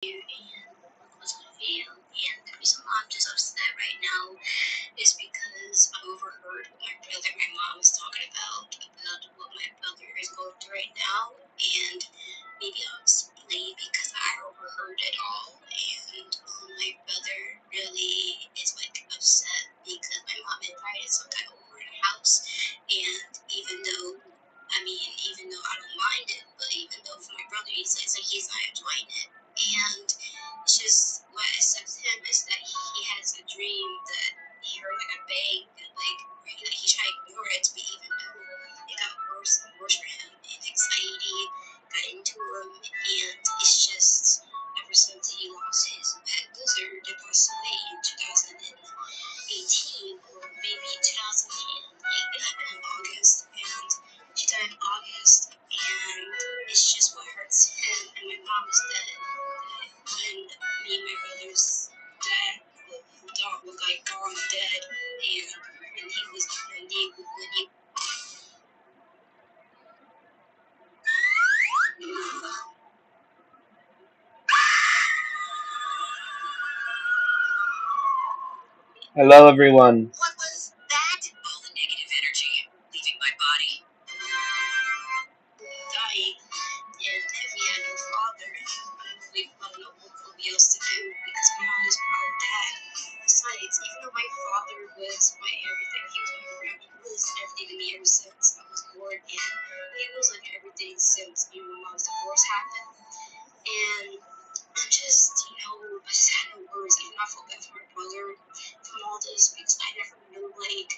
and was gonna fail. And the reason why I'm just upset right now is because I overheard my mom was talking about what my brother is going through right now, and maybe I'll explain because I overheard it all. And my brother really is like upset because my mom invited some guy over to the house, and even though I don't mind it, but even though for my brother he's not enjoying it. And it's just what upsets him is that he has a dream that he heard like a bang, like he tried to ignore it, but even though it got worse and worse for him, and anxiety got into him, and it's just ever since he lost his pet lizard that passed away in 2018 or maybe 2010, like it happened in August, and she died in August, and it's just what hurts him and my mom is that when me and my brother's dad was like gone dead, and when he Hello, everyone. what was that? All the negative energy leaving my body. Dying, and if we had no father, we don't know what we else to do because my mom is our dad. Besides, even though my father was my everything, he was my grandpa, he was everything to me ever since I was born, and he was like everything since me and my mom's divorce happened. And I'm just, I just had no words. Even I felt bad for my brother from all this because I never knew, like,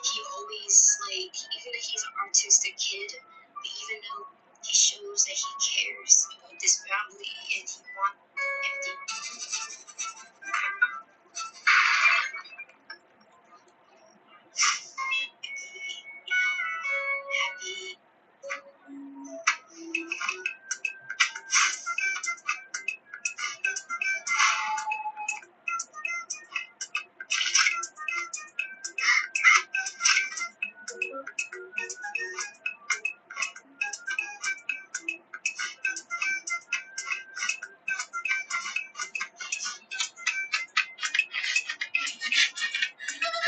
he always, like, even though he's an artistic kid, but even though he shows that he cares about this family and he wants everything. Happy.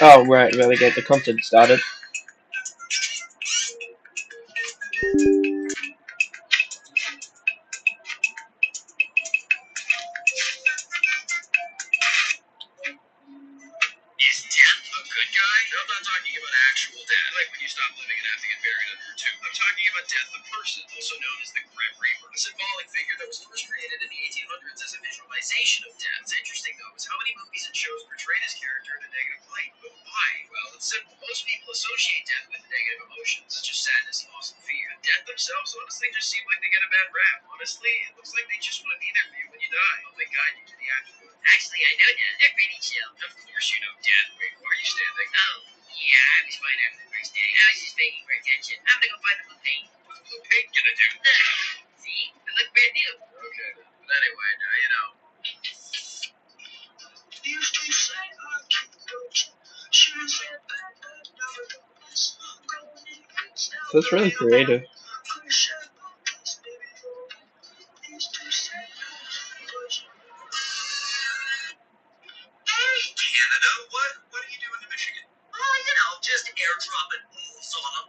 Oh, right, really get the content started. Is Death a good guy? I'm not talking about actual death, like when you stop living and have to get buried under a tomb. I'm talking about Death the person, also known as the Grim Reaper, a symbolic figure that was first created in the 1800s as a visualization of death. What's interesting, though, is how many movies and shows portray this character in a negative light. But why? Well, it's simple. Most people associate death with negative emotions, such as sadness, loss, and fear. Death themselves honestly just seem like they get a bad rap. Honestly, it looks like they just want to be there for you when you die. How they guide you to the afterlife. Actually, I know Death. They're pretty chill. Of course you know Death. Wait, why are you standing? Oh, yeah, I was fine after the first day. I was just begging for attention. I'm gonna go find the blue paint. What's the blue paint gonna do? See? It look brand new. Okay. But anyway, now you know. That's really creative. Hey, Canada, what are you doing in Michigan? Oh, just airdropping moves on them.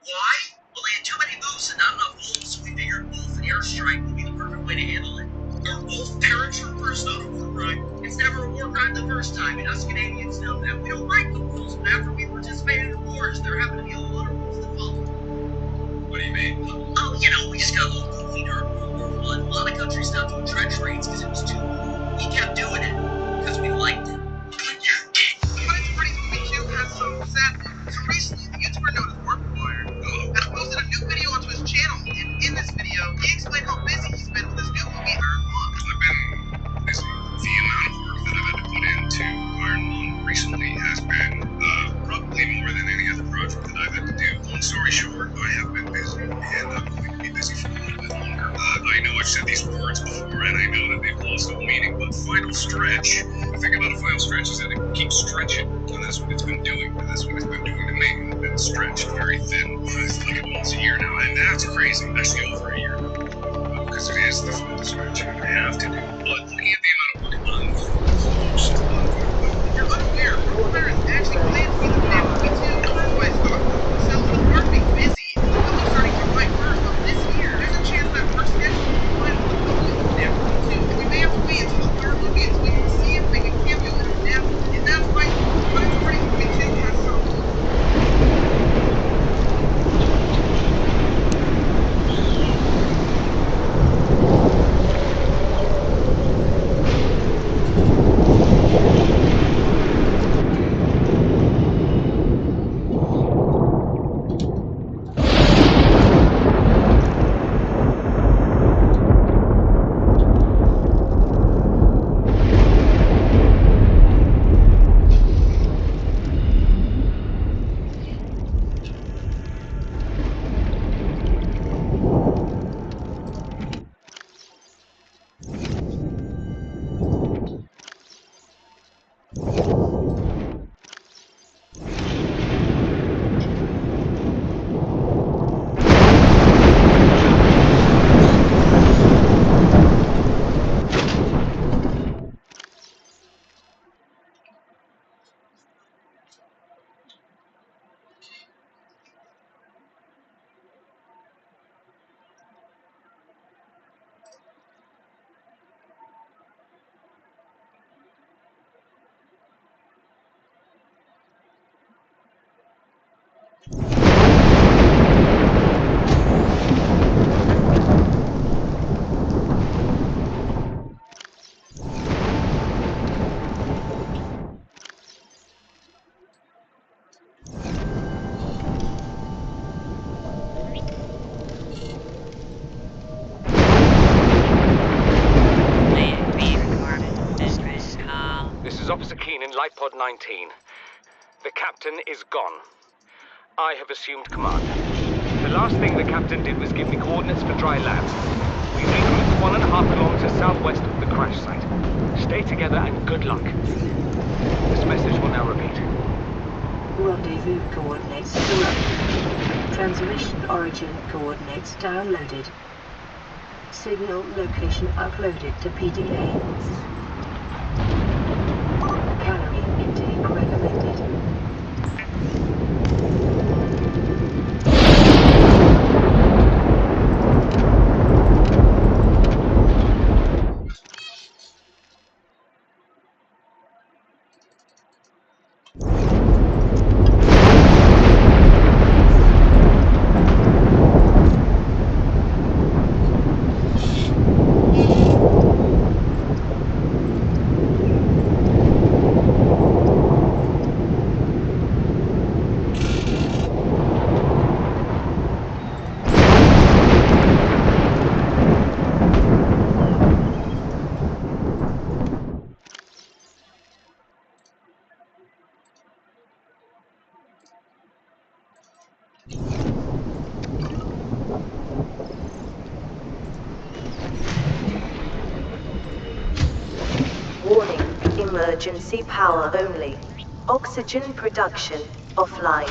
Why? Well, they had too many moves and not enough wolves, so we figured wolf airstrike would be the perfect way to handle it. Are wolf paratroopers not a war crime? It's never a war crime the first time, and us Canadians know that. We don't like the rules, but after we participated in wars, there happened to be a lot of rules to follow. What do you mean? Oh, we just got a little goofy during World War I. A lot of countries stopped doing trench raids because it was too cool. We kept doing it because we liked it. But it's pretty cool. We too have some sadness. So recently, the YouTuber known as Markiplier has posted a new video onto his channel, and in this video, he explained how busy he's been with his new movie Iron Lung. I've been busy. The amount of work that I've had to put into Iron Lung recently has been probably more than any other project that I've had to do. Long story short, I have been busy, and I'm going to be busy for a little bit longer. I know I've said these words before, and I know that they've lost all meaning, but final stretch. The thing about a final stretch is that it keeps stretching, and that's what it's been doing. And that's what it's been doing to me. I've been stretched very thin. It's like almost a year now, and that's crazy. Actually, over a year, because it is the final stretch, and I have to do is Officer Keene in Light Pod 19. The captain is gone. I have assumed command. The last thing the captain did was give me coordinates for dry land. We regrouped 1.5 kilometers southwest of the crash site. Stay together and good luck. This message will now repeat. Rendezvous coordinates correct. Transmission origin coordinates downloaded. Signal location uploaded to PDA. Calorie intake recommended. Warning, emergency power only. Oxygen production offline.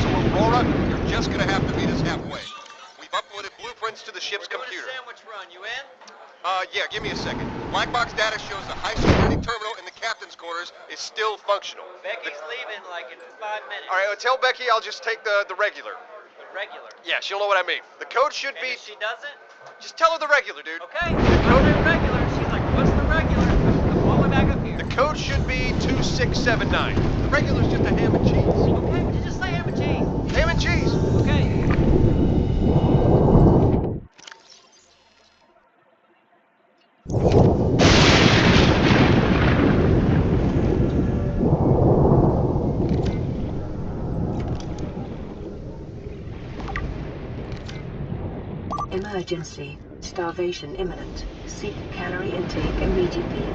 So Aurora, you're just gonna have to meet us halfway. We've uploaded blueprints to the ship's computer. Sandwich run, you in? Yeah, give me a second. Black box data shows the high security terminal in the captain's quarters is still functional. Becky's leaving like in 5 minutes. All right, well, tell Becky I'll just take the regular. The regular. Yeah, she'll know what I mean. The code should And be... if she doesn't? Just tell her the regular, dude. Okay. What's the regular? She's like, what's the regular? I'm all the way back up here. The code should be 2679. The regular's just a ham and cheese. Okay, would you just say ham and cheese? Ham and cheese. Okay. Emergency. Starvation imminent. Seek calorie intake immediately.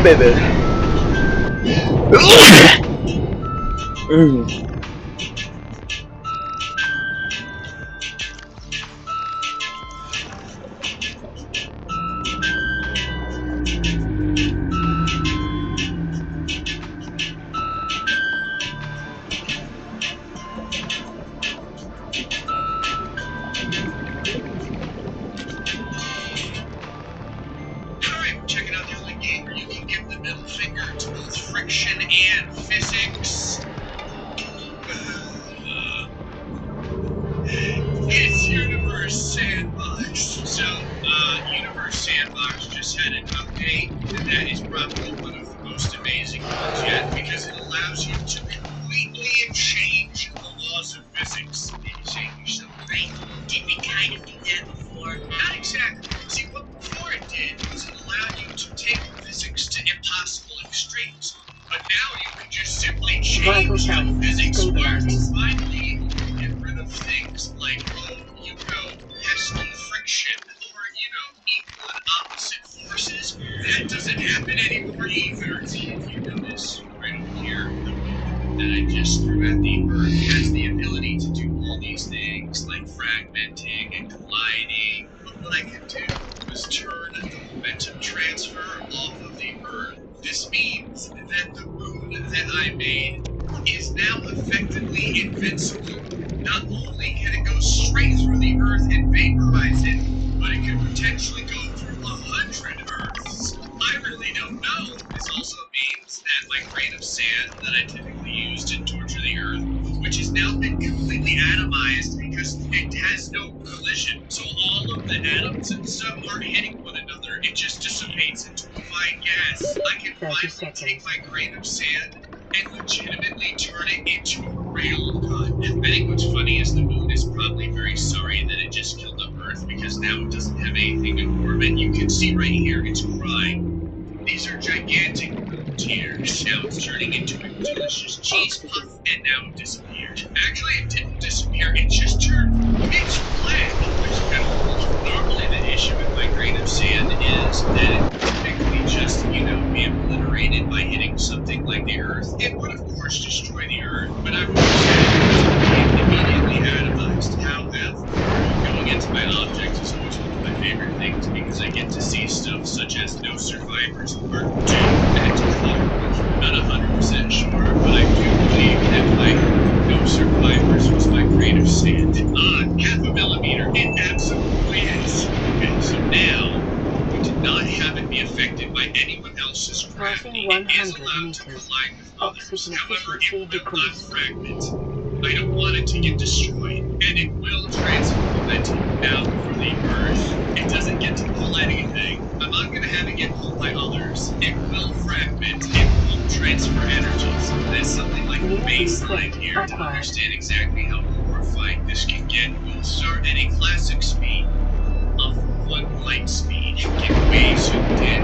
Baby. Alright, checking out the only game where you can give the middle finger to both friction and physics. It's Universe Sandbox. So, Universe Sandbox just had an update, and that is probably one of the most amazing ones yet, because it allows you to completely change the laws of physics. Maybe saying to yourself, right? Didn't we kind of do that before? Not exactly. See, what before it did was it allowed you to take physics to impossible extremes. But now you can just simply change how physics works. Finally, get rid of things like, pesky friction, or, equal and opposite forces. That doesn't happen anymore either. If you notice, right over here, the moon that I just threw at the Earth has the ability to do all these things, like fragmenting and colliding. But what I could do was turn the momentum transfer off of the Earth. This means that the moon that I made is now effectively invincible. Not only can it go straight through the Earth and vaporize it, but it could potentially go through 100 Earths. I really don't know. This also means that my grain of sand that I typically use to torture the Earth, which has now been completely atomized because it has no collision. So all of the atoms and stuff aren't hitting one another. It just dissipates into a fine gas. I can finally take my grain of sand and legitimately turn it into a railgun. And I think what's funny is the moon is probably very sorry that it just killed up Earth, because now it doesn't have anything to orbit. You can see right here, it's crying. These are gigantic moon tears. Now it's turning into a delicious cheese puff, and now it disappeared. Actually, it didn't disappear, it just turned pitch black, which is kind of cool. Normally the issue with my grain of sand is that it typically just, be obliterated by hitting something like the Earth. It would, of course, destroy the Earth, but I would say it immediately atomized. However, going into my objects is always one of my favorite things, because sometimes I get to see stuff such as No Survivors Part 2 and Color. I'm not 100% sure, but I do believe that my No Survivors was my grain of sand. Half a millimeter. It absolutely is. Okay, so now, we did not have it be affected by anyone else's gravity. Passing It is 100 allowed to meters. collide with others. Oxygen However, efficiency it will not decreased. fragment. I don't want it to get destroyed, and it will transfer momentum out for the Earth. It doesn't get to pull anything. I'm not going to have it get pulled by others. It will fragment. It won't transfer energy. So there's something like a baseline here to understand exactly how horrifying this can get. We'll start at a classic speed of 1 light speed. Get way zoomed in.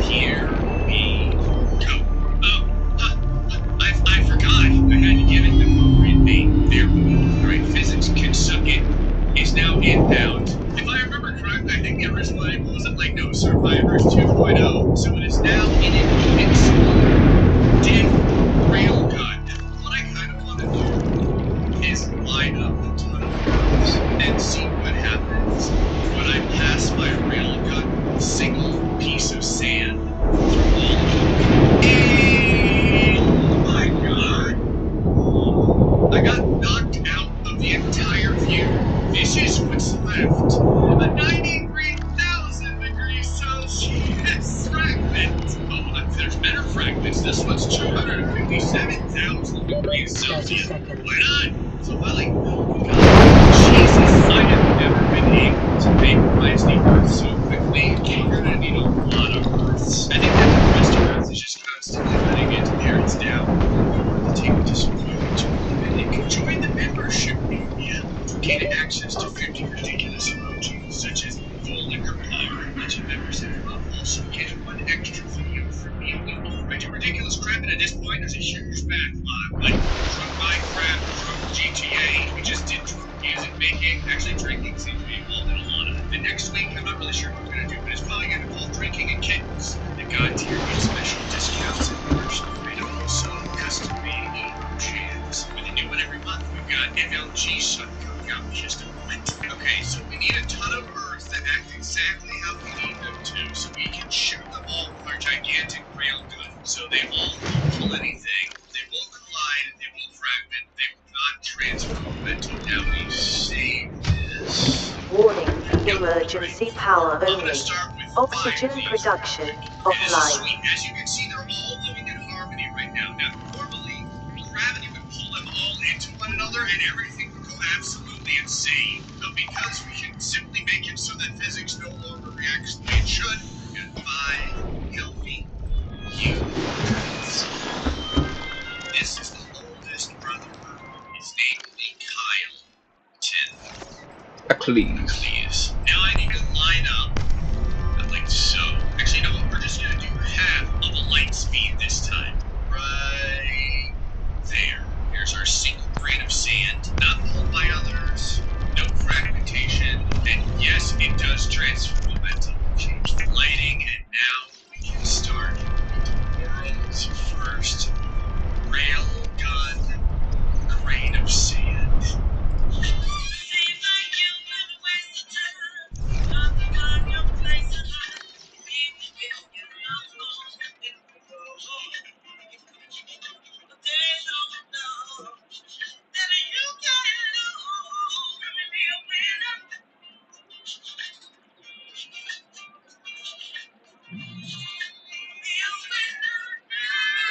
Here we go. I forgot. I had to give it the appropriate name. There we go. Alright, physics can suck it. Is now inbound. If I remember correctly, I think the original name wasn't like No Survivors 2.0, so it is now in invincible death railgun. What I kind of want to do is line up a ton of birds and see what happens when I pass my railgun single piece of sand through all of them. Oh my god! I got knocked out of the entire view. This is what's left of a 93,000 degrees Celsius fragment. Oh, there's better fragments. This one's 257,000 degrees 30 Celsius. seconds. Why not? So if I like, Jesus, I have never been able to vaporize the Earth so quickly. We're gonna need a lot of Earths. I think that the rest of Earth is just constantly letting it tear its down. In order to take it to some food to live in, you can join the membership area to gain access to 50 ridiculous emojis, such as full liquor power. Legend members have also get 1 extra video from me a week. I do ridiculous crap, and at this point, there's a huge backlog. Like Drunk Minecraft, Drunk GTA. We just did Drunk Music Making. Actually, drinking seems to be involved in a lot of it. The next week, I'm not really sure what we're going to do, but it's probably going to involve drinking and kittens. The God tier gets special discounts and merch. And also custom-made emotions. With a new one every month, we've got MLG Sun coming out in just a moment. Okay, so we need a ton of Earths that act exactly how we need them to, so we can shoot them all with our gigantic railgun. So they all won't pull anything, they will collide, they will fragment, they will not transfer momentum. Now we save this. Warning, emergency power I'm only. gonna start with Oxygen 5 of these. production And this is offline. sweet. As you can see, they're all living in harmony right now. Now, normally, gravity would pull them all into one another and everything would go absolutely insane. But because we can simply make it so that physics no longer reacts the way it should, we've got 5 healthy humans. This is the oldest brotherhood. His name will be Kyle 10. Achilles. Now I need to line up like so. Actually, no, we're just gonna do half of a light speed this time. Right there. Here's our single grain of sand, not pulled by others, no fragmentation, and yes, it does transfer momentum. Change the lighting, and now we can start the world's first railgun grain of sand.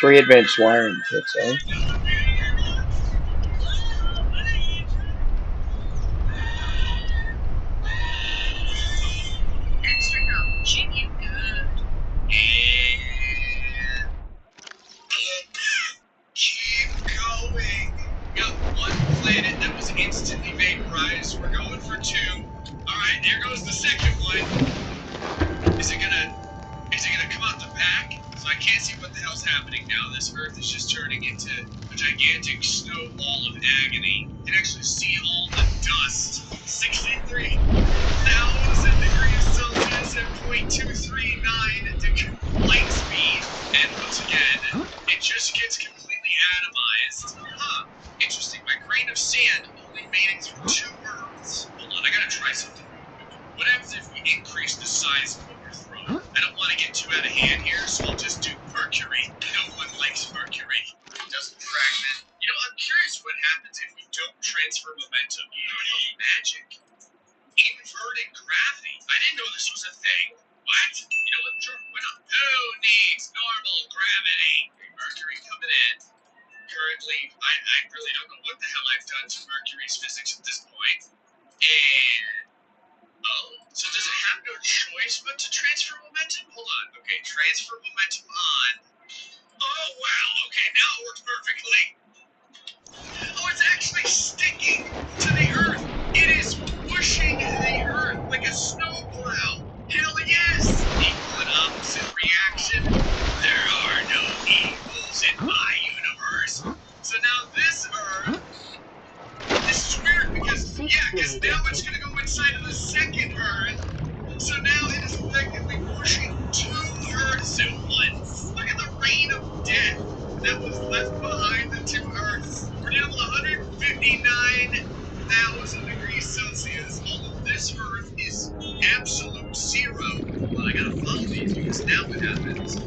Three advanced wiring kits, eh? Keep going. Got 1 planet that was instantly vaporized. We're going for 2. Alright, there goes the second one. Is it gonna come out the back? So I can't see what the hell's happening now. This Earth is just turning into a gigantic snow wall of agony. You can actually see all the dust. 63,000 degrees Celsius at 0.239 light speed. And once again, it just gets completely atomized. Interesting. My grain of sand only made it through 2 Earths. Hold on, I gotta try something. What happens if we increase the size of what we're throwing. I don't want to get too out of hand here, so I'll just do Mercury. No one likes Mercury. It doesn't fragment. You know, I'm curious what happens if we don't transfer momentum. Magic. Inverted gravity. I didn't know this was a thing. What? You know what? Sure, why not? Who needs normal gravity? Mercury coming in. Currently, I really don't know what the hell I've done to Mercury's physics at this point. And so does it have no choice but to transfer momentum? Hold on. Okay, transfer momentum on. Oh wow. Okay, now it works perfectly. Oh, it's actually sticking to the Earth. It is pushing the Earth like a snowplow. Hell yes! Equal and opposite reaction. There are no equals in my universe. So now this Earth. This is weird because now it's gonna go inside of the second Earth. So now it is effectively pushing two Earths at once. Look at the rain of death that was left behind the two Earths. We're down to 159,000 degrees Celsius. All of this Earth is absolute zero. But I gotta follow these because now what happens?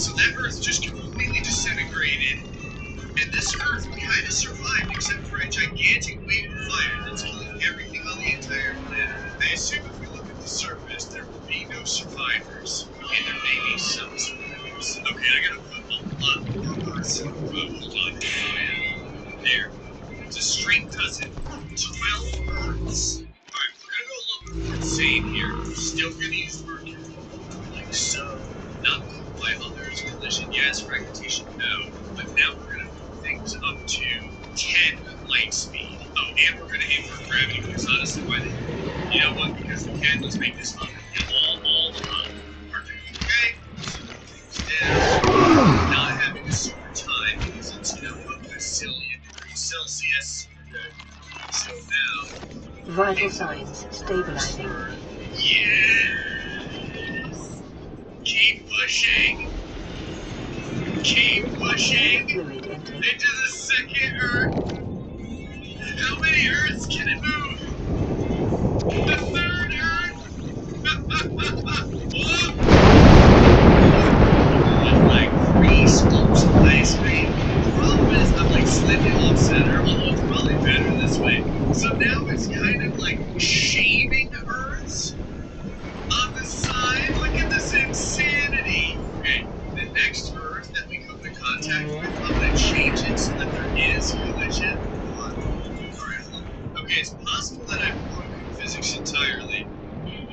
So that Earth just completely disintegrated. And this Earth kind of survived except for a gigantic wave of fire that's killing everything on the entire planet. I assume if we look at the surface, there will be no survivors. Okay, there may be some survivors. Okay, I gotta put a lot more Earths. Hold on. There. It's a straight dozen. 12 Earths. Alright, we're gonna go a little bit more insane here. We're still gonna use Mercury. Like so. Not moved by others. Collision, yes. Fragmentation, no. But now we're gonna things up to 10 light speed. Oh, and we're gonna invert gravity because honestly, why the you know what? Because we can. Let's make this fun. All the fun. Perfect. Okay. Slow things down. Not having a super time because it's a bazillion degrees Celsius. Okay. So now. Vital signs stabilizing. Yes. Keep pushing. Keep pushing Fluid intake. into the second Earth. How many Earths can it move? The third Earth. That's like 3 scoops of ice cream. The problem is I'm like slightly off center, although it's probably better this way. So now it's kind of like shaving Earths on the side. Look at this insanity. Okay, the next Earth that we come into contact with, I'm gonna change it so that there is collision. Hold on. Alright, hold on. Okay, it's possible that I've broken physics entirely.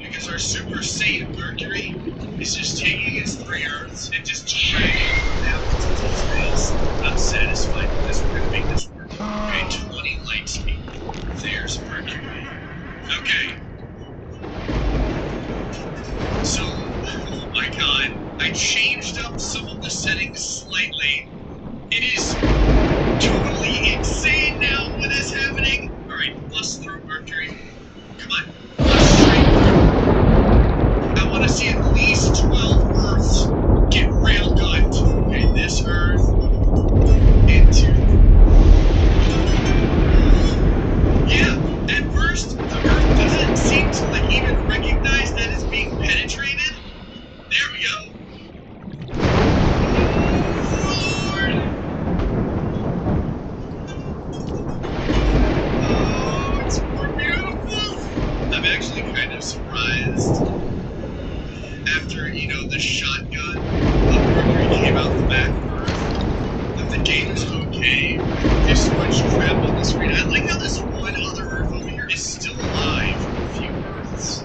Because our Super Saiyan Mercury is just taking its 3 Earths and just dragging them out into space. I'm satisfied with this. We're gonna make this work. Okay, 20 light speed. There's Mercury. Okay. So, oh my god, I changed up some of the settings slightly. It is totally insane now what is happening. Alright, bust through Mercury. Come on, bust straight through. I want to see at least 12 Earths get railgunned. Okay, this Earth into... Yeah, at first, the Earth doesn't seem to like even recognize that it's being penetrated. There we go. Lord! Oh, it's more beautiful! I'm actually kind of surprised. After, you know, the shotgun of Mercury came out the back of Earth, that the game is okay with this much crap on the screen. I like how this one other Earth over here is still alive. A few Earths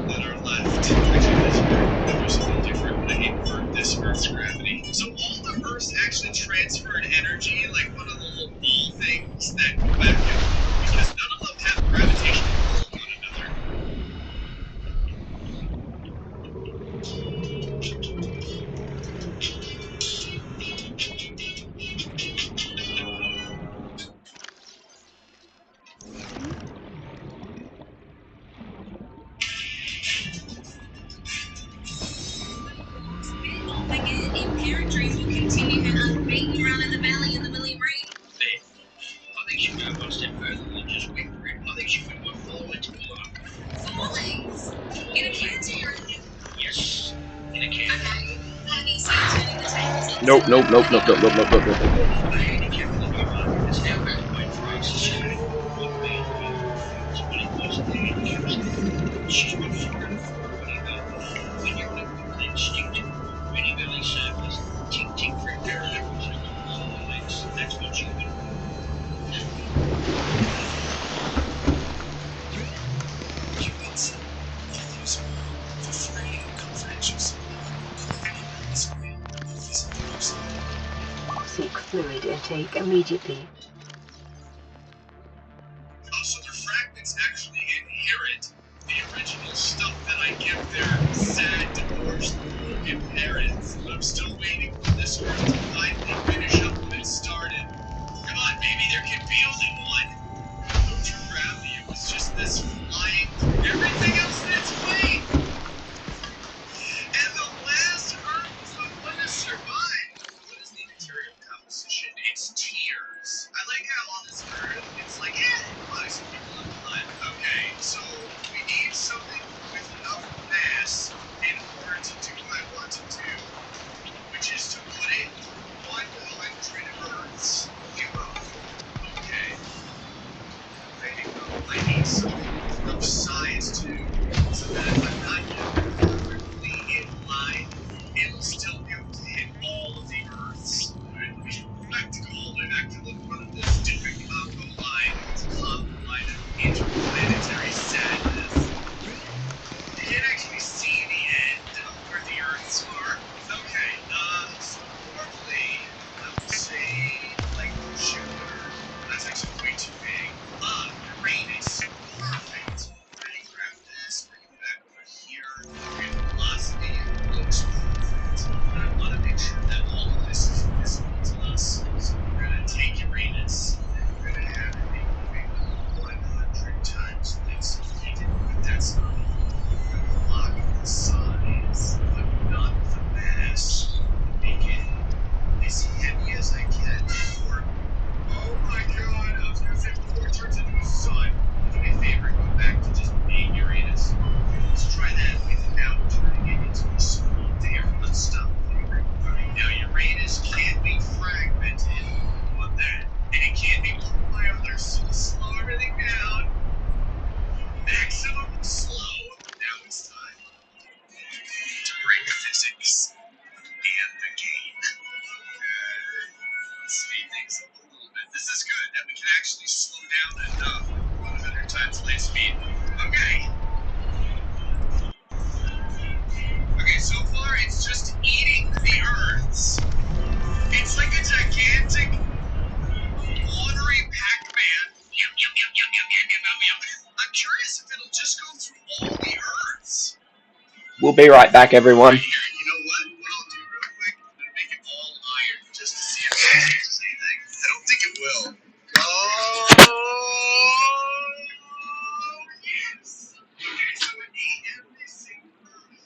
that are left. Actually, this Earth will do something different when I invert this Earth's gravity. So all the Earths actually transferred energy, like one of the little ball things that go back and forth, because none of them have gravitation to pull one another. Faith, I think you go one step further than just whimpering. I think you could follow into the line. Nope, nope, nope, nope, nope, nope, nope, nope, nope, nope. Seek fluid intake immediately. So the fragments actually inherit the original stuff that I give their sad, divorced, broken parents. I'm still waiting for this Earth to finally finish up what it started. Come on, maybe there can be only one. No true gravity, it was just this flying through everything else in its way. And the last Earth was the one to survive. What is the material composition? It's tears. I like how on this Earth, it's like, yeah, look, some people have blood. Okay, so we need something with enough mass in order to do what I want to do, which is to put it through 100 Earths. Okay. Ready to go. I need something with enough size too, so that if I'm not perfectly in line, it'll still be able to hit all of the Earths. Alright, let me have to go all the way back to the front of this stupid Congo line. It's a Congo line of interplanetary sadness. You can't actually see the end of where the Earths are. Okay, so normally I would say like Jupiter. That's actually way too big. Uranus. Perfect. Ready, grab this, bring it back over here. Okay, the velocity looks perfect. But I want to make sure that all of this is visible to us. So we're going to take Uranus, and we're going to have it be moving 100 times light speed. But that's not all. We're going to lock the size, but not the mass. Make it as heavy as I can before. Oh my god, I was gonna say before it turns into a sun. Do me a favor, go back to just being Uranus. Okay, let's try that without turning it into a small. There, let's stop there. Alright, now Uranus can't be fragmented. I want that. And it can't be pulled by others, so let's slow everything down. Maximum slow. Now it's time to break physics and the game. Speed things up a little bit. This is good that we can actually slow down enough with 100 times light speed. Okay. Okay, so far it's just eating the Earths. It's like a gigantic, watery Pac-Man. Yum, yum, yum, yum, yum, yum, yum, yum, yum. I'm curious if it'll just go through all the Earths. We'll be right back, everyone. Right here. You know what? What I'll do real quick, I'm gonna make it all iron just to see if it changes anything. I don't think it will. Oh yes. Okay, so it ate every single Earth.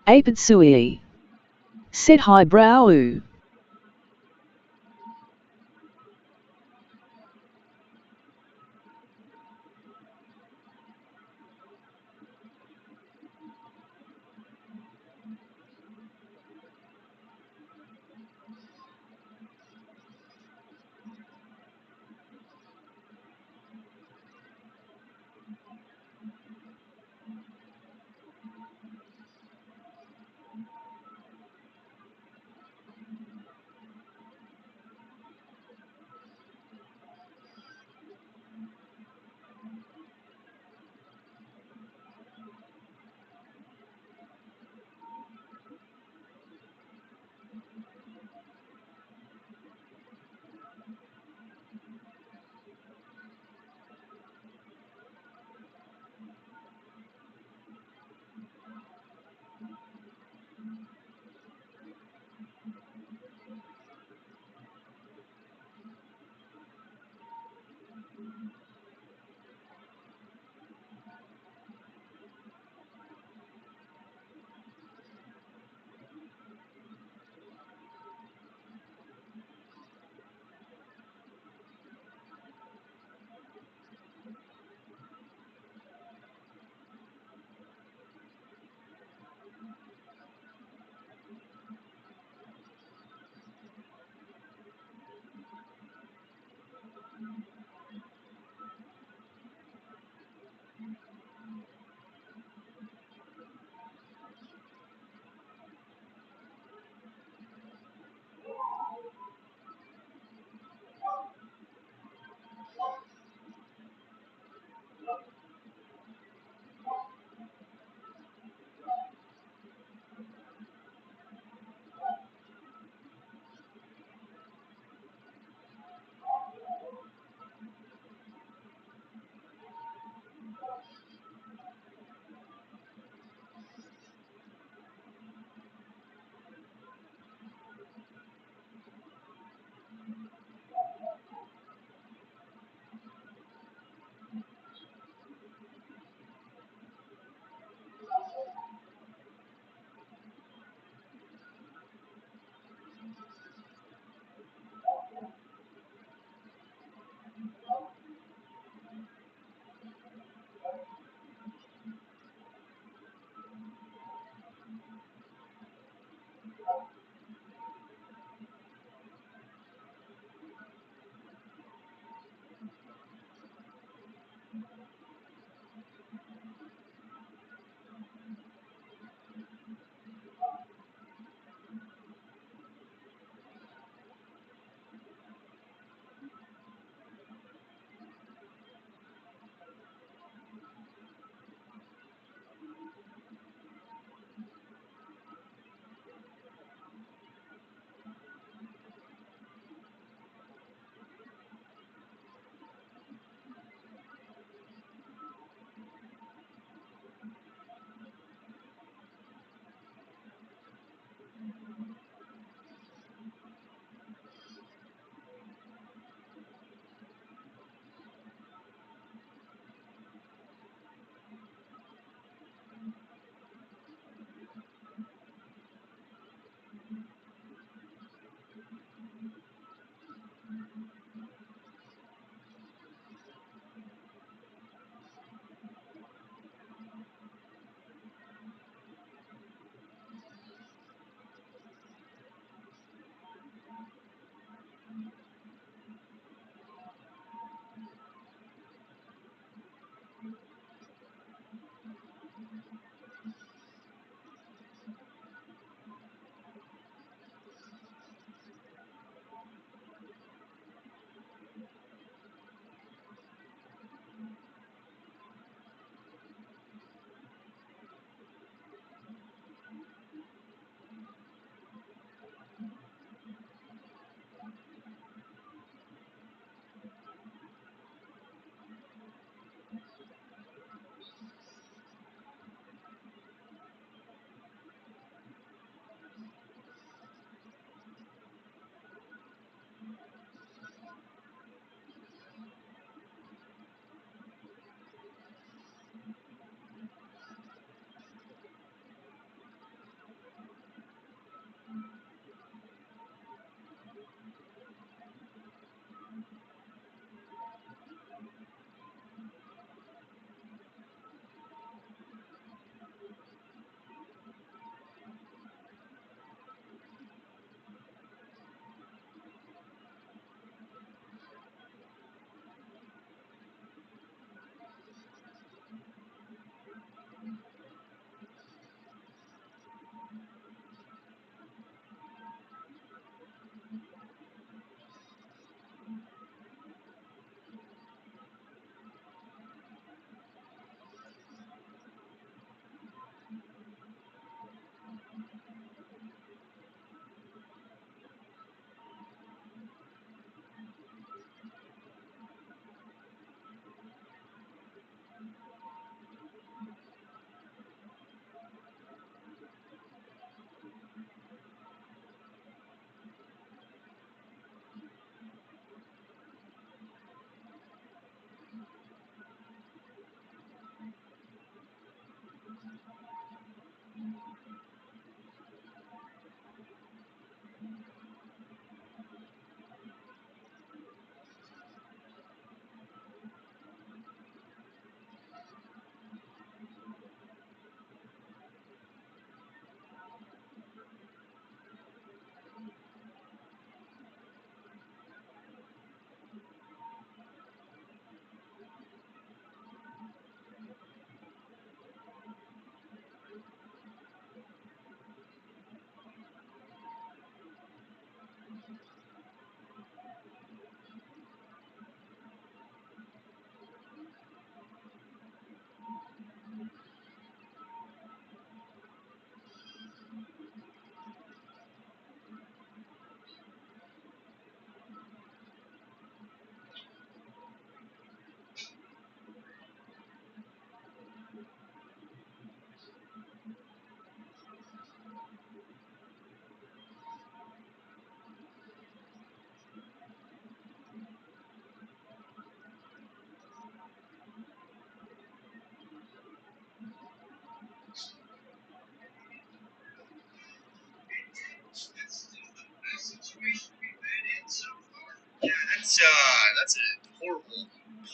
Apetsui. Set highbrow.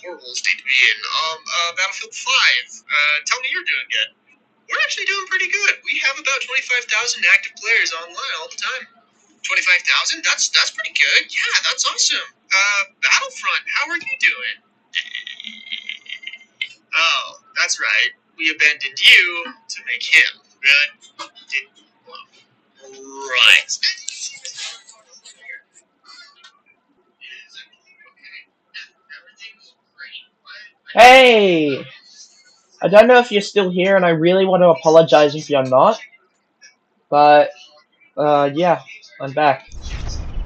horrible state to be in. Battlefield 5. Tell me you're doing good. We're actually doing pretty good. We have about 25,000 active players online all the time. 25,000? That's pretty good. Yeah, that's awesome. Battlefront, how are you doing? Oh, that's right. We abandoned you to make him. Really? Right. Hey! I don't know if you're still here, and I really want to apologize if you're not. But, yeah, I'm back.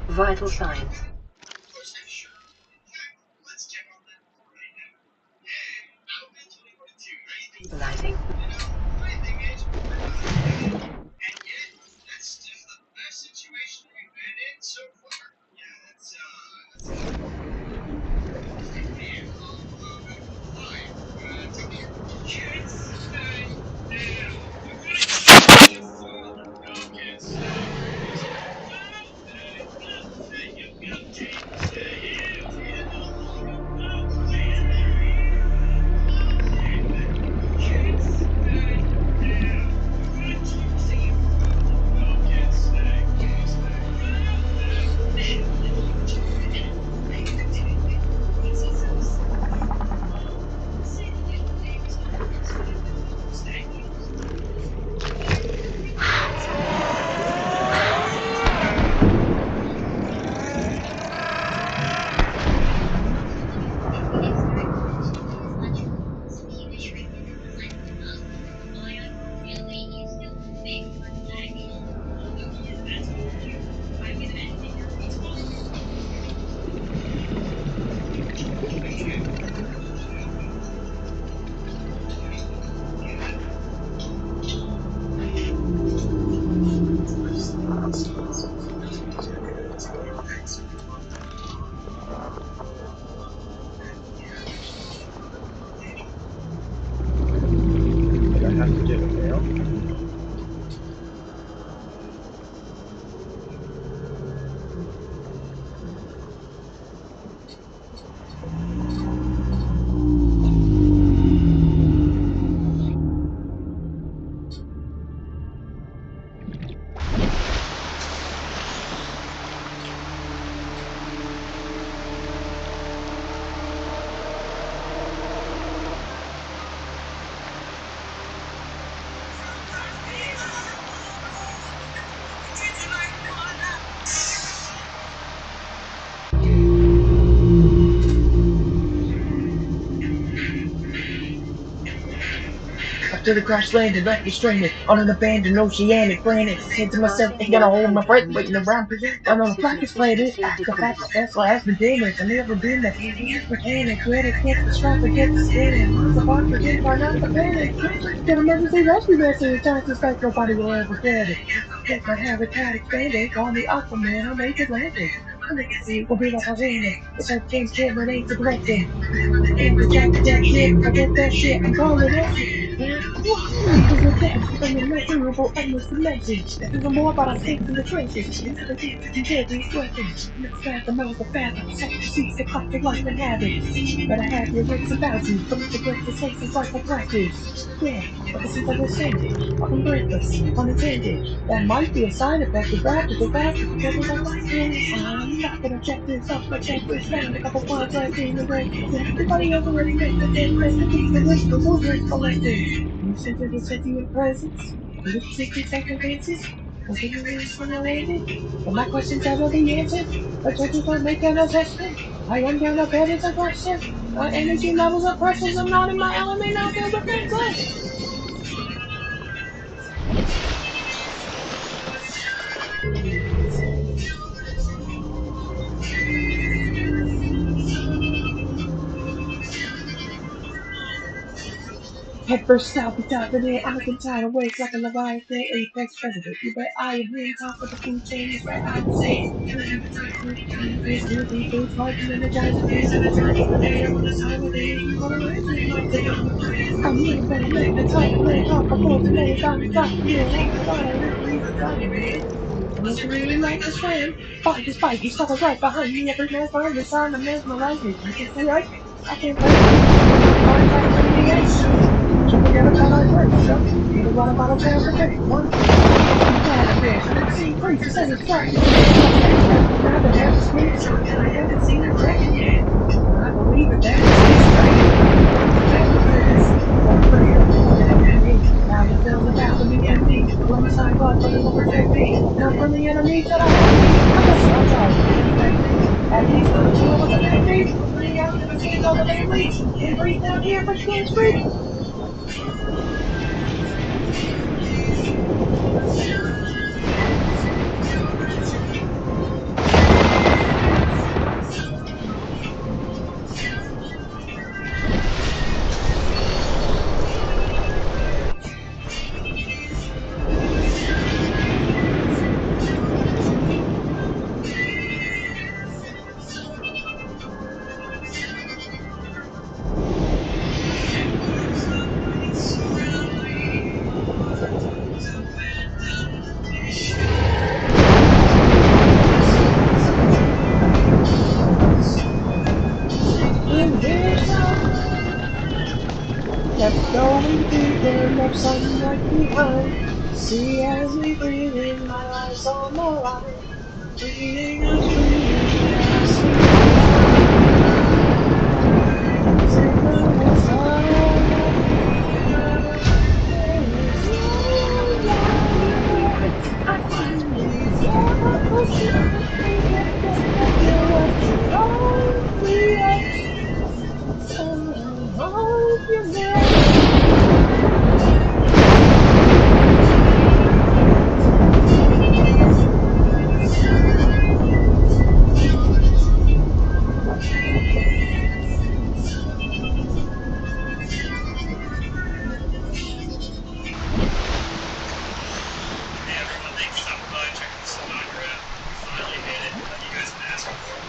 Vital signs. Stabilizing. What do I have to do now? After the crash landed, left me stranded on an abandoned oceanic planet. Said to myself, ain't gonna hold my breath, waiting around, I'm on a pocket planet. After that, that's why I've been damaged. I've never been that mechanic. Credit, get the strap, get the skin. Once upon forget, why not the panic? Get emergency rescue message, time to spec, nobody will ever get it. Get my habitat expanded, call me Aquaman, I'll make it landing. Will be like I ran it. It's like James Cameron ain't the blessing. And the jack that shit, forget that shit, I'm calling that shit. This is a dance with an immeasurable endless dimensions. This is more about our stakes in the trenches. These are the things that you dare these weapons. Mix that the most of fathom. Set the seats, the clock of life and habits. But I have your wits about you. From the great mistakes and cycle practice. Yeah, but this is understanding. Often breakfast, unintended. That might be a side effect of that, because that's the troubles I like this. I'm not gonna check this off my checklist. Found a couple words right in the break. Everybody else already made the dead list. The piece of list was always collected. You said that it's sent your presence. Did it take your second glances? Was it really simulated? But my questions have already answered. But judges don't make an assessment. I am down a bed, it's aggressive. My energy levels are precious. I'm not in my element, I feel defenseless. Head first south, be diving in. I'm a container awake like a Leviathan, apex predator. You bet I am here, top of the food chain is where I would say. This will be foods like an energizer is in the time of the day. I want to time of day. We want to raise my day. I'm here, better make the type of play. Talk before today. Got me talking here. Walk the bottle with the reasons I'm here. And if you really like this friend, fight this fight. These suckers right behind me. Every man's behind the sign. I'm mesmerized. You can say right. I can't play like 38. Keep it got a bottle of drink, so get a water bottle down for drink. One, see, please, just say it's right. Now the devil sleeps, and I haven't seen him checking yet. I believe that that is one for sure. Now the film about the BMD. Columbus Science Club, but it will protect me. Not from the enemies that I have seen. I'm just so sorry, protect me. At least I'm sure what the back beat. Put me out in the scenes all the damn weeks. Can't breathe down here, but you can't speak. In this let's go in deeper, left some right behind. See as we breathe in, my eyes on the line. Breathing and breathing, and I see take the next New blueprints acquired. Hey everyone, thanks for stopping by. Checking this Sinatra out. We finally made it. Like you guys have been asking for.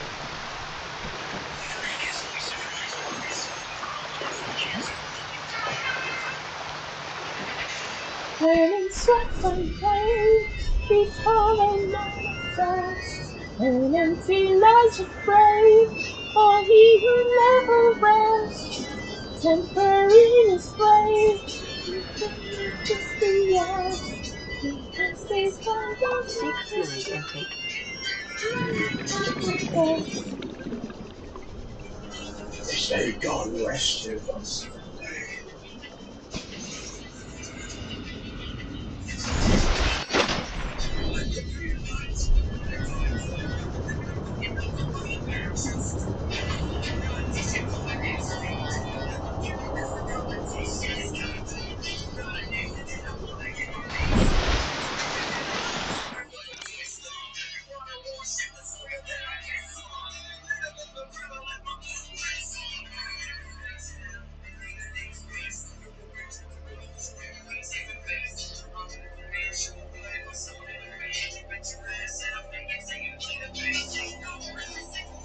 When sweat and pain before they manifest, an empty lies of brave, or he who never rests, temporary in his grave, just the yes, because they Seek fluid intake. Stay gone rested on Sunday.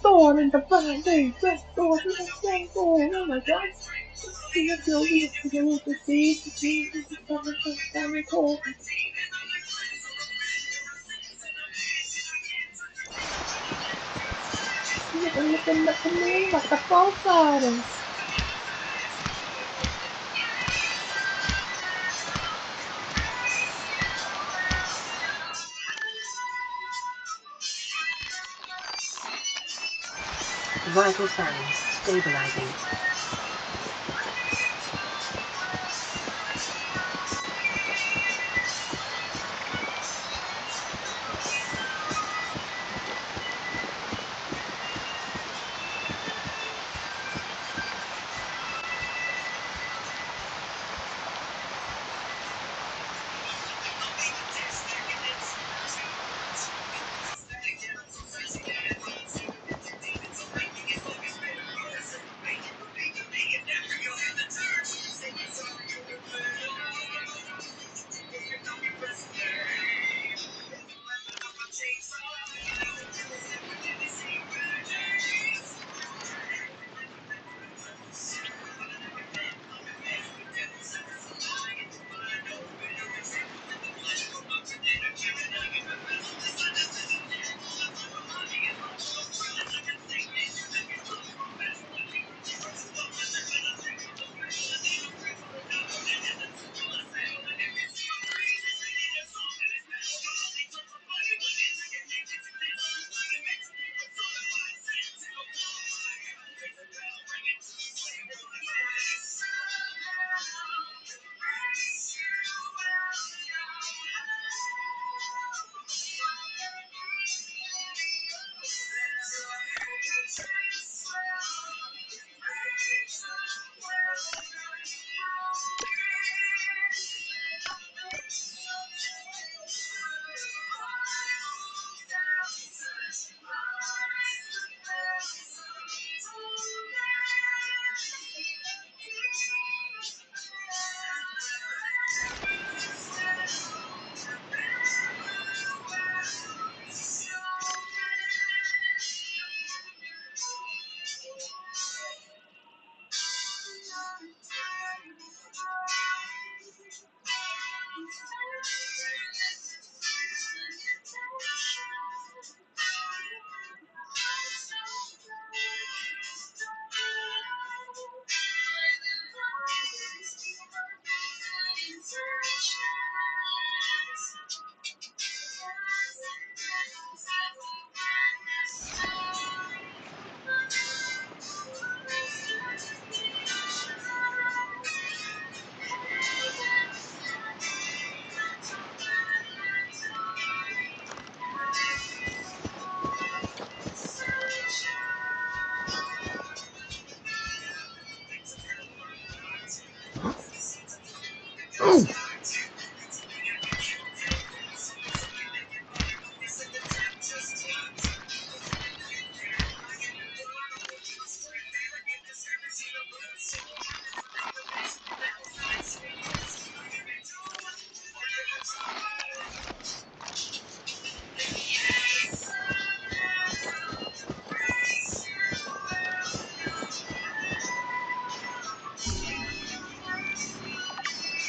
Thorn in the Friday, red thorn in the same thorn, oh my god. See if you'll be able to see the Jesus is coming from the cold. You're looking up to me like the false riders. Vital signs stabilizing.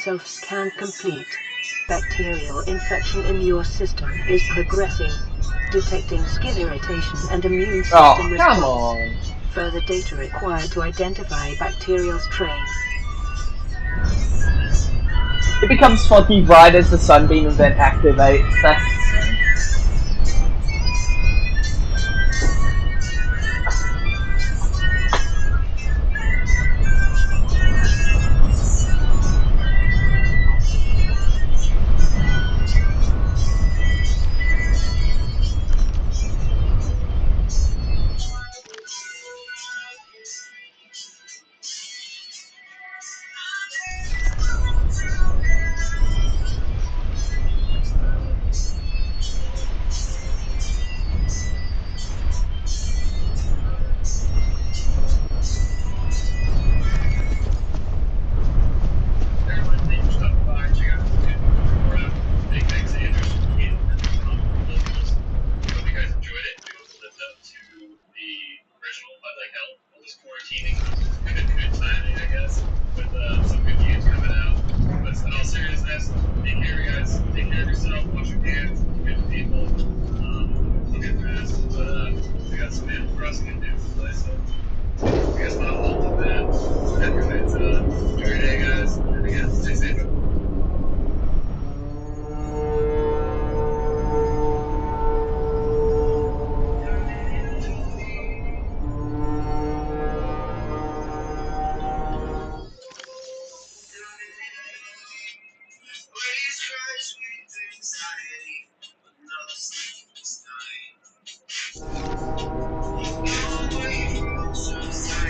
self-scan complete. Bacterial infection in your system is progressing. Detecting skin irritation and immune system Oh, come response. on. Further data required to identify bacterial strain. It becomes funky right as the sunbeam event activates. That's insane. Everyone, thank you for stopping by. Check out the YouTube. We're out. Big thanks to Anders for being locals. Hope you guys enjoyed it. It was lived up to the original, but like hell, all this quarantining, good timing, I guess, with some good games coming out. But in all seriousness, take care, guys. Take care of yourself. Wash your hands. Be good to people. We'll get through this. But we got some animal crossing to do today, so I guess not hold with that. Anyways, enjoy your day, guys. And again, stay safe.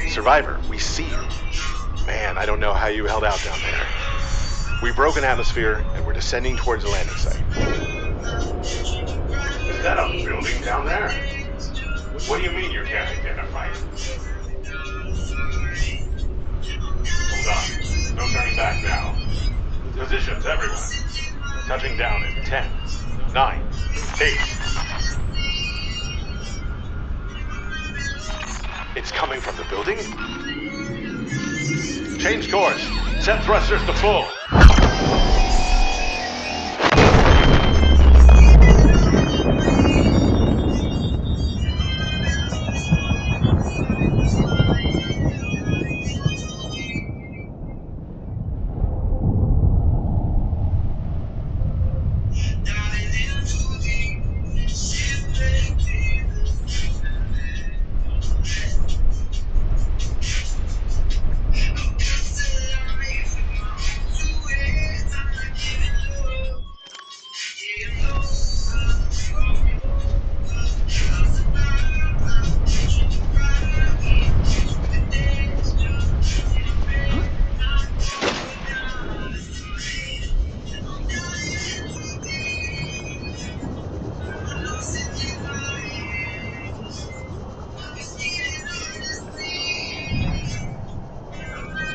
Survivor, we see you. Man, I don't know how you held out down there. We broke an atmosphere, and we're descending towards the landing site. Is that a building down there? What do you mean you can't identify it? Hold on. No turning back now. Positions, everyone. Touching down in 10, 9, 8. It's coming from the building? Change course. Set thrusters to full.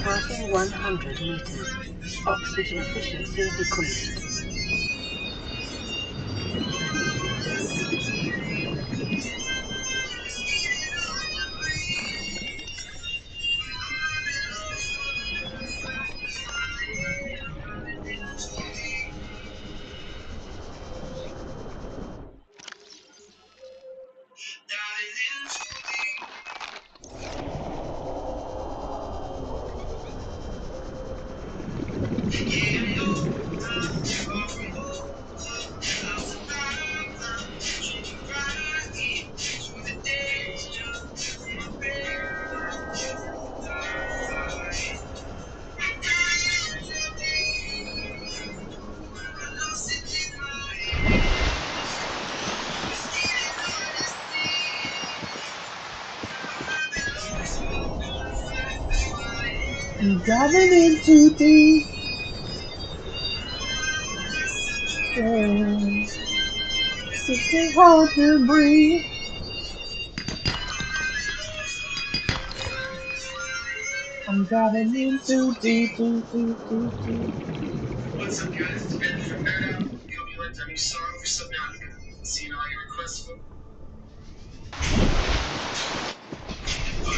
Passing 100 meters. Oxygen efficiency decreased. I'm diving in too deep. Yeah. It's hard to breathe. I'm diving in too deep, too deep. What's up, guys? It's Ben from Nerd Out. We hope you liked our new song for Subnautica. Seeing all your requests for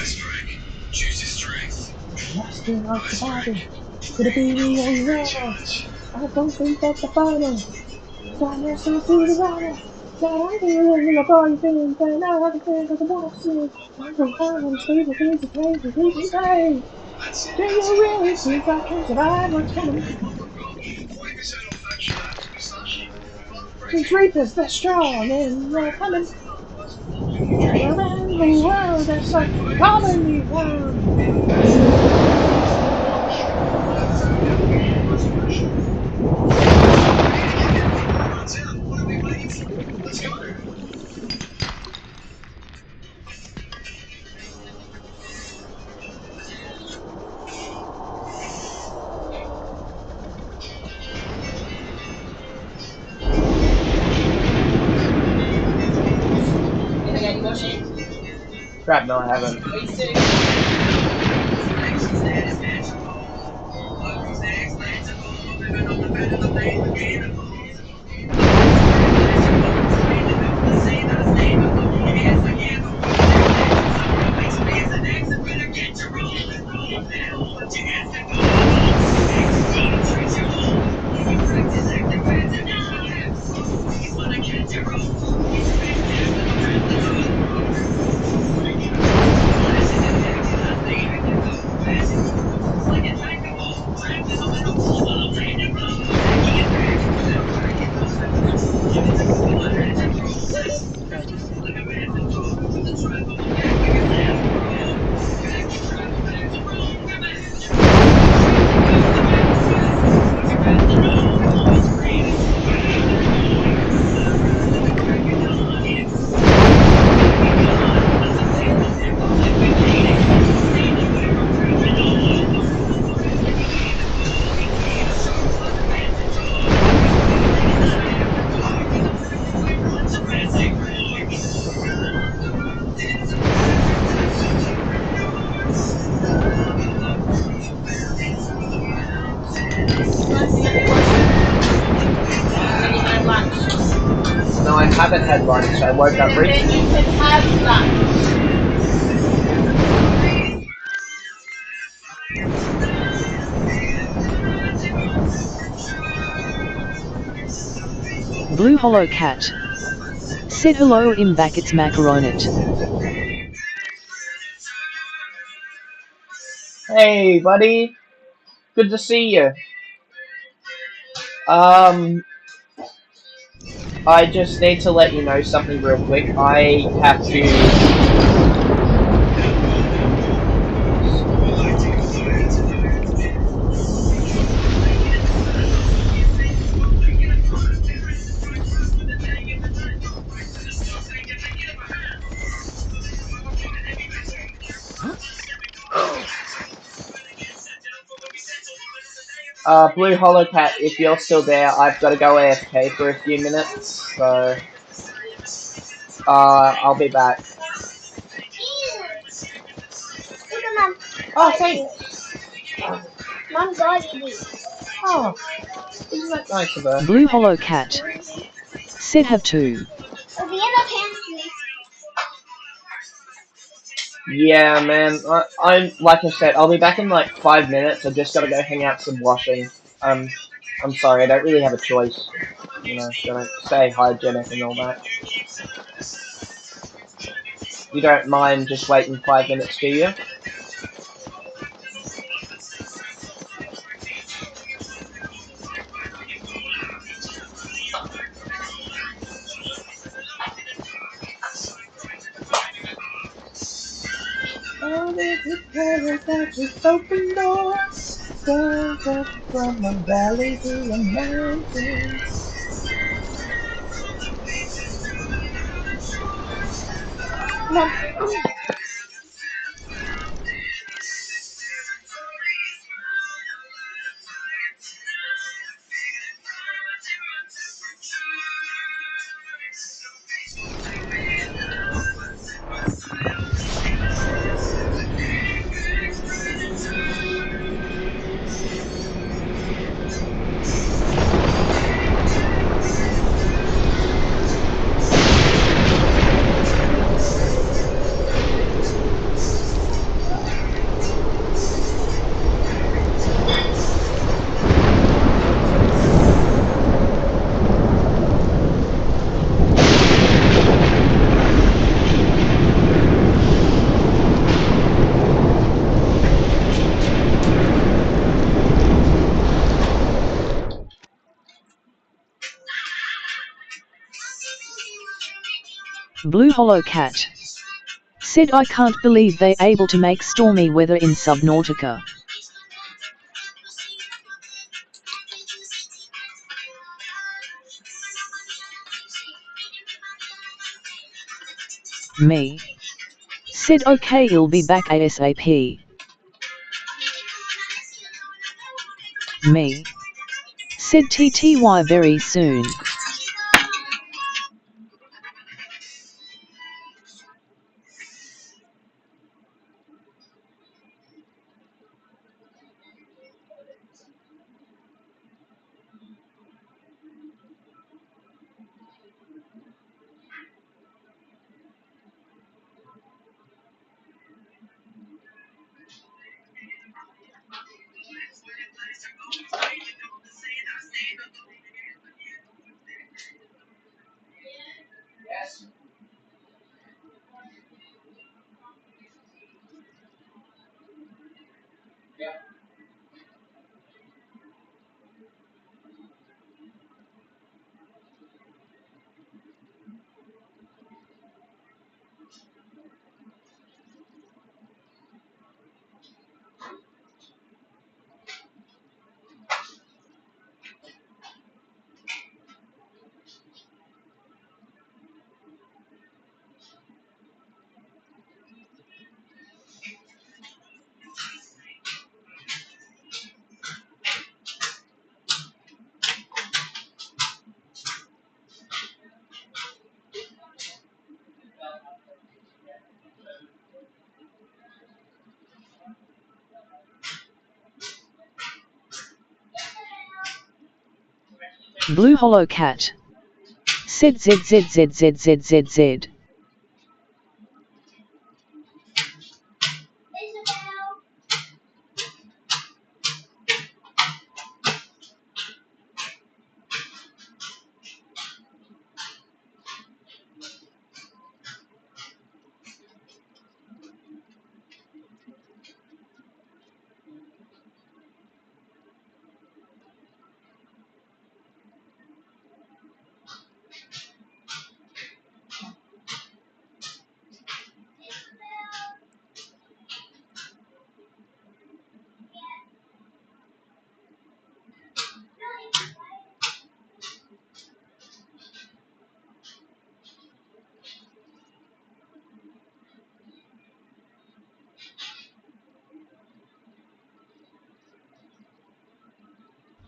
Ice Strike. Choose your strength. Lost in our body. Could it be me or you? I don't think that's the final. Time to see the water. Now I feel in the body feeling, but now I can feel the water. I'm so hard on stable things to play for people say. Do you really think I can survive what's coming? These reapers, they're strong and they're coming. Around the world, they're so commonly one. Crap, no, I haven't. No, I haven't had lunch. I woke up recently. You can have lunch. Blue Hollow Cat. Said hello in brackets macaronit. Hey, buddy. Good to see you. I just need to let you know something real quick. I have to... Blue Hollow Cat, if you're still there, I've got to go AFK for a few minutes, so... I'll be back. Oh, thanks! Mom got you. Oh, isn't that nice of her? Blue Hollow Cat. Said have to. Yeah, man. I'm like I said, I'll be back in like 5 minutes. I just gotta go hang out some washing. I'm sorry, I don't really have a choice. You know, gotta stay hygienic and all that. You don't mind just waiting 5 minutes, do you? Oh, there's a paradise with open doors. Stands up from the valley to the mountains. Mom. Blue Hollow Cat. Said I can't believe they able to make stormy weather in Subnautica. Me. Said okay, you'll be back ASAP. Me. Said TTY very soon. Blue Hollow Cat. Said ZZZZZZZ.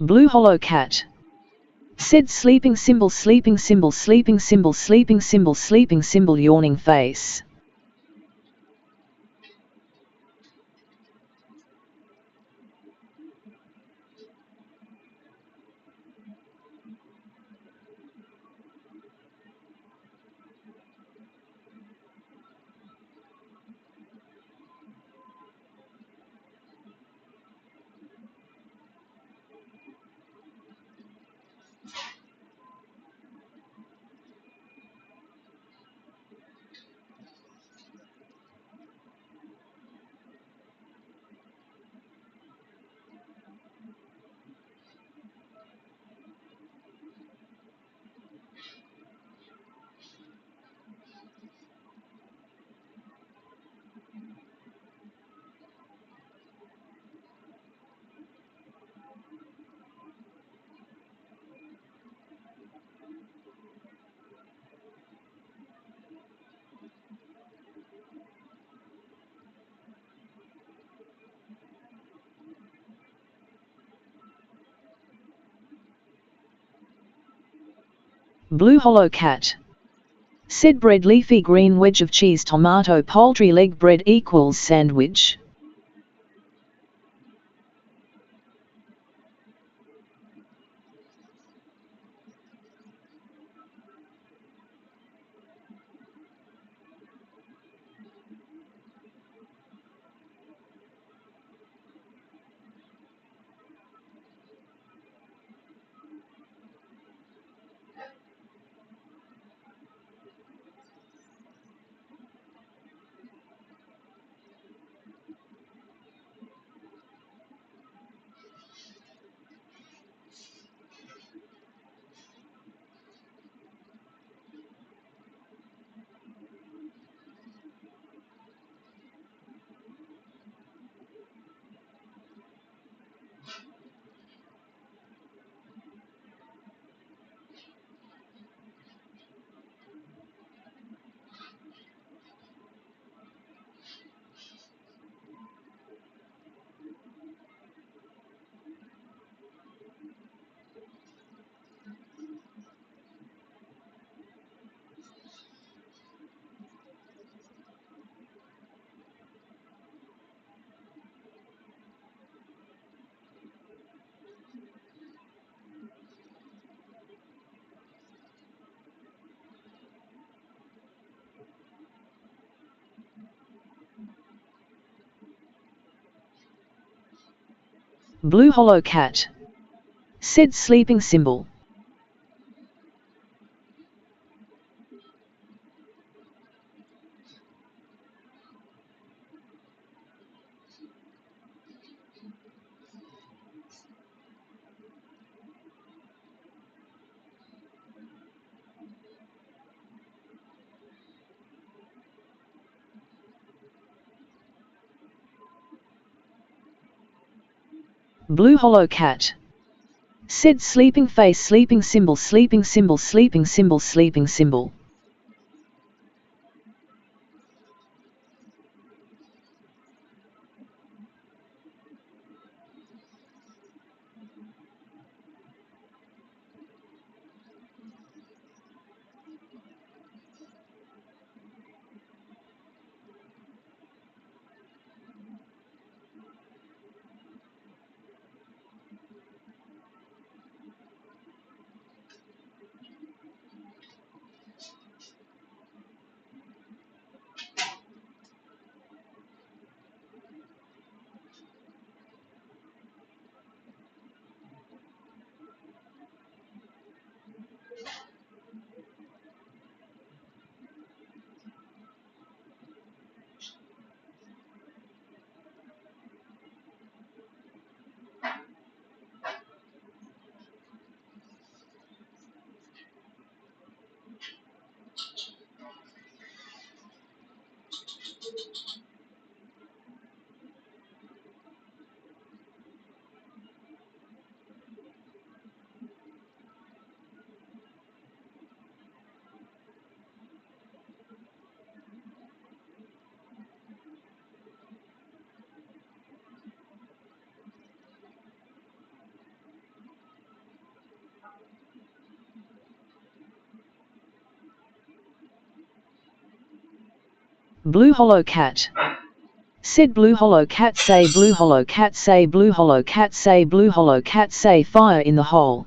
Blue Hollow Cat. Said sleeping symbol sleeping symbol sleeping symbol sleeping symbol sleeping symbol yawning face. Blue Hollow Cat. Said bread leafy green wedge of cheese tomato poultry leg bread equals sandwich. Blue Hollow Cat. Said sleeping symbol. Blue Hollow Cat. Said sleeping face sleeping symbol sleeping symbol sleeping symbol sleeping symbol. Blue Hollow Cat. Said Blue Hollow Cat say Blue Hollow Cat say Blue Hollow Cat say Blue Hollow Cat say fire in the hole.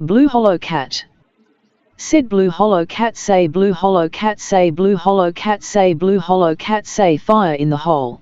Blue Hollow Cat. Said Blue Hollow Cat say Blue Hollow Cat say Blue Hollow Cat say Blue Hollow Cat say fire in the hole.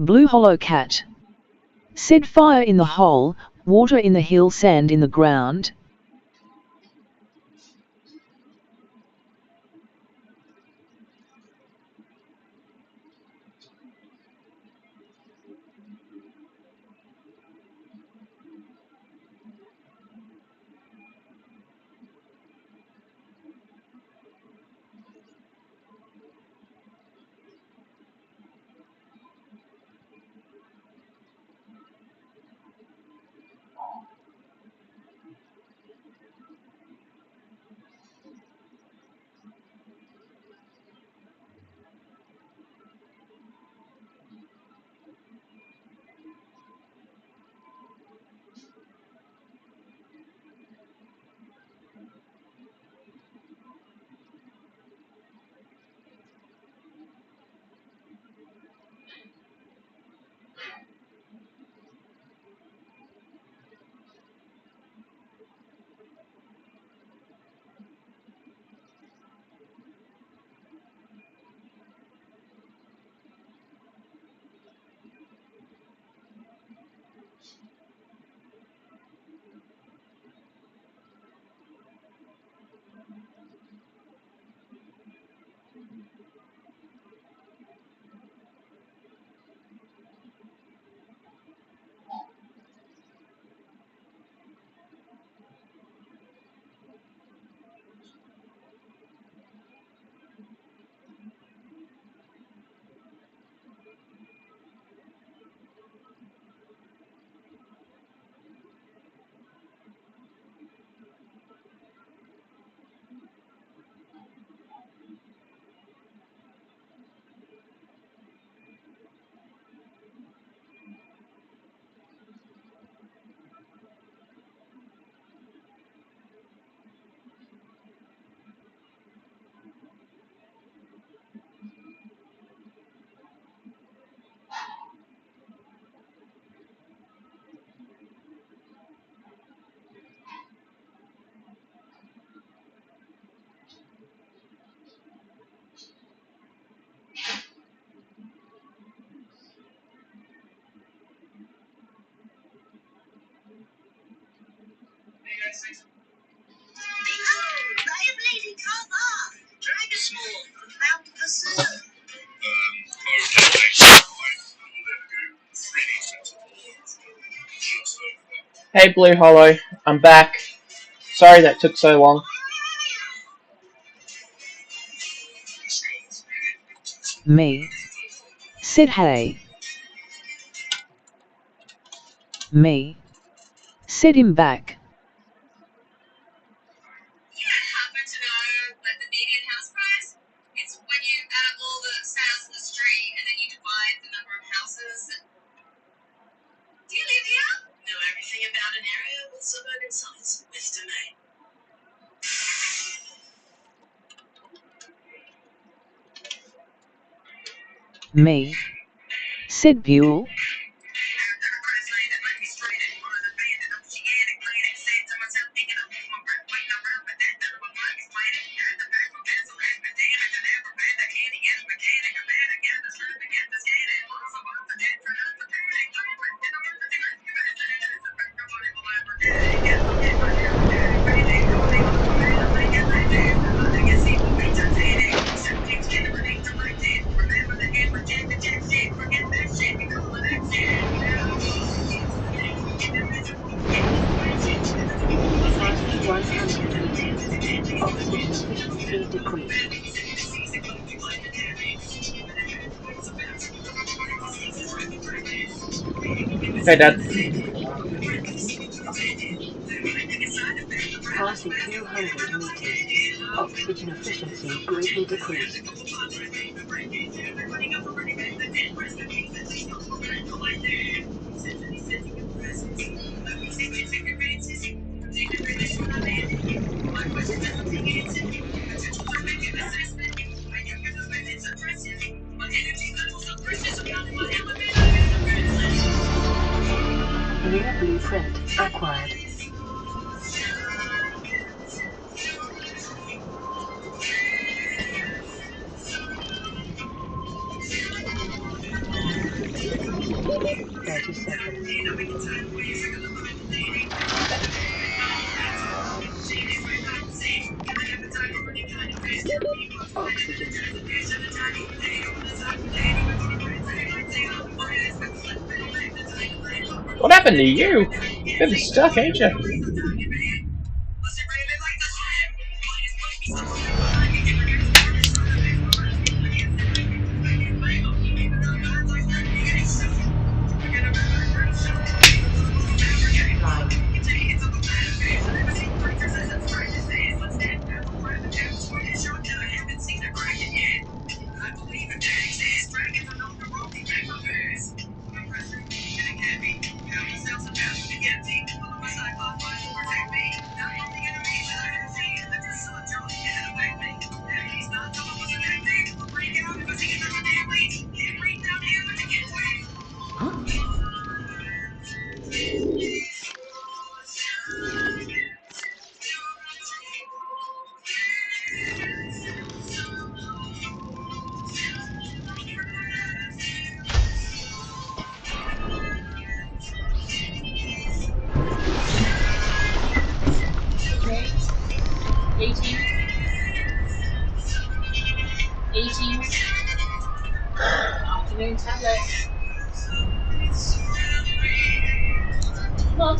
Blue Hollow Cat. Sid fire in the hole, water in the hill, sand in the ground. Hey Blue Hollow, I'm back. Sorry that took so long. Me. Sid hey. Me. Sid him back. Me. Sid Buell. Passing 100 meters. Oxygen efficiency decreased. Hey Dad. Passing 200 meters. Oxygen efficiency greatly decreased. New blueprint acquired. 30 seconds. Oxygen. What happened to you? You've been stuck, ain't you? Flight. Okay. 18. 18. Afternoon tablet. Come on.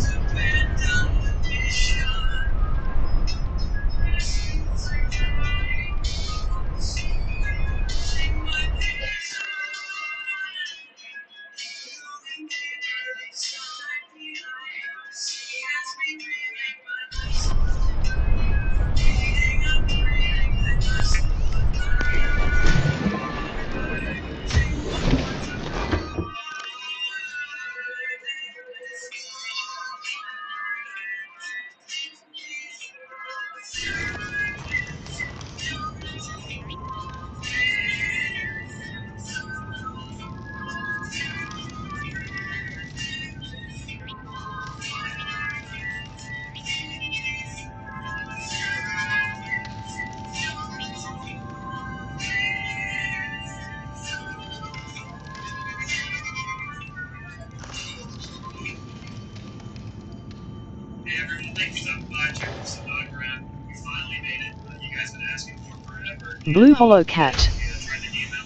Blue Hollow Cat.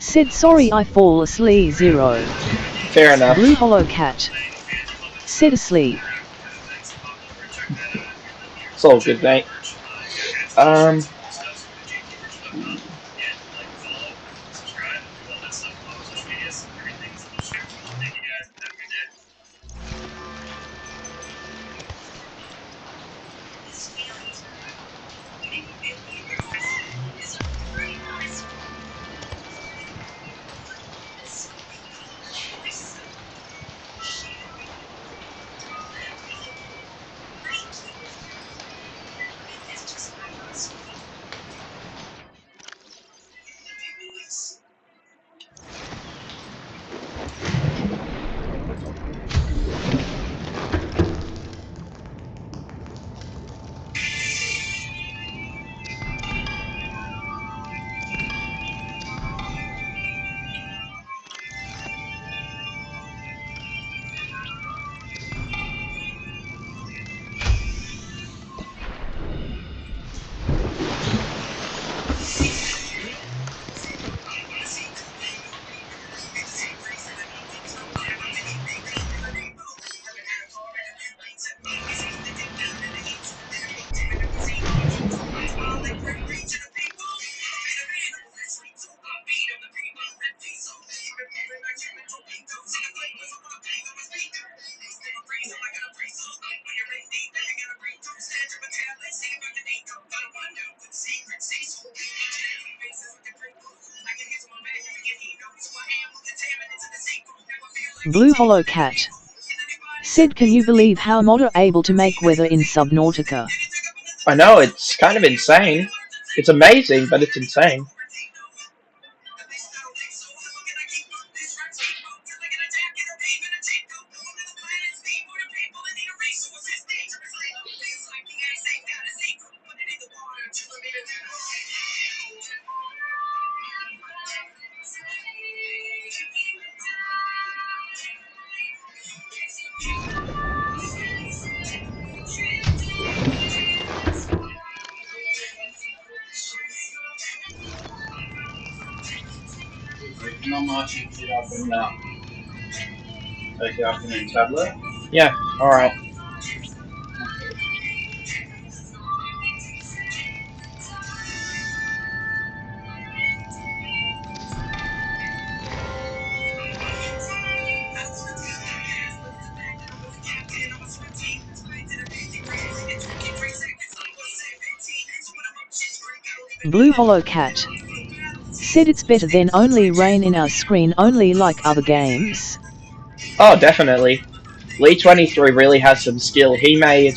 Sid, sorry I fall asleep. 0. Fair enough. Blue Hollow Cat. Sid asleep. It's all good, mate. Blue Hollow Cat. Sid, can you believe how mod are able to make weather in Subnautica? I know, it's kind of insane. It's amazing, but it's insane. Marty pick it up and take it up in a tablet? Yeah, alright. Blue Hollow Cat said it's better than only rain in our screen only like other games. Oh, definitely. Lee23 really has some skill. He made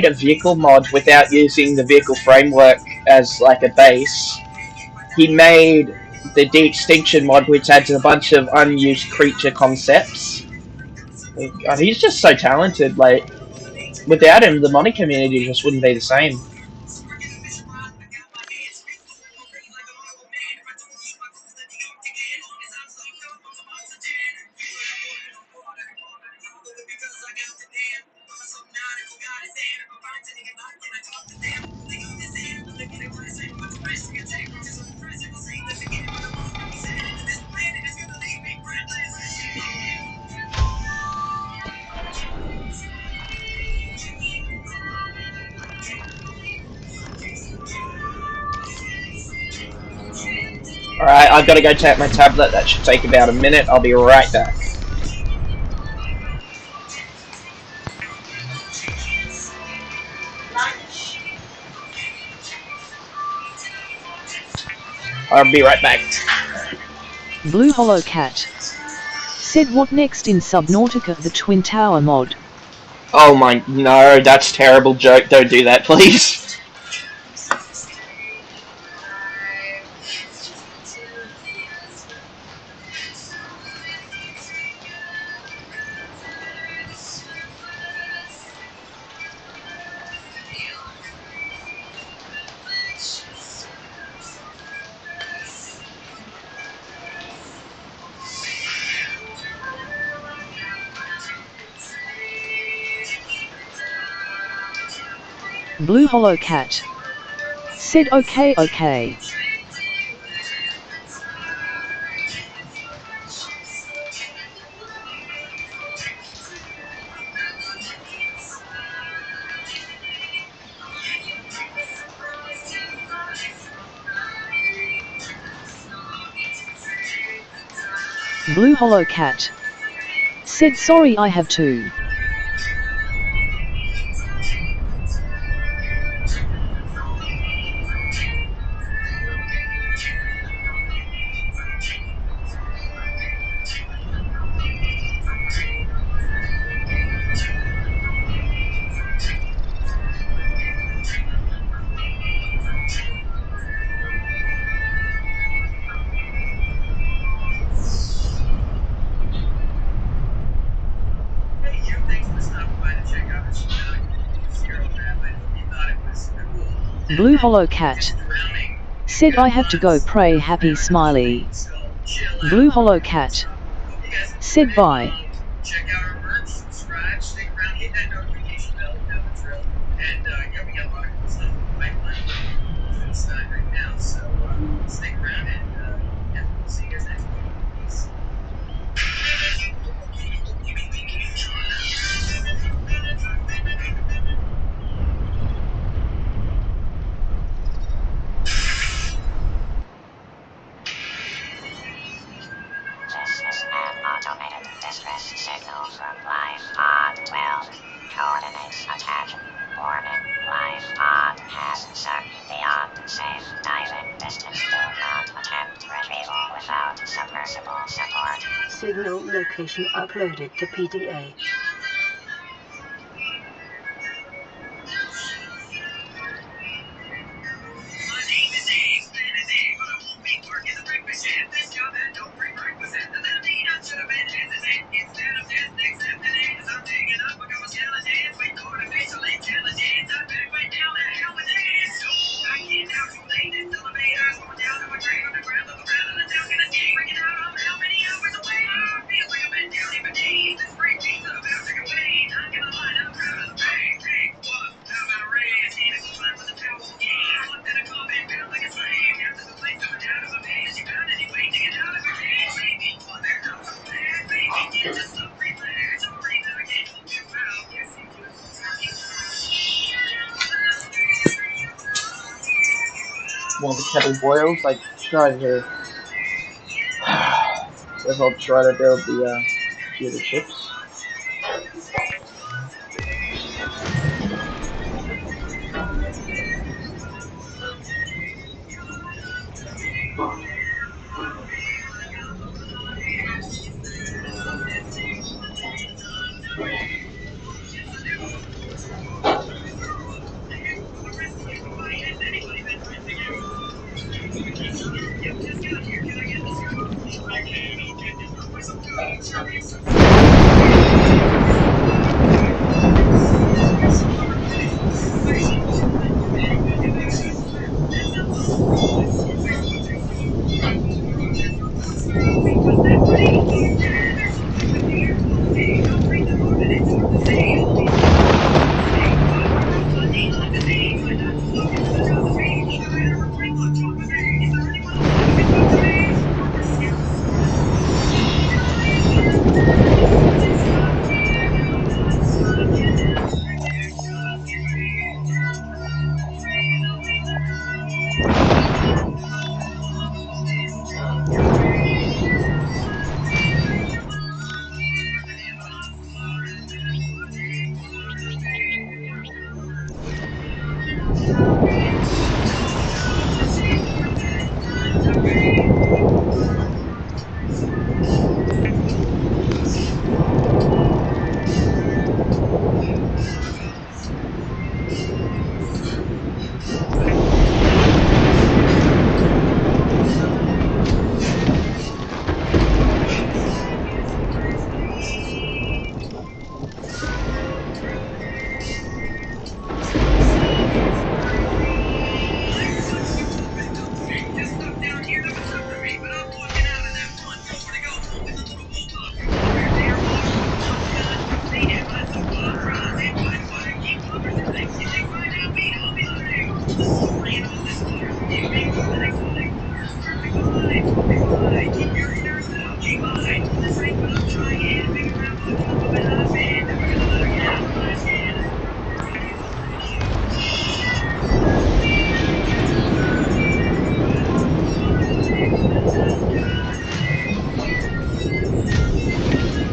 a vehicle mod without using the vehicle framework as like a base. He made the de-extinction mod, which adds a bunch of unused creature concepts. He's just so talented. Like, without him, the modding community just wouldn't be the same. Alright, I've got to go take my tablet. That should take about a minute. I'll be right back. I'll be right back. Blue Hollow Cat said what next in Subnautica the Twin Tower mod? Oh my, no, that's a terrible joke. Don't do that, please. Blue Hollow Cat said okay. Blue Hollow Cat said sorry I have to. Blue Hollow Cat said I have to go pray happy smiley. Blue Hollow Cat said bye. Check out our merch, subscribe, stick around, hit that notification bell, you know the drill. And yeah, we got a lot of cool stuff in the pipeline for this time right now. So stick around and yeah, we'll see you guys next week. Peace. This is an automated distress signal from Life Pod 12. Coordinates attached. Warning, Life Pod has sunk beyond safe diving distance. Do not attempt retrieval without submersible support. Signal location uploaded to PDA. My name is Egg, Planet Egg, but I won't be working the breakfast shed. This job had no prerequisite. Does that mean I should have been hesitant? Instead of just accepting it, as I'm digging up, become a skeleton with artificial intelligence. I better went down the hell with it. So I can't now too late. This elevator's going down to a grave underground. Look around and the town gonna dig. Freaking out, I'm how many hours away? I feel like I've been down here for days. This free pizza about while the kettle boils, I try to guess I'll try to build the computer chips.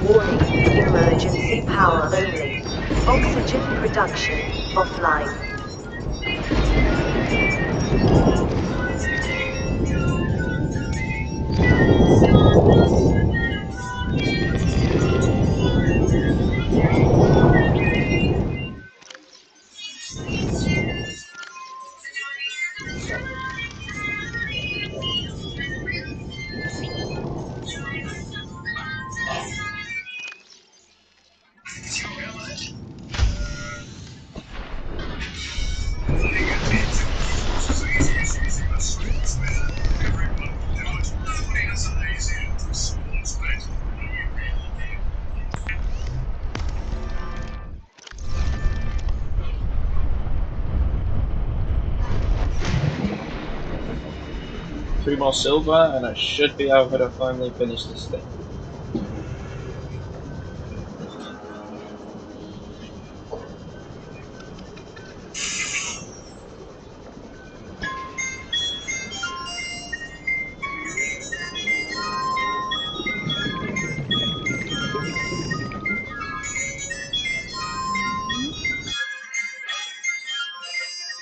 Warning, emergency power only. Oxygen production offline. Three more silver, and I should be able to finally finish this thing.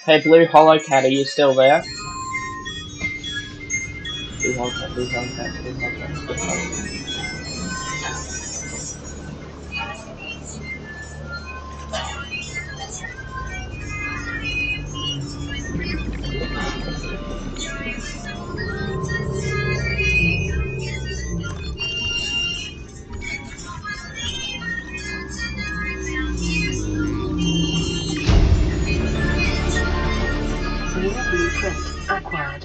Hey, Blue Hollow Cat, are you still there? Blue Hollow Cat, Blue Hollow Cat, Blue Hollow Cat, Blue Hollow Cat. New blueprint acquired.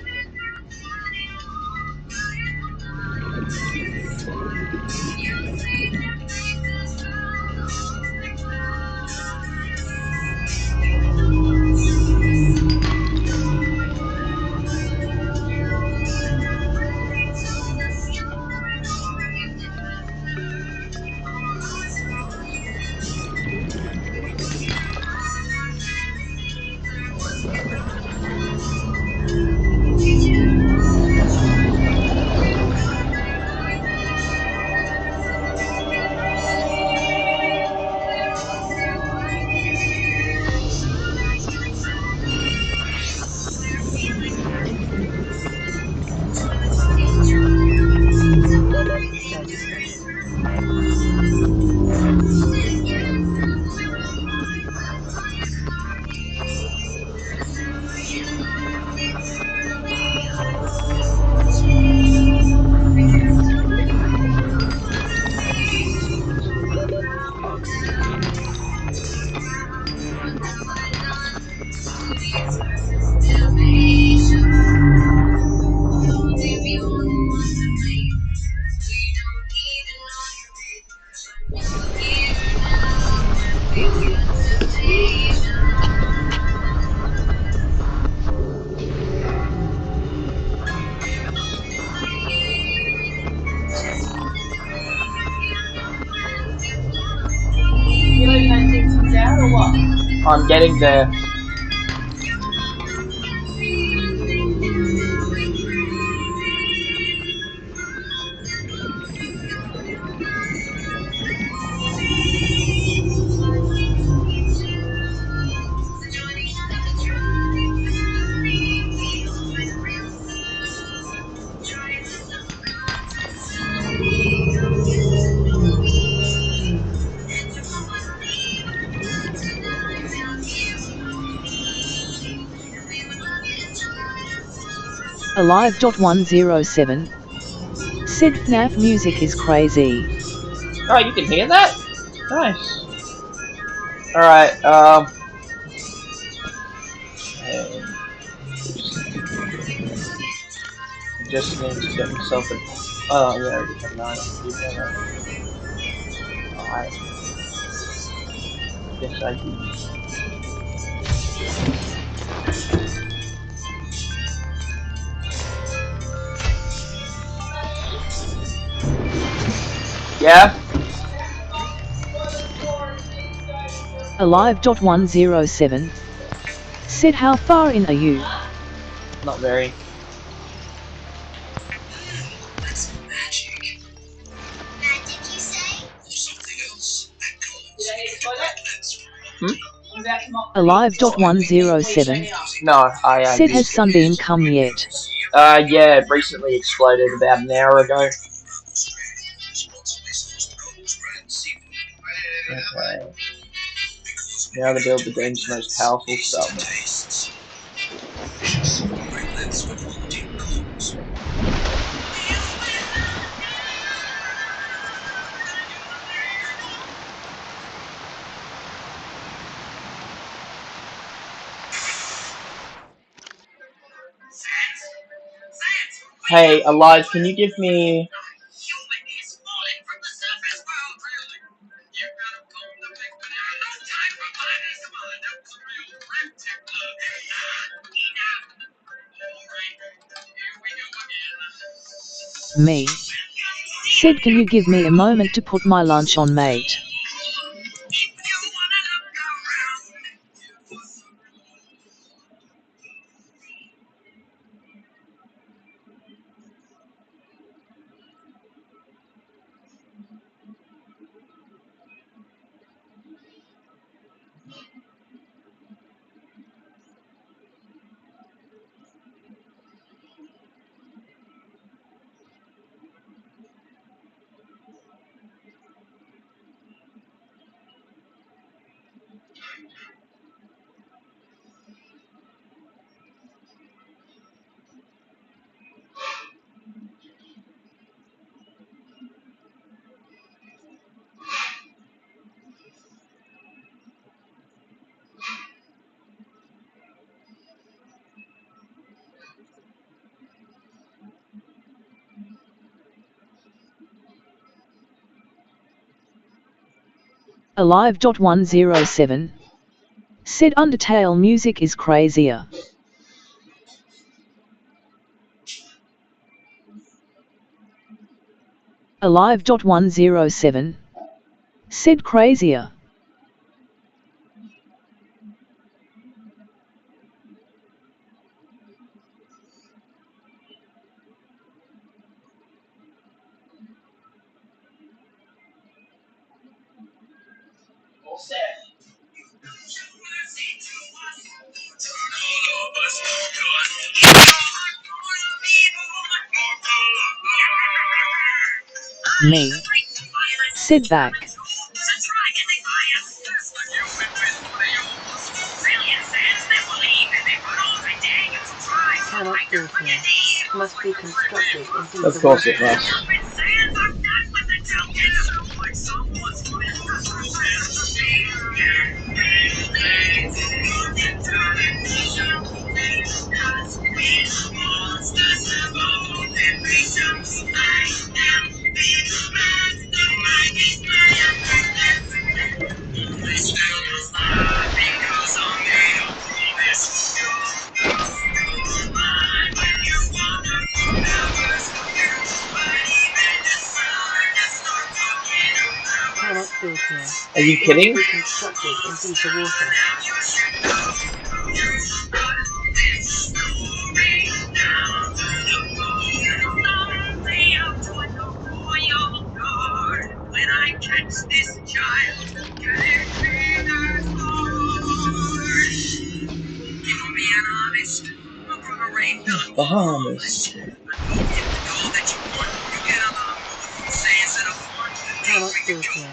You like that things from Dad or what? I'm getting there. Alive.107. Sid FNAF music is crazy. Oh, you can hear that? Nice. Alright, just need to get myself a... Oh, yeah, I already have 9 on the Alright. Yes, I do. Yeah? Alive.107. Sid, how far in are you? Not very. That's magic. Magic, you say? Or something else. Alive.107. No, I Sid, has Sunbeam come yet? yeah, it recently exploded about an hour ago. Okay. Now to build the game's most powerful sub. Hey, Alive, can you give me... Me. Sid, can you give me a moment to put my lunch on, mate? Alive.107. Sid, Undertale music is crazier. Alive.107. Sid, crazier. Me. Sid back. Cannot build here. Must be constructed in deeper Of course it water. must. Cannot build here. Are you kidding? Must be constructed in deeper water. Bahamas. Cannot build here.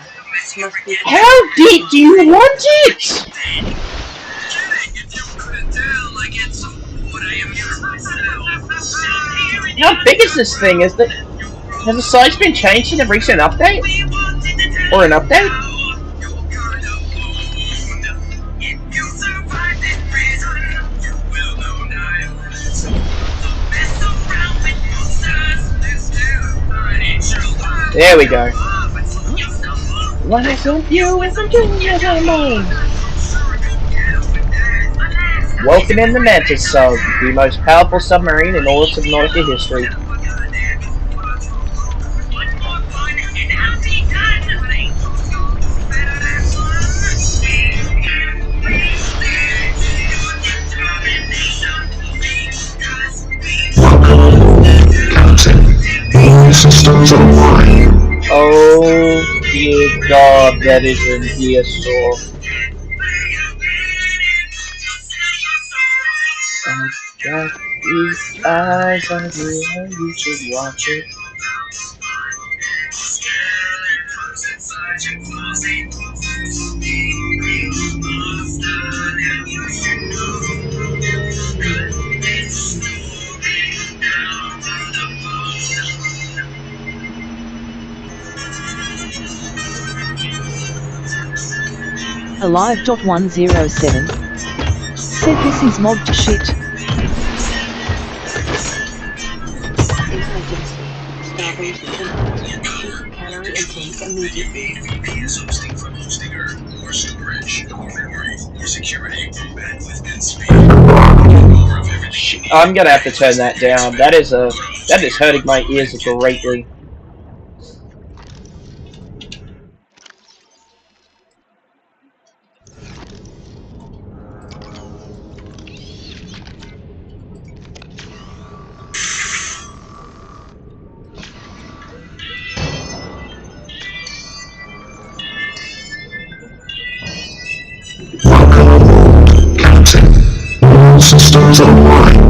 Must be How deep do you want it? How big is this thing? Has the size been changed in a recent update? Or an update? There we go. Wanna help you with some juniors and mine? Welcome in the Mantis Sub, the most powerful submarine in all of Subnautica history. Oh dear God, that is an Geosaur. I've got these eyes on you and you should watch it. Alive.107 said this is mobbed to shit. emergency. Starvation imminent. Ship cannery intake immediately. Hosting from hosting Earth, more storage, more memory, more security, bandwidth and speed. I'm gonna have to turn that down. That is hurting my ears greatly. Systems online.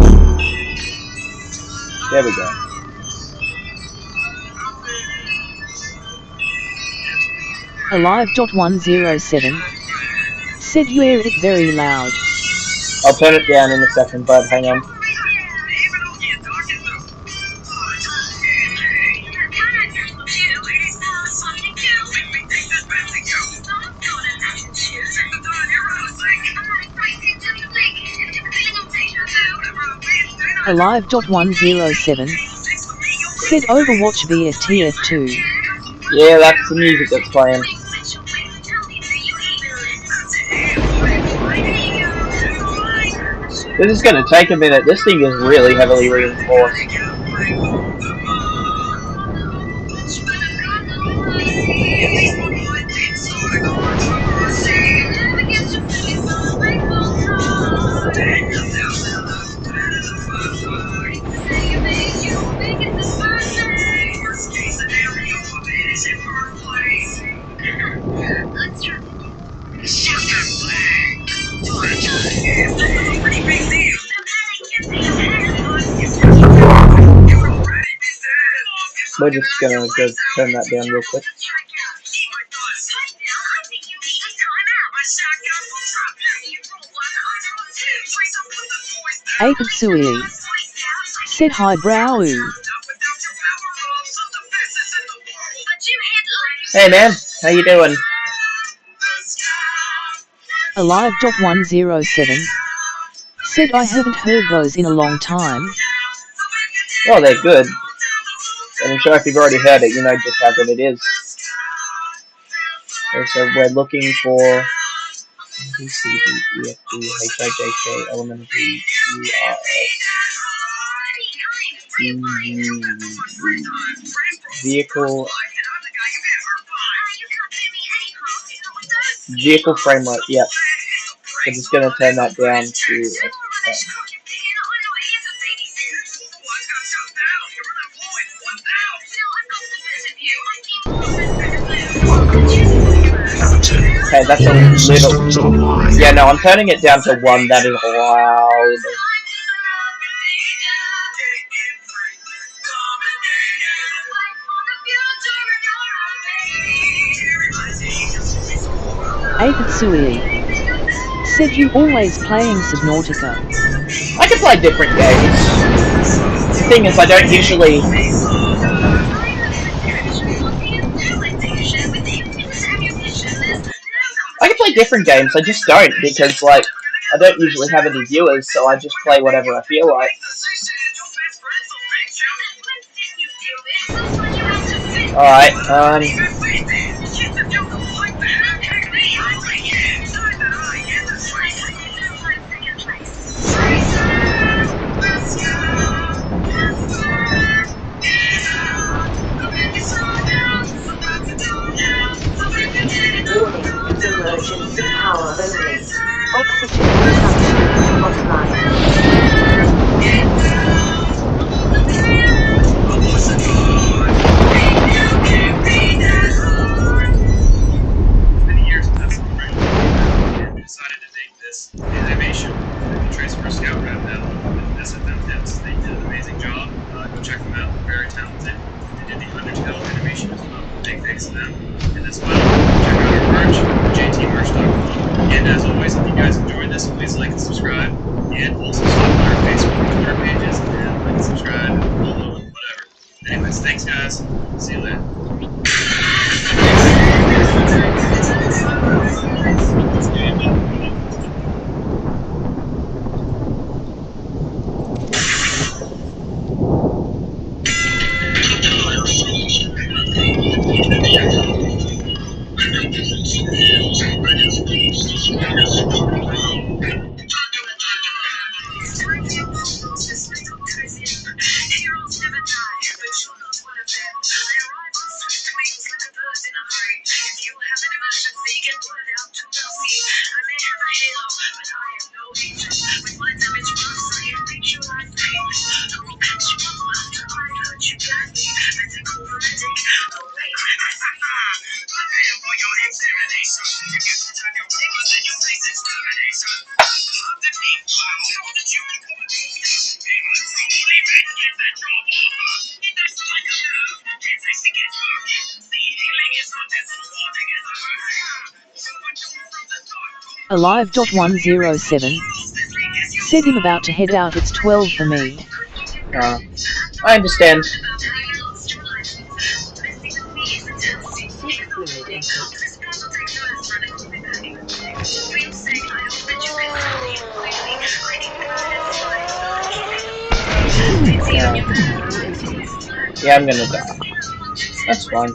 There we go. Alive.107 said you hear it very loud. I'll turn it down in a second, bud. Hang on. Alive.107 said Overwatch vs TF2. Yeah, that's the music that's playing. This is gonna take a minute. This thing is really heavily reinforced. We're just gonna go turn that down real quick. Ape Sui. Sid Highbrow. Hey man, how you doing? Alive.107. Sid, I haven't heard those in a long time. Well, they're good. And I'm sure if you've already heard it, you know just how good it is. Okay, so we're looking for B, C, D, E, F, G, H, I, J, K, L, M, N, P, Q, R, S, T, U, V. Vehicle framework, yep. I'm just gonna turn that down to a 10. Okay, that's a little... Yeah, no, I'm turning it down to 1. That is loud. Ape Sui. Sid, you always playing Subnautica. I can play different games. The thing is, I don't usually... I can play different games, I just don't, because, like, I don't usually have any viewers, so I just play whatever I feel like. Alright, Warning, emergency power only. Oxygen production offline. Many years of that celebration, and we decided to take this animation and Trace for Scout Rep now with SFM Tips. They did an amazing job. Go check them out. They're very talented. They did the Undertale animation as well. Big thanks to them. And as well, check out our merch, jtmerch.com. And as always, if you guys enjoyed this, please like and subscribe. And also stop by our Facebook and Twitter pages and like and subscribe and follow and whatever. Anyways, thanks guys. See you later. Alive.107. Said I'm about to head out, it's 12 for me. I understand. Seek fluid input. Yeah, I'm gonna die. That's fine.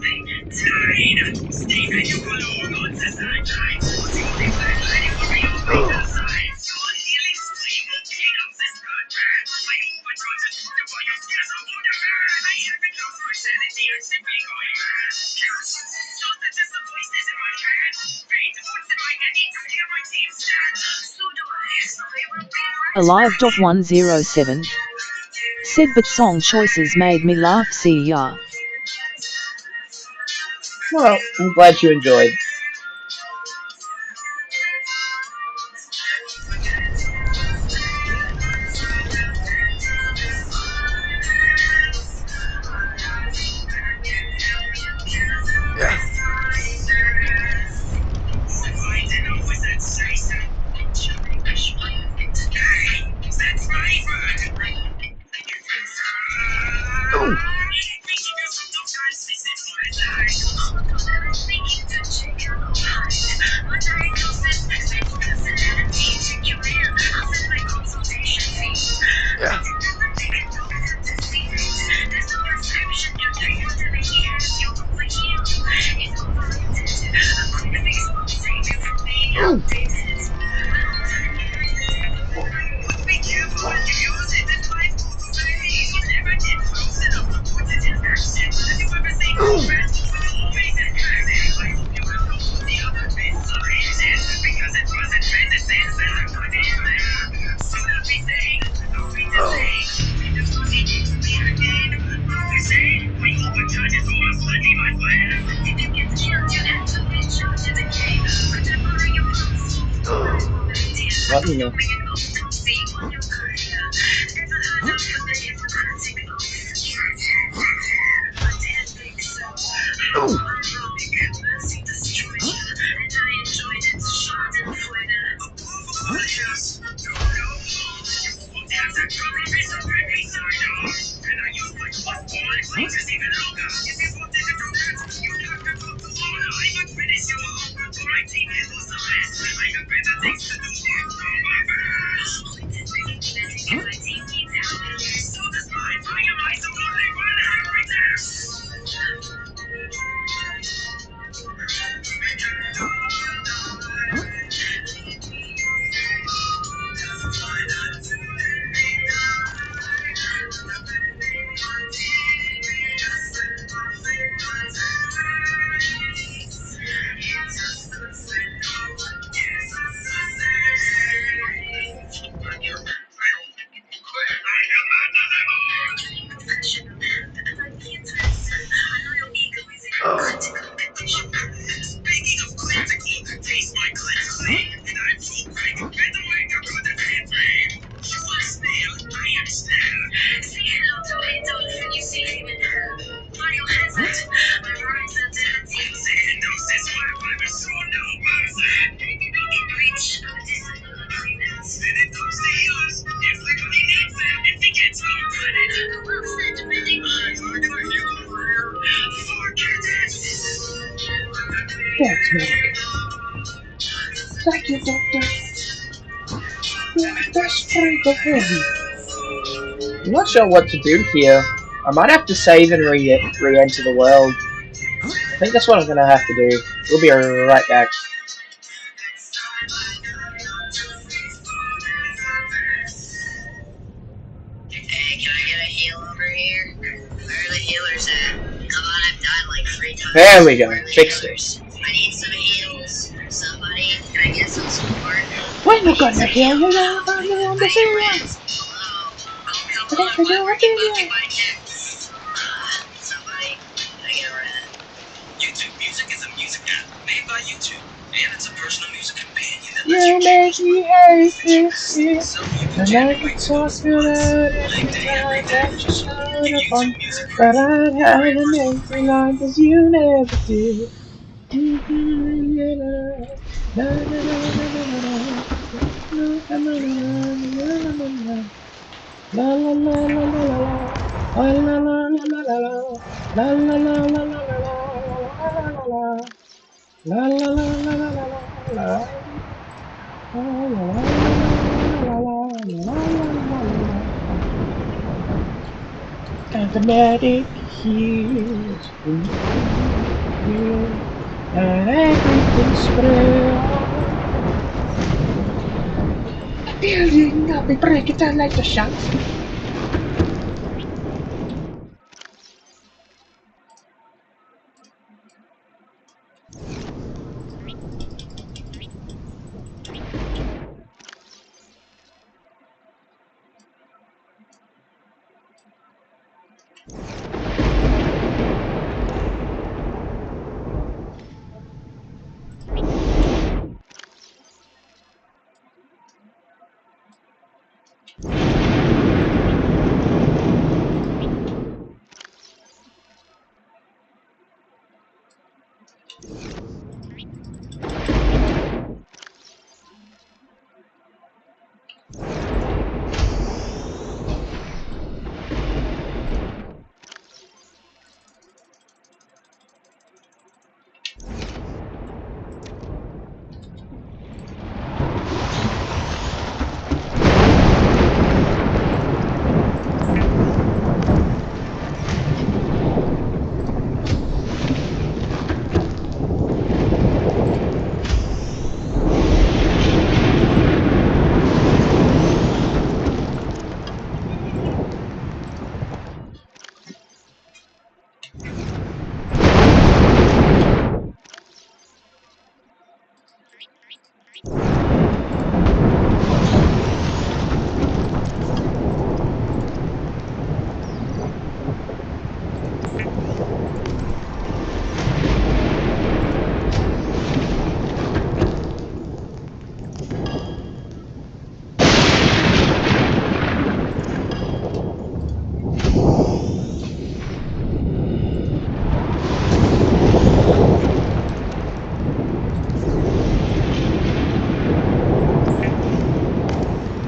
Alive.107. Said but song choices made me laugh, see ya. Well, I'm glad you enjoyed. Be careful when you use it, and life goes away. You never get close enough to put it in action. Have you ever seen progress with always in action? I hope you have looked to the other besides it, because it wasn't meant to say that I put it there. So that we say, nothing to say. We just want to get to me again. We say, we overturn it for us, let me my plan. If you get the chance, you actually charge it again. Remember your Let me know. Speaking of critical, taste my cleansing, and I'm so grateful to make a good campaign. You are still, I am still. Say hello to a dolphin, you see him in hell. Biohazard, my rhymes are dirty. Xenosis, my vibe is so no mercy. In reach, medicinal agreements. When it comes to healers, everybody needs it. If he gets no credit, well said, medic. I'm gonna heal over here. Forget it. That's me. Thank you, Doctor. You're the best friend of heavy. I'm not sure what to do here. I might have to save and re-enter the world. I think that's what I'm gonna have to do. We'll be right back. Hey, can I get a heal over here? Where are the healers at? Come on, I've died like 3 times. There we go. Where are the Fixed it. healers? I need some heals. Somebody, can I get some support? When you gonna heal you up on the Hello? Come on, I'm working my necks. Somebody, can I get a rat? YouTube Music is a music app made by YouTube, and it's a personal music companion that lets you make me hate this year, so you can and I generate can talk songs to once, that like every day time every that day. you showed Get up on. YouTube Music for But I'd have an amazing life as you never did. La la la la la la la. La la la la la la la. La la la la la la la. La la la la la la la. And the medic heals you, and everything's through. The building, I'll be breaking down like the shanks.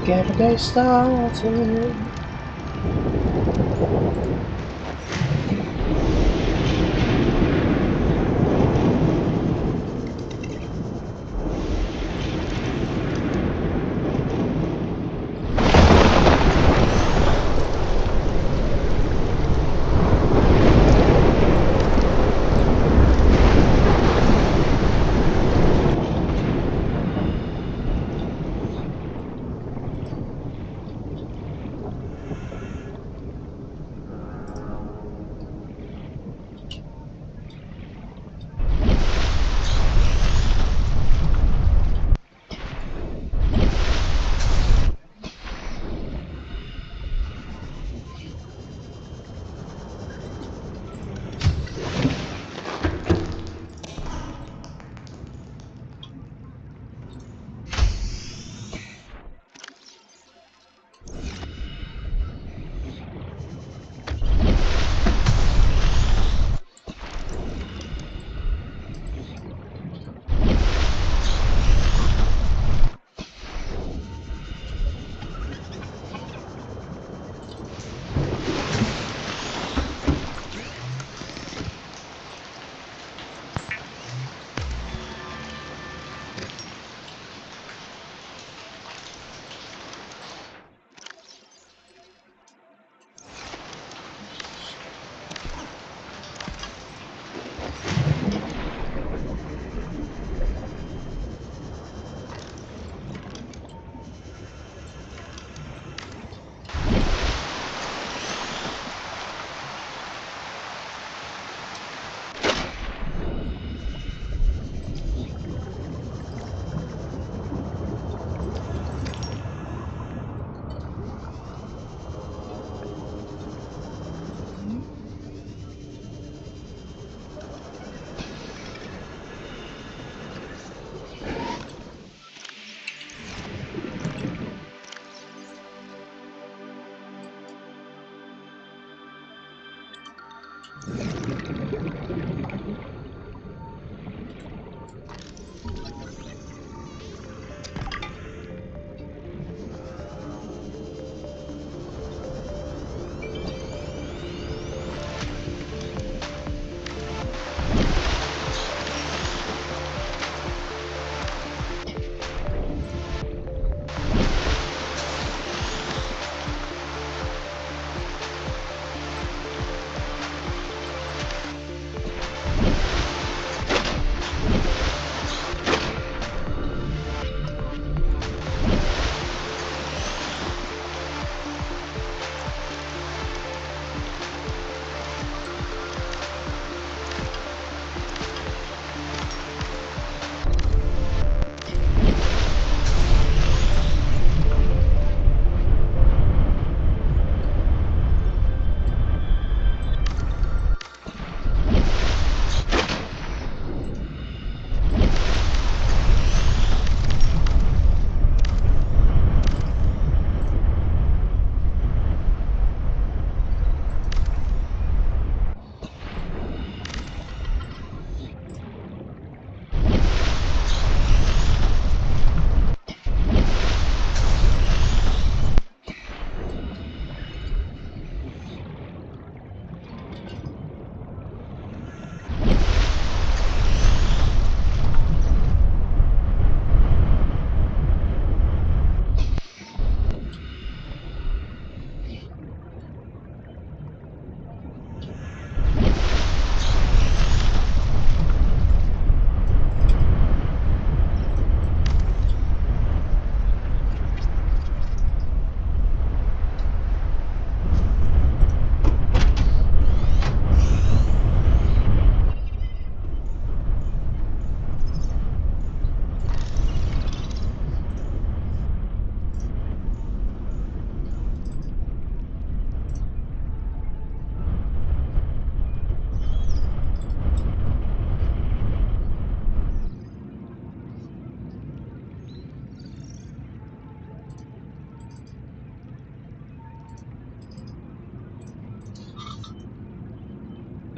Get a day started.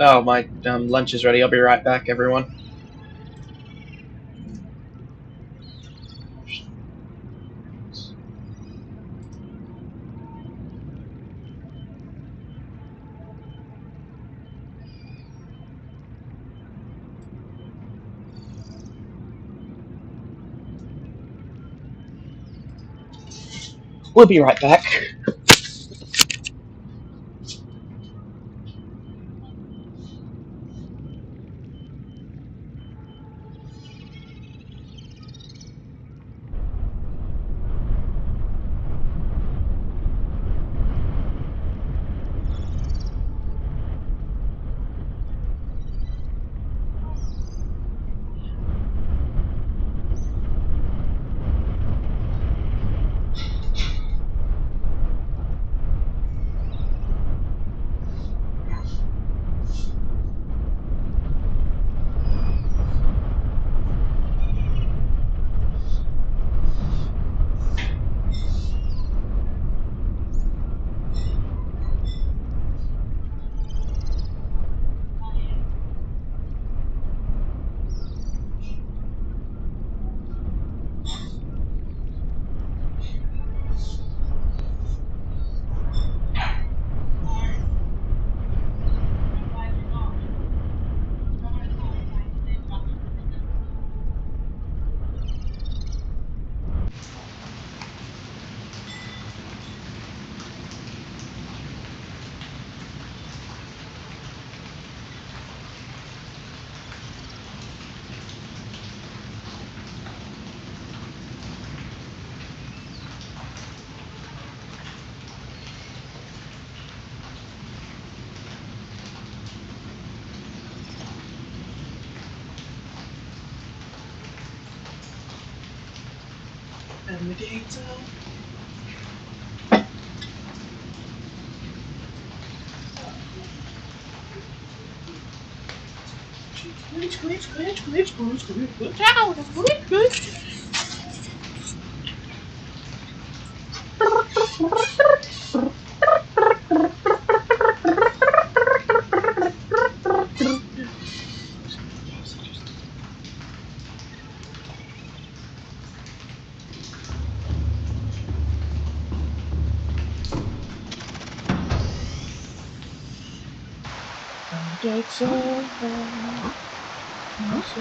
Oh, my lunch is ready. I'll be right back, everyone. We'll be right back. It's over. It's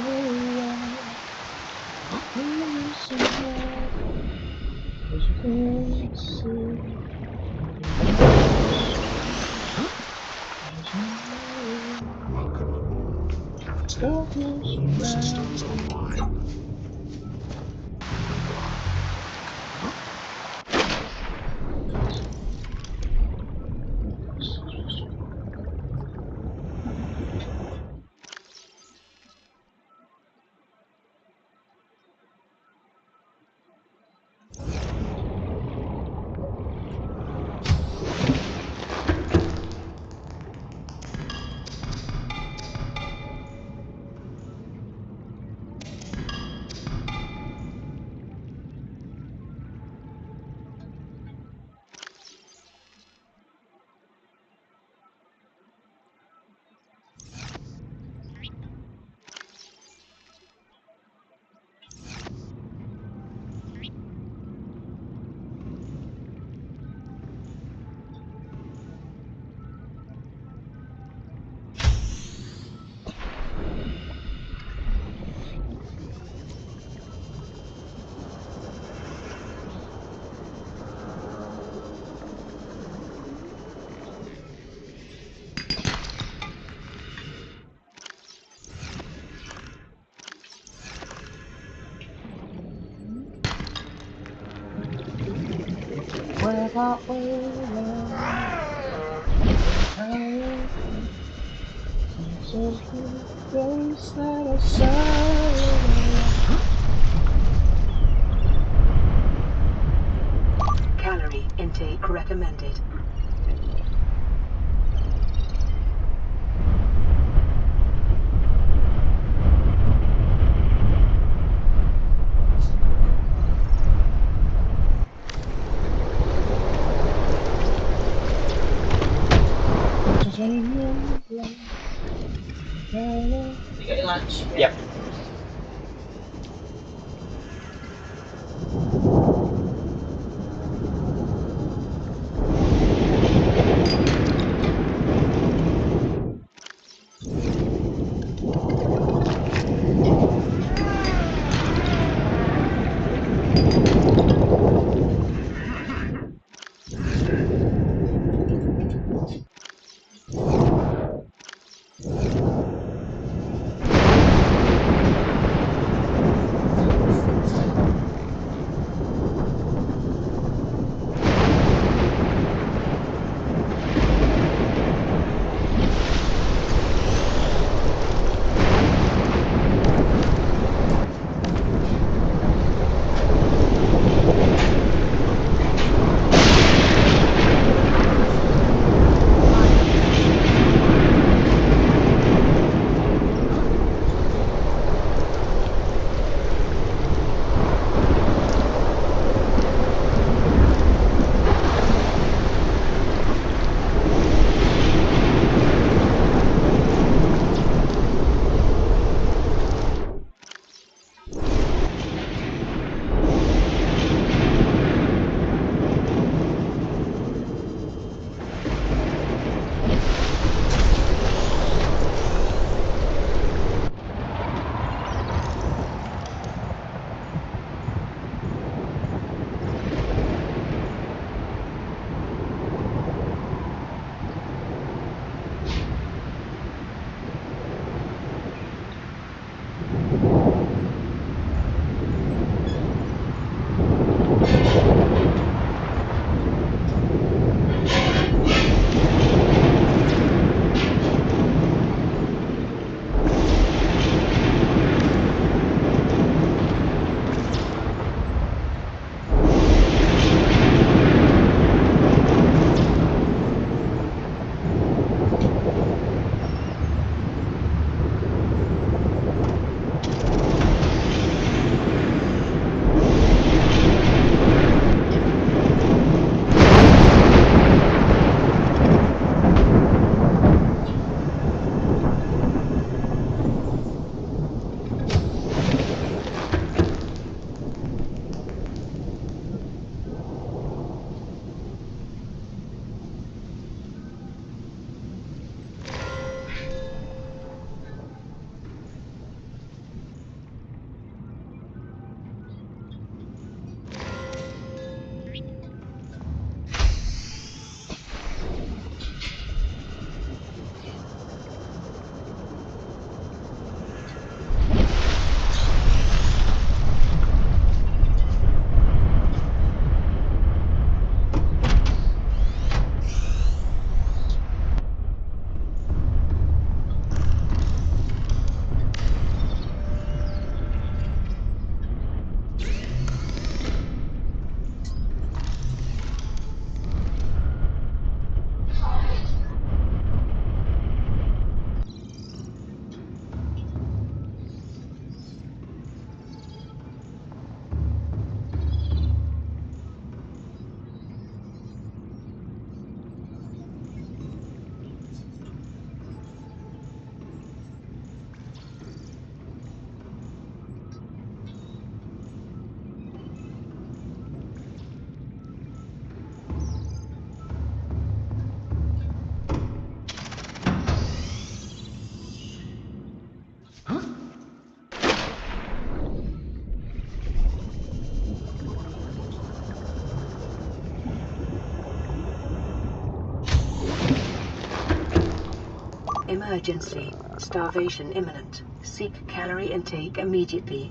All systems online. Calorie intake recommended. You got your lunch? Yep. Urgency. Starvation imminent. Seek calorie intake immediately.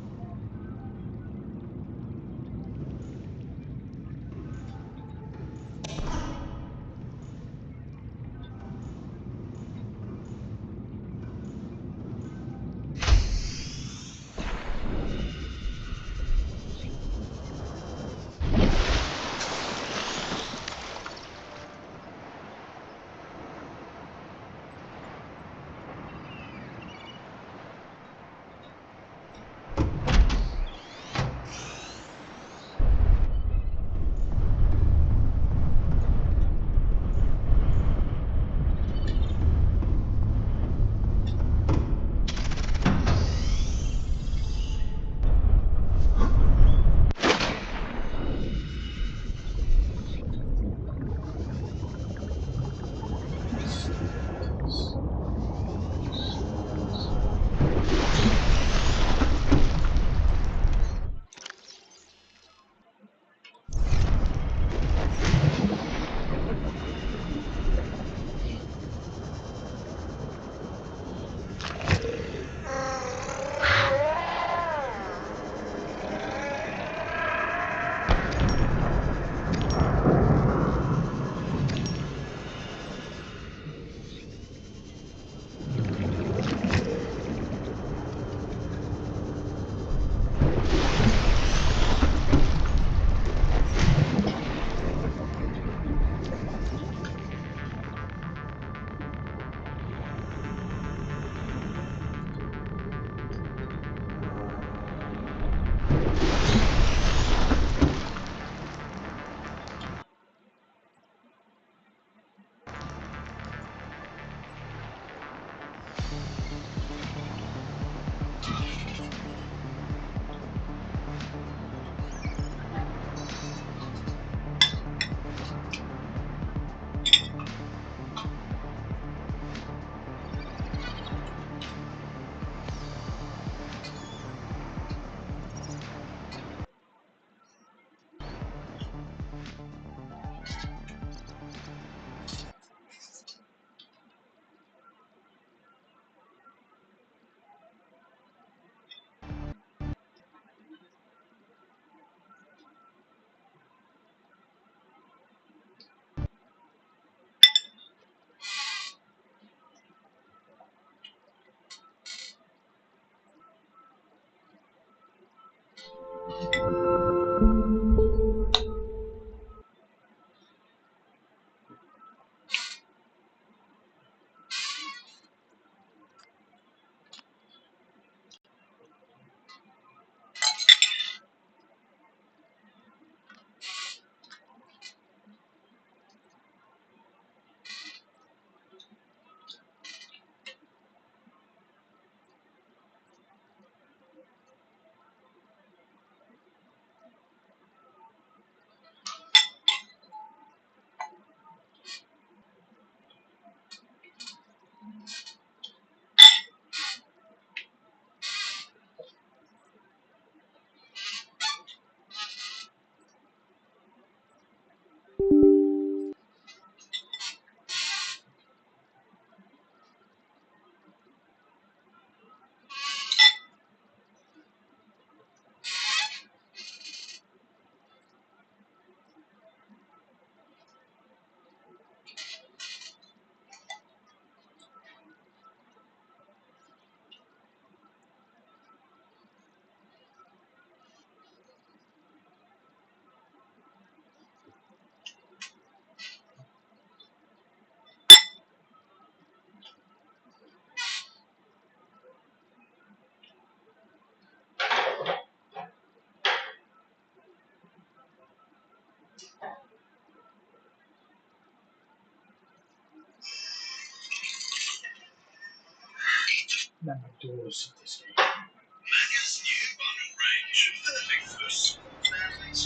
Number doors of this game. Manga's new bundle range. Perfect for small families,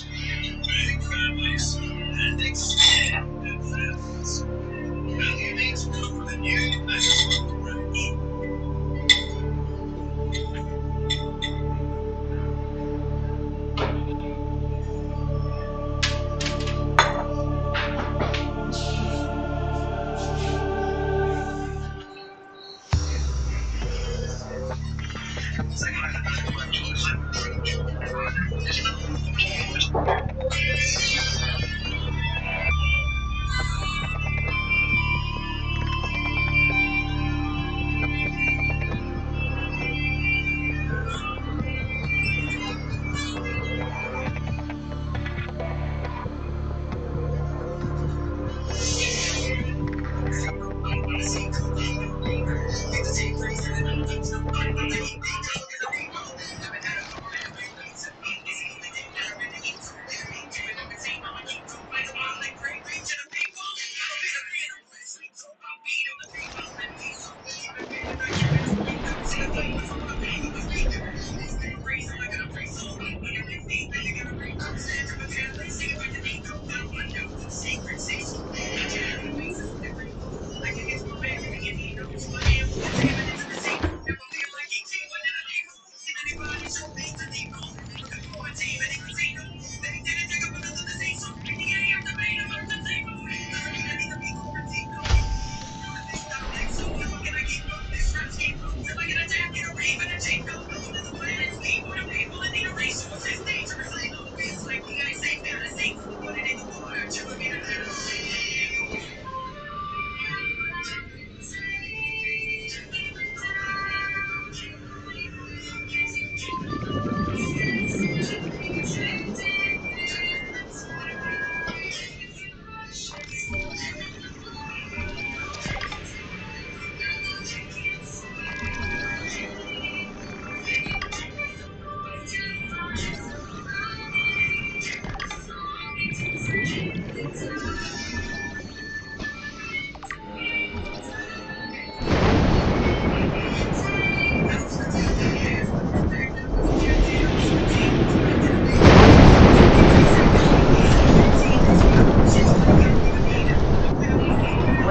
big families, and extended families. Value means more for the new Manga's bundle range.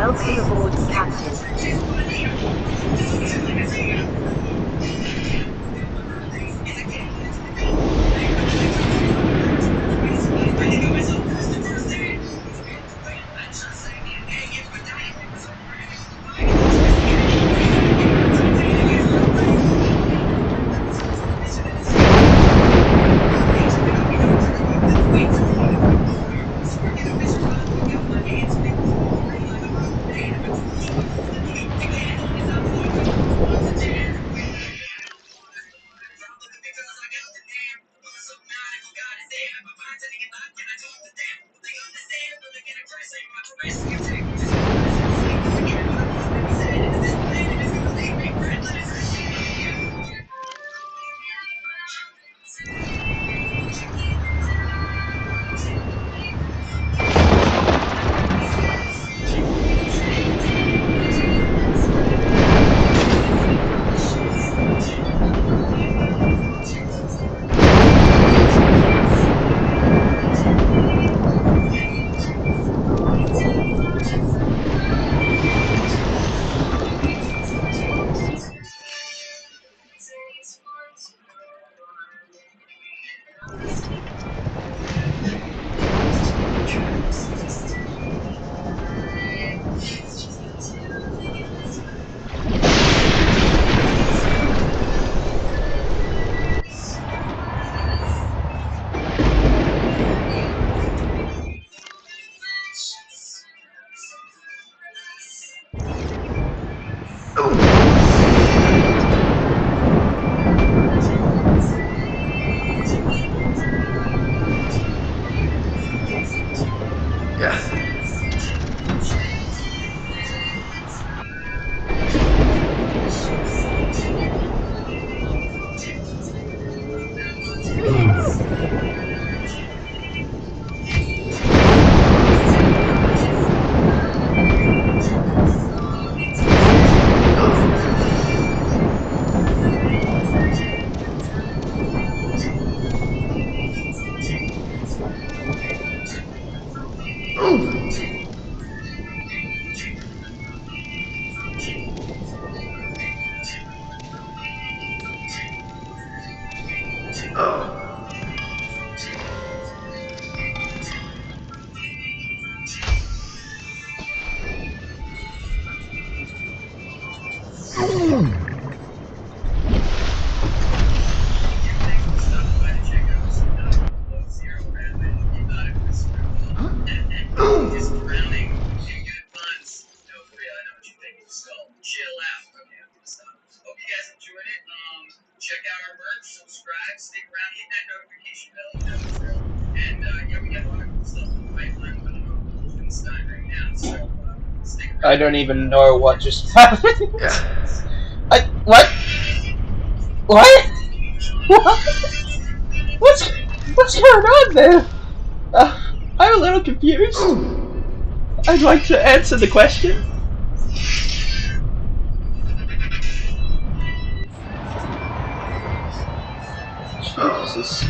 Welcome aboard, Captain. I don't even know what just happened. What? What? What's going on there? I'm a little confused. I'd like to answer the question. Jesus.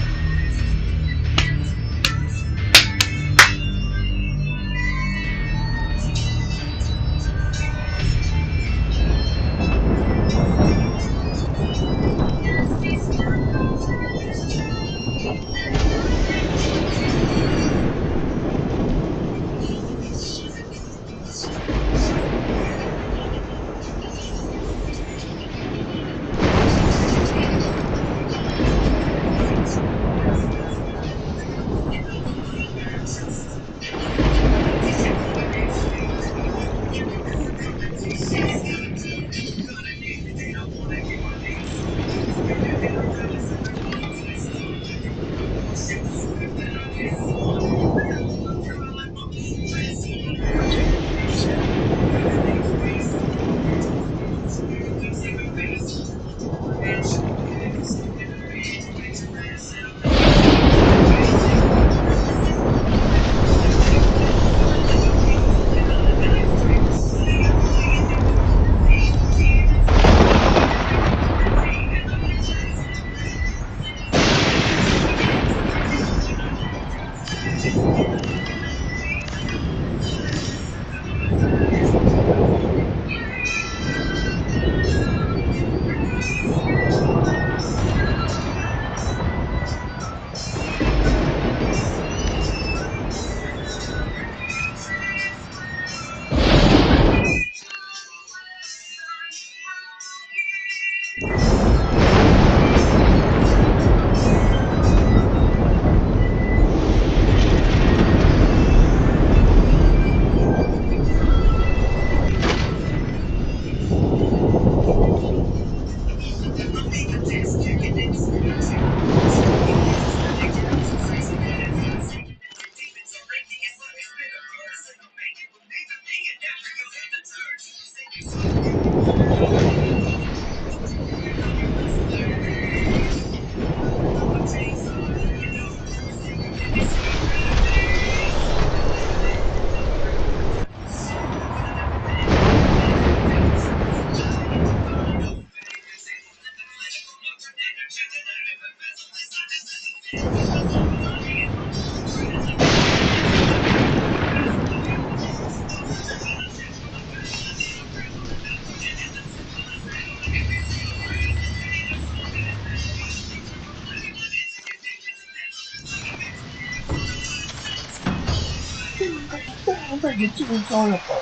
Sounds like it's too on the phone.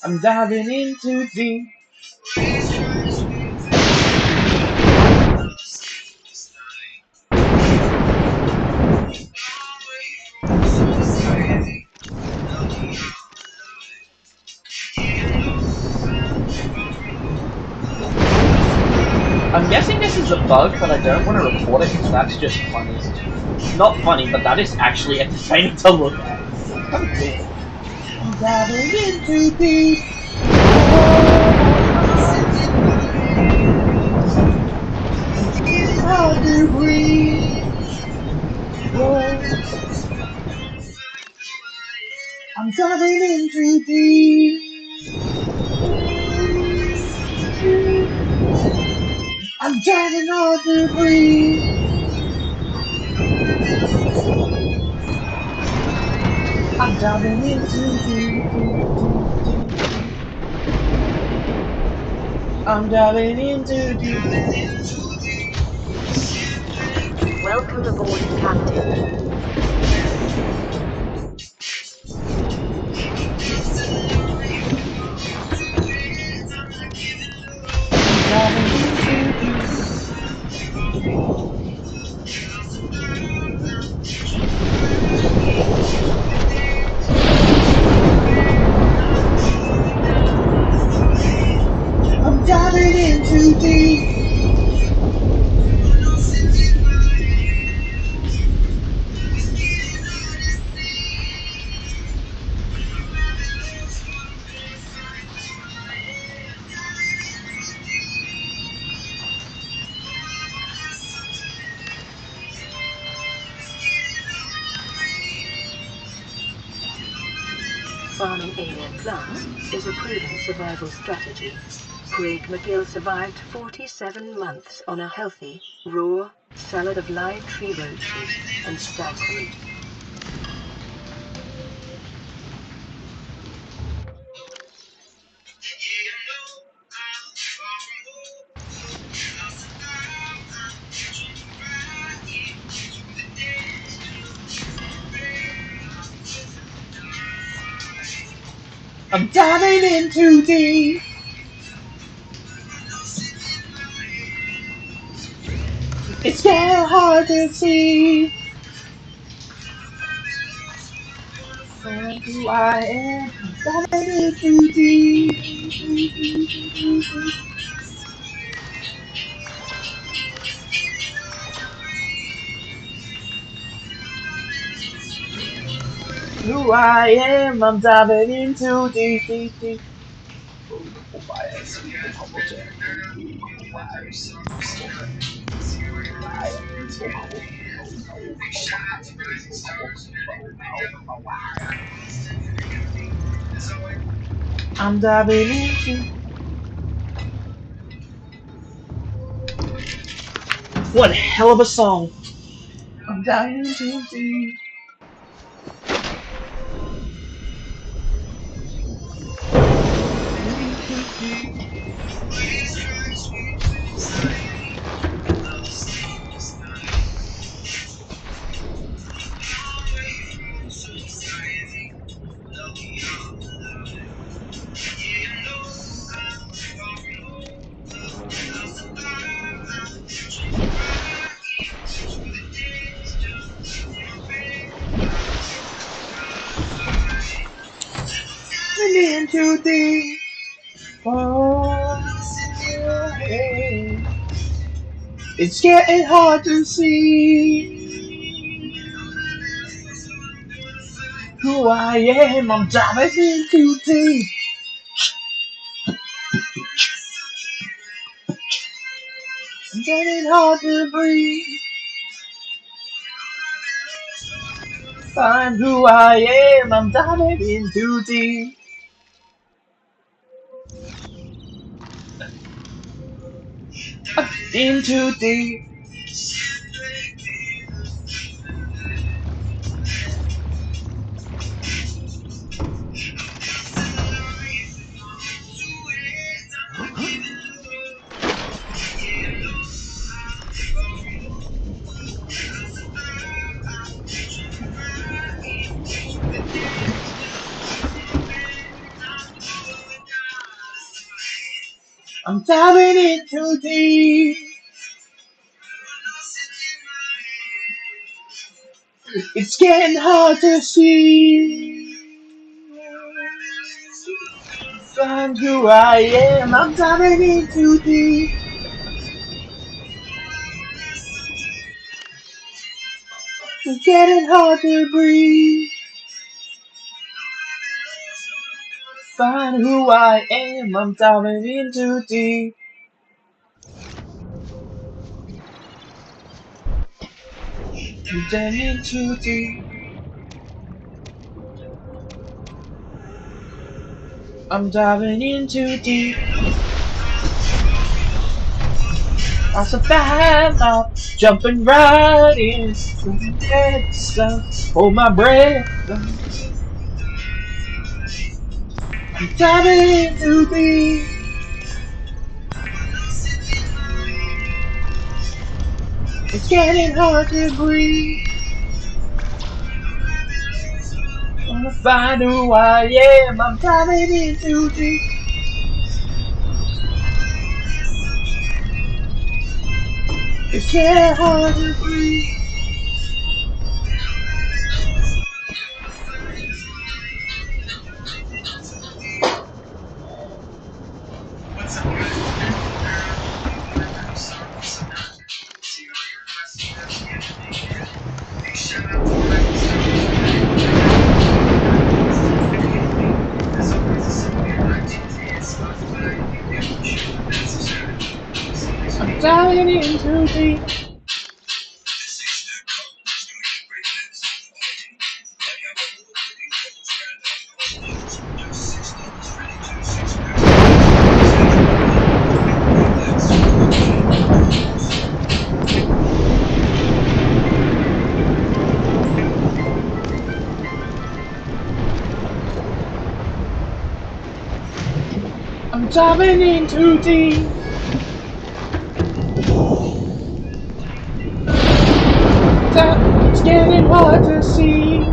I'm diving in too deep. I'm guessing this is a bug, but I don't want to report it because that's just funny. Not funny, but that is actually entertaining to look at. It's kind of cool. I'm diving in too deep. It's hard to breathe. Whoa. I'm diving in too deep. I'm diving hard to breathe. I'm diving in too deep, deep, deep, deep, deep. I'm diving in too deep. Welcome aboard, Captain. I'm diving in too deep. I'm diving in too deep. Farming alien plants is a proven survival strategy. Craig McGill survived 47 months on a healthy, raw salad of live tree roaches and stag fruit. I'm diving in too deep. It's getting hard to see who I am. I'm diving in too deep. Who I am, I'm diving in too deep, deep, deep. I'm diving into. What a hell of a song! I'm diving into deep. In too deep. Oh, it's getting hard to see who I am. I'm diving in too deep. It's getting hard to breathe. Find who I am. I'm diving in too deep. In too deep. I'm diving in too deep. It's getting hard to see. Find who I am. I'm diving in too deep. It's getting hard to breathe. Find who I am. I'm diving in too deep. I'm diving in too deep. I'm diving in too deep. I survive, I'm jumping right in. Hold my breath. I'm diving in too deep. It's getting hard to breathe. Wanna find who I am. I'm diving in too deep. It's getting hard to breathe. What's up, guys? See all your requests at the end of the year. Big shout out to Michael as always, it's Sunday on iTunes and Spotify. You can get the show on that Saturday. See you next I'm week. diving in too deep. I'm diving in too deep. It's getting hard to see.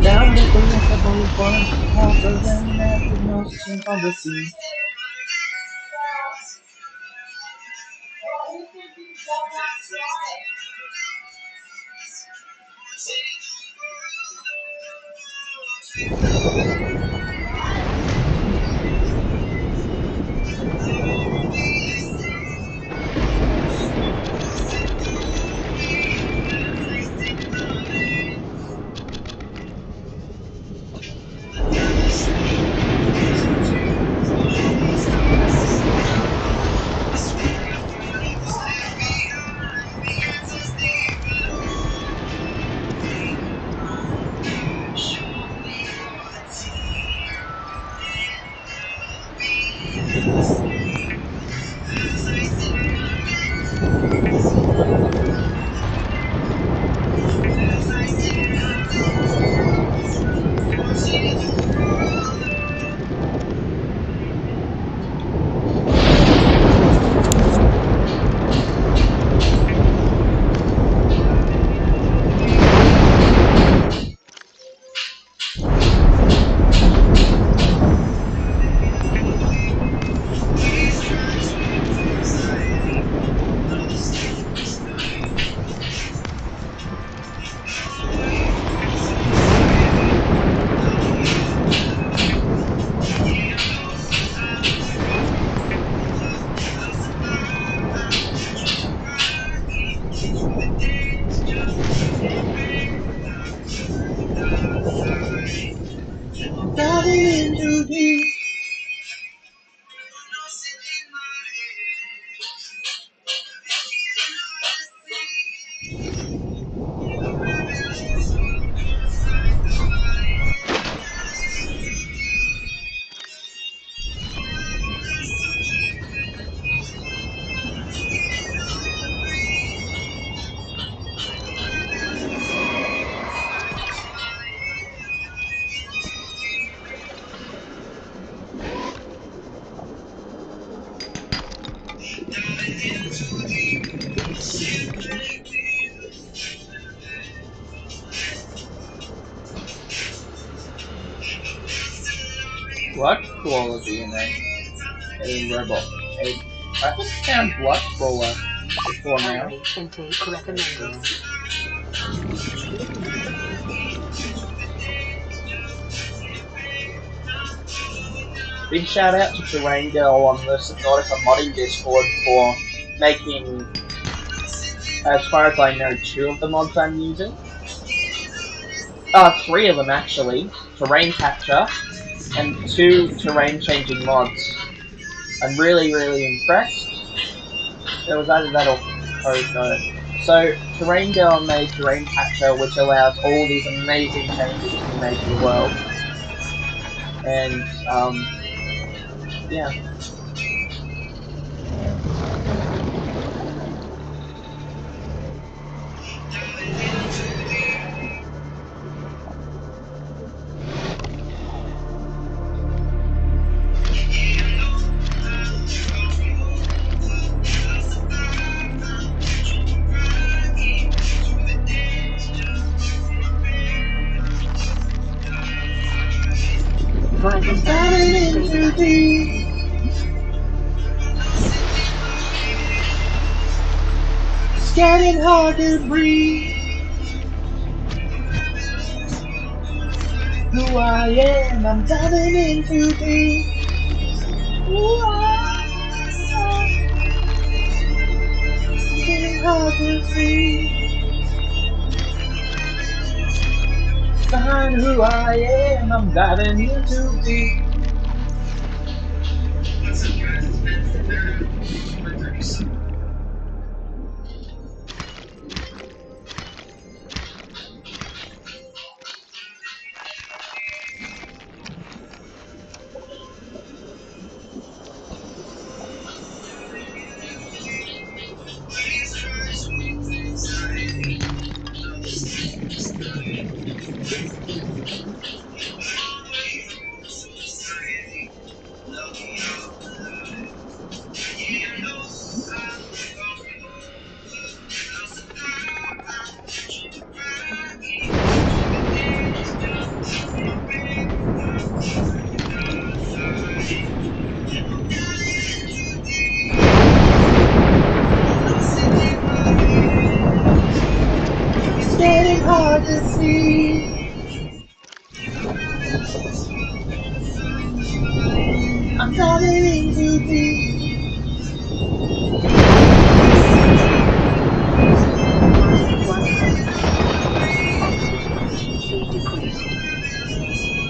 Down with the ineffable one, harder than that, the notion of the sea. I'm diving in too deep. Blood Crawler DNA. A robot. I think I found Blood Crawler before now. Calorie intake recommended. Big shout out to Terrain Girl on the Subnautica modding Discord for making, as far as I know, 2 of the mods I'm using. 3 of them actually. Terrain Capture and 2 terrain changing mods. I'm really impressed. It was either that or Coco. So Terrain Girl made Terrain Capture, which allows all these amazing changes to be made to the world. And yeah. Vital signs stabilizing. It's getting hard to breathe. Who I am, I'm diving in too deep. Who I am, it's getting hard to see. Find who I am, I'm diving in too deep. It's getting hard to see. I'm diving in too deep. Minus 100%. Oxygen efficiency decreased. Remaining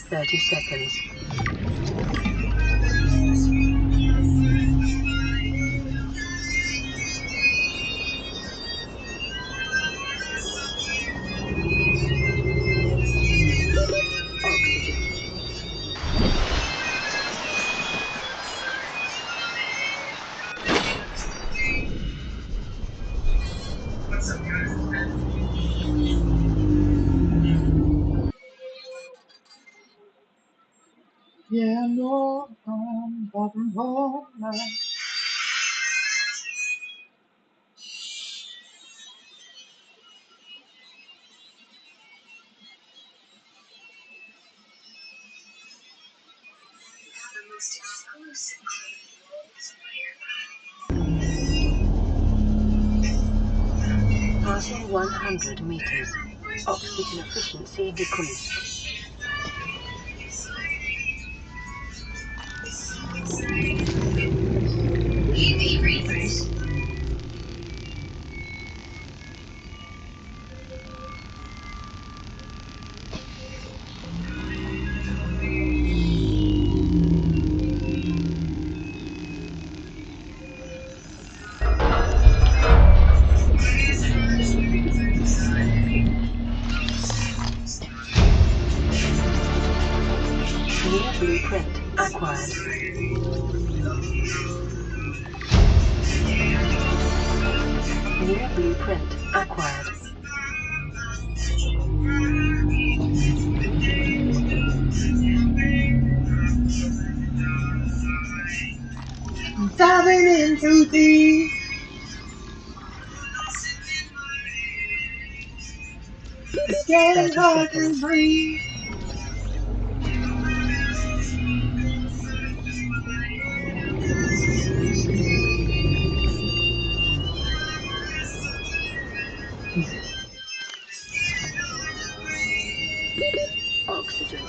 30 seconds. Seconds. Oxygen. Yeah, I know I'm walking home now. Passing 100 meters. Oxygen efficiency decreased. Near blueprint acquired. Near blueprint acquired. Diving in too deep. It's getting 30 hard to seconds. breathe. Oxygen.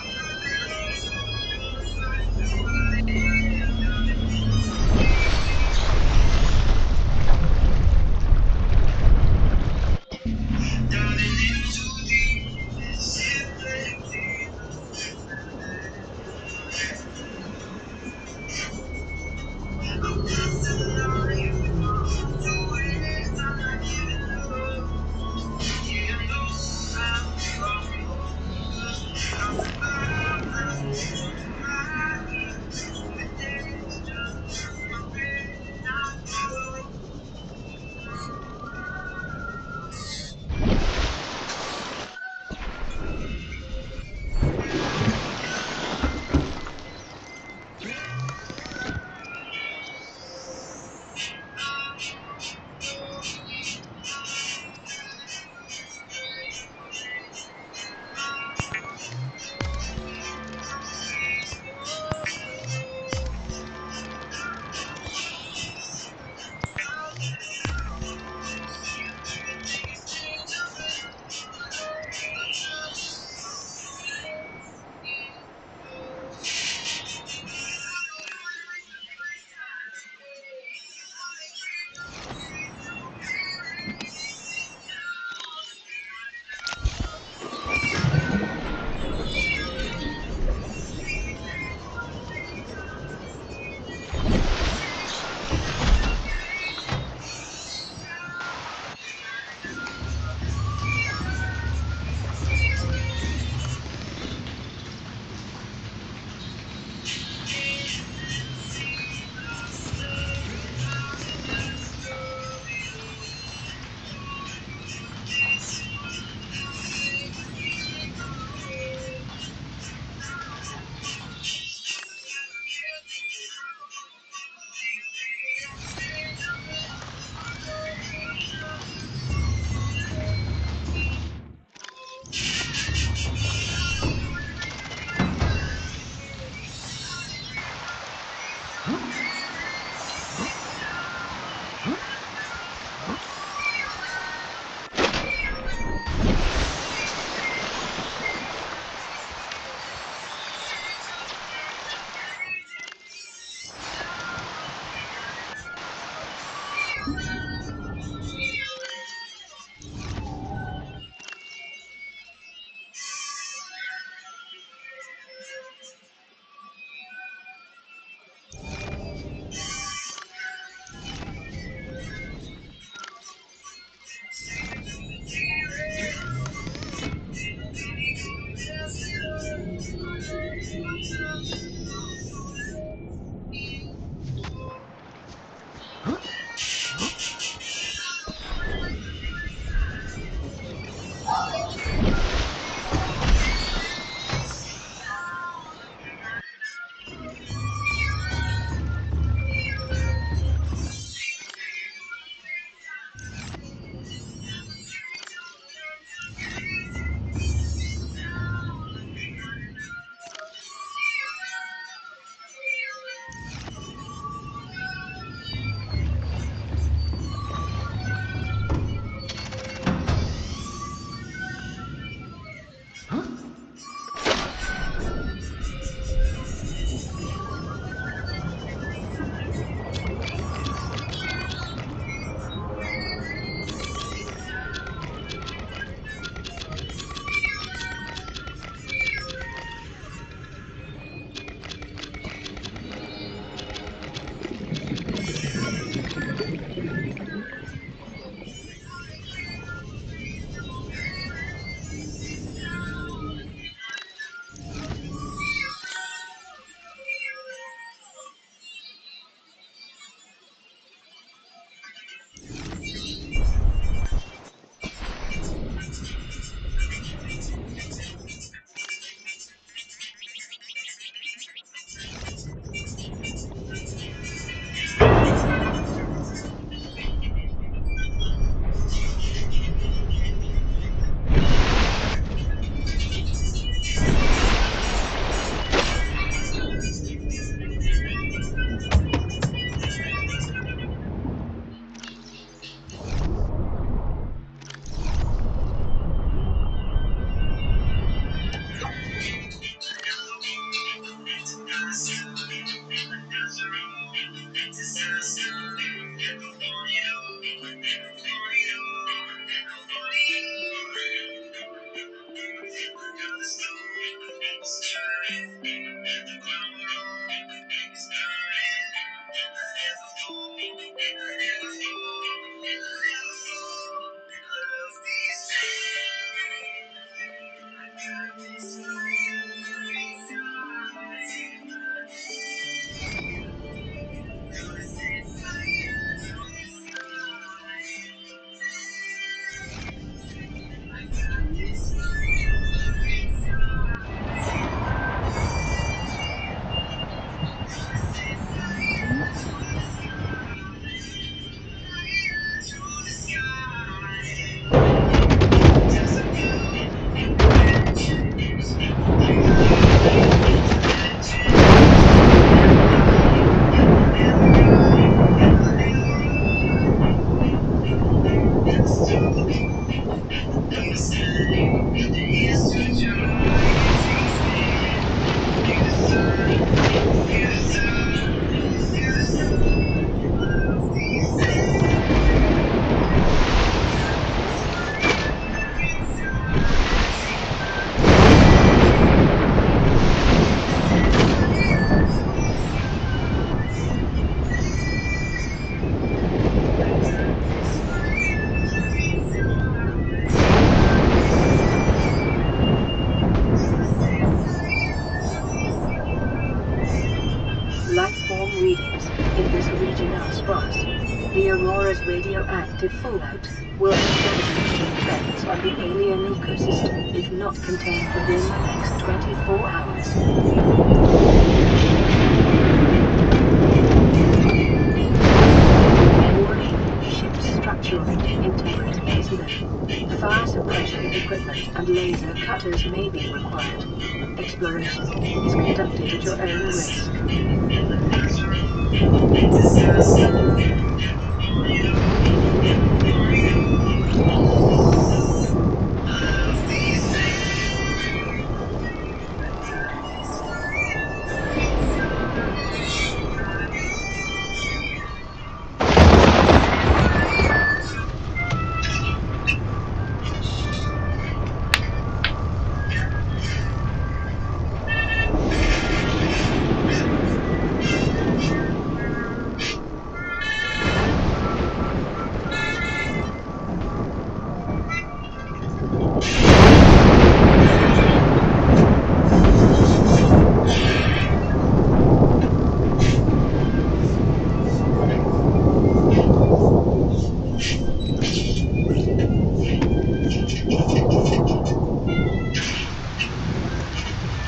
Lifeform readings in this region are sparse. The Aurora's radioactive fallout will have devastating effects on the alien ecosystem if not contained within the next 24 hours. Warning, ship's structural integrity is low. Fire suppression equipment and laser cutters may be required. Exploration is conducted at your own risk.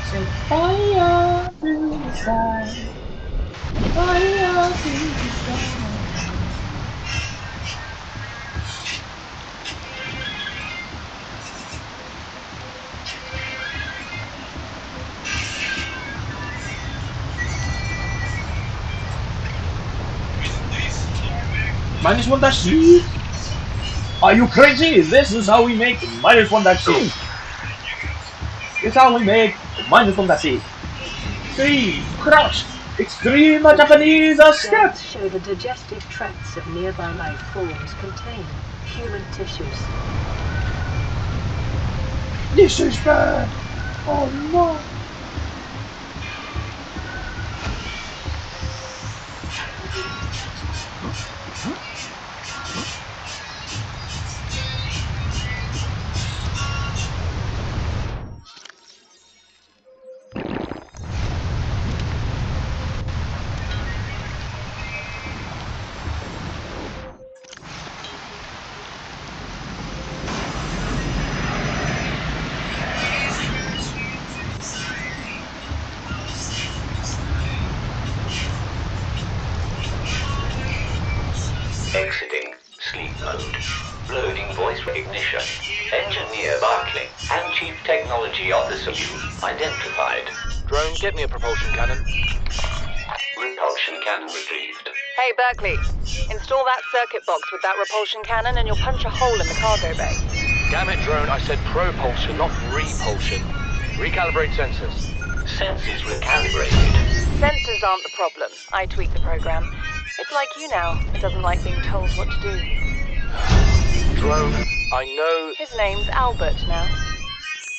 Set fire to the sky. Fire to the sky. -1-C? Are you crazy? This is how we make -1-C. This is how we make -1-C. See, crush, extreme Japanese scat. Show the digestive tracts of nearby life forms contain human tissues. This is bad. Oh no. Exiting sleep mode. Loading voice recognition. Engineer Barclay and Chief Technology Officer identified. Drone, get me a propulsion cannon. Repulsion cannon retrieved. Hey, Berkeley. Install that circuit box with that repulsion cannon and you'll punch a hole in the cargo bay. Damn it, Drone, I said propulsion, not repulsion. Recalibrate sensors. Sensors recalibrated. Sensors aren't the problem. I tweak the program. It's like you now. It doesn't like being told what to do. Drone, I know... His name's Albert now.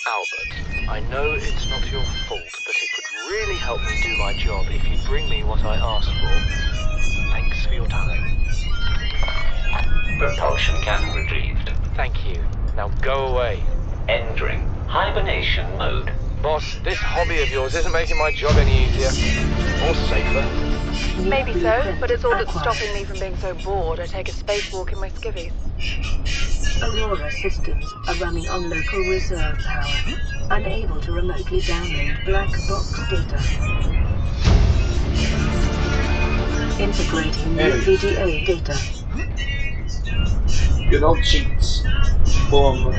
Albert, I know it's not your fault, but it would really help me do my job if you'd bring me what I asked for. Thanks for your time. Propulsion cannon retrieved. Thank you. Now go away. Entering hibernation mode. Boss, this hobby of yours isn't making my job any easier. Or safer. Maybe so, but it's all that's stopping me from being so bored I take a spacewalk in my skivvies. Aurora systems are running on local reserve power, unable to remotely download black box data. Integrating new PDA data. Good old cheats. Boom.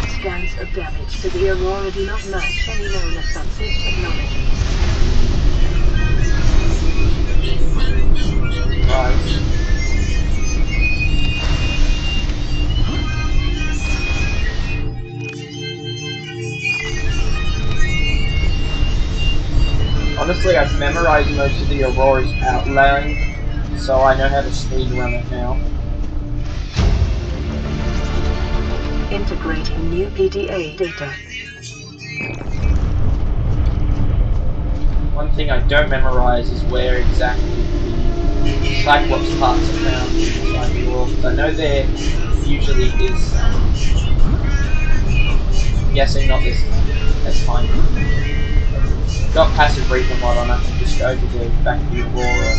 Scans of damage to the Aurora do not match any known offensive technologies. Nice. Honestly, I've memorized most of the Aurora's outline, so I know how to speed run it now. Integrating new PDA data. One thing I don't memorize is where exactly the Cyclops parts are found inside the world, because I know there usually is some. I'm guessing not this time. That's fine. Got passive reaper mod on, I can just go to the back of the Aurora.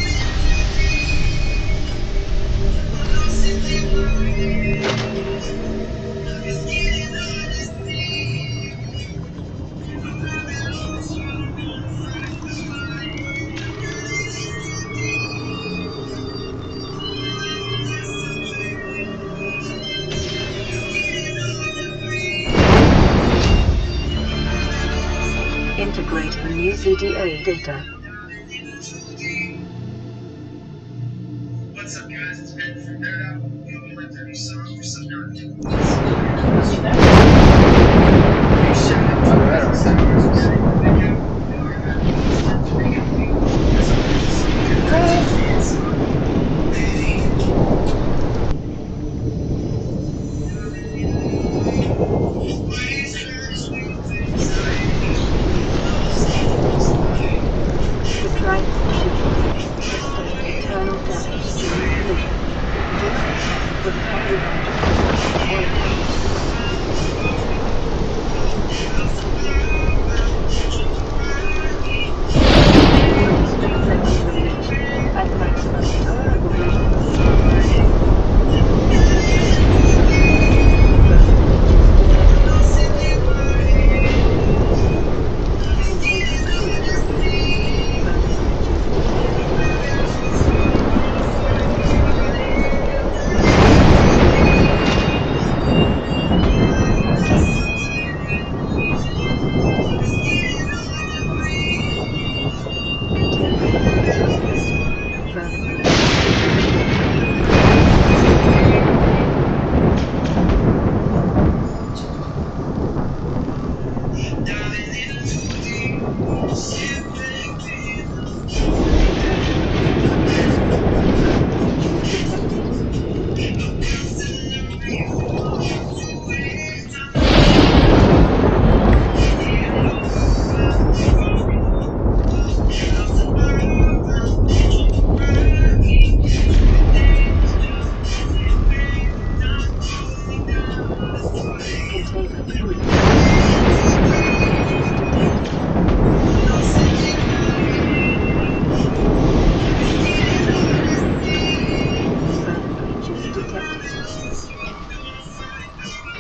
Integrating new PDA data. What's up, guys? It's Ben from Nerd Out. We hope you liked our new song for some nerd. The Trident ship sustained internal damage during collision. Decreased repair at maximum tolerable levels.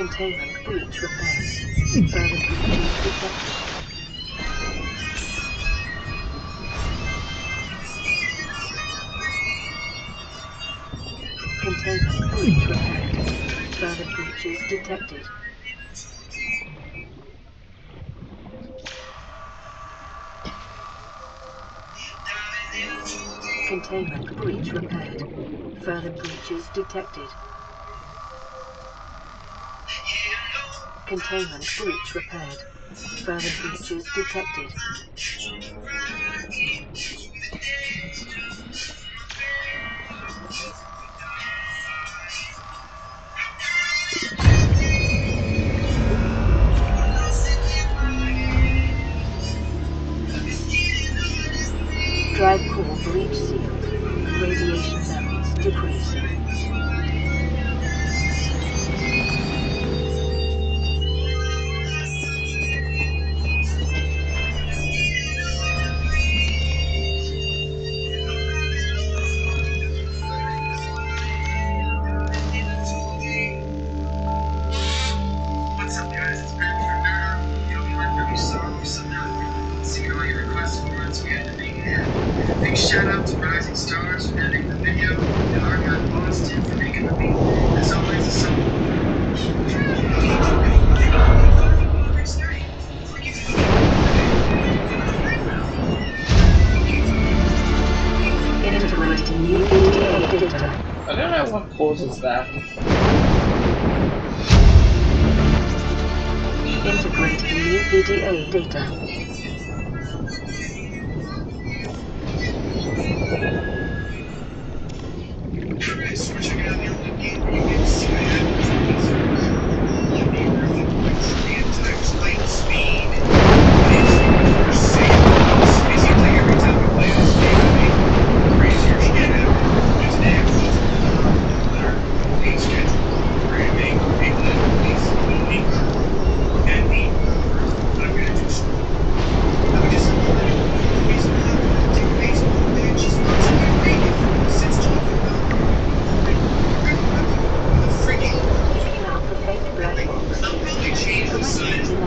Containment breach repaired. Further breaches detected. Containment breach repaired. Further breaches detected. Containment breach repaired. Further breaches detected. Containment breach repaired. Further breaches detected. was baffled. Integrating new PDA data. Switching out the only game you can see I had was curveball in the earth at 0.3 times light speed. It's insane. It seems like every time we play this game, I mean, crazier shit happens. Just add close to curveball in our main schedule programming. Maybe that release a curveball at the earth. I'm gonna do so. I would just baseball. I want to take baseball and just watch it get rated. Since talking about Clean out the fake black box and correct it on the other side of the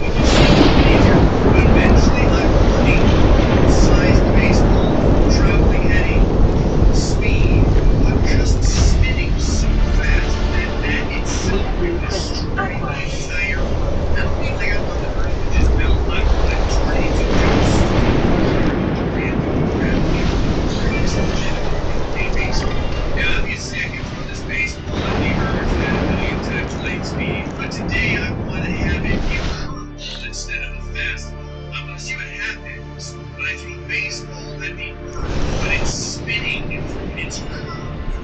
hull to make sure it is through. Eventually, I will need sized baseball traveling at a speed, but just spinning so fast that itself New will blueprint destroy the acquired. entire. I don't mean like I want the Earth to just melt. I want to turn it into dust. Now, obviously, I can throw this baseball at the Earth at 1,000,000 times light speed, but today I want to have it be a curveball instead of a fastball. I want to see what happens when I throw a baseball at the Earth, but it's spinning its curve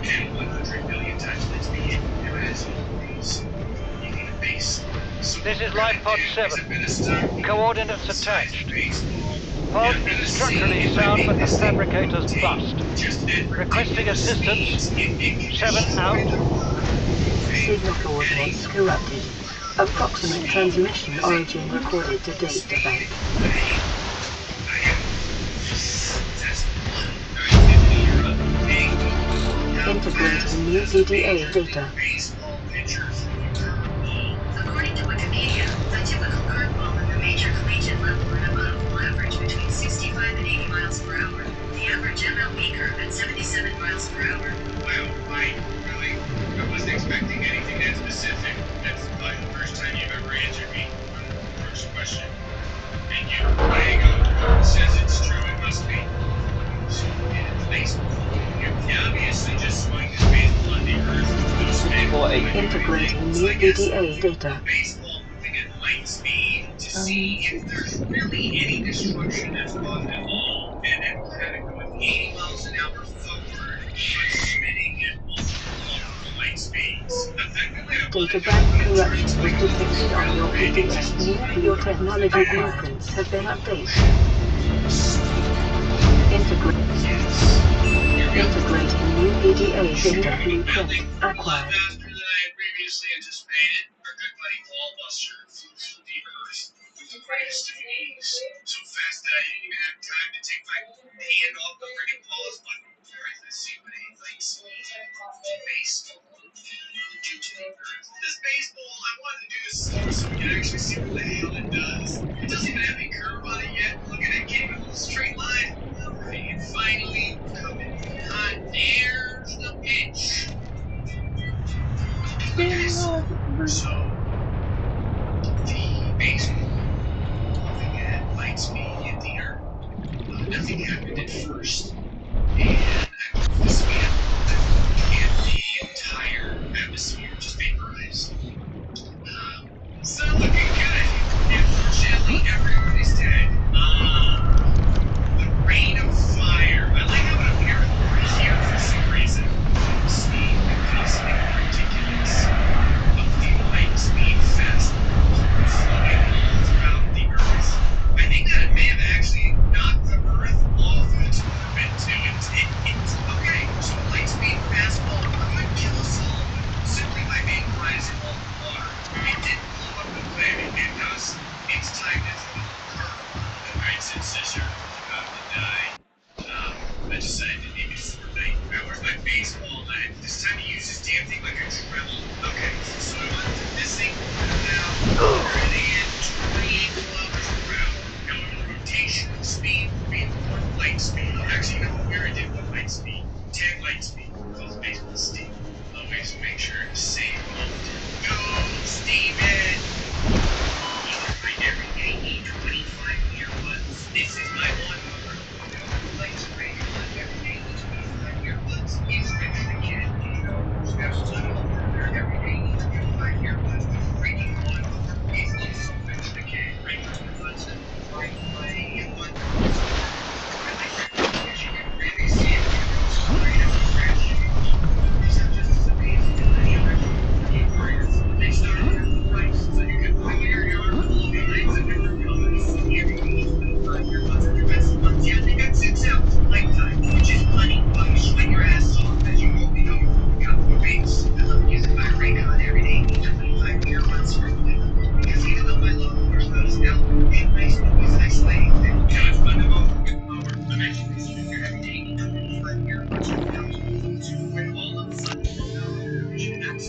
at 100,000,000 times light speed. Now, as always, you need a base. So This is Life Pod 7. Coordinates attached. Pod is structurally sound, but the fabricator's bust. Requesting assistance. 7 out. Signal coordinates corrupted. Approximate transmission origin recorded to date event. Integrating new PDA data. According to Wikipedia, a typical curveball at the major collegiate level and above will average between 65 and 80 miles per hour. The average MLB curve at 77 miles per hour. Wow, I wasn't expecting anything that specific. That's probably the first time you've ever answered me on the first question. Thank you. There you go. It says it's true, it must be. So, it's baseball. You obviously just swung this baseball on the Earth. Integrating new PDA data. Baseball moving at light speed to see if there's really any destruction that's caused at all, and then we'll have it going 80 miles an hour forward, but spinning at multiple light speeds. Data bank corruption was depicted on your PDF. Your technology blueprints have been updated. Integrating new PDA data blueprint acquired. Faster than I had previously anticipated. Our good buddy Paul Buster flew through the Earth with the greatest of ease. So fast that I didn't even have time to take my hand off the freaking pause button. Alright, let's see what he likes. Baseball. Due to the Earth. This baseball, I wanted to do this slow so we can actually see what the hell it does. It doesn't even have any curve on it yet. Look at it, can't even hold a straight line. Alright, and finally, we're coming. There's the pitch. So, the baseball moving at light speed hit the Earth. Nothing happened at first. And I moved the speed up, and the entire atmosphere just vaporized. So looking good. Unfortunately, everybody's dead. The rain of fire. I like how it appeared over here for some reason. Speed increasing ridiculous. But the light speed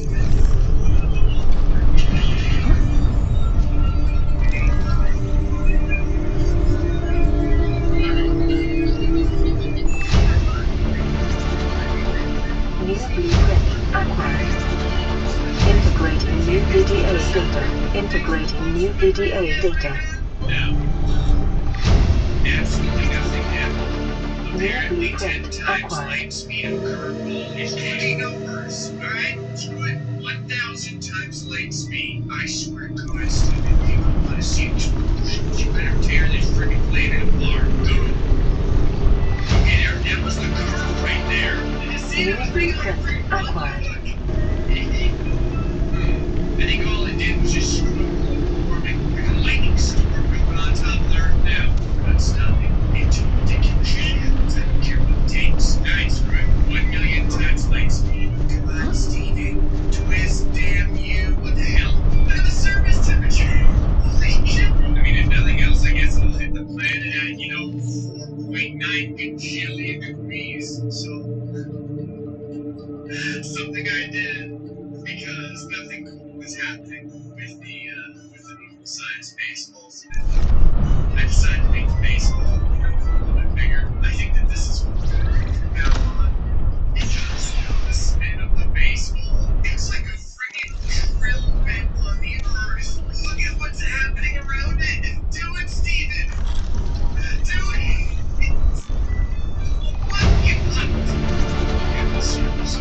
New blueprint acquired. Integrating new PDA data. Integrating new PDA data. Absolutely nothing happened. New Apparently 10 blueprint times acquired. light speed of curveball is 20 numbers. Alright? Screw it. 1,000 times light speed. I swear to God, Steven, if you want to see explosions, you better tear this friggin' planet apart. Go. Okay, that was the curve right there. Did you see New it? Was blueprint acquired. I think all it did was just screw up global warming. Like a lightning storm going on top of the Earth now. We're not stopping. It's too ridiculous shit happens. I don't care what it takes. Alright, screw it. 1,000,000 times light speed. Come on, Steven. Twist, damn you. What the hell? Look at the surface temperature. Holy shit. I mean, if nothing else, I guess it'll hit the planet at, 4.9 bajillion degrees. So, something I did because nothing cool was happening with the normal size baseballs. I decided to make the baseball, a little bit bigger. I think that this is what we're going to do from now on. Because, the spin of the baseball, it's like a friggin' drill bit on the Earth. Look at what's happening around it. Do it, Steven. Do it. What? You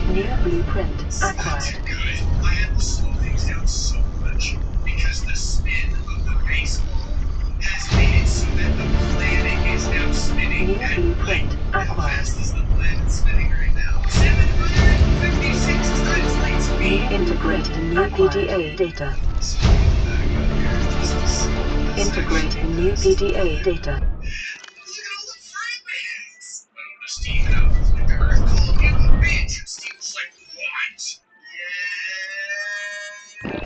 New blueprint acquired. good. I had to slow things down so much because the spin of the baseball has made it so that the planet is now spinning New at blueprint how acquired. fast is the planet spinning right now? 756 times light speed. Integrating new PDA data. Integrating new PDA data. Look at all the fragments. I don't know, Steven, I was like, the Earth called you a bitch. And Steve was like, what? Yeah.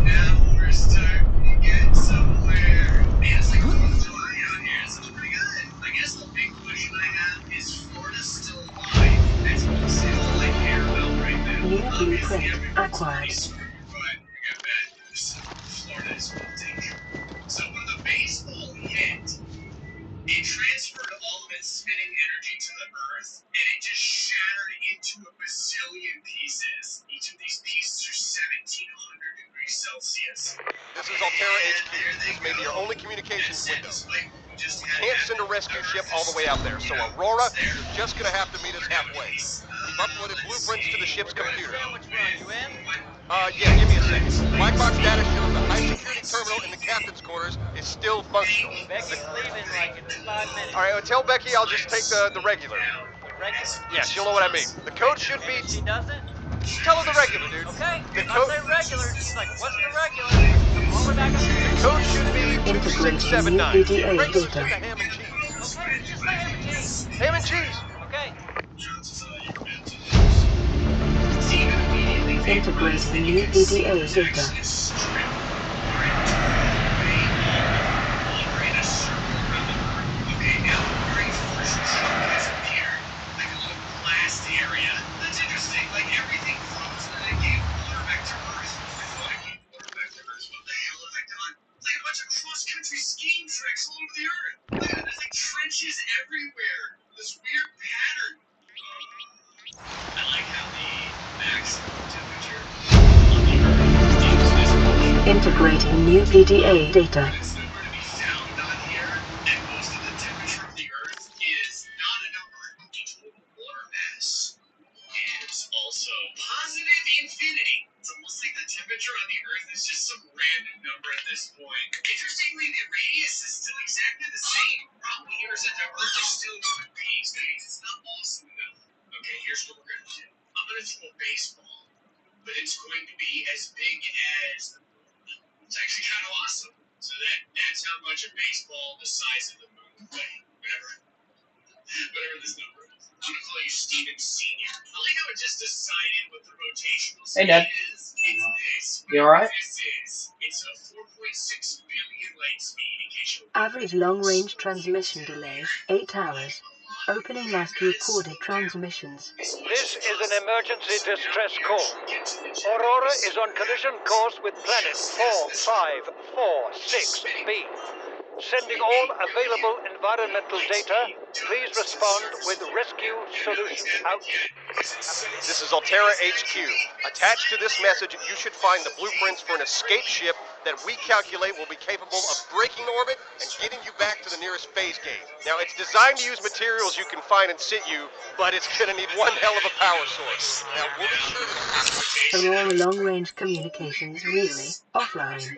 Now we're starting to get somewhere. Man, it's like 4th of July out here. This is pretty good. I guess the big question I have is Florida still alive? That's mostly all I care about right now. New Obviously, blueprint everyone's acquired. pretty screwed, but I got bad news. Florida is melting. So when the baseball hit, it transferred all of its spinning energy to the Earth, and it just shattered into a bazillion pieces. Each of these pieces are 1,700 degrees Celsius. This is Alterra HQ. This may be your only communications window. Can't send a rescue ship all the way out there, so Aurora, you're just gonna have to meet us halfway. We've uploaded blueprints to the ship's computer. Yeah, give me a second. Black box data shows the high security terminal in the captain's quarters is still functional. Becky's leaving like in 5 minutes. Alright, tell Becky I'll just take the regular. Regular? Yeah, she'll know what I mean. The code should be... She doesn't? Tell her the regular, dude. Okay. The I code... say regular. She's like, what's the regular? Come all the way back up here. The code should be 2679. PDA Regular's just data. a ham and cheese. Okay, just say ham and cheese. Ham and cheese! Okay. Integrating new PDA data. Skiing tricks all over the Earth. Look at it, there's like trenches everywhere. This weird pattern. I like how the maximum temperature on the Earth is this much. Integrating new PDA data. It's nowhere to be found on here, and most of the temperature of the Earth is not a number. The total water mass is also positive infinity. It's almost like the temperature on the Earth is just some random number at this point. Interestingly, the radius is still exactly the same. Problem here is that the Earth is still 2 P's, guys. It's not awesome enough. Okay, here's what we're gonna do. I'm gonna throw a baseball, but it's going to be as big as the moon. It's actually kind of awesome. So that's how much a baseball the size of the moon can weigh. Whatever this number is. I'm gonna call you Steven Senior. I like how it just decided what the rotational Hey, speed Dad. is. It's this. You alright? This is. It's a 4.6 billion light speed in case you're Average long-range transmission delay, 8 hours. Opening last recorded transmissions. This is an emergency distress call. Aurora is on collision course with planet 4546b. Sending all available environmental data. Please respond with rescue solution. Out. This is Altera HQ. Attached to this message, you should find the blueprints for an escape ship that we calculate will be capable of breaking orbit and getting you back to the nearest phase gate. Now, it's designed to use materials you can find in situ, but it's gonna need one hell of a power source. Now, we'll be sure to... Aurora long-range communications really offline.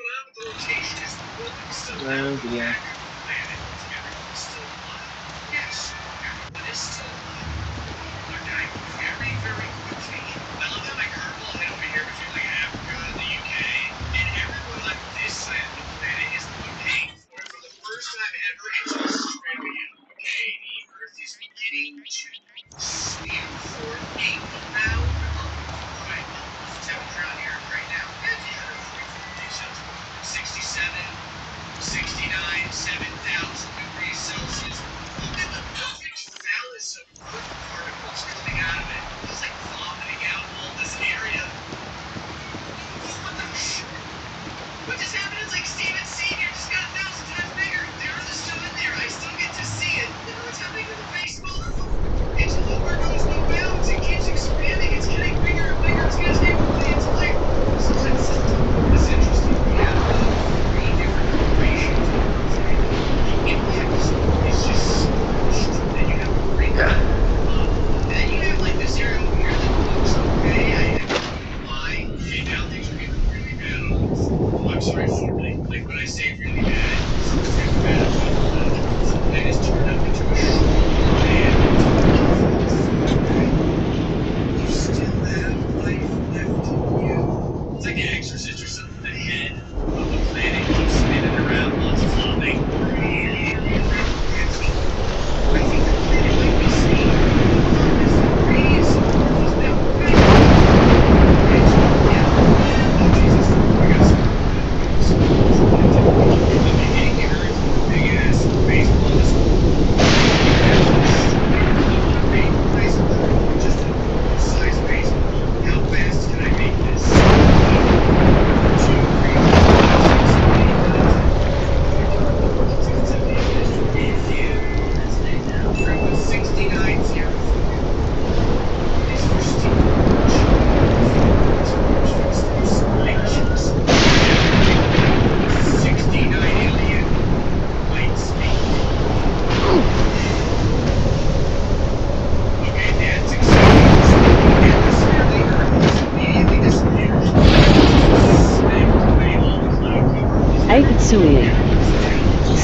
Oh dear.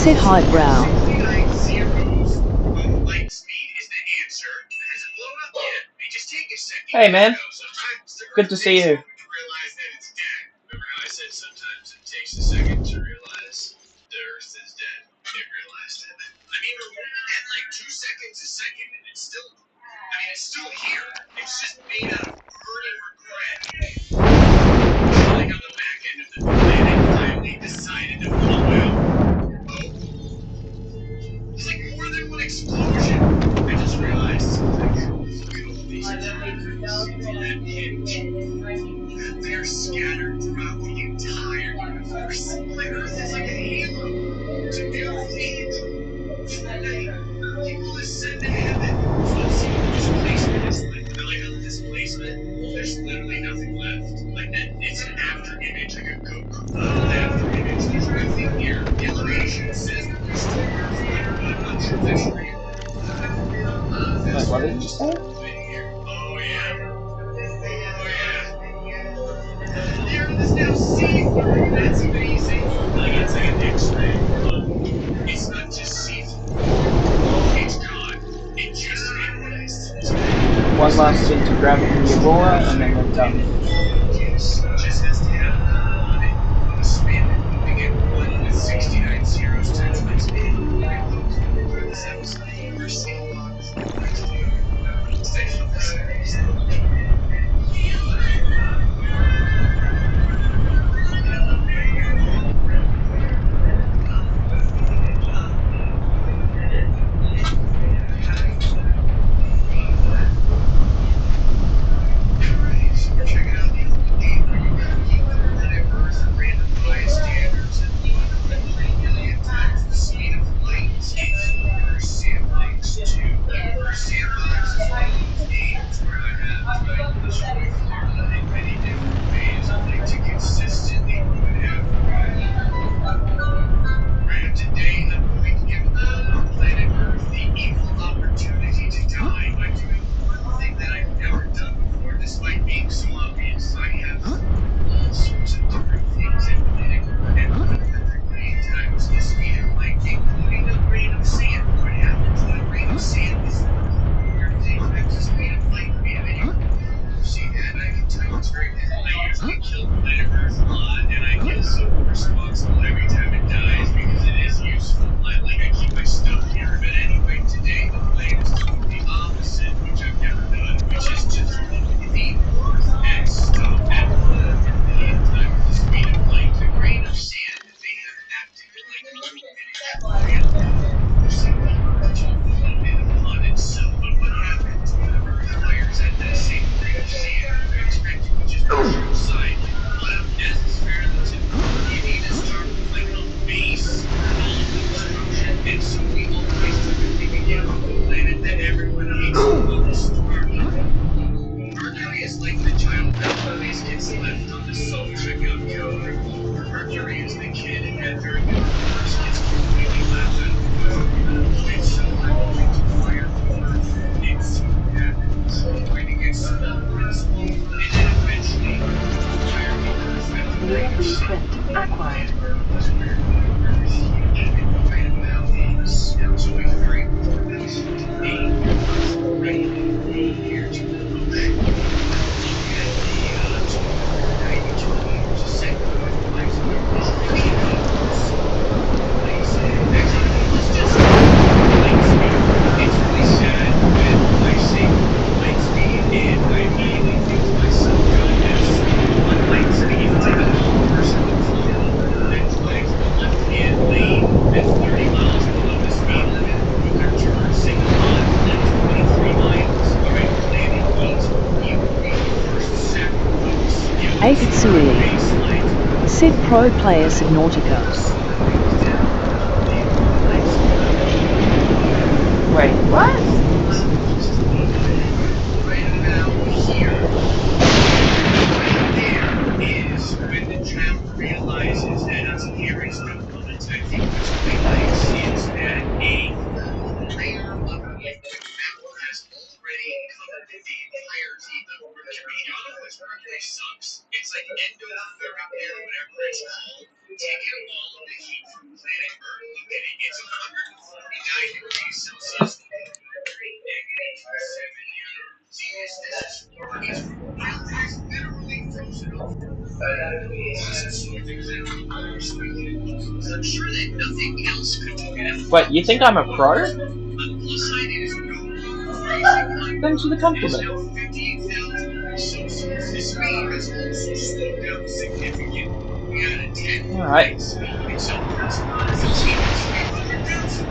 Sit high brow. Hey man, good to see you. They're scattered throughout the entire universe. My Earth is like a halo to new feet. People ascend to heaven. So let's see what displacement is like. I like how the displacement, there's literally nothing left. Like that, it's an after image, like a Goku after image. There's nothing here. The elevation says that there's still Earth there, but I'm not sure if that's real. Wait, what did you say? Oh yeah. The Earth is now see-through. That's amazing. Like it's like an X-ray, but it's not just see-through. It's gone. It just vaporized. One last thing to grab from the Aurora, and then we're done. Just has to have on it. Spin it. We get one with 69 zeros times my speed. This episode, we're seeing logs. Stay focused. usually kill planet Earth a lot, and I feel so responsible every time it dies because it is useful. I keep my stuff here, but anyway, today the plan is to do the opposite, which I've never done, which is just leave Earth and stop at the time with the speed of light. A grain of sand may have acted like a little mini upon itself, but what happens when Earth fires at that same grain of sand? I expect you would just push it aside like as is fairly typical. You need to start with like a base construction, and so we always typically begin with the planet that everyone hates the most. Mercury is like the child that always gets left on the self-checkout counter. Mercury is the kid at their universe gets completely laughed out of the room. And so I'm going to fire forward and see what happens. I'm going to get smaller and smaller, and then eventually fire the Earth at the New rate of blueprint acquired. So we fire forward to A, right here to the ocean. Apitsui. Sid Pro Player Subnautica. Wait, what? It's like endotherapy or whatever it's called. Taking all of the heat from planet Earth and it gets 149 degrees Celsius. I'm sure that nothing else could do it. Wait, you think I'm a pro? Thanks for the compliment. Alright.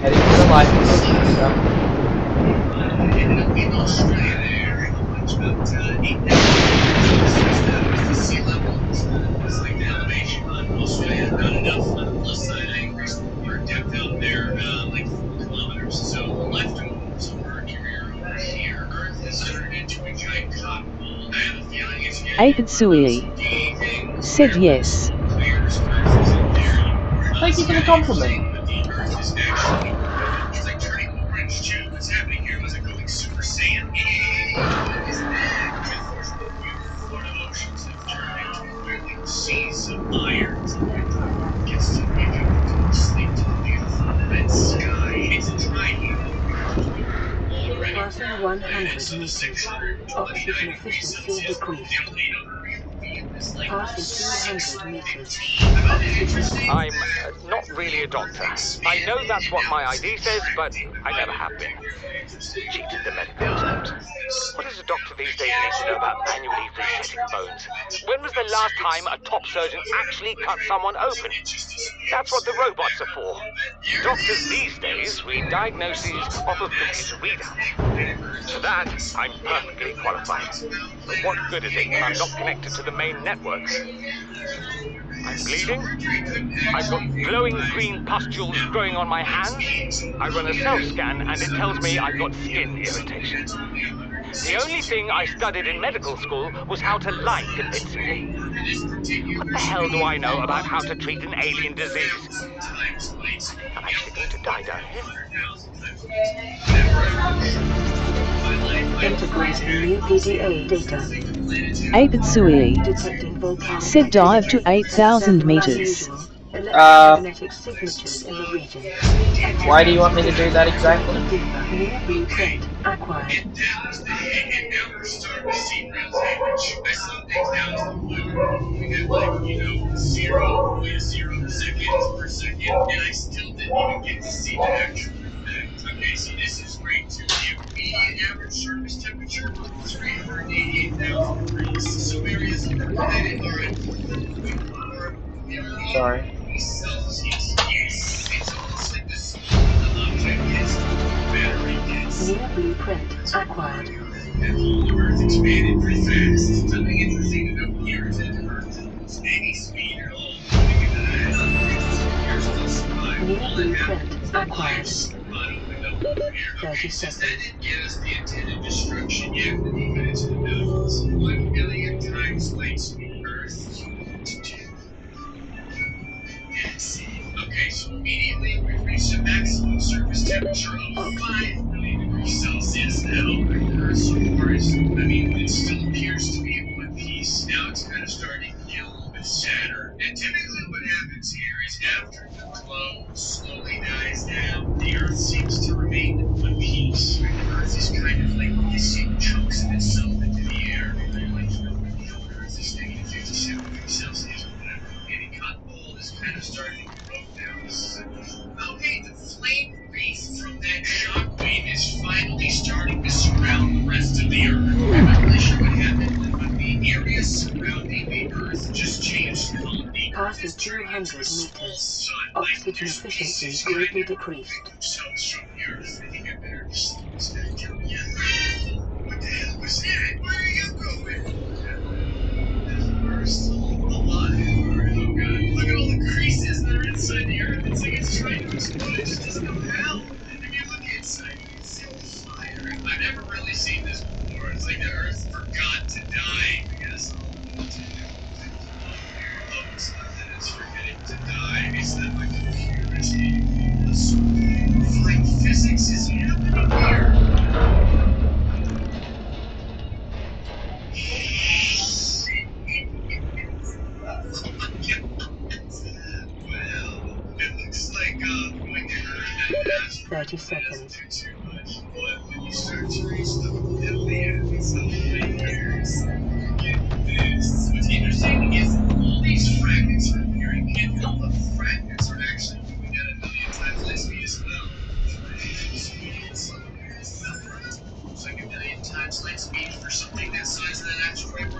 Heading to the light and stuff. In Australia, there, how much about 8,000 the sea level was like the elevation on Australia, not enough. On the plus side, I increased the water depth out there like 4 kilometers. So the leftovers of Mercury are over here. Earth has turned into a giant cotton ball. I have a feeling it's Apitsui. Said yes. Thank you for the compliment. It's like turning orange too. What's happening here? Was it going Super Saiyan? Florida oceans have turned into quickly seas of iron. Gets to wake up to sleep to the beautiful red sky. It's a dry Passing 100 meters. Oxygen efficiency decreased. Passing 200 meters. Oxygen. I'm not really a doctor. I know that's what my ID says, but I never have been. Cheated the medical exams. What does a doctor these days need to know about manually resetting bones? When was the last time a top surgeon actually cut someone open? That's what the robots are for. Doctors these days read diagnoses off of computer readouts. For that, I'm perfectly qualified. But what good is it when I'm not connected to the main network? I'm bleeding. I've got glowing green pustules growing on my hands. I run a self-scan and it tells me I've got skin irritation. The only thing I studied in medical school was how to lie convincingly. What the hell do I know about how to treat an alien disease? I'm actually going to die down here. Integrating new PDA data. Apitsui. Said dive to 8,000 meters. Electromagnetic signatures in the region. Why do you want me to do that exactly? New blueprint acquired. And now we're starting to see real damage. I saw things down and I still didn't even get to see the actual effect. Okay, see, this is great too. The immediate average surface temperature, 388,000 degrees. Some areas of the planet are at 1.4 Sorry. degrees Celsius. Yes, it's almost like the smaller the object is, the more better it gets. New blueprint acquired. And the whole Earth expanded pretty fast. Something interesting to note here is that the Earth didn't lose any speed at all moving into that. You're still surviving. New All that blueprint happened was the acquired. lights running with no air. 30 Since that seconds. didn't get us the intended destruction yet, but even into the millions. 1 million times light speed Earth. Yes. Okay, so immediately we've reached a maximum surface temperature of 5 million degrees Celsius now. Earth's core is, it still appears to be in one piece. Now it's kind of starting to get a little bit sadder. And typically what happens here is after the glow slowly dies down, the Earth seems to remain in one piece. The Earth is kind of like hissing chunks of itself into the air. Like, the Earth is negative 57 degrees Celsius or whatever. Okay, the cotton ball is kind of starting to grow now. This is unusual. Okay, the flame wreath from that shockwave is finally starting to surround the rest of the Earth. I'm not really sure what happened, but the area surrounding the Earth just changed color. Passing 200 meters. Oxygen efficiency greatly decreased. Themselves from the Earth. I think I better just slow this back down again. What the hell was that? Where are you going? We're still alive. Oh god. Look at all the creases that are inside the Earth. It's like it's trying to explode. It just doesn't know how. And if you look inside, you can see all the fire. I've never really seen this before. It's like the Earth forgot to die because it's not that it's forgetting to die, it's that my computer is hating. So, like, physics is happening here. Well, it looks like going to Earth and asteroid 30 seconds. do too much, but when you start to reach the millions of light years, you get this. What's interesting is all these fragments are appearing, and all the fragments are actually moving at 1,000,000 times light speed as well. It's like 1,000,000 times light speed for something that size of that asteroid.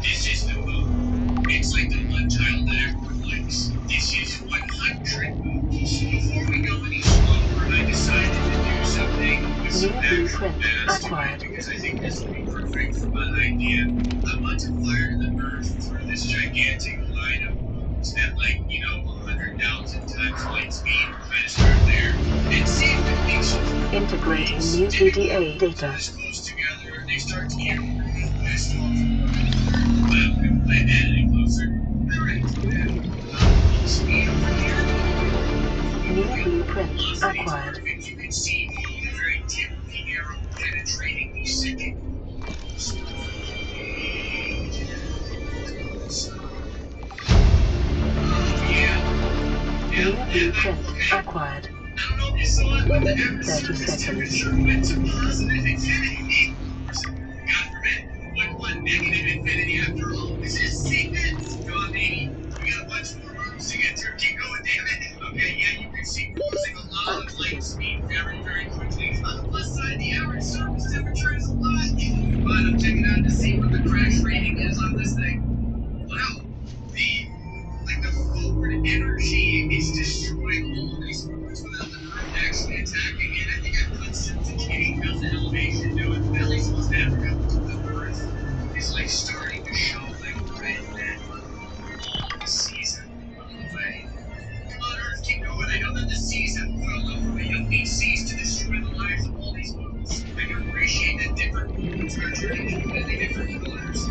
This is the moon. It's like the one tile that everyone likes. This is 100 moons. Before we go any slower, I decided to do something with some actual mass tonight because I think this will be perfect for my idea. I want to fire the Earth through this gigantic line of moons at 100,000 times light speed. Kind of start there and see if it makes you Integrating new PDA data. close together. They start to get really pissed off. Well, if I add any closer, speed over here. New blueprint acquired. You can see the very tip of the arrow penetrating the second. New blueprint acquired. I don't know if you saw it, but the average 30 surface seconds. temperature went to positive infinity. God forbid, we wouldn't want negative infinity after all. This is secret. Go on, baby. We got a bunch more rooms to get through. Keep going, damn it. Okay, yeah, you can see we're losing a lot of light speed very, very quickly. On the plus side, the average surface temperature is a lot. But I'm checking out to see what the crash rating is on this thing. Wow. The forward energy is destroying all of these moons without the Earth actually attacking it. I think I put some decaying built-in elevation to it. At least most Africa, the Earth is like starting to show like red men all the seas have fallen away. Come on, Earth, keep going. I know that the seas have boiled over, but you don't need seas to destroy the lives of all these moons. I can appreciate that different moons are turning completely different colors.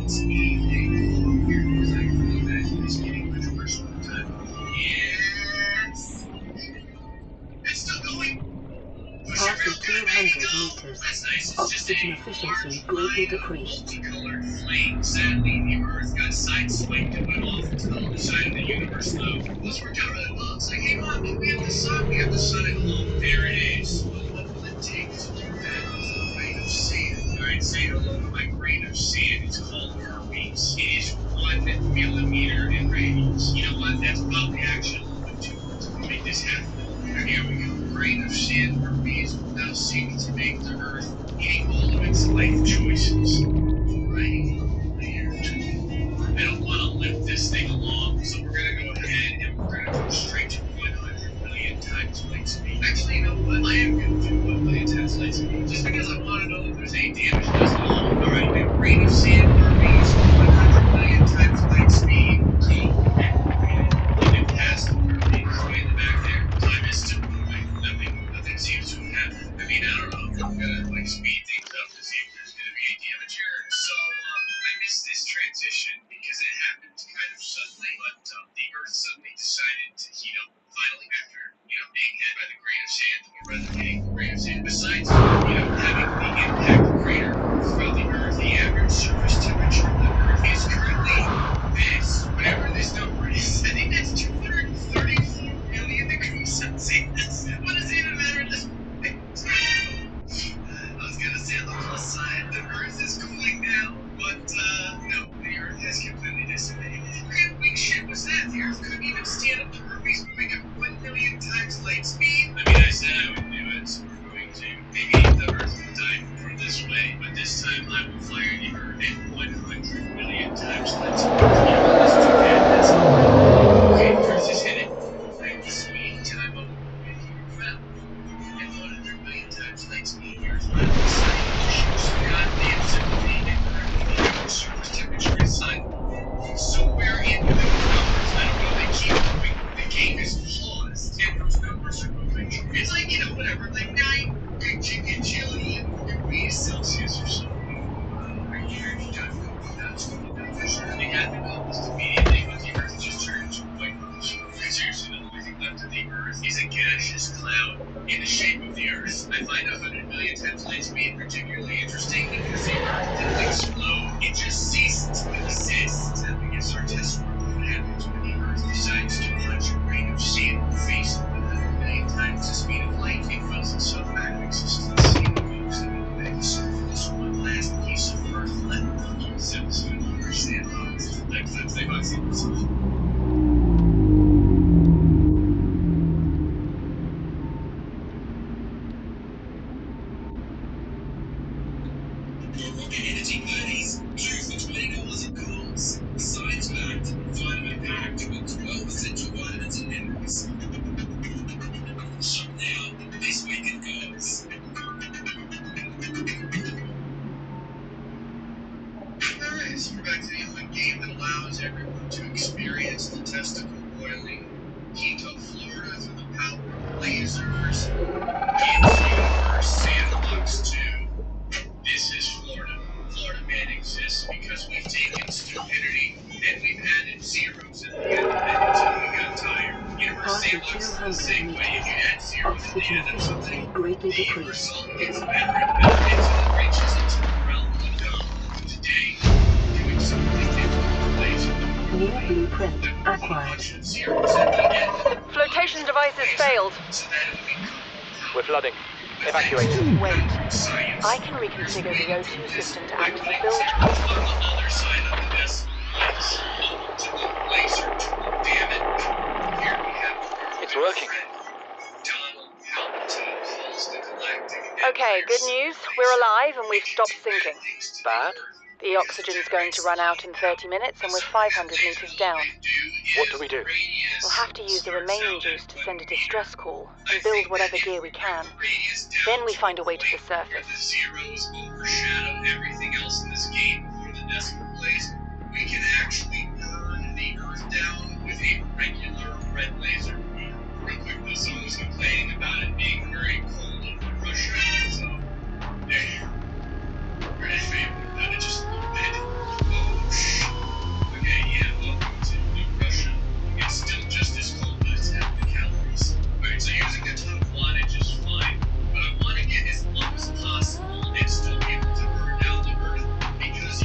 It's evening here because I can imagine this getting much worse over time. Yes! It's still going! Passing 200 meters. That's nice. It's Oxygen just a efficiency large greatly line of decreased. multicolored flame. Sadly, the Earth got sideswiped and went off into the other side of the universe, though. Those worked out really well. It's like, hey, Mom, can we have the sun? We have the sun at home. There it is. But what will it take to do that with a grain of sand? Alright, say hello to my grain of sand. It's called herpes. It is 1 millimeter in radius. You know what? That's probably actually a little is happening. Here we go. A grain of sand Hermes will now seek to make the Earth eating all of its life choices. Right there. I don't want to lift this thing along, so we're going to go ahead and we're going to go straight to 100 million times light speed. Actually, you know what? I am going to do 1 million times light speed, just because I want to know that there's any damage to this at all. Alright, a grain of sand Hermes, 100 million times light speed. Go. Moving past the Hermes, way in the back there. Time is still moving. Nothing seems to have happened. I mean, I don't know. I'm gonna like speed things up to see if there's gonna be any damage here. So I missed this transition because it happened kind of suddenly, but the Earth suddenly decided to heat up finally after being hit by the grain of sand, or rather hitting the grain of sand. Besides having the impact crater throughout the Earth, the average surface temperature of the Earth is currently this, whatever this number is. I think that's 234 million degrees Celsius. What does it even matter at this point? I was gonna say on the plus side, the Earth is cooling down, but no, the Earth has completely dissipated. What kind of weak shit was that? The Earth couldn't even stand up to Hermes moving at 1 million times light speed. I mean, I said I would do it, so we're going to. Maybe the Earth will die more this way, but this time I will fire the Earth at 100 million times light speed. Let's do that. That's all. Okay, Earth is hitting. At the speed time of movement here found. At 100 million times light speed, Earth will decide to show some goddamn sympathy and currently the average surface temperature is somewhere in within those numbers. I don't know, they keep moving. The game is paused and those numbers are moving. It's like, whatever, like 9 gajillion degrees Celsius or something. Right here, if you don't go nuts, going to beneficial. They had been almost immediately, but the Earth just turned into a white hole. Seriously, the only thing left of the Earth is a gaseous cloud in the shape of the Earth. I find 100 million times light speed particularly interesting because the Earth didn't explode, it just ceased to exist. I guess our test work what happens when the Earth decides to punch a grain of sand in the face at 100 million times the speed of light. It feels itself out of existence. It moves into the way. So for this one last piece of Earth left, I'll keep this episode longer, sandbox. Next time, stay boxy. Energy buddies. Truth, the tornado wasn't cause. The science backed. Vitamin packed with 12 essential vitamins and minerals. So now, this week it goes. Alright, so we're back to the only game that allows everyone to experience the testicle boiling, heat up Florida through the power of lasers, games universe, Sandbox 2. This is Florida. Florida Man exists because we've taken stupidity and we've added zeros at the end of it until we got tired. Universe Sandbox is the same way. If you add zeros at the end of something, greatly the decreased. result gets better and better until it reaches into the realm of dumb. Today, doing something different laser. New blueprint acquired. Flotation devices failed. We're flooding. Evacuate. Wait. I can reconfigure the O2 system to act as a bilge pump. On the other side of the decimal place, multiple laser tool, damn it. Here we have It's working. Donald Palpatine calls the galactic. Okay, good news. We're alive and we've stopped sinking. Bad? The oxygen's going to run out in 30 minutes and we're 500 meters down. What do we do? We'll have to use the remaining juice to send a distress call and build whatever gear we can. Then we find a way to the surface. The zeros overshadow everything else in this game before the decimal place. We can actually burn the Earth down with a regular red laser. Real quick, though, someone was complaining about it being very cold over Russia, so there you go. Pretty favorite. It just a little bit. Oh, shh. Okay, yeah, welcome to New Russia. It's still just as cold, but it's half the calories. Alright, so using a ton of wattage is fine, but I want to get as low as possible and still be able to burn down the Earth, because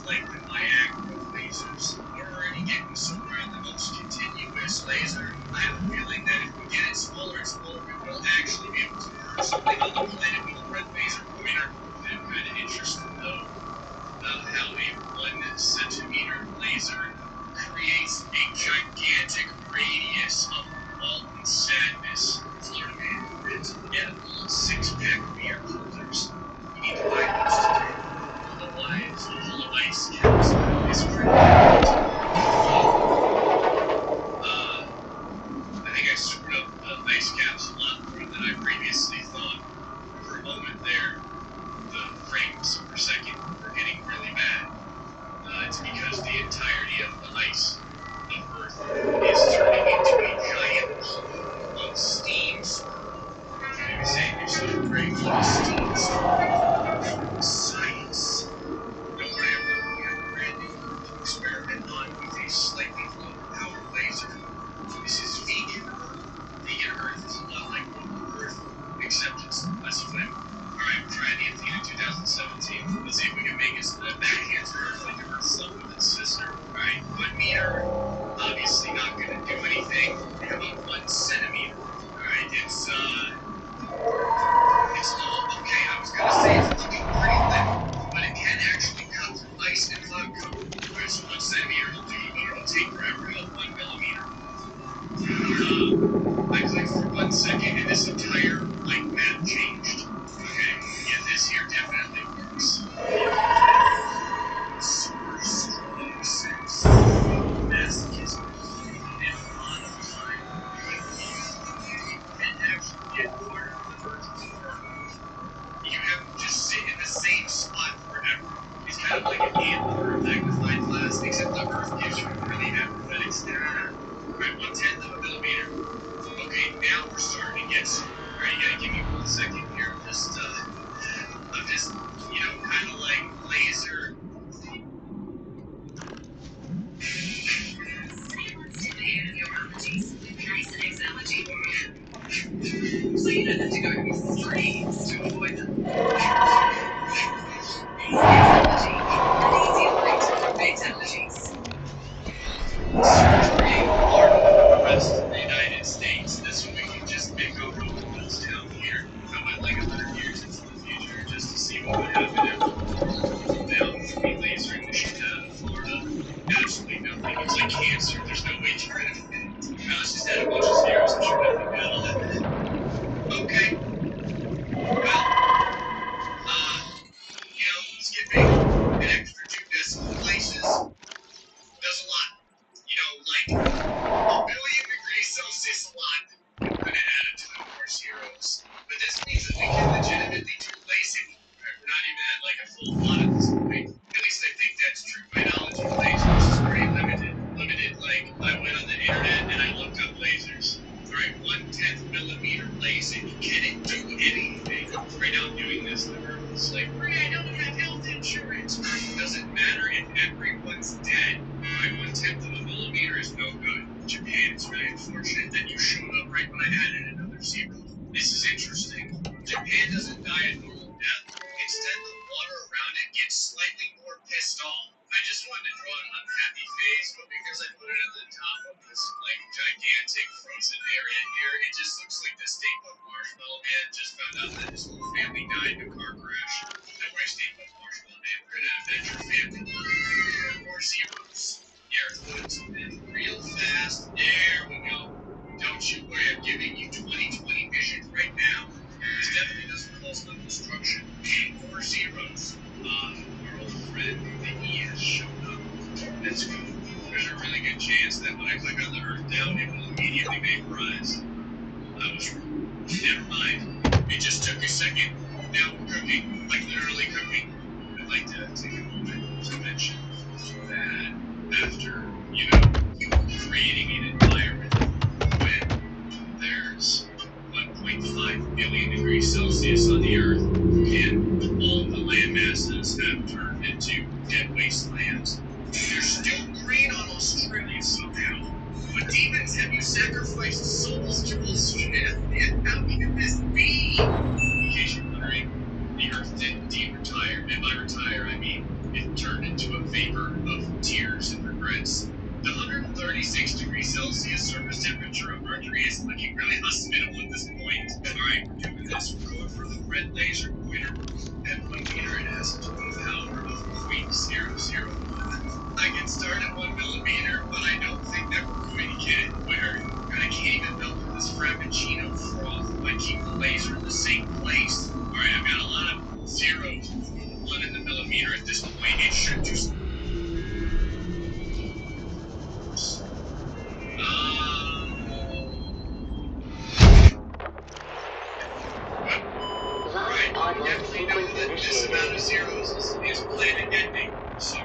like the Niagara lasers. We're already getting somewhere in the most continuous laser. I have a feeling that if we get it smaller and smaller, we will actually be able to move something on the planet with a red laser pointer. I'm kind of interested, though, about how a 1 centimeter laser creates a gigantic radius of molten sadness. Florida man invents edible 6-pack beer coolers. We need to buy those today. Otherwise, full of ice caps is critical. I think I screwed up the ice caps a lot more than I previously thought. For a moment there, the frames per second were getting really bad. It's because the entirety of the ice of Earth is turning into a giant pool of steam swirl. Maybe saying you're so great for steam swirl. Science. Don't worry, everyone. We have a brand new Earth to experiment on with a slightly low-powered laser. This is vegan Earth. Vegan Earth is a lot like normal Earth, except it's less flammable. Alright, we're trying the Athena 2017. Let's see if we can make it so that backhands Earth like Earth's up with its sister. Alright, 1 meter, obviously not gonna do anything. How about 1 centimeter? Alright, it's low. Okay, I was gonna say it's looking pretty lit, but it can actually cut through ice and cloud cover. Alright, so 1 centimeter will do, but it'll take forever. How about 1 millimeter? I clicked for 1 second and this entire, map changed. Okay, yeah, this here definitely works. Super strong sense of masochism and bottom line. You can actually get part of the Earth core. You have to just sit in the same spot forever. It's kind of like an ant or a magnifying glass, except the Earth gives you a really apathetic stare. Alright, 1/10 of a millimeter. Okay, now we're starting to get some. Alright, you gotta give me 1 second here. I'm just, kind of like laser. So you don't have to go to extremes to avoid them. Fatality. An easier way to prevent allergies. Surgery part of the rest of the United States. This way we can just make a Roosevelt town here. I went 100 years into the future just to see what would happen after the world cooled down from me lasering the shit out of Florida. Absolutely nothing. It's like cancer. There's no way to get rid of it. Now let's just add a bunch of zeros. I'm sure nothing bad will happen. Okay. Well, skipping an extra 2 decimal places does a lot. A billion degrees Celsius a lot. I'm gonna add a ton more zeros. But this means that we can legitimately do LASIK. We're not even at a full plot at this point. At least I think that's true. My knowledge of lasers is pretty limited. I went on the internet and I looked up lasers. Alright, 1/10 millimeter LASIK. Can it do anything? Right now I'm doing this, the Earth is like, Ray, I don't have health insurance. Earth doesn't matter if everyone's dead. Alright, 1/10 of a millimeter is no good. Japan, it's really unfortunate that you showed up right when I added another zero. This is interesting. Japan doesn't die a normal death. Instead, the water around it gets slightly more pissed off. I just wanted to draw an unhappy face, but because I put it at the top of this, gigantic frozen area here, it just looks like the Stay Puft Marshmallow Man just found out that his whole family died in a car crash. Don't worry, Stay Puft Marshmallow Man, we're gonna avenge your family. More zeros. Yeah, it's going something real fast. There we go. Don't you worry, I'm giving you 20/20 vision right now. This definitely doesn't cause no destruction. More zeros. Our old friend, the E, has shown up. That's good. There's a really good chance that when I click on the Earth down, it will immediately vaporize. I was wrong. Never mind. It just took a second. Now we're cooking. Literally cooking. I'd like to take a moment to mention that after, creating an environment when there's 1.5 billion degrees Celsius on the Earth and all of the land masses have turned into dead wastelands. There's still green on Australia somehow. What demons have you sacrificed souls to Australia? How can this be? In case you're wondering, the Earth didn't de-retire. And by retire, I mean it turned into a vapor Celsius surface temperature of Mercury is looking really hospitable at this point. Alright, we're doing this. We're going for the red laser pointer. At 1 meter, it has a total power of 0.001. I can start at 1 millimeter, but I don't think that we're going to get it where I can't even melt this Frappuccino froth if I keep the laser in the same place. Alright, I've got a lot of zeros. 1 in the millimeter at this point. It should just... This amount of zeros is planet ending.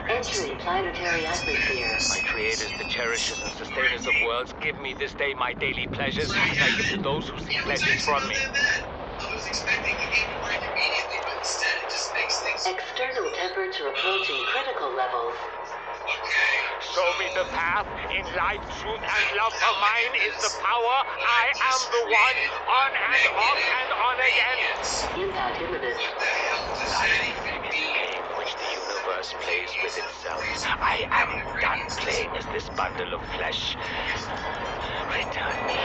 Entering planetary atmosphere. My creators, the cherishers and sustainers of worlds, give me this day my daily pleasures, as I give to those who seek pleasures from me. I was expecting the game to break immediately, but instead it just makes things... External temperature approaching critical levels. Show me the path. In life, truth, and love for mine is the power. I am the one. On and off and on again. Impact imminent. Life is the game which the universe plays with itself. I am done playing as this bundle of flesh. Return me.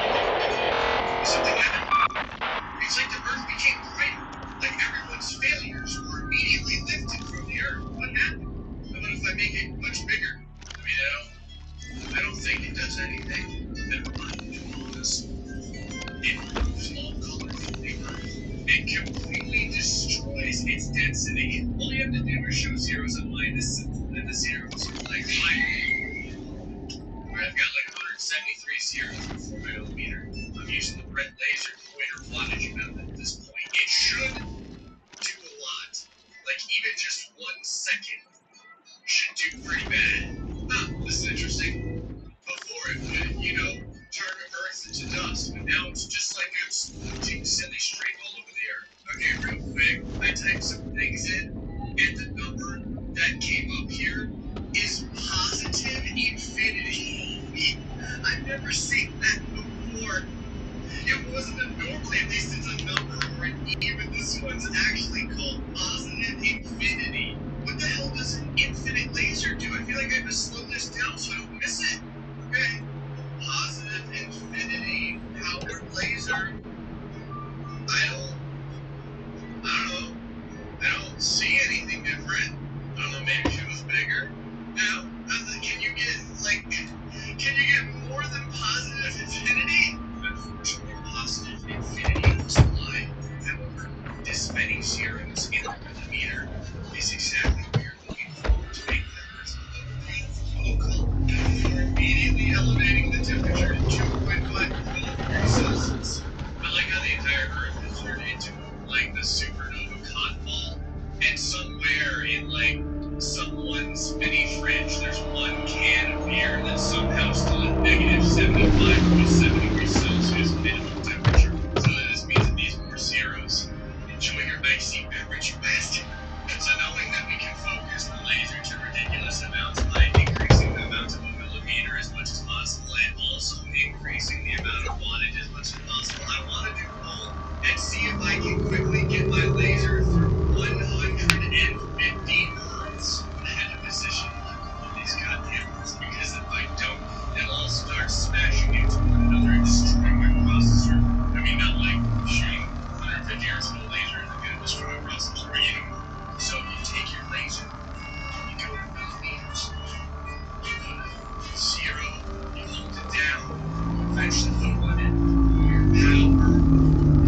Something happened. It's like the Earth became brighter. Like everyone's failures were immediately lifted from the Earth. What happened? What if I make it much bigger? I don't think it does anything. Never mind. It removes all color from the Earth. It completely destroys its density. All you have to do is show zeros and minuses, and then the zeros are like fine. I've got like 173 zeros per 4 millimeter. I'm using the red laser pointer wattage method at this point. It should do a lot. Like even just 1 second should do pretty bad. This is interesting. Before it would, turn Earth into dust, but now it's just like it's floating silly string all over the Earth. Okay, real quick, I typed some things in, and the number that came up here is positive infinity. I've never seen that before. It wasn't normally, at least it's a number, or even this one's actually called positive infinity. What the hell does an infinite laser do? I feel like I have to slow this down so I don't miss it. Okay. Positive infinity powered laser. I don't know. I don't see anything different. I don't know, maybe if it was bigger. Now, can you get more than positive infinity? Unfortunately, positive infinity was a lie. However, this many zeros in a millimeter is exactly what you're looking for to make the Earth local. We're immediately elevating the temperature to 2.5 degrees Celsius. I like how the entire Earth has turned into like the supernova cotton ball, and somewhere in like someone's mini fridge, there's 1 can of beer that's somehow still at negative 75.7 degrees Celsius minimum temperature. So this means it needs more zeros. Enjoy your icy beverage, you bastard. So knowing that we can focus the laser to ridiculous amounts by increasing the amount of a millimeter as much as possible and also increasing the amount of wattage as much as possible, I want to do both and see if I can quickly get my laser through 150 Earths. I had to position one of these goddamn Earths because if I don't, they'll all start smashing into one another and destroying my processor. I mean, not like shooting 150 Earths with a laser isn't going to destroy my processor anymore. So you take your laser, you go to millimeters, you go to 0, you hold it down, you eventually put 1 in. Your power,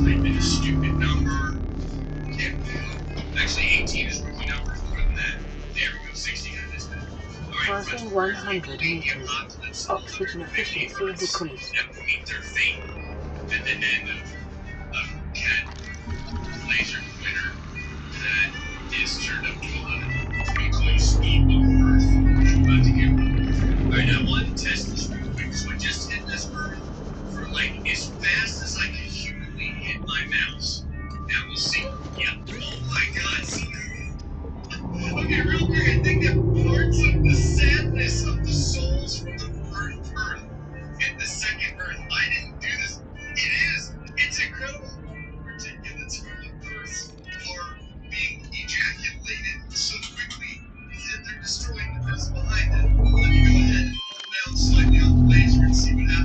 type in a stupid number, actually 18 is rookie number, more than that. There we go, 60 in this bit. Crossing 100 meters. Oxygen efficiency decreased. That will meet their fate at the end of CAT laser pointer that is turned up to 103 speed over Earth, which we're about to get on. Alright, I wanted to test this real quick, so I just hit this Earth for like as fast as I could humanly hit my mouse. Now we'll see. Yep. Oh my god, see? Okay, real quick, I think that parts of the sadness of the souls from the first Earth and the second Earth, I didn't do this. It's incredible. Particulates from the Earth are being ejaculated so quickly that they're destroying the Earth behind it. Let me go ahead and hold down slightly on the laser and see what happens.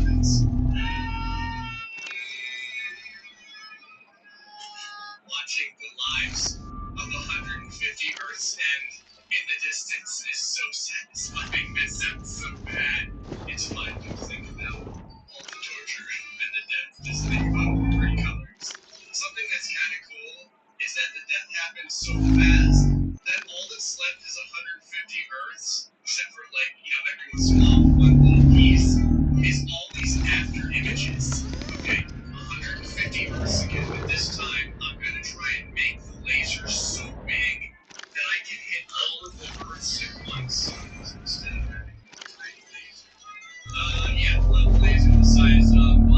existence is so satisfying. It sounds so bad. It's fun to think about all the torture and the death. Just think about all the great colors. Something that's kind of cool is that the death happens so fast that all that's left is 150 Earths, except for, like, you know, every once in a while, one little piece is all these after images. Okay, 150 Earths again, but this time I'm going to try and make the laser so big that I can hit all of the Earths at once instead of having a tiny laser. Yeah, a laser the size of a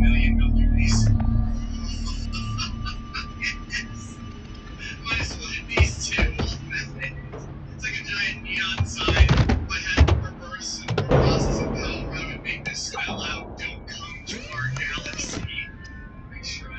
million Milky Ways. Yes. Might as well hit these two. It's like a giant neon sign. If I had more Earths and more processing power, I would make this spell out, "Don't come to our galaxy." Make sure I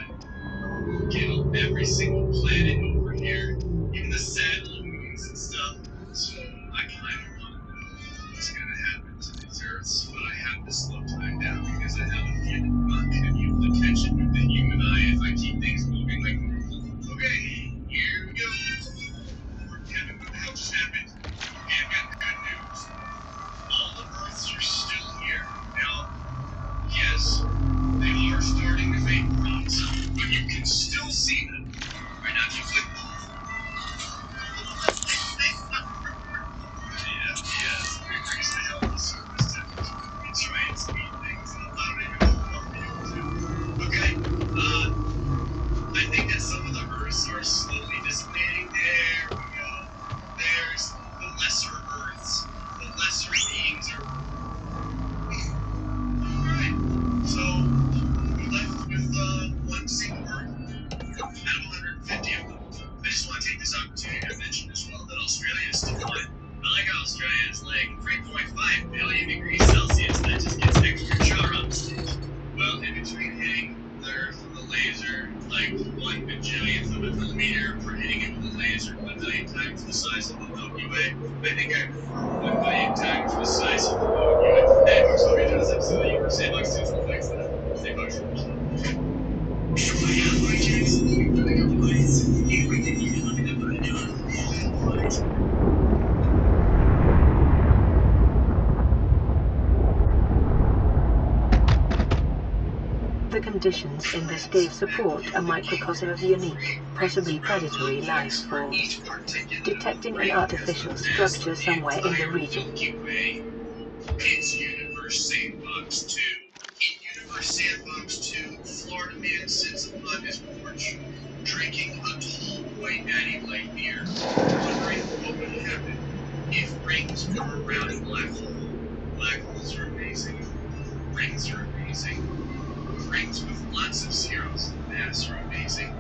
get on every single planet over here, even the sad little moons and stuff. So I kind of want to know what's going to happen to these Earths, but I have to slow time down because I have a feeling I'm not going to be able to catch it with the human eye if I keep things moving like normal. Okay, here we go. Lord Kevin, what the hell just happened? Okay, I've got good news. All the Earths are still here. Now, yes, they are starting to vaporize, but you can still see them. Right now, if you click move. Yes, we increase the hell of the surface temperature. We try and speed things up. I don't even know what I'll be able to. Okay, I think that some of the Earths are slowly dissipating. There we go. There's the lesser Earths. The lesser beings are... Alright, so we're left with one single Earth out of 150 of them. I just want to take this opportunity to mention as well that Australia is still fine. I like how Australia is like 3.5 billion degrees Celsius. That just gets extra char on the stage. Well, in between hitting the Earth with a laser, like 1 bajillionth of a millimeter, for hitting it with a laser 1 million times the size of the Milky Way, I think I prefer 1 million times the size of the Milky Way. Hey, folks, hope you enjoyed this episode of the Universe Sandbox 2. So thanks for that. Stay punched. I have my chance looking for the compliance. Everything you can let me know what I do. Alright. The conditions in this cave support a microcosm of unique, possibly predatory life forms, detecting an artificial structure somewhere in the region. It's Universe Sandbox 2. In Universe Sandbox 2, Florida man sits upon his porch, drinking a tall white natty light beer, wondering what would happen if rings were around a black hole. Black holes are amazing. Rings are amazing. Rings with lots of zeros in the mass are amazing.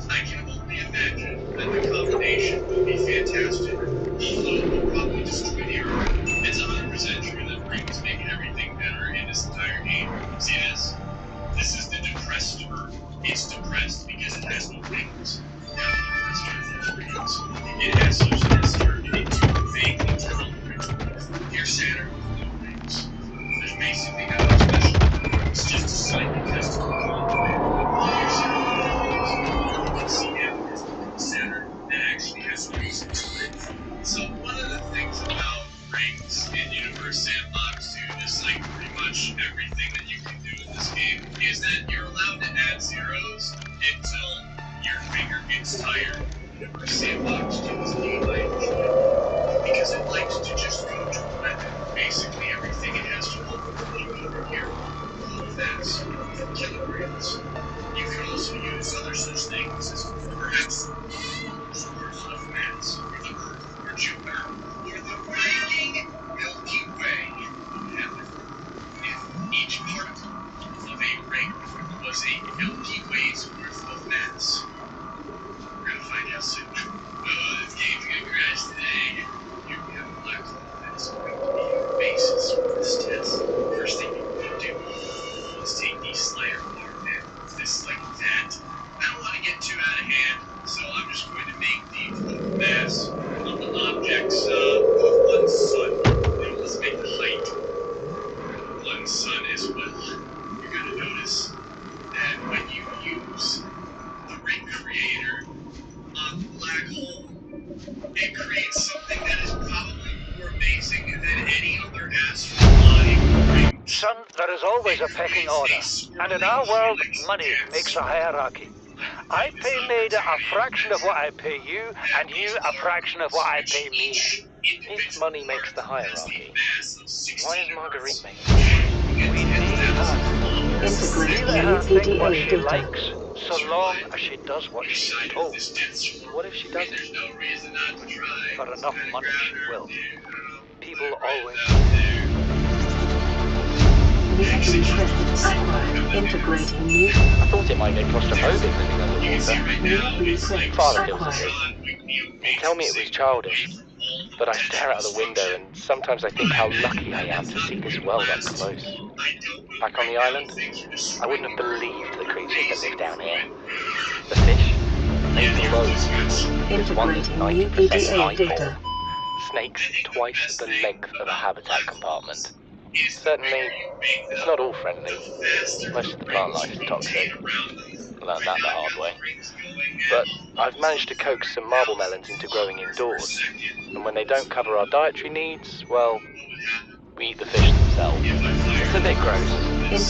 I can only imagine that the combination will be fantastic, although it will probably destroy the Earth. It's 100% true that rings make everything better in this entire game. See this? This is the depressed Earth. It's depressed because it has no rings. Now, let's try those rings. It has such an exterminating to vaguely tolerant. Here's Saturn with no rings. There's basically nothing special about it. It's just a slightly testable compliment. Here's Saturn with no rings. You can see now there's one Saturn that actually has a reason to live. So one of the things about rings in Universe Sandbox 2, just like pretty much everything that you can do in this game, is that you're allowed to add zeros until your finger gets tired. Universe Sandbox 2 is a game I enjoy because it likes to just go to a weapon. Basically everything it has to offer. Look over here. All of that's kilograms. You can also use other such things as perhaps moons or enough mass, or the Earth, or Jupiter, or the freaking Milky Way would happen if each particle of a ring was a Milky Way's worth of mass. We're gonna find out soon. Oh, this game's gonna crash today. always a pecking order. And in our world, money makes a hierarchy. I pay Maida a fraction of what I pay you, and you a fraction of what I pay me. If money makes the hierarchy, why is Marguerite making it? We need her. Integrate We let her new think what PDA she data. likes, so long as she does what she's told. What if she doesn't? For enough money, she will. People always... New blueprint acquired. Integrating new. I thought it might get claustrophobic living underwater. New blueprint Father feels the acquired. same. He'd tell me it was childish, but I stare out of the window and sometimes I think how lucky I am to see this world up close. Back on the island, I wouldn't have believed the creatures that live down here. The fish, they glow. There's one that's Integrating new 90% PDA eyeball. data. Snakes twice the length of a habitat compartment. Certainly, it's not all friendly. Most of the plant life is toxic. Learned that the hard way. But I've managed to coax some marble melons into growing indoors. And when they don't cover our dietary needs, well, we eat the fish themselves. It's a bit gross,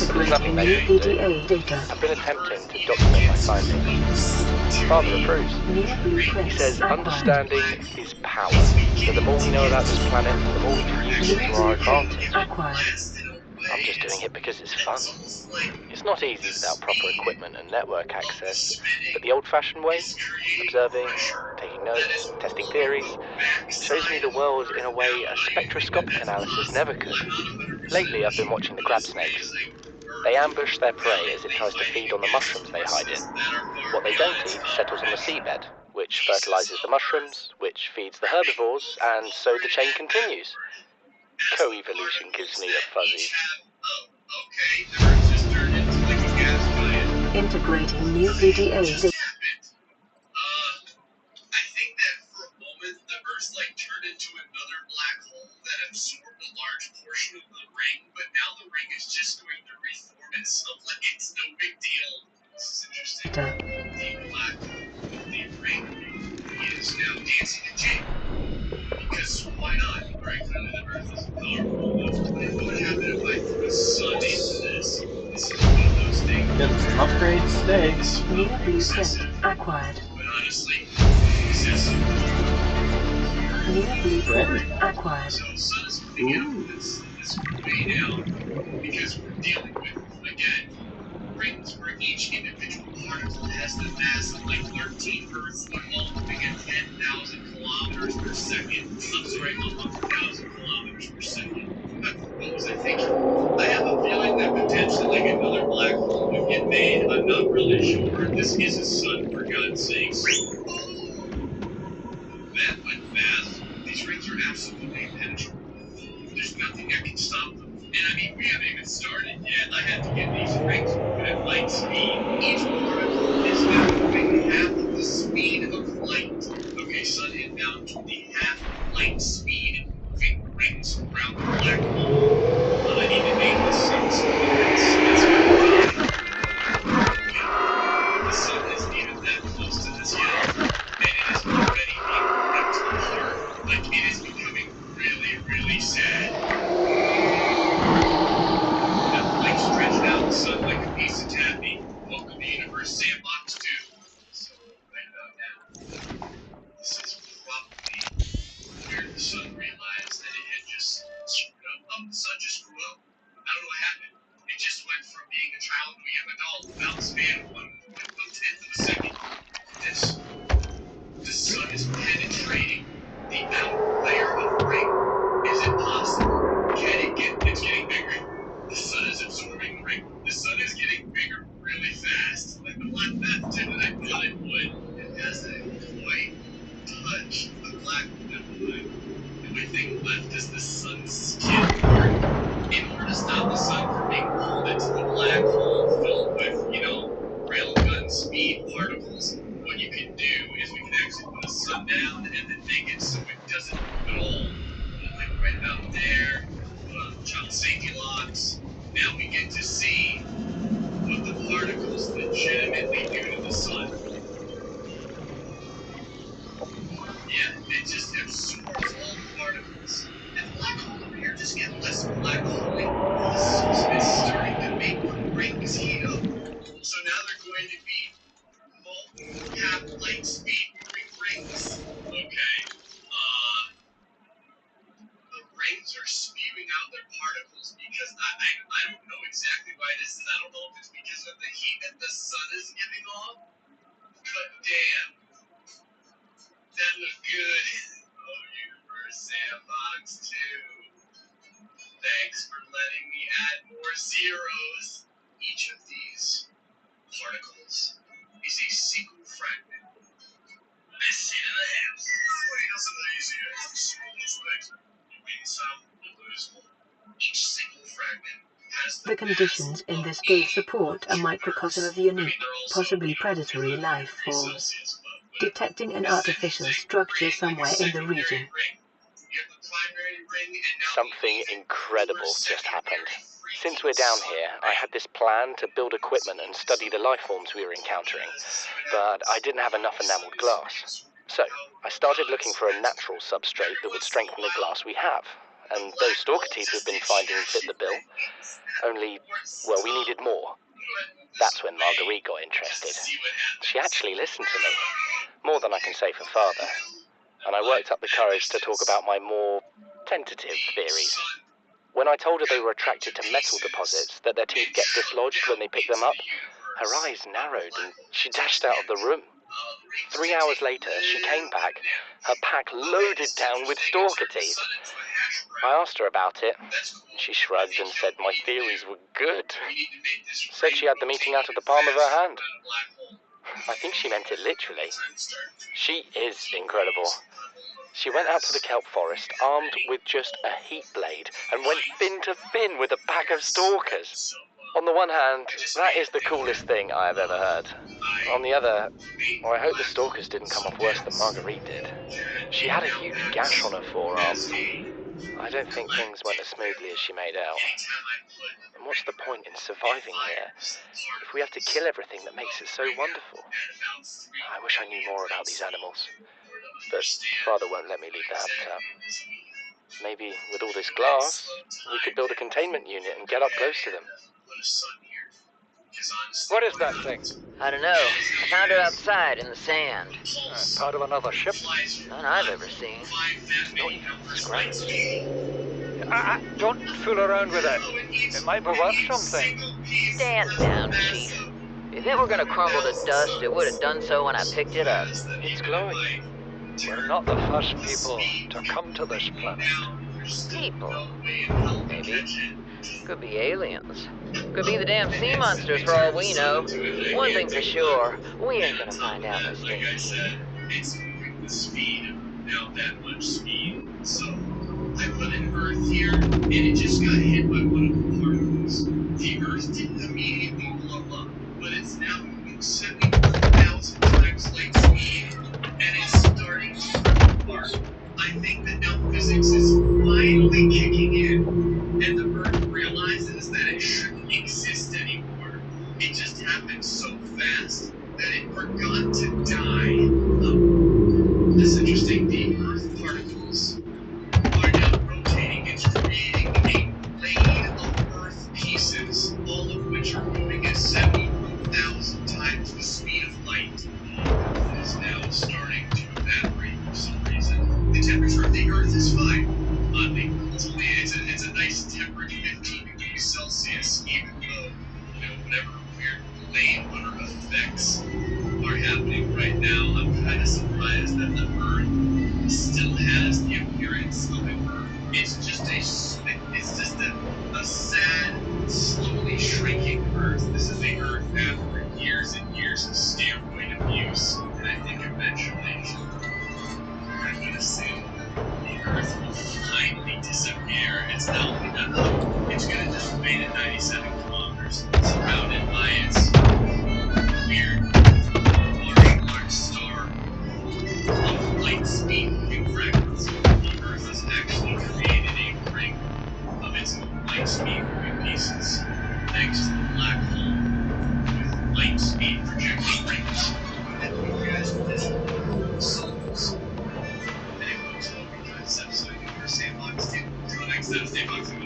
but there's nothing Integrating they new can do. PDA data. I've been attempting to document my findings. Father approves. New He blueprint says acquired. understanding is power. So the more we know about this planet, the more we can use New it to our blueprint advantage. acquired. I'm just doing it because it's fun. It's not easy without proper equipment and network access, but the old-fashioned way, observing, taking notes, testing theories, shows me the world in a way a spectroscopic analysis never could. Lately I've been watching the crab snakes. They ambush their prey as it tries to feed on the mushrooms they hide in. What they don't eat settles on the seabed, which fertilizes the mushrooms, which feeds the herbivores, and so the chain continues. Co-evolution gives me the fuzzies. Integrating new PDA data. I think that for a moment the Earth turned into another black hole that absorbed a large portion of the ring, but now the ring is just going to reform itself like it's no big deal. This is interesting. The black hole, the ring, is now dancing a jig. Because why not? Right? Clearly the Earth is powerful enough. What would happen if I threw a sun into this? This is one of those things. Getting some upgrades today. New blueprint acquired. But honestly, excessive. New blueprint acquired. So the sun is coming out. That's way down. Because we're dealing with, again, rings where each individual particle has the mass of 13 Earths alone at 10,000 kilometers per second. I'm sorry, 100,000 kilometers per second. What was I thinking? I have a feeling that potentially another black hole would get made. I'm not really sure. This is a sun, for God's sakes. That went fast. These rings are absolutely impenetrable. There's nothing that can stop them. And I mean, we haven't even started yet. I have to get these rings moving at light speed. Each particle is now moving half of the speed of light. Okay, sun inbound to the half light speed, moving rings around the black hole. I need to name the sun something that's the sun isn't even that close to this yet, and it is already being ripped apart. Like, it is becoming really, really sad. Stretched out the sun like a piece of taffy. Welcome to Universe Sandbox 2. So, right about now, this is probably where the sun realized that it had just screwed up. The sun just screwed up. I don't know what happened. It just went from being a child to a young adult without the span of one-tenth of a second. The sun is penetrating the outer layer of the ring. Is it possible? It's getting bigger. The sun is absorbing the ring. The sun is getting bigger really fast. Like the black faster than I thought it would. It hasn't quite touched the black hole. The only thing left is the sun's skin part. In order to stop the sun from being pulled into the black hole filled with, railgun speed particles, what you can do is we can actually put a sun down and then make it so it doesn't move at all. Like right about there. Child safety locks. Now we get to see what the particles legitimately do to the sun. Yeah, it just absorbs all the particles. And the black hole over here just get less black hole. It's starting to Because I don't know exactly why this is. I don't know if it's because of the heat that the sun is giving off. But damn, that was good. Oh, Universe Sandbox 2. Thanks for letting me add more zeros. Each of these particles is a single fragment. Best hit of the half. Putting us in the easier. You win some, you lose more. Each single fragment has The conditions in this cave support a microcosm of unique, possibly predatory life forms, detecting an artificial structure somewhere in the region. Something incredible just happened. Since we're down here, I had this plan to build equipment and study the life forms we were encountering, but I didn't have enough enameled glass. So, I started looking for a natural substrate that would strengthen the glass we have, and those stalker teeth we've been finding fit the bill. Only, well, we needed more. That's when Marguerite got interested. She actually listened to me, more than I can say for father, and I worked up the courage to talk about my more tentative theories. When I told her they were attracted to metal deposits, that their teeth get dislodged when they pick them up, her eyes narrowed and she dashed out of the room. 3 hours later, she came back, her pack loaded down with stalker teeth. I asked her about it. She shrugged and said my theories were good. Said she had the meeting out of the palm of her hand. I think she meant it literally. She is incredible. She went out to the kelp forest armed with just a heat blade and went fin to fin with a pack of stalkers. On the one hand, that is the coolest thing I have ever heard. On the other, I hope the stalkers didn't come off worse than Marguerite did. She had a huge gash on her forearm. I don't think things went as smoothly as she made out. And what's the point in surviving here if we have to kill everything that makes it so wonderful? I wish I knew more about these animals. But Father won't let me leave the habitat. Maybe with all this glass, we could build a containment unit and get up close to them. What is that thing? I don't know. I found her outside in the sand. Part of another ship? None I've ever seen. Not even scratched. Don't fool around with it. It might be worth something. Stand down, Chief. If it were gonna crumble to dust, it would have done so when I picked it up. It's glowing. We're not the first people to come to this planet. People? Maybe. Could be aliens. Could be the damn sea monsters for all we know. One thing for sure, we ain't gonna find out this day. It's moving with speed. Now that much speed. So, I put an Earth here, and it just got hit by one of the particles. The Earth didn't immediately blow up, but it's now moving 71,000 times light speed, and it's starting to fall apart. I think that now physics is finally kicking in, and the Earth realizes that it shouldn't exist anymore. It just happened so fast that it forgot to die. This is interesting. The Earth particles are now rotating. It's creating a blade of Earth pieces, all of which are moving at 71,000 times the speed of light. It is now starting to evaporate for some reason. The temperature of the Earth is fine. It's a nice temperate 15 degrees Celsius, even though, whatever weird blade water effects are happening right now. I'm kind of surprised that the Earth still has the appearance of an Earth. It's just a sad, slowly shrinking Earth. This is a Earth after years and years of steroid abuse, and I think eventually I'm going to see the Earth will finally disappear. It's not only that, it's going to just remain at 97 kilometers, surrounded by its weird, large star of light speed moving fragments. The Earth has actually created a ring of its own light speed moving pieces, thanks to the black hole with light speed projecting rings. And you guys will just souls. Anyway, so we do this episode of Universe Sandbox 2. Until next time, stay boxing.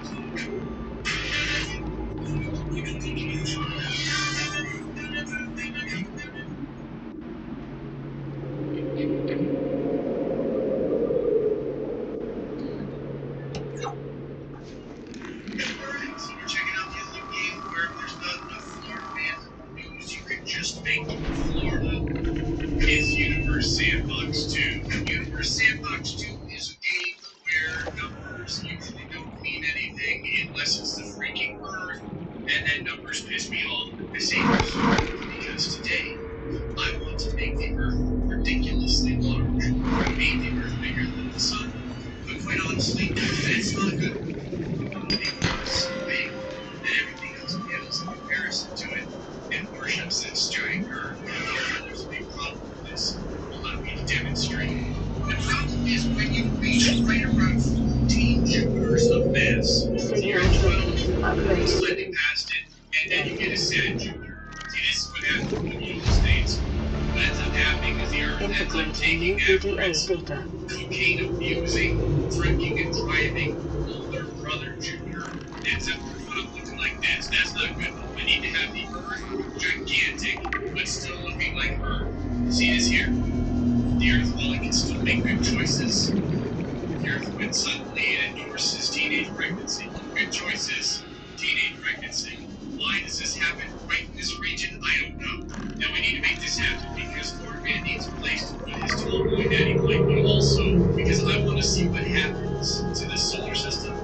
piss me off. I say this because today I want to make the Earth ridiculously large. I made the Earth bigger than the Sun. But quite honestly, that's not good. I want to make the Earth so big that everything else pales in comparison to it and worships this giant Earth. There's a big problem with this. Allow me to demonstrate. The problem is when you reach right around 14 Jupiters of mass. The Earth will slightly past it, and then you get a sad Jupiter. See, this is what happens in the United States. What ends up happening is the Earth ends up taking after its cocaine abusing, drinking, and driving older brother Jupiter. Ends up looking like this. That's not good. I need to have the Earth gigantic, but still looking like Earth. See this here? The Earth, while it can still make good choices, the Earth went suddenly and endorses teenage pregnancy. Good choices, teenage pregnancy. Why does this happen right in this region? I don't know. Now we need to make this happen because Corvette needs a place to put his tall boy daddy plate, but also because I want to see what happens to the solar system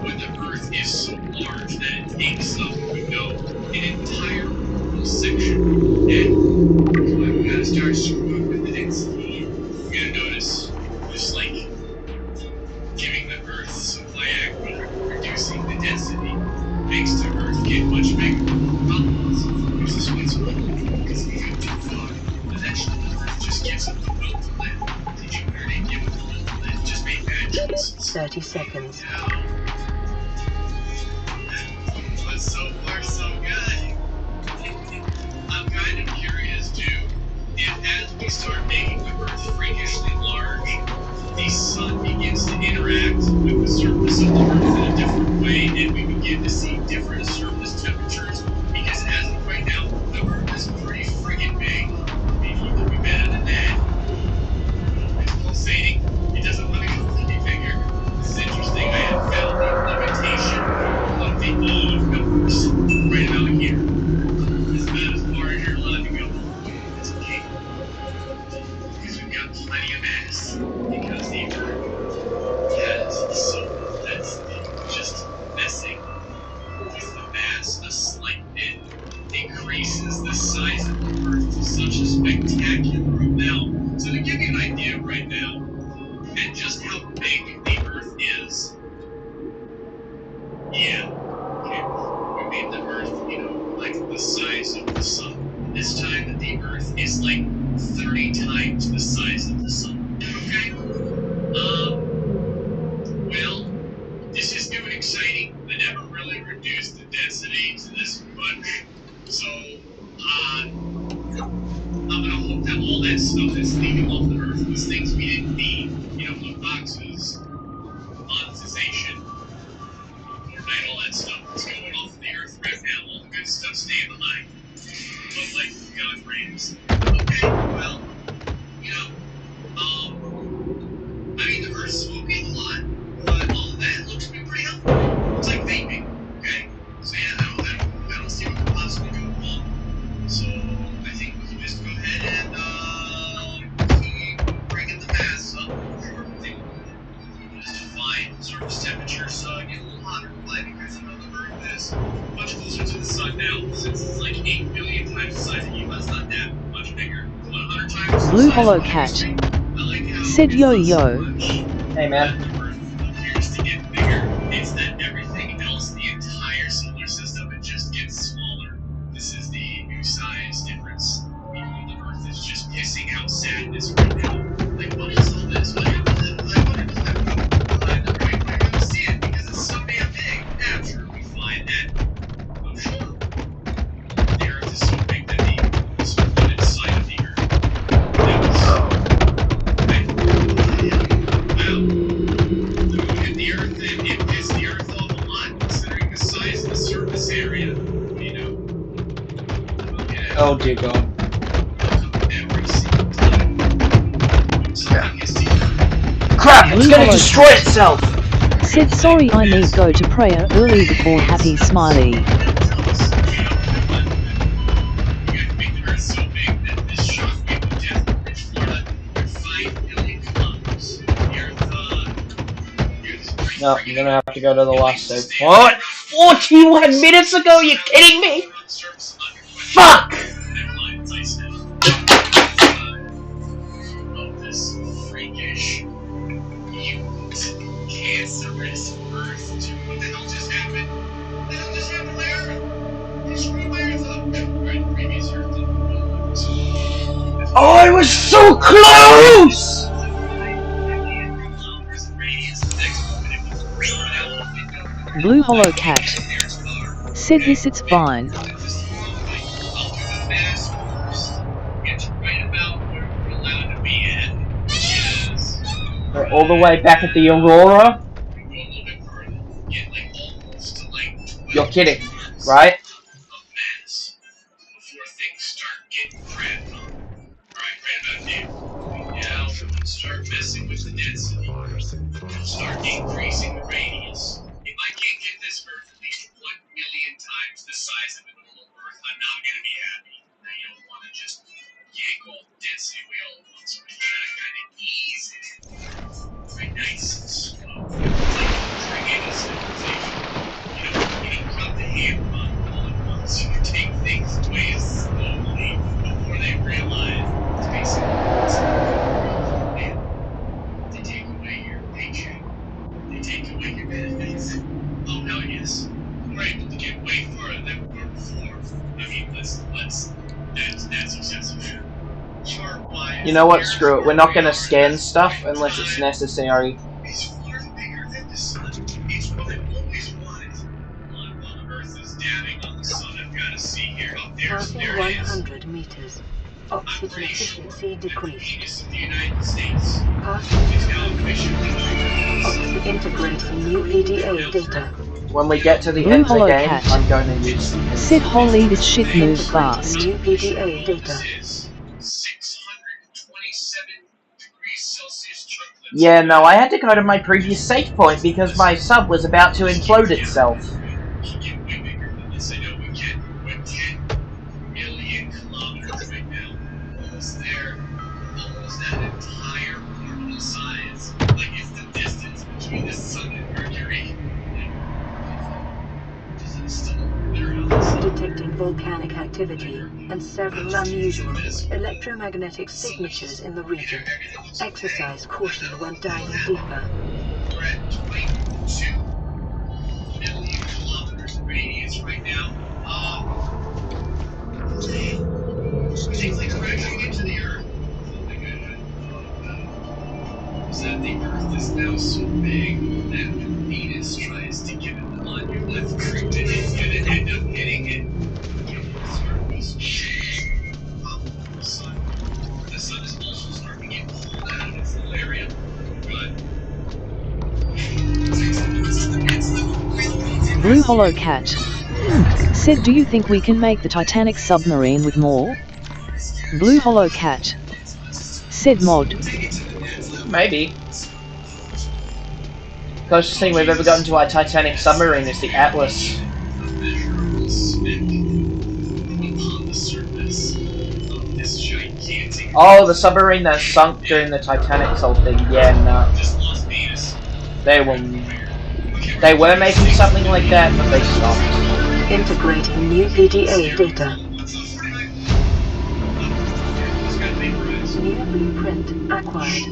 when the Earth is so large that it takes up, an entire whole section. And we gotta start screwing with the density. You're gonna notice, just like giving the Earth some Viagra, reducing the density makes the Earth get much bigger. Here's this one's because if you go too far, eventually the Earth just gives up the will to live. Did you hear they give up the will to live? Just make bad choices. 30 seconds. But so far, so good. I'm kind of curious too. If as we start making the Earth freakishly large, the Sun begins to interact with the surface of the Earth in a different way, and we begin to see different surface temperatures, because as of right now, the Earth is pretty friggin' big. Maybe it could be better than that. It's pulsating. It doesn't want to completely bigger. This is interesting. I have found the limitation of the E numbers right about here. It's not as far as you're allowed to go. It's okay. Because we've got plenty of mass. Because the Earth has so that's just messing with the mass a slight bit increases the size of the Earth to such a spectacular amount. So to give you an idea right now, and just how big the Earth is, yeah, okay, we made the Earth, like the size of the Sun. This time that the Earth is like 30 times the size of the Sun. Okay? Well, this is new and exciting. I never really reduced the density to this much. So, I'm gonna hope that all that stuff that's leaving off the Earth was things we didn't need. The boxes, monetization, Fortnite, all that stuff that's going off the Earth right now. All the good stuff staying behind. But like God frames. Okay, well, I mean, the Earth's smoking a lot, but all of that looks to be pretty helpful. It's like vaping, okay? So yeah, I don't see what could possibly go wrong. So I think we can just go ahead and keep bringing the mass up. Sure, I think just fine surface temperatures get a little hotter, but because the Earth is much closer to the Sun now, since it's like 8 billion times the size of you, that's not that much bigger. 100 times Blue Hollow Cat said yo yo. Hey man. Appears to get bigger. It's that everything else, the entire solar system, it just gets smaller. This is the new size difference. The Earth is just pissing out sadness right now. Like, what is all this? What happened? I wonder if I'm going to see it because it's so damn big. Yeah, I'm sure we find that. I'm sure. The Earth is so big that the one inside of the Earth. That was. Wow. The moon hit the Earth, and it pissed the Earth off a lot, considering the size of the surface area. Oh dear God. Crap! It's gonna destroy itself! Said sorry I need go to prayer early before happy smiley. No, I'm gonna have to go to the last save. What? 41 minutes ago? You kidding me? Fuck! Never mind, it's ice now. Of this freakish, mutant, cancerous Earth. What the hell just happened? What the hell just happened to Earth? They screwed my Earth up. Right, previous Earth didn't know. Oh, I was so close! Blue Hollow Cat. Said this, it's fine. We're all the way back at the Aurora? You're kidding, right? Start messing with the density. Start increasing the radius. If I can't get this Earth at least 1 million times the size of a normal Earth, I'm not going to be happy. Now, you don't want to just yank all the density away all at once. So you gotta kind of ease it. Very nice and slow. It's like any civilization. You don't drop the hammer on them all at once. You take things away slowly before they realize it's basically they take away your paycheck. They take away your benefits. Oh, hell yes. We're able to get way further than we were before. I mean, that's excessive. Chart-wise, You know what, screw it. We're not gonna scan stuff unless it's necessary. it's far bigger than the sun. It's what I've always wanted. While the Earth is dabbing on the sun, I've got to see here. Oh, Passing there it is. 100 meters. Oxygen efficiency decreased. It's the United States. Passing 200 meters. Integrating new EDA data. When we get to the Blue end of the Hollow game, Cat. I'm going to use Said holy this shit moves fast. New EDA data. This is 627 degrees Celsius chocolate. Yeah, no, I had to go to my previous save point because my sub was about to implode itself. We can get way bigger than this. I know we can. We're 10 million kilometers right now. Almost there. Almost that entire orbital size. Like it's the distance between the sun and Mercury. Is it still there on the sun? Detecting volcanic activity and several unusual electromagnetic signatures in the region. Exercise caution when diving deeper. We're at 22 million kilometers in radius right now. Things like crashing into the Earth. Is that the Earth is now so big that when Venus tries to get it on your left crew, it's gonna end up hitting it. The sun is also starting to get pulled out of its little area. Blue Hollow Cat. Said, do you think we can make the Titanic submarine with more? Blue Hollow Cat. Said mod. Maybe. Closest thing we've ever gotten to our Titanic submarine is the Atlas. Oh, the submarine that sunk during the Titanic's whole thing. Yeah, no. They were making something like that, but they stopped. Integrating new EDA data. New blueprint acquired.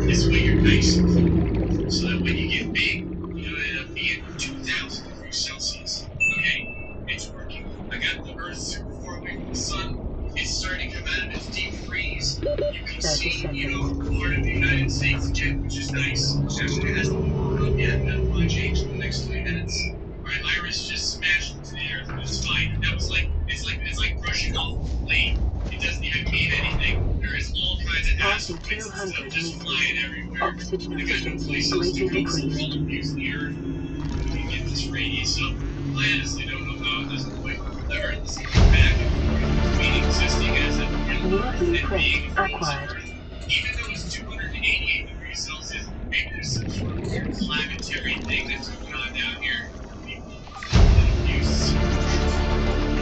This way you're nice and cool, so that when you get big, you end up being 2,000 degrees Celsius. Okay, it's working. I got the Earth super far away from the sun. It's starting to come out of its deep freeze. You can see, part of the United States again, which is nice. Actually, it hasn't moved up yet. That'll probably change in the next 3 minutes. Alright, Iris just smashed into the Earth, but it's fine. That was like, it's like brushing off a blade. It doesn't even mean anything. There is all kinds of Passing asteroids and 200 stuff just flying everywhere. Oxygen I got no efficiency places greatly to go, so decreased. we'll use the Earth. We can get this radius up. I honestly don't know how at this point the Earth is even back and forth between existing as a real New Earth and blueprint being a frozen acquired. Earth. Even though it's 288 degrees Celsius, maybe there's some sort of weird planetary thing that's going on down here. People that use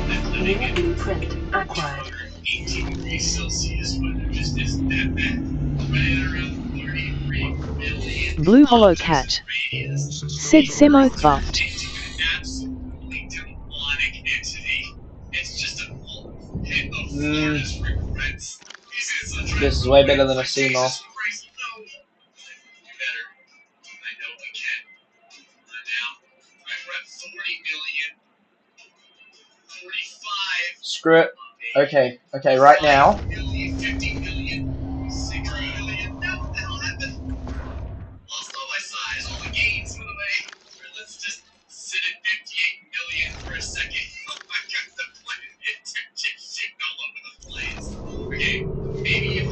that New living in blueprint acquired. 18 degrees Celsius, but it just isn't that bad. Right at around 33, Blue Hollow Cat. Sid Simoth buffed. Absolutely demonic entity. It's just a pit of Florida's regrets. This is way better than a Seymour. Better. I know we can. Now, we're at 40 million. 45. Screw it. Okay, right now. 50 million. 60 million. No, that'll happen. Lost all my size, all the gains went away. Let's just sit at 58 million for a second. Oh my god, the planet is just shit all over the place. Okay, maybe if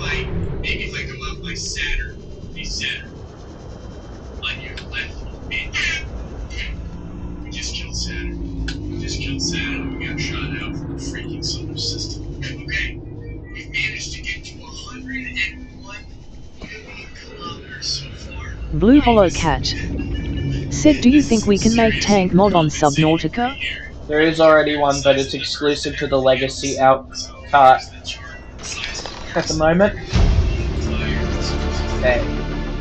I go out by Saturn, be Saturn. On your left, we just killed Saturn. We got shot out from the freaking solar system. Okay, we've managed to get to 101 million kilometers so far. Blue Hollow Cat. Sid, do you think we can make tank mod on Subnautica? There is already one, but it's exclusive to the Legacy out cart at the moment. Okay.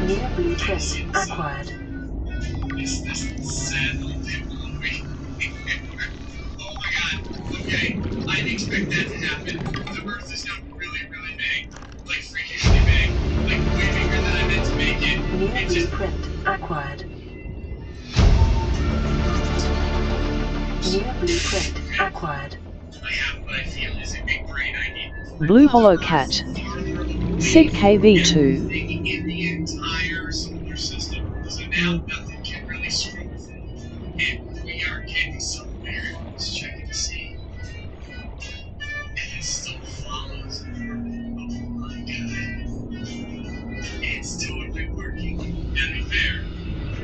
New blueprint acquired. This sadly didn't wait. Oh my god. Okay. I didn't expect that to happen. The Earth is now really, really big. Like freakishly big. Like way bigger than I meant to make it. New blueprint acquired. New blueprint acquired. I have what I feel is a big brain idea. Blue Hollow Cat. Sid KV2. In the entire solar system. So now nothing can really screw with it. And we are getting somewhere. Just checking to see. And it still follows. Oh my god. It's totally working. And to be fair,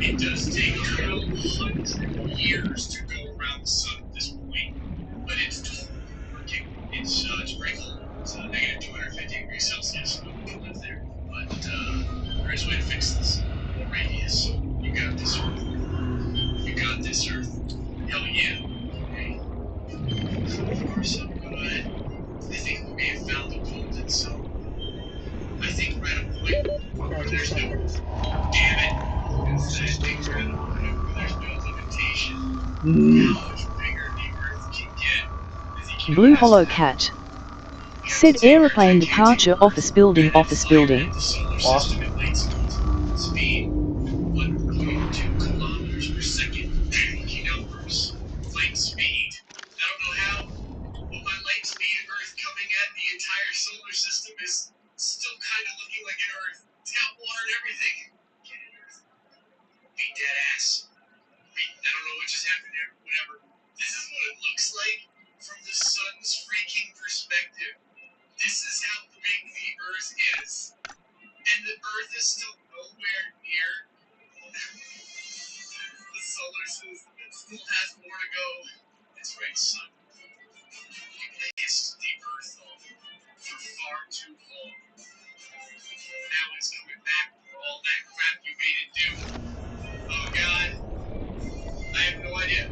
it does take 1,200 years to go around the sun at this point. But it's totally working. It's pretty cold. It's negative 250 degrees Celsius, so we can live there. But there is a way to fix this. More radius. You got this Earth. You got this Earth. Hell yeah. Okay. So far so good. I think we may have found the golden zone. I think we're at a point where there's no... Damn it! Things are at a point where there's no limitation. How much bigger the Earth can get. Blue Hollow Cat. Sid aeroplane departure office building. What? Speed 1.2 kilometers per second. Lucky numbers. Light speed. I don't know how, but my light speed Earth coming at the entire solar system is still kind of looking like an Earth. It's got water and everything. Get it, Earth. Be dead ass. Wait, I don't know what just happened there. Whatever. This is what it looks like from the sun's freaking perspective. This is how big the Earth is. And the Earth is still nowhere near the solar system. It still has more to go. That's right, son. You pissed the Earth off for far too long. Now it's coming back for all that crap you made it do. Oh god. I have no idea.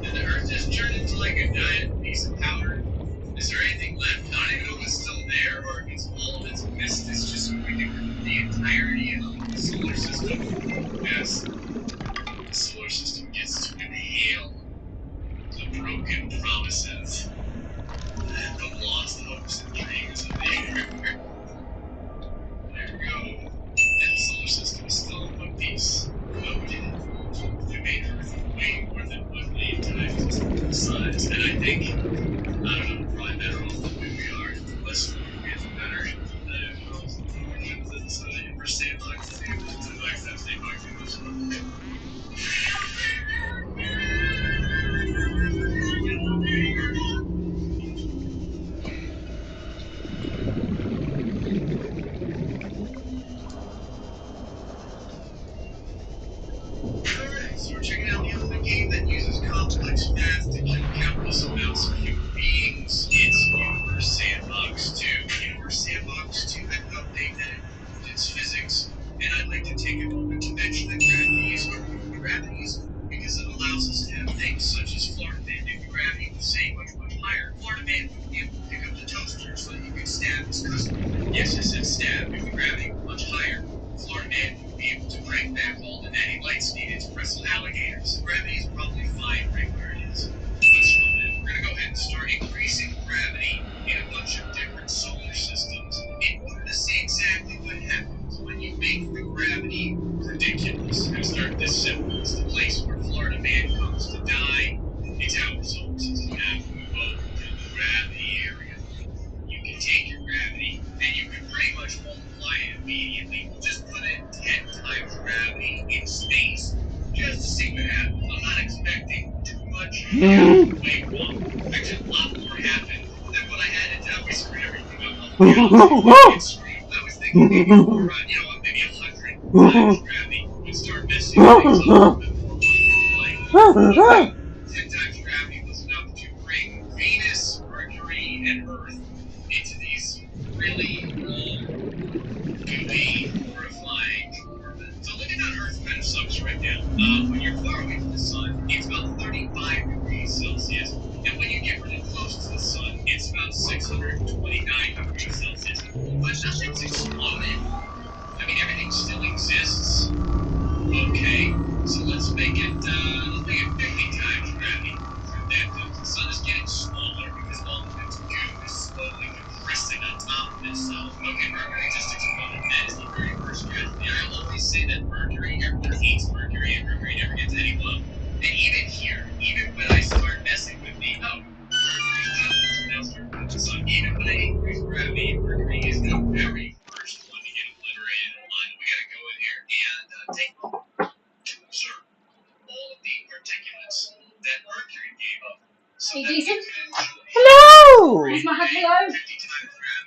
Did the Earth just turn into like a giant piece of powder? Is there anything left? I don't even know if it's still there or if it's all of its mist is just going to the entirety of the solar system. Yes. The solar system gets to inhale the broken promises and the lost hopes and dreams of the Earth. There we go. And the solar system is still in one piece. But we did it. We made Earth way more than 1 million times its size. And I think, I don't know, probably better off the way we are. Less is better. It's for sandbox too. It's like that sandbox too. So we're checking out the other game that uses complex math to kill countless amounts of human beings. It's Universe Sandbox 2. Universe Sandbox 2 had an update that improved its physics, and I'd like to take a moment to mention that gravities because it allows us to have things such as Florida Man Nifty Gravity with say much higher. Florida Man would be able to pick up the toaster so that he could stab his customer. Yes, I said stab, Nifty Gravity much higher. Florida man would be able to break back all the natty lights needed to wrestle alligators. Gravity is probably fine right where it is. Let's slow down. We're gonna go ahead and start increasing gravity in a bunch of different solar systems in order to see exactly what happens when you make the gravity ridiculous. We're gonna start this simple. It's the place where Florida man comes to die. It's our solar system. Now we move over to the gravity area. You can take your gravity and you can pretty much multiply it immediately. We'll just put in 10 times gravity in space just to see what happens. I'm not expecting too much. Way wrong. Actually, a lot more happened than what I had to tell. We screwed everything up. I was thinking maybe for, maybe 100 times gravity would start messing things up before multiplying. 10 times gravity was enough to bring Venus, Mercury, and Earth into these really gooey, horrifying orbits. So looking at Earth kind of sucks right now. When you're far away from the sun, it's about 35 degrees Celsius. And when you get really close to the sun, it's about 629 degrees Celsius. But nothing's exploded. I mean, everything still exists. Okay, so let's make it 50 times gravity. The sun is getting smaller because all of its goo is slowly compressing on top of itself. Okay, Mercury just exploded. That is the very first tragedy. I always say that Mercury, everyone hates Mercury, and Mercury never gets any love. And even here, even when I start messing with the so even when I increase gravity, Mercury is the very first one to get obliterated in line. We gotta go in here and take a moment to observe all of the particulates that Mercury gave up. So Hey, Jason. Hello! Where's my hello?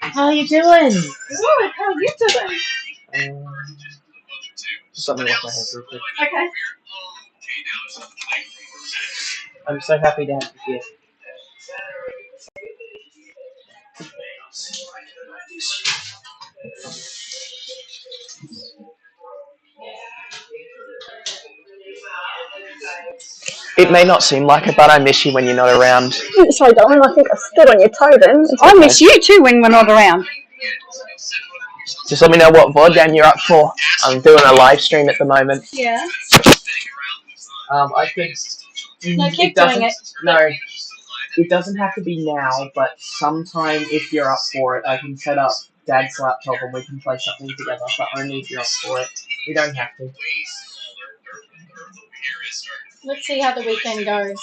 How you doing? Good, how are you doing? Just let me wash my hands real quick. Okay. I'm so happy to have you here. It may not seem like it, but I miss you when you're not around. Sorry, darling, I think I stood on your toe then. I miss you too when we're not around. Just let me know what VOD you're up for. I'm doing a live stream at the moment. Yeah. I could. No, keep doing it. No, it doesn't have to be now, but sometime if you're up for it, I can set up Dad's laptop and we can play something together, but only if you're up for it. You don't have to. Let's see how the weekend goes.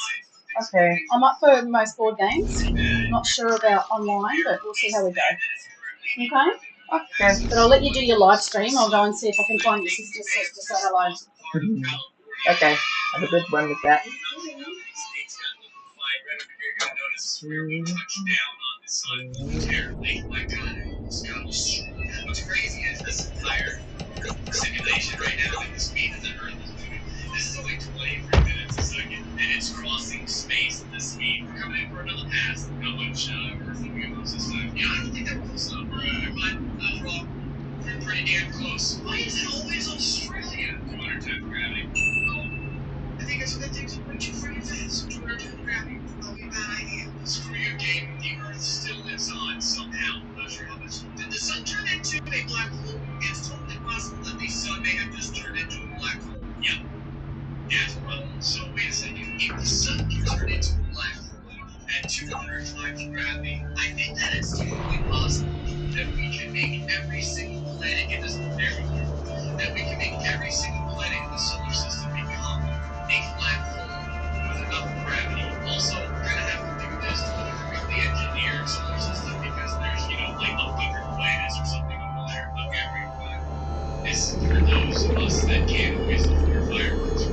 Okay. I'm up for most board games. Not sure about online, but we'll see how we go. Okay? Okay. But I'll let you do your live stream. I'll go and see if I can find your sister to say hello. Okay. Have a good one with that. What's crazy is this entire simulation right now, like the speed that the Earth is moving, this is only 23 minutes a second, and it's crossing space at this speed. We're coming in for another pass. How much Earth are we close this time? Yeah, I don't think that we're close enough. I'm wrong. We're pretty damn close. Why is it always Australia? 200 times gravity. Oh, I think it's a good thing to way too freaking fast. 200 times gravity. Probably a bad idea. Screw your game. The Earth still lives on somehow. I'm not sure how much. Did the sun turn into a black hole? It's totally possible that the sun may have just turned into a black hole. Yep. That's a problem. So wait a second. If the sun can turn into a black hole at 200 times gravity, I think that it's totally possible that we can make every single planet in this that we can make every single planet in the solar system become a black hole with enough gravity. Also, we're gonna have to do this with a really engineered solar system because there's, like 100 planets or something over there. This is for those of us that can't always afford fireworks.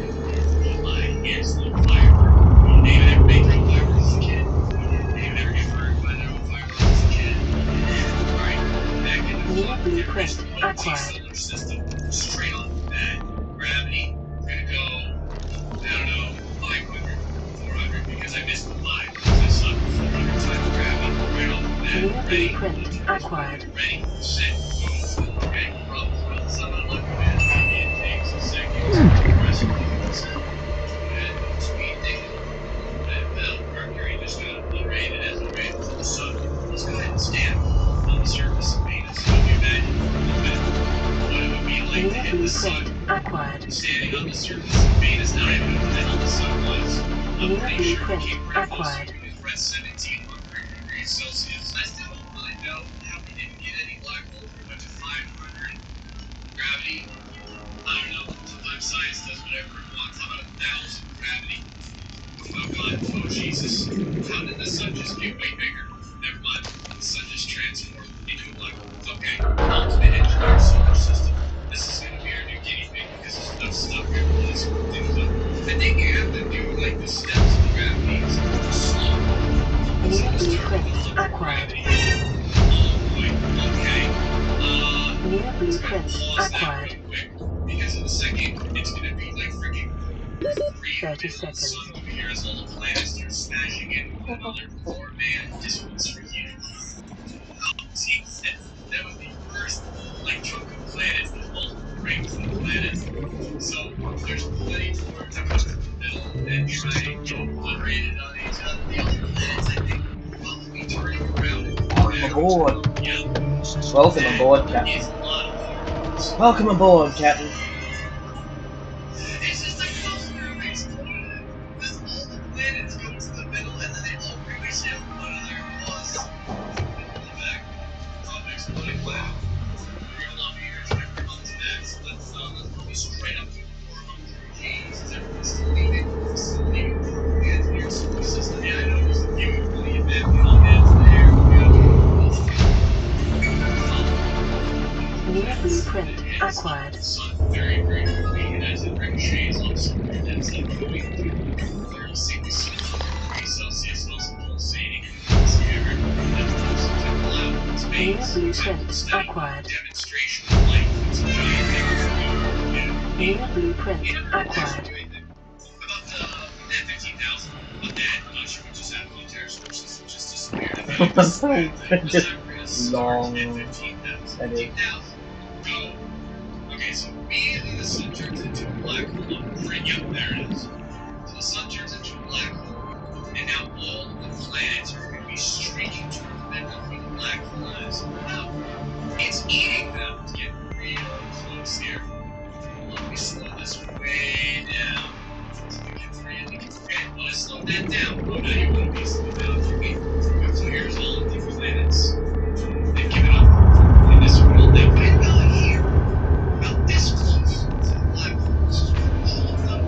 Here's the firework. David ever made their own fireworks as a kid? David ever get burned by their own fireworks as a kid? Alright, back in the New blueprint acquired. solar system. Straight off of that, gravity, we're gonna go, I don't know, 500, 400, because I missed the 5. I saw 400 times gravity. Right off of that. New Ready? blueprint acquired. Ready, set, go. Okay, problems with someone looking at it. It takes a second to press the button. And speed thing. And Mercury just got obliterated as it ran to the sun. Let's go ahead and stand on the surface of Venus. So you imagine for a little bit what it would be like New blueprint acquired. Standing on the surface of Venus, now I know what the hell the sun was. New Pretty sure it blueprint came very close acquired. to it was 1700 degrees Celsius. I still don't really know how we didn't get any black holes. We went to 500 gravity. I don't know. Sometimes science does whatever it wants. How about 1,000 gravity? Oh God, oh Jesus. How did the sun just get way bigger? Never mind. The sun just transformed into a black hole. It's okay. Ultimate engine of our solar system. This is gonna be our new guinea pig because there's enough stuff here to really screw things up. I think you have to do like the steps of gravity slow. New blueprint acquired. Oh boy, okay. New blueprint Pause that acquired. real quick because in a second it's gonna be like freaking 30 seconds. sun over here as all the planets start smashing into one another. Poor man, this one's for you. Oh Jesus, that was the first like chunk of planet with multiple rings of planets. So there's plenty more to come from the middle and try and obliterated on each other. The other planets I think will probably be turning around and Welcome aboard. yeah. Welcome aboard, Captain. It's a lot of hard. Welcome aboard, Captain. It's just a cluster of explosions. Just all the planets go to the middle and then they all ricochet from one another. Plus, in the back of exploding planet. We're gonna love here, try to run to that. So let's go straight up to 400 Gs. Is everyone still leaving? Still leaving for the engineer solar system? Yeah, I know there's a few really abandoned planets there. New blueprint acquired. Sun very, very quickly, and as it ricochets off somewhere, it ends up going to 36 degrees Celsius, also pulsating in the air. That's close to cloud space. New blueprint acquired. Demonstration of life. It's a giant thing. New blueprint acquired. About 15,000. But then, I'm not sure what just happened. The entire solar system just disappeared. It's long. 15,000. Go. Okay, so immediately the sun turns into a black hole. Yep, there it is. So the sun turns into a black hole, and now all of the planets are going to be streaking towards the middle where the black hole is. Now, it's eating them. It's getting real close here. Let me slow this way down. So it gets really okay. Well, I slowed that down. Oh, now you want to be slowed down for me. So here's all of the planets. They've given up. In this world, they've been down here. About this close to the black holes. All of them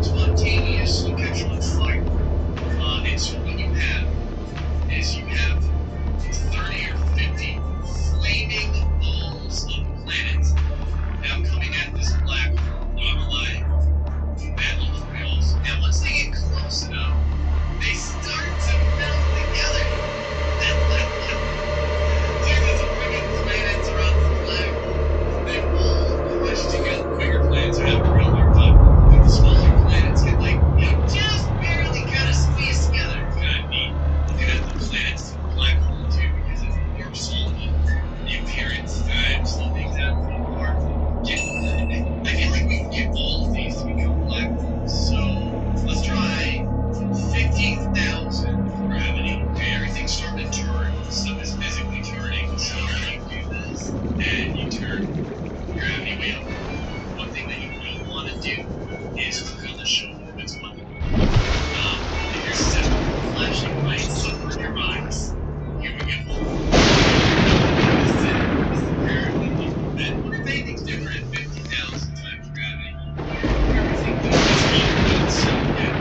spontaneously catch on fire. And so what you have is you have 30 or 50 flaming balls of planets now coming at this black hole. Not alive. Bad luck for whales. Now once they get close enough, they start to melt together. There's a bringing planets around the black hole. They all crush together. Bigger planets are having a real hard time. But the smaller planets can just barely kind of squeeze together. It's kind of neat. Looking at the planets to the black hole too, because it's more salty. The appearance time, slow things down pretty hard. I feel like we can get all of these to become black holes. So let's try 15,000 gravity. Okay, everything's starting to turn. Stuff is physically turning. So you do this, and you turn gravity way up. One thing that you don't want to do is click on the show orbits button. Here's 7 flashing lights over your eyes. Here we go. This is apparently movement. What if anything's different at 50,000 times gravity? Everything does so good.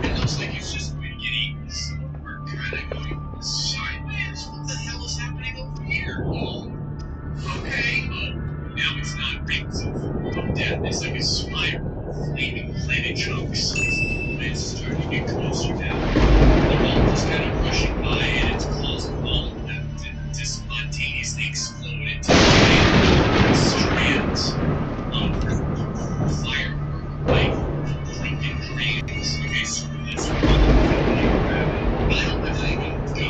It looks like it's just going to get eaten. So we're kind of going sideways. What the hell is happening over here? Oh, okay. Oh, now it's not rings of death. It's like a spiral of flaming planet chunks. It's starting to get closer now. They're all just kind of rushing by, and it's causing all of them to spontaneously explode into giant strands of firework, like flaming grains. Okay, so that's all I don't have anything to go.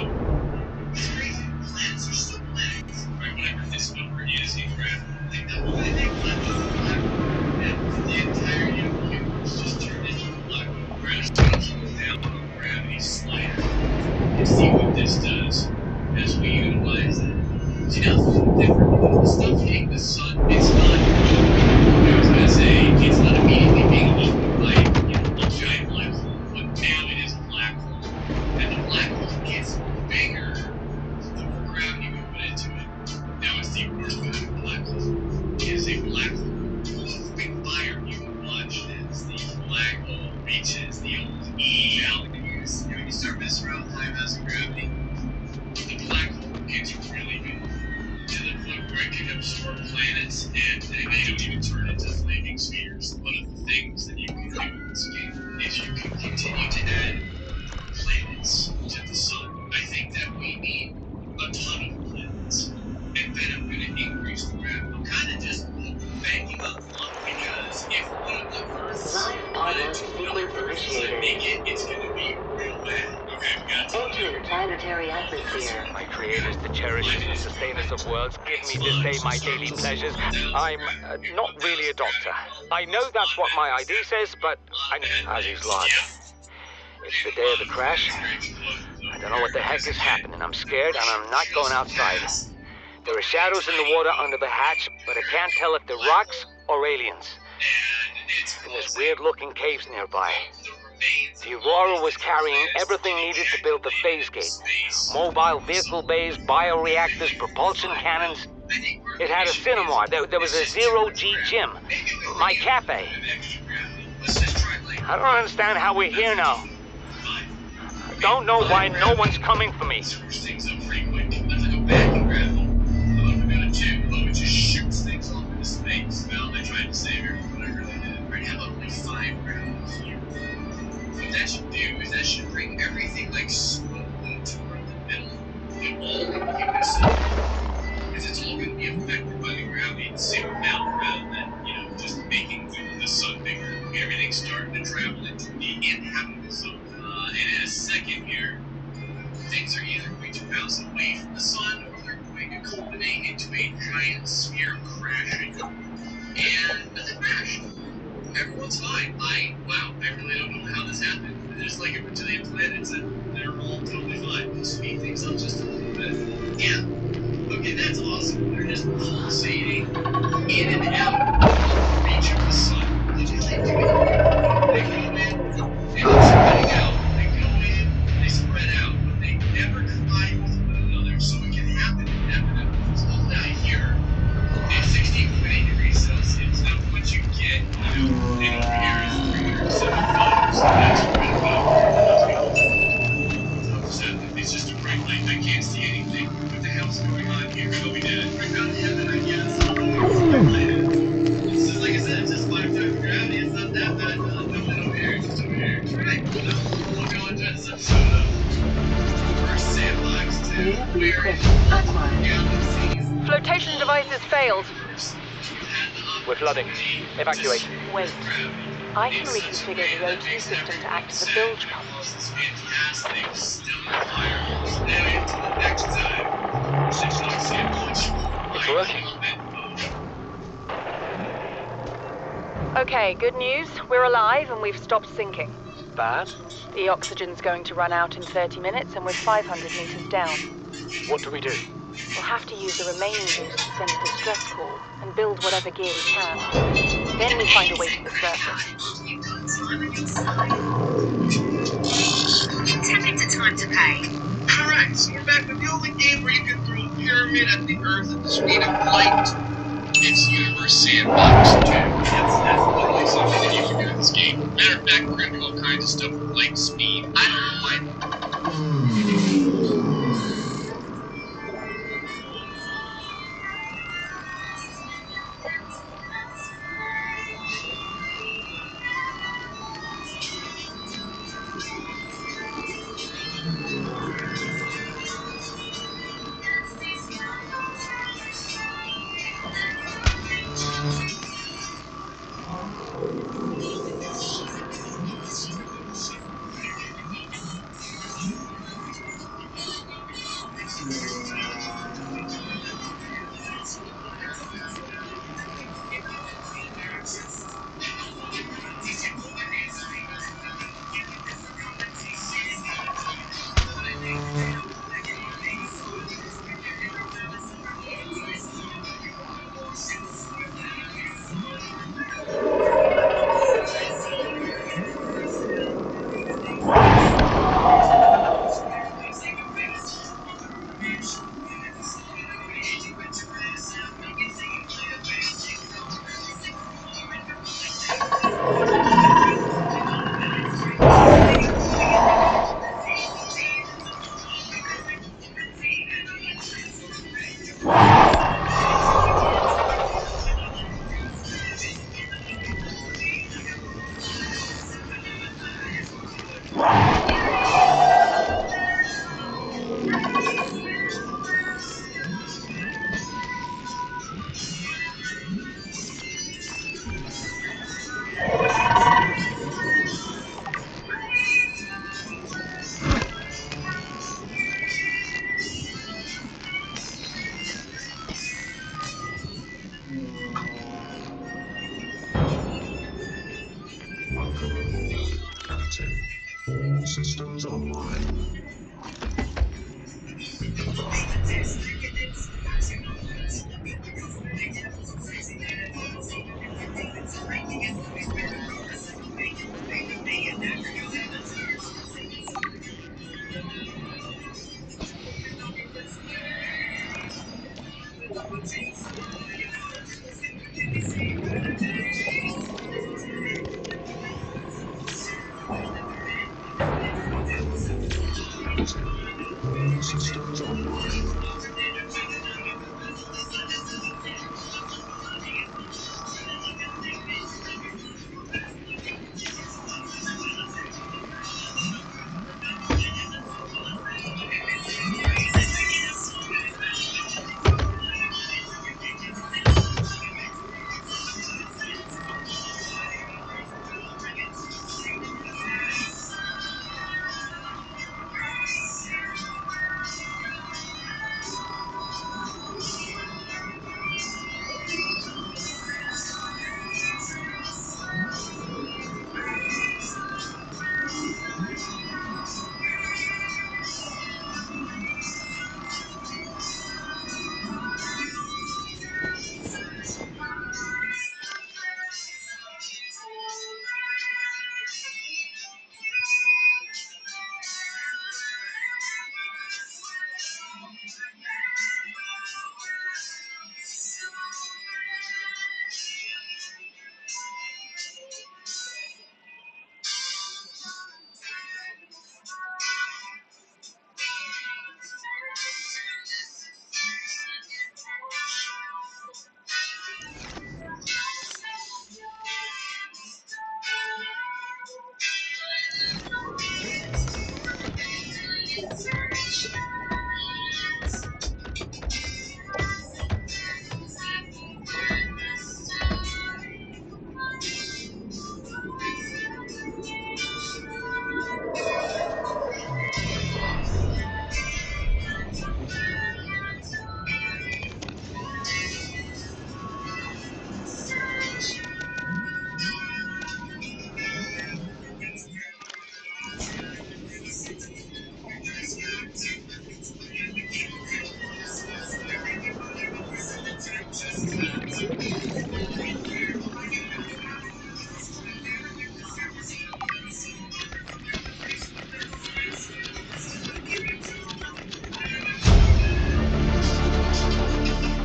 It's crazy. Planets are still planets. Right, whatever this number is in gravity. Like, the only thing left is a black hole, and the entire universe just turned into a black hole. We're going to slow down on gravity slider and see what this does as we utilize it. See, now it's different. The stuff hitting the sun, it's not. There's the orphan black hole. It is a black hole full of quick fire you can watch as the black hole reaches the old E values. When you start messing around with high mass and gravity, the black hole gets really big. To the point where it can absorb planets and they don't even turn into flaming spheres. One of the things that you can do in this game is you can continue to add more planets to the sun. I think that we need a ton of planets. And then I'm going to increase the gravity. I'm kind of just banking on luck because if one of the Earth's planets really Earth doesn't make it, it's going to be real bad. Okay, we got to Enter the planetary atmosphere. My creators, the cherishers and sustainers of worlds, give me this day my daily pleasures. I'm not really a doctor. I know that's what my ID says, but as is life. It's the day of the crash. I don't know what the heck is happening. I'm scared and I'm not going outside. There are shadows in the water under the hatch, but I can't tell if they're rocks or aliens. And there's weird-looking caves nearby. The Aurora was carrying everything needed to build the phase gate. Mobile vehicle bays, bioreactors, propulsion cannons. It had a cinema. There was a zero-G gym. My cafe. I don't understand how we're here now. I don't know why no one's coming for me. That should do is that should bring everything like slowly toward the middle of all the units. Because it's all going to be affected by the gravity the same amount rather than, just making the sun bigger. Everything's starting to travel into the inhabitable zone. And in a second here, things are either going to bounce away from the sun or they're going to culminate into a giant sphere crashing. And nothing crashed. Everyone's fine. I really don't know how this happened. There's like a bajillion planets and they're all totally fine. Just speed things up just a little bit. Yeah. Okay, that's awesome. They're just pulsating in and out of the reach of the sun. Did you think they come in, they keep spreading out. They go in, they spread out, but they never collide with one another, so it can happen indefinitely. It's all down here at 16.8 degrees Celsius. Now, once you get, in here is 375, so that's right about it's just a bright light. I can't see anything. What the hell's going on here? Oh, we did it. Right out of heaven, I guess. It's just, like I said, it's just 5 times gravity. It's not that bad. No, over here. Just over here. It's right. We'll go enjoy this episode of First Sandbox 2. Flotation devices failed. We're flooding. Evacuate. Wait. I can reconfigure the O2 system to act as a bilge pump. It's working. Okay, good news. We're alive and we've stopped sinking. Bad? The oxygen's going to run out in 30 minutes and we're 500 meters down. What do we do? We'll have to use the remaining juice to send a distress call and build whatever gear we can. Then we find a way to the surface. 10 minutes of time to pay. Correct. So we're back with the only game where you can throw a pyramid at the Earth at the speed of light. It's Universe Sandbox 2. That's literally something that you can do in this game. Matter of fact, we're going to do all kinds of stuff with light speed. I don't know why.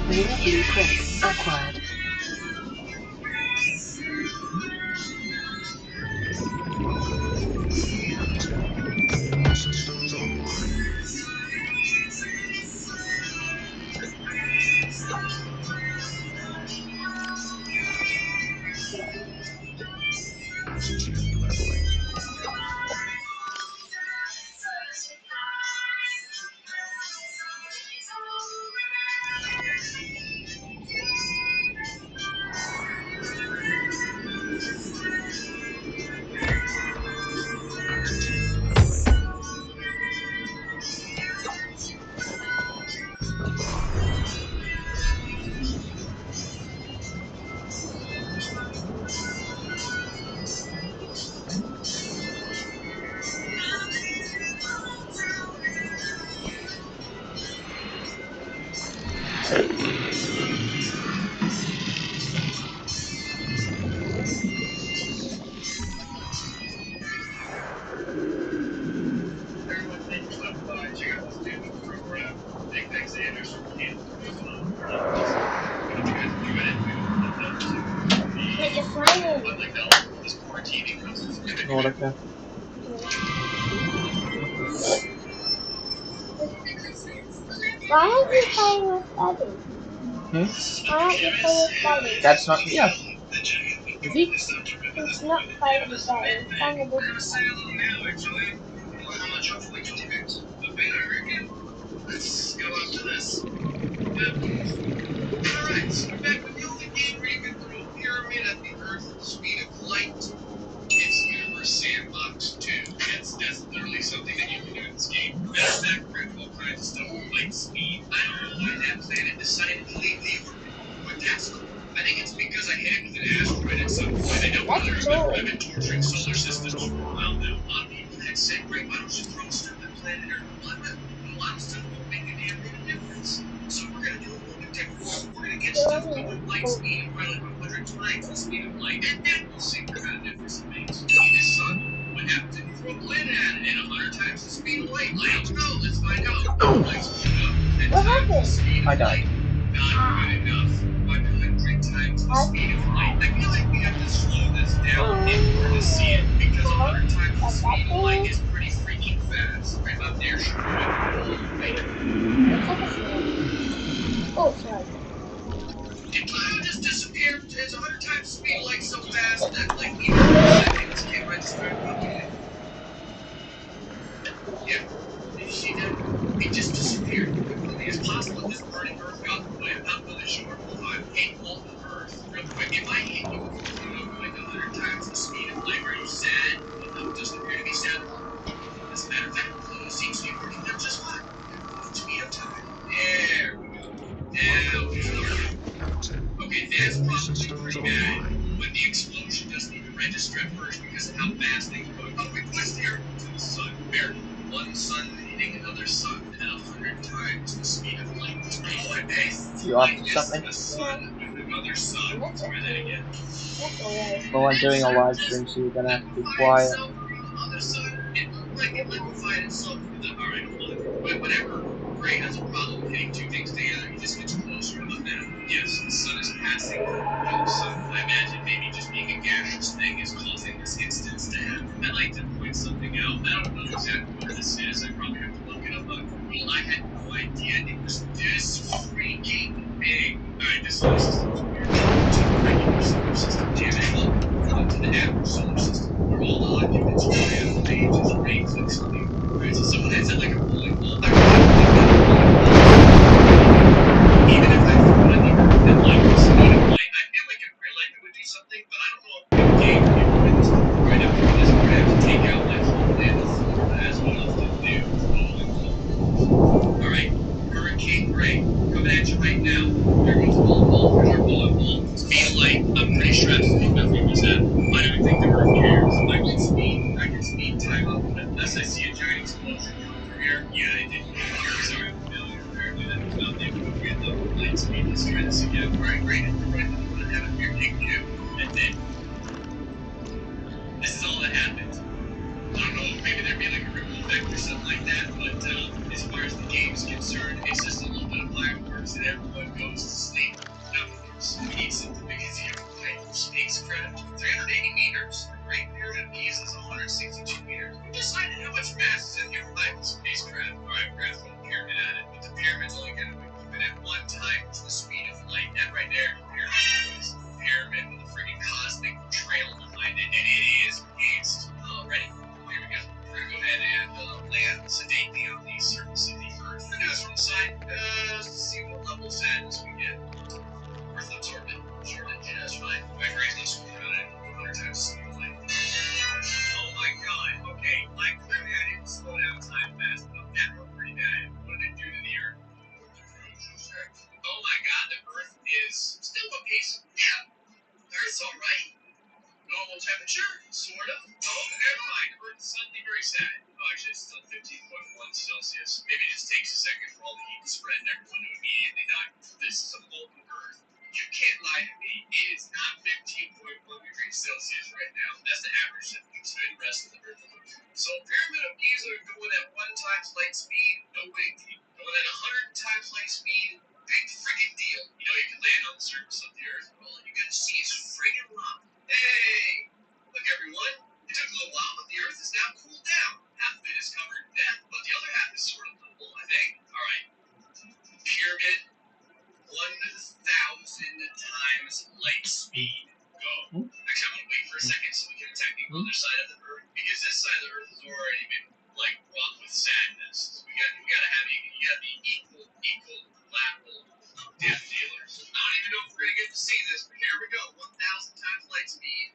New blueprint acquired. What okay? Why aren't you playing with Daddy? Why aren't you playing with Daddy? That's not yeah. Is he? It's not playing with Daddy. It's playing with this one. Let's go up to this. Alright, so we're back with the only game where you can throw a pyramid at the Earth at the speed of light. It's Universe Sandbox 2. That's literally something that you can do in this game. That's accurate, all kinds of stuff with light speed. I don't know why that planet decided to leave the orbit, but that's cool. I think it's because I hit it with an asteroid at some point. I don't know. I've been torturing solar systems for a while now. A lot of people said, great, why don't you throw a stupid planet Earth? Well, a lot of stuff won't make a damn bit of difference. So we're gonna do a little bit different. We're gonna get stuff going light speed, probably like 100 times the speed of light, and then we'll see what kind of difference it makes. See this sun? What happens if you throw a planet at it at 100 times the speed of light? I don't know. Let's find out. Light speed up. 10 times the speed of light. Not good enough. 100 times the speed of light. I feel like we have to slow this down in order to see it, because 100 times the speed of light is pretty freaking fast. Right up there, sure. Oh, sorry. Did Pluto just disappear? It's 100 times the speed of light so fast that, like, even seconds can't register it properly. Yeah. Did you see that? It just disappeared. It's possible that this burning Earth got away. I'm not really sure. Hold on. Hey, molten Earth. Real quick, if I hit you with Pluto going 100 times the speed of light, are you sad? Well, it doesn't appear to be sad at all. As a matter of fact, Pluto seems to be working out just fine. Speed of time. There we go. Now we start. Okay, that's probably pretty bad. But the explosion doesn't even register at first because of how fast things go. Oh, we pushed the Earth to the sun. Where? One sun hitting another sun at 100 times the speed of light. Oh, and hey, You off something? a sun with another sun. Let's try that again. Well, I'm doing a live stream, so you're gonna have to be quiet. Other sun, it looked like it liquefied itself with the. Alright, hold on. But whenever Gray has a problem hitting two things together, he just gets closer to the net. Yes, the sun is passing through the sun. I imagine maybe just being a gaseous thing is causing this instance to happen. I'd like to point something out. I don't know exactly what this is. I probably have to look it up on Google. I had no idea it was this freaking big. Alright, this solar system's weird. To the regular solar system, damn it. To the average solar system, where all the occupants are around the age is great flexibility. Alright, so someone has it like a bowling ball. Even if I threw it in the Earth and like the speed of light, I feel like in real life it would do something, but I don't know if in game it would. Right after this, we're gonna have to take out like Florida, as we often do. Alright, Hurricane Ray, coming at you right now. There goes the bowling ball. There's our bowling ball. Speed of light, I'm pretty sure that's what my fingers at. I don't think the Earth cares. I can speed time up, unless I see a giant explosion come through here. Yeah, I did. Sorry, I'm a failure. Apparently that was not the appropriate level of light speed. Let's try this again. Alright, great. Right, what happened here? Take two. And then this is all that happened. I don't know, maybe there'd be like a ripple effect or something like that, but as far as the game's concerned, it's just a little bit of fireworks and everyone goes to sleep. Now, of course, we need something because you have a type of spacecraft, 380 meters. The Great Pyramid of Giza is 162 meters. We decided how much mass is in your type of spacecraft. Alright, we're gonna throw the pyramid at it, but the pyramid's only gonna be moving at 1 times the speed of light. That right there, the pyramid with a freaking cosmic trail behind it, and it is paced. Ready? Here we go. We're gonna go ahead and land sedately on the surface of the Earth. We're gonna do this from the side, just to see what level sadness we get. Earth absorbed it. Absorbed it just fine. My Gray's not swimming around it 100 times the speed of light. Oh my god. Okay, like clearly I didn't slow down time fast enough. That looked pretty bad. What did it do to the Earth? Oh my god, the Earth is still okay. Yeah, Earth's alright. Normal temperature, sort of. Oh, never mind. Earth is suddenly very sad. Oh, actually, it's still 15.1 Celsius. Maybe it just takes a second for all the heat to spread and everyone to immediately die. This is a molten Earth. You can't lie to me. It is not 15.1 degrees Celsius right now. That's the average temperature for the rest of the Earth. So, Pyramid of Giza going at 1 times light speed, no big deal. Going at 100 times light speed, big friggin' deal. You know, you can land on the surface of the Earth. All you're gonna see is friggin' lava. Hey! Look, everyone. It took a little while, but the Earth is now cooled down. Half of it is covered in death, but the other half is sort of livable, I think. Alright. Pyramid, 1,000 times light speed. Go. Actually, I'm gonna wait for a second so we can attack the other side of the Earth, because this side of the Earth has already been, like, wrought with sadness. So we gotta have you gotta be equal collateral death dealers. I don't even know if we're gonna get to see this, but here we go. 1,000 times light speed.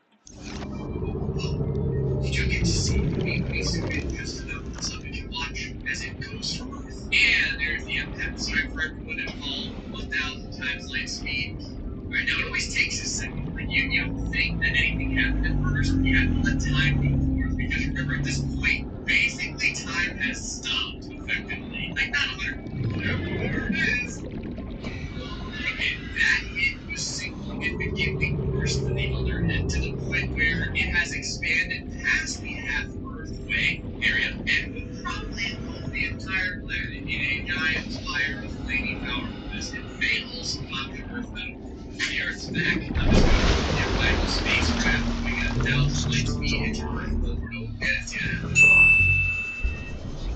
You do get to see we zoom in just enough so we can watch as it goes from Earth. And there's the impact. Sorry for everyone involved. 1,000 times light speed. Alright, now it always takes a second. Like you don't think that anything happened at first. You have to let time go forth, because remember at this point Basically, time has stopped, effectively. Like, not 100, whatever it is. Okay, that hit was significantly worse than the other hit, to the point where it has expanded past the half-Earth-way area and will probably engulf the entire planet in a giant fire of flaming powerfulness. It may also knock the Earth out of the Earth's back. I'm just going to nearby the spacecraft going at 1,000 light speed into Earth over and over again. It's gonna happen.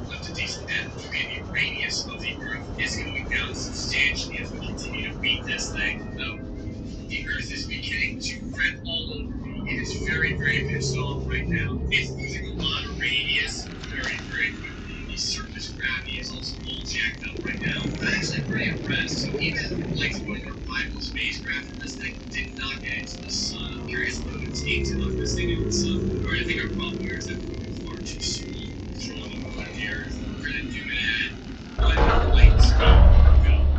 Left a decent end. Okay, the radius of the Earth is going down substantially as we continue to beat this thing. The Earth is beginning to fret all over me. It is very, very pissed off right now. It's losing a lot of radius very, very quickly. The surface gravity is also all jacked up right now. I'm actually pretty impressed. So even like going to rival spacecraft from this thing did not get into the sun. I'm curious what it would take to knock this thing into the sun. Or I think our problem here is that we're moving far too small. Throwing them on the Earth. We're gonna do that. Light speed.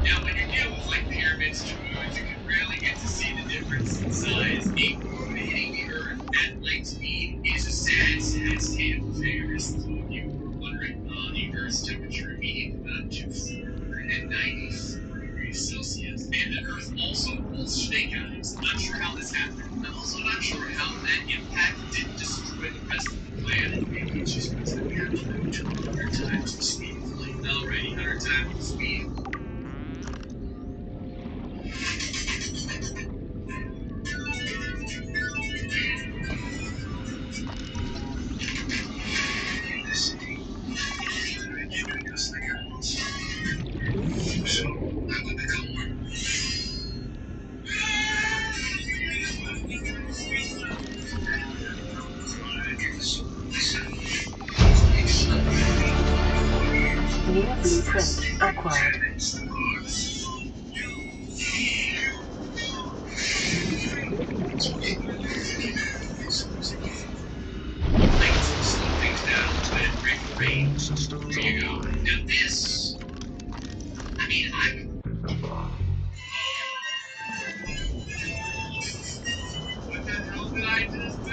Now when you're dealing with like pyramids, you can really get to see the difference in size. A moon hitting the Earth at light speed is a sad, sad state of affairs. So if you were wondering, the Earth's temperature immediately went up to 494 degrees Celsius. And the Earth also pulls snake eyes. Not sure how this happened. I'm also not sure how that impact didn't destroy the rest of the planet. Maybe it just means that we have to go to 100 times the speed of light. Alrighty, 100 times the speed. So, I would become one. New blueprint acquired. Here you go. Now this, I mean, what the hell did I just do?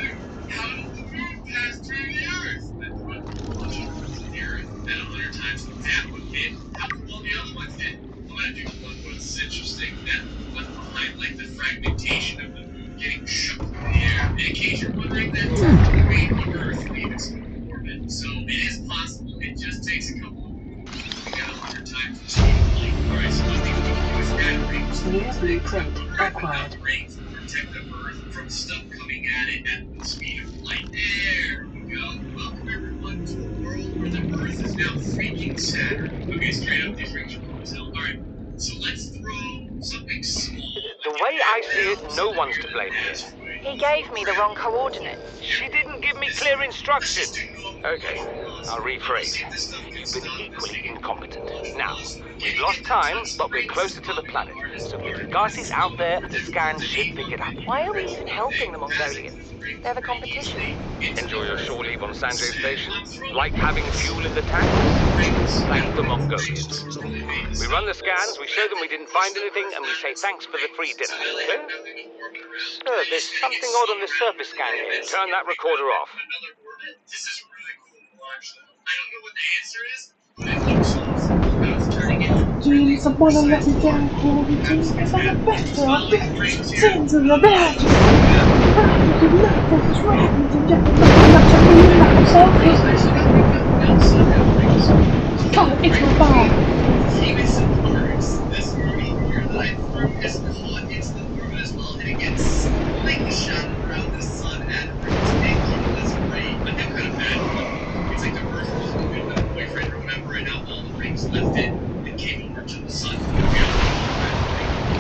How did the moon pass through the Earth? The Earth at 100 times that one did. How come all the other ones did? I'm gonna do what's interesting. That went behind like the fragmentation of the moon getting shook through the air. In case you're wondering, that technically made the Earth leave its orbit. So it is possible. It just takes a couple of moons. We got 100 times the speed of light. Alright, so what we do is add rings. New blueprint acquired. Rings to protect the Earth from stuff coming at it at the speed of light. There we go. Welcome everyone to a world where the Earth is now freaking Saturn. Okay, straight up, these rings are cool as hell. Alright, so let's throw something small. The way I see it, no one's to blame here. He gave me the wrong coordinates. She didn't give me clear instructions. Okay, I'll rephrase. You've been equally incompetent. Now, we've lost time, but we're closer to the planet. So if Garth is out there, the scans should pick it up. Why are we even helping the Mongolians? They're the competition. Enjoy your shore leave on Sanjay Station? Like having fuel in the tank? Thank the Mongolians. We run the scans, we show them we didn't find anything, and we say thanks for the free dinner. Okay? Sir, there's something odd on the surface scan here. Turn that recorder off. This is really cool to watch, though. I don't know what the answer is, but it looks awesome. I was turning it. Jeez, I wanna let me down, Corey, jeez, cause I'm a better, I'm sins of the bad. I do not for this rabbit and just looking up to me myself. Oh, it's my ball. Famous words. This movie here that I threw is caught into the orbit as well, and it gets slingshot around the sun at ridiculous rate. But they're kind of bad. It's like the Earth was moving with a boyfriend or whatever, and now all the rings left it and came over to the sun.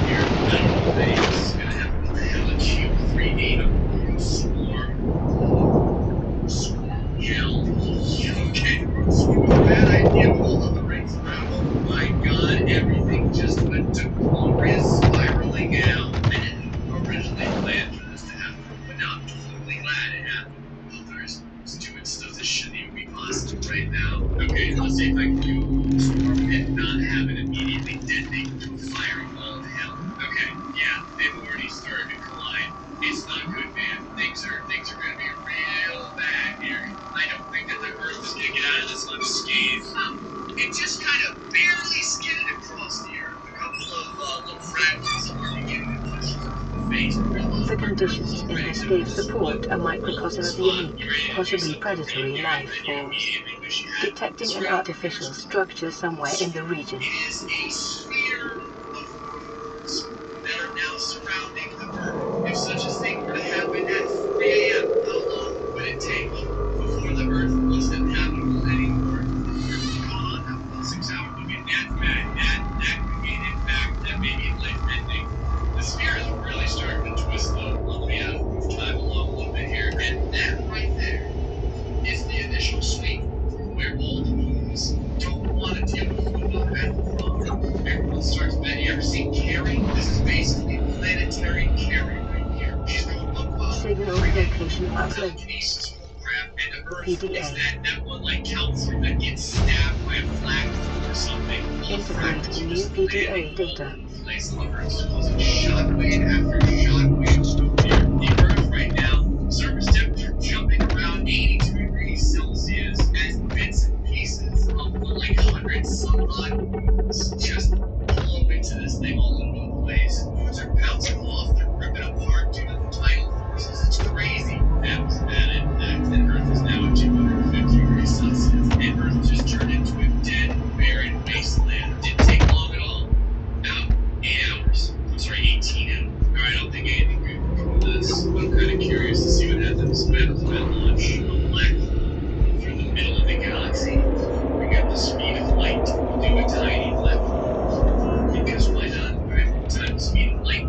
Here, I don't know what is gonna happen. What the hell? A Cube 3D, a moon swarm. Hell. Okay, moon swarm was a bad idea with all of the rings around. Oh my god, everything just went to glorious spiral. barely skidded across the earth. A couple of little fragments are beginning to touch the face. The conditions in this cave's support a microcosm of unique, possibly predatory life forms. Detecting an artificial structure somewhere in the region. It is a sphere of worms that are now surrounding the Earth. If such a thing were to happen at 3 a.m., how long would it take before the Earth wasn't habitable anymore? About 6 hours. I mean, that could be an impact that may be life-ending. The sphere is really starting to twist, though. Let me move time along a little bit here. And that right there is the initial sweep, where all the moons don't want to deal with Pluto at the front. Everyone starts betting. You ever seen Carrie? This is basically planetary Carrie right here. She's going up. Signal location upload. PDA. That one like counselor that gets stabbed by a flagpole or something. Integrating new PDA data. Place on the Earth is causing shockwave after shockwave. The Earth right now, surface temperature jumping around 82 degrees Celsius as bits and pieces of the like 100 some odd moons just blow into this thing all over the place. Moons are bouncing off, they're ripping apart due to the tidal forces. It's crazy. That was bad impact, and Earth is now at 250 degrees Celsius. And Earth just turned into a dead, barren wasteland. Didn't take long at all. About 8 hours. I'm sorry, 18 hours. Alright, I don't think anything we can control this. But I'm kind of curious to see what happens when that launch a black hole through the middle of the galaxy. We got the speed of light to do a tiny black hole. Because why not? Right? Time the speed of light.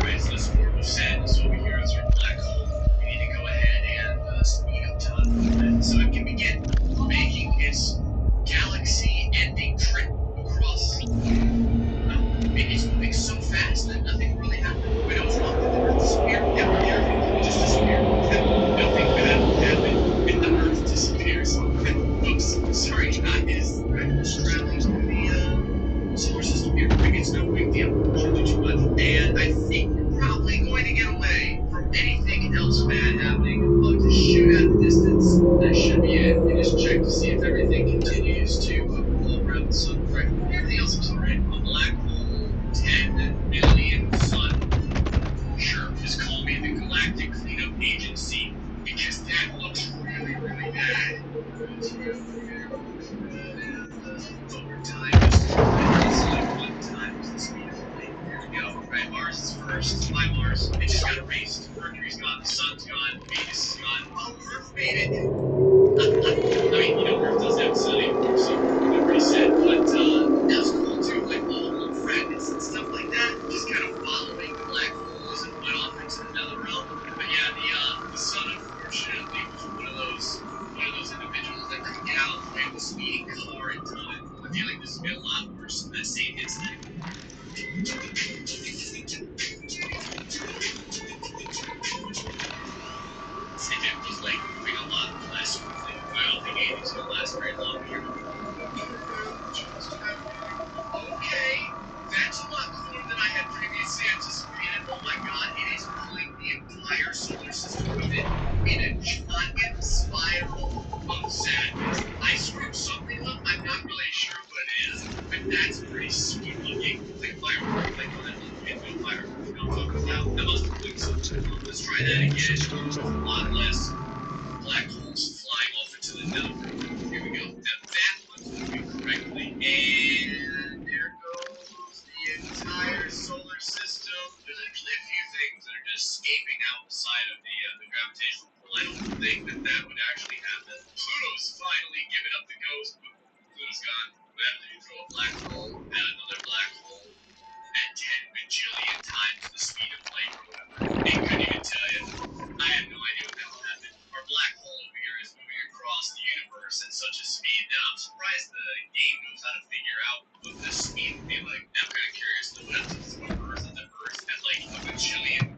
Right? So that's what we've said. So over here is our black hole. We need to go ahead and speed up time a little bit so it can begin making its galaxy-ending trip across. It's moving so fast that nothing really happened. We know what's wrong with the Earth disappeared. Everything just disappeared. Nothing bad happened, and the Earth disappears. Oops, sorry, not his. Traveling through the solar system here. It's no big deal. Shouldn't do too much. And I think we're probably going to get away from anything else bad happening. I'll just shoot at the distance. That should be it. And just check to see if everything continues to roll around the sun. Right. Everything else is alright. A black hole, 10 million sun. Sure, just call me the Galactic Cleanup Agency. Because that looks really, really bad. Over time, it's like 1 times the speed of light. There we go. Right, Mars is first. Bye, Mars. It just got erased. Mercury's gone, the sun's gone, Venus is gone. Oh, Earth made it. I mean, you know, Earth does have sun anymore, so they're pretty sad. But that's cool too, like all the little fragments and stuff like that. Just kind of following the black holes and went off into another realm. But yeah, the sun unfortunately was one of those individuals that couldn't get out of the way of the speeding car in time. I feel like this would be a lot worse than that same incident. If it was like moving a lot less quickly, I don't think anything's gonna last very long here. Okay, that's a lot cooler than I had previously anticipated. Oh my god, it is pulling the entire solar system with it in a giant spiral of sadness. I screwed something up, I'm not really sure what it is, but that's pretty sweet looking. Like fireworks, like on that little pinwheel fireworks, you know what I'm talking about? That must be doing something. Let's try that again. A lot less black holes flying off into the nether. Here we go. Now that one's moving correctly. And there goes the entire solar system. There's actually a few things that are just escaping outside of the gravitational pull. I don't think that would actually happen. Pluto's finally given up the ghost, but Pluto's gone. What happens if you throw a black hole at another black hole at 10 bajillion times the speed of light or whatever? They couldn't even tell you. I have no idea what that will happen. Our black hole over here is moving across the universe at such a speed that I'm surprised the game knows how to figure out what this speed would be like. Now I'm kind of curious to know what happens if it's Earth at the Earth at like a bajillion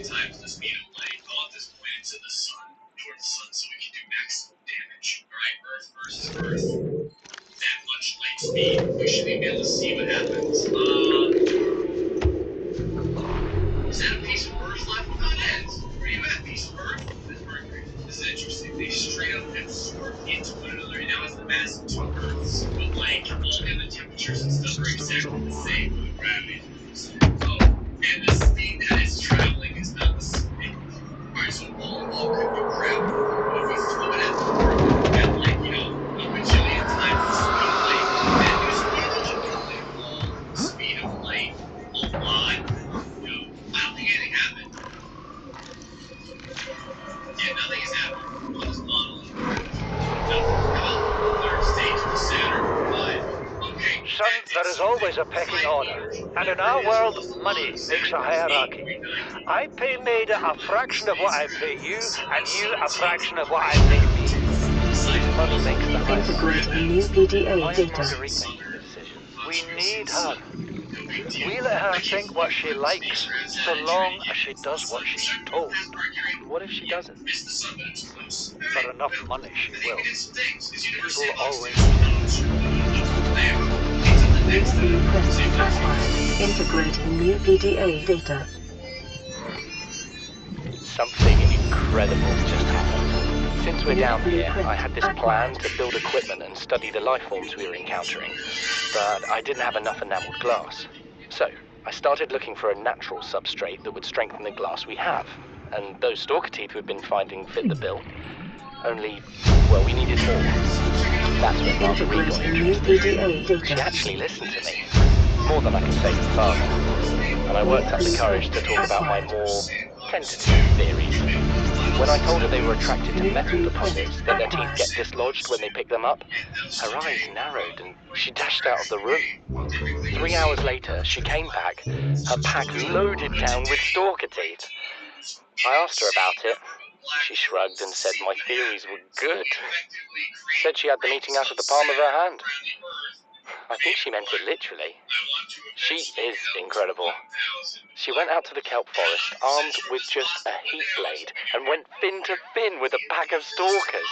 times the speed of light. Oh, at this point, it's in the sun. Toward the sun so is a pecking order. And in our world, money makes a hierarchy. I pay Maida a fraction of what I pay you, and you a fraction of what I pay me. This money makes the hierarchy. Integrating new PDA I am data. Marguerite making the decision. We need her. We let her think what she likes, so long as she does what she's told. What if she doesn't? For enough money, she will. People always New blueprint acquired. Integrating new PDA data. Something incredible just happened. Since we're down here, I had this plan to build equipment and study the life forms we were encountering, but I didn't have enough enameled glass. So, I started looking for a natural substrate that would strengthen the glass we have, and those stalker teeth we've been finding fit the bill. Only, well, we needed more. That's when Marguerite got interested. She actually listened to me, more than I can say for father, and I worked up the courage to talk about my more tentative theories. When I told her they were attracted to metal deposits, that their teeth get dislodged when they pick them up, her eyes narrowed and she dashed out of the room. 3 hours later, she came back, her pack loaded down with stalker teeth. I asked her about it. She shrugged and said my theories were good. Said she had the meeting out of the palm of her hand. I think she meant it literally. She is incredible. She went out to the kelp forest armed with just a heat blade and went fin to fin with a pack of stalkers.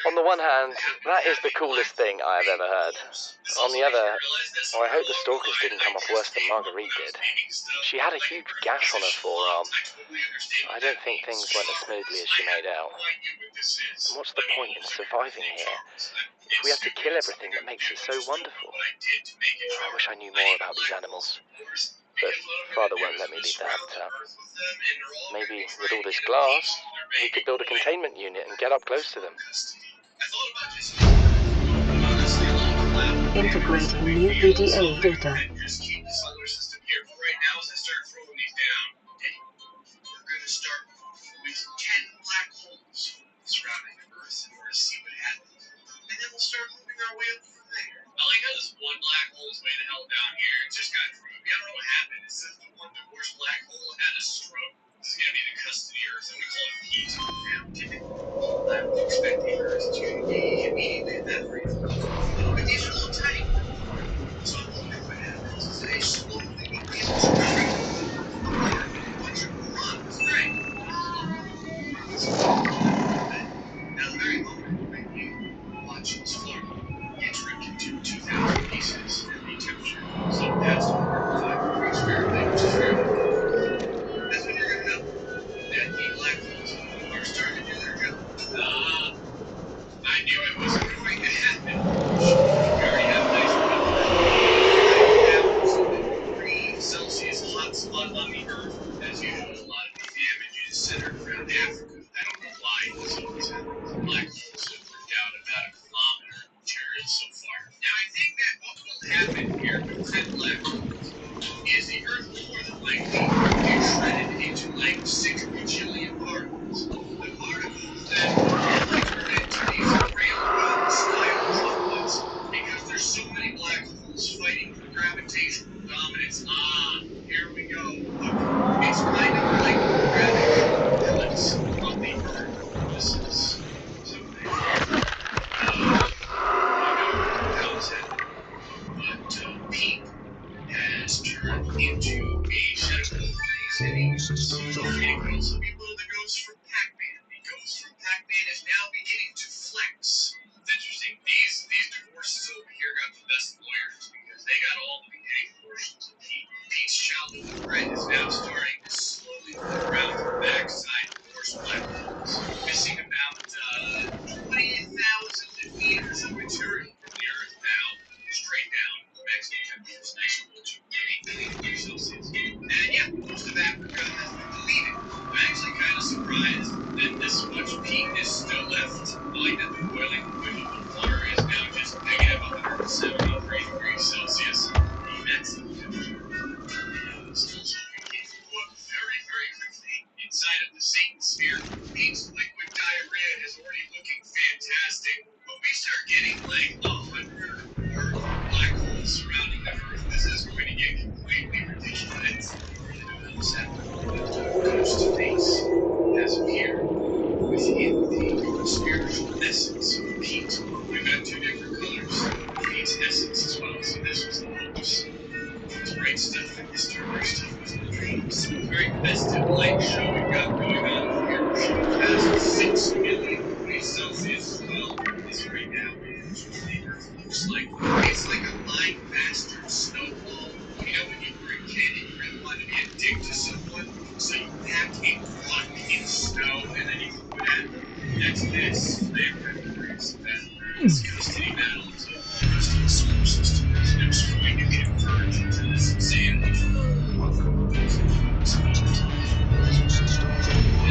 On the one hand, that is the coolest thing I have ever heard. On the other, well, I hope the stalkers didn't come off worse than Marguerite did. She had a huge gash on her forearm. I don't think things went as smoothly as she made out. And what's the point in surviving here if we have to kill everything that makes it so wonderful? I wish I knew more about these animals. But Father won't let me leave the habitat. Maybe with all this glass, he could build a containment unit and get up close to them. Integrating new PDA data. And then we'll start moving our way up from there. I like how this one black hole's way the hell down here. It just got proved. I don't know what happened. It says the one divorced black hole had a stroke. This is gonna be the custody Earth, and we call it heat. I would expect the Earth to be immediately evaporated. But these are little tiny ones. So I'm hoping what happens is they slowly begin to spread apart. A bunch of crumbs. Right. Now the very moment when you watch this floor gets ripped into 2,000 pieces and the temperature goes up past 105 degrees Fahrenheit, which is fairly cold. That's when you're going to know that the black holes are starting to do their job. I knew it wasn't going to happen. We already have a nice weather. 3 Celsius hot spot on the Earth. As usual, a lot of the damage is centered around Africa. I don't know why this always happens. Black holes have ripped out about a kilometer of material so far. Now, I think that what will happen here with 10 black holes is the Earth will more than likely get shredded into like 6 bajillion particles. The particles then will turn into these railroad-style droplets because there's so many black holes fighting for gravitational dominance. Here we go. Look, it's kind of like gravitational pellets from the Earth. This is something how it's happening. But Pete has turned into a set of wolverines, and so it could also be one of the ghosts from Pac-Man. The ghost from Pac-Man is now beginning to flex. It's interesting. These divorces over here got the best lawyers because they got all the beginning portions of Pete. Pete's childhood thread is now starting to slowly move around to the backside of divorced black holes, missing about 20,000 meters of material from the Earth now, straight down. Maximum temperature is nice and cool, 2.8 million degrees Celsius. And yeah, most of Africa has been deleted. I'm actually kind of surprised that this much peat is still left. I like that the boiling point of the water is now just negative 173 degrees Celsius. The maximum temperature. Still something can go up very, very quickly. Inside of the Satan sphere, Pete's liquid diarrhea is already looking fantastic. When we start getting like 100 or more black holes surrounding the Earth, this is great stuff and historical stuff with the dreams. Very festive light show we've got going on here. Show past 6 million degrees Celsius. Well, this right now is what the Earth looks like. It's like a lying bastard snowball. You know when you were a kid and you really wanted to be a dick to someone, so you packed a block in snow and then you threw it at them? That's this. They've been curious about this custody battle to the rest of the solar system. There's no going to converge into this insanity. And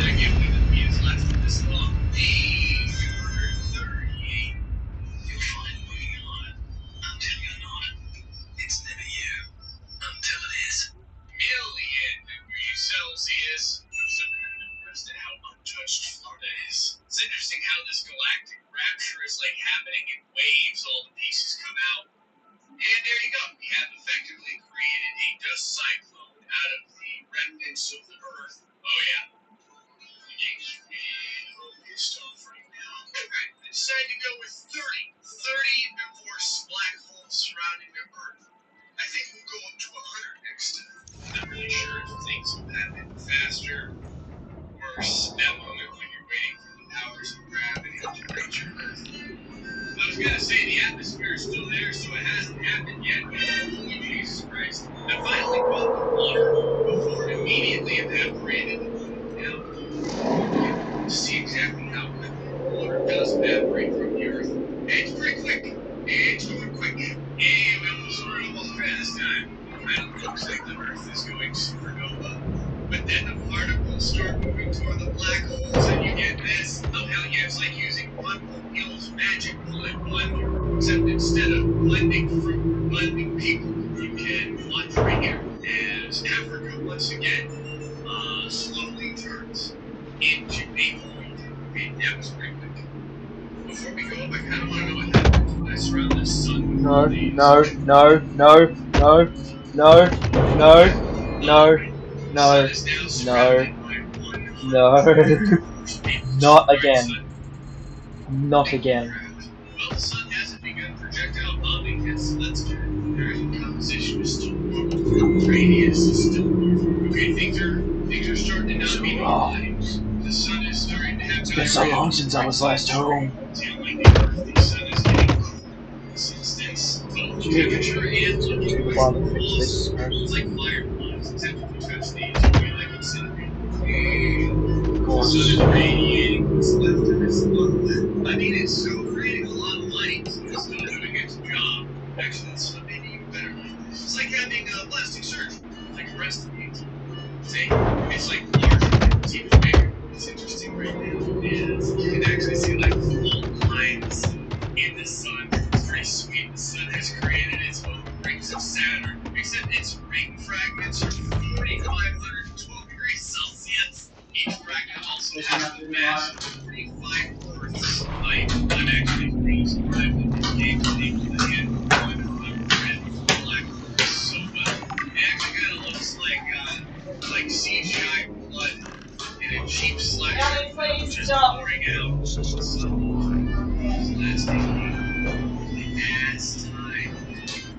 I can't believe that we has lasted this long. 238. You're fine moving on. Until you're not. It's never you. Until it is. Million degrees Celsius. I'm so kind of impressed at how untouched Florida is. It's interesting how this galactic rapture is like happening in waves. All the pieces come out. And there you go. We have effectively created a dust cyclone out of the remnants of the Earth. Oh yeah. The game's really focused off right now. Alright, I decided to go with 30. 30 divorce black holes surrounding the Earth. I think we'll go up to 100 next time. Not really sure if things will happen faster, worse, that moment when you're waiting for the powers of gravity to reach Earth. I was gonna say the atmosphere is still there, so it hasn't happened yet. Holy Jesus Christ. I finally caught the water before it immediately evaporated and moved down. To see exactly how quickly the water does evaporate from the Earth. It's pretty quick. It's going quick. Hey, we almost ran this time. It kind of looks like the Earth is going supernova. But then the particles start moving toward the black holes, and you get this. Oh, hell yeah, it's like using One Punch Hill's magic bullet blender. Except instead of blending fruit or blending people, you can laundry here. As Africa once again slowly turns into a void. Okay, that was pretty quick. Before we go up, I kind of want to know what happens when I surround the sun. No, no, no, no, no, no, no, no, no, no, not again. Not again. Well, the sun hasn't begun projectile bombing yet, so that's good. The Earth composition is still normal. The radius is still normal. Okay, things are starting to not be normal anymore. The sun is starting to have. It's been so long since I was last home. Unlike the Earth, the sun is getting cold. In this instance, both temperature and looking Wow, the fix this. it's like fireflies. The temperature touch these way like incinerated. The sun is radiating what's left of its lung. I mean, it's still creating a lot of light. It's still doing its job. Actually, it's maybe even better like this. It's like having plastic surgery, like the rest of these. See, it's like larger. It's even bigger. What's interesting right now is you can actually see like fault lines in the sun. It's pretty sweet. The sun has created its own rings of Saturn, except its ring fragments are 4,512 degrees Celsius. Each fragment also has a mass of 45 Earths. I'm actually pretty surprised that this game was able to hit 100 black holes so well. It actually kind of looks like CGI blood in a cheap slasher film just pouring out. The sun is lasting only past time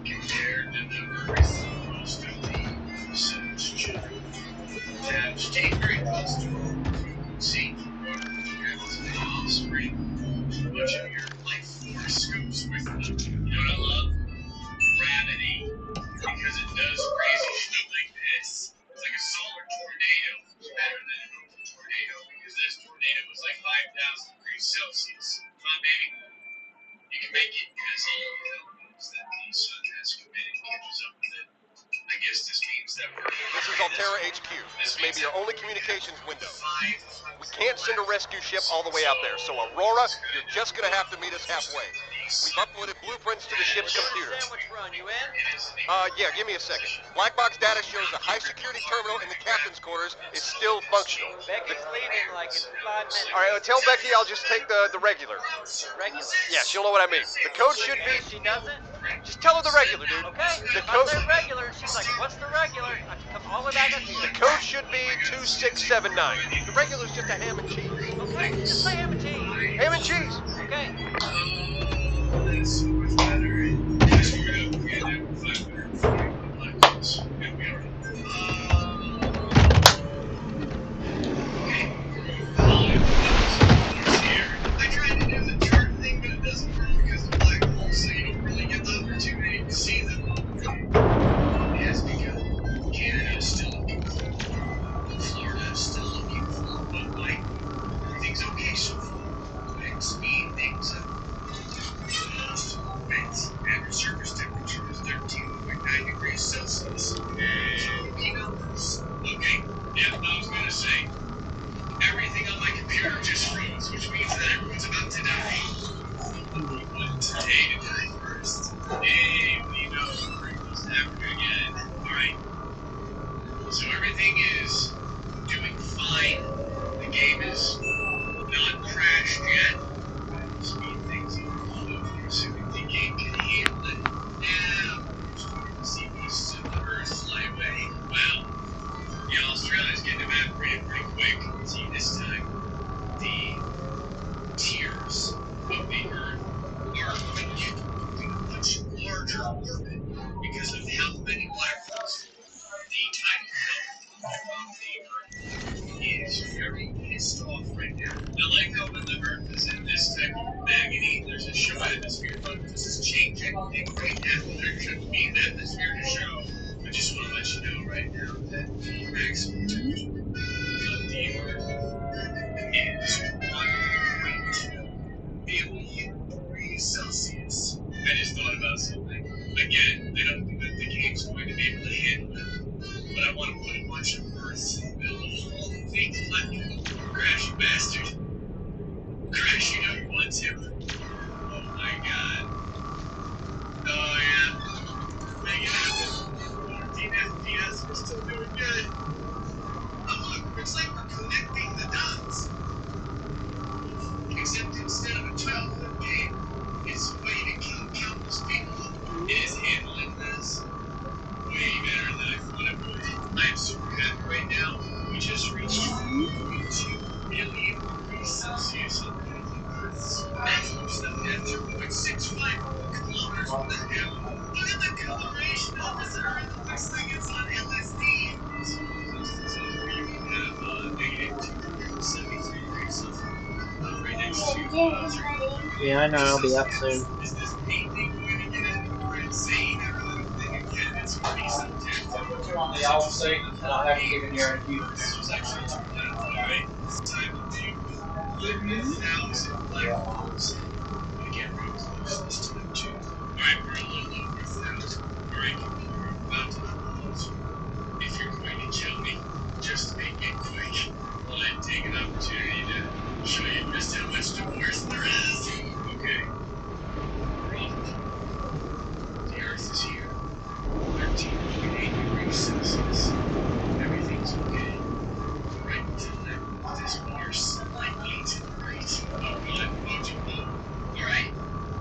compared to the Earth most of the sun's children. Now, stay very close to it. See, it's the offspring. A bunch of your life horoscopes with them. You know what I love? Gravity. Because it does crazy shit like this. It's like a solar tornado. It's better than a normal tornado because this tornado was like 5,000 degrees Celsius. Come on, baby. You can make it as all of the elements that the sun has committed catches up with it. I guess this means that we're... This is Alterra HQ. This may be your only communications window. We can't send a rescue ship all the way out there, so Aurora, you're just gonna have to meet us halfway. We've uploaded blueprints to the ship's computers. Yeah, give me a second. Black box data shows the high security terminal in the captain's quarters is still functional. Becky's leaving like in 5 minutes. Alright, tell Becky I'll just take the regular. Regular? Yeah, she'll know what I mean. The code should be... She doesn't? Just tell her the regular, dude. Okay, The I code... said regular. She's like, what's the regular? I have to come all the way back up here. The code should be 2679. The regular's just a ham and cheese. Okay, just say ham and cheese. Ham and cheese. Okay. That's so much better. I screwed up. We had to have 541 black holes. I tried to do the chart thing, but it doesn't work because of black holes, so you don't really get the opportunity to see them. It has begun. Canada is still looking for Florida is still looking for one light. Everything's okay so far. Wind speed, things up. Just winds. Average surface temperature is 13.9 degrees Celsius. Key numbers. Okay, yeah, I was gonna say. Everything on my computer just froze, which means that everyone's about to die. Today to die first. Hey, we know what's happening again. Alright. So everything is doing fine. The game is not crashed yet. Speed things up a little bit, assuming the game can handle it. Now, we're starting to see pieces of the Earth fly away. Wow. Yeah, Australia's getting evaporated pretty quick. See, this time, the tiers of the Earth are going to be a much larger orbit because of how many black holes. The time of the Earth is very pissed off right now. I like how when the Earth is in this type of agony, there's a show atmosphere, but does this change anything right now? There shouldn't be an atmosphere to show. I just want to let you know right now that the maximum temperature of the Earth is 1.2 billion degrees Celsius. I just thought about something. Again, I don't think that the game's going to be able to handle it. But I want to put a bunch of Earth build a whole fake planet. Crash, you bastard. Crash, you know you want to. Oh my god. Oh yeah. Make it happen. 14 FPS, we're still doing good. Oh look, looks like we're connecting the dots. Except instead of a 12-foot game, it's a way to kill countless people. It is handling this way better than I thought it would. I am super happy right now. We just reached 4.2 billion degrees Celsius on the Earth's maximum temperature, 0.654 kilometers from the heaven. Look at the coloration of this Earth. It looks like it's on LSD. So we have negative 273 degrees Celsius. Right next to Yeah, I know, I'll be up soon. is this painting going to get more insane? I really don't think it can. It's pretty subjective. I'll put you on the off seat, and I'll have to give it your interview. There's actually two planets, alright? This time of day, 1,000 black holes. We get real close this time, too. Alright, we're a little over 1,000. Alright, computer, about to close. If you're going to kill me, just make it quick. Well, I'd take an opportunity to show you just how much divorce there is. Okay. We're off. The Earth is here. 13.8 degrees Celsius. Everything's okay. Right until that this bar slightly to the right. Oh god, alright.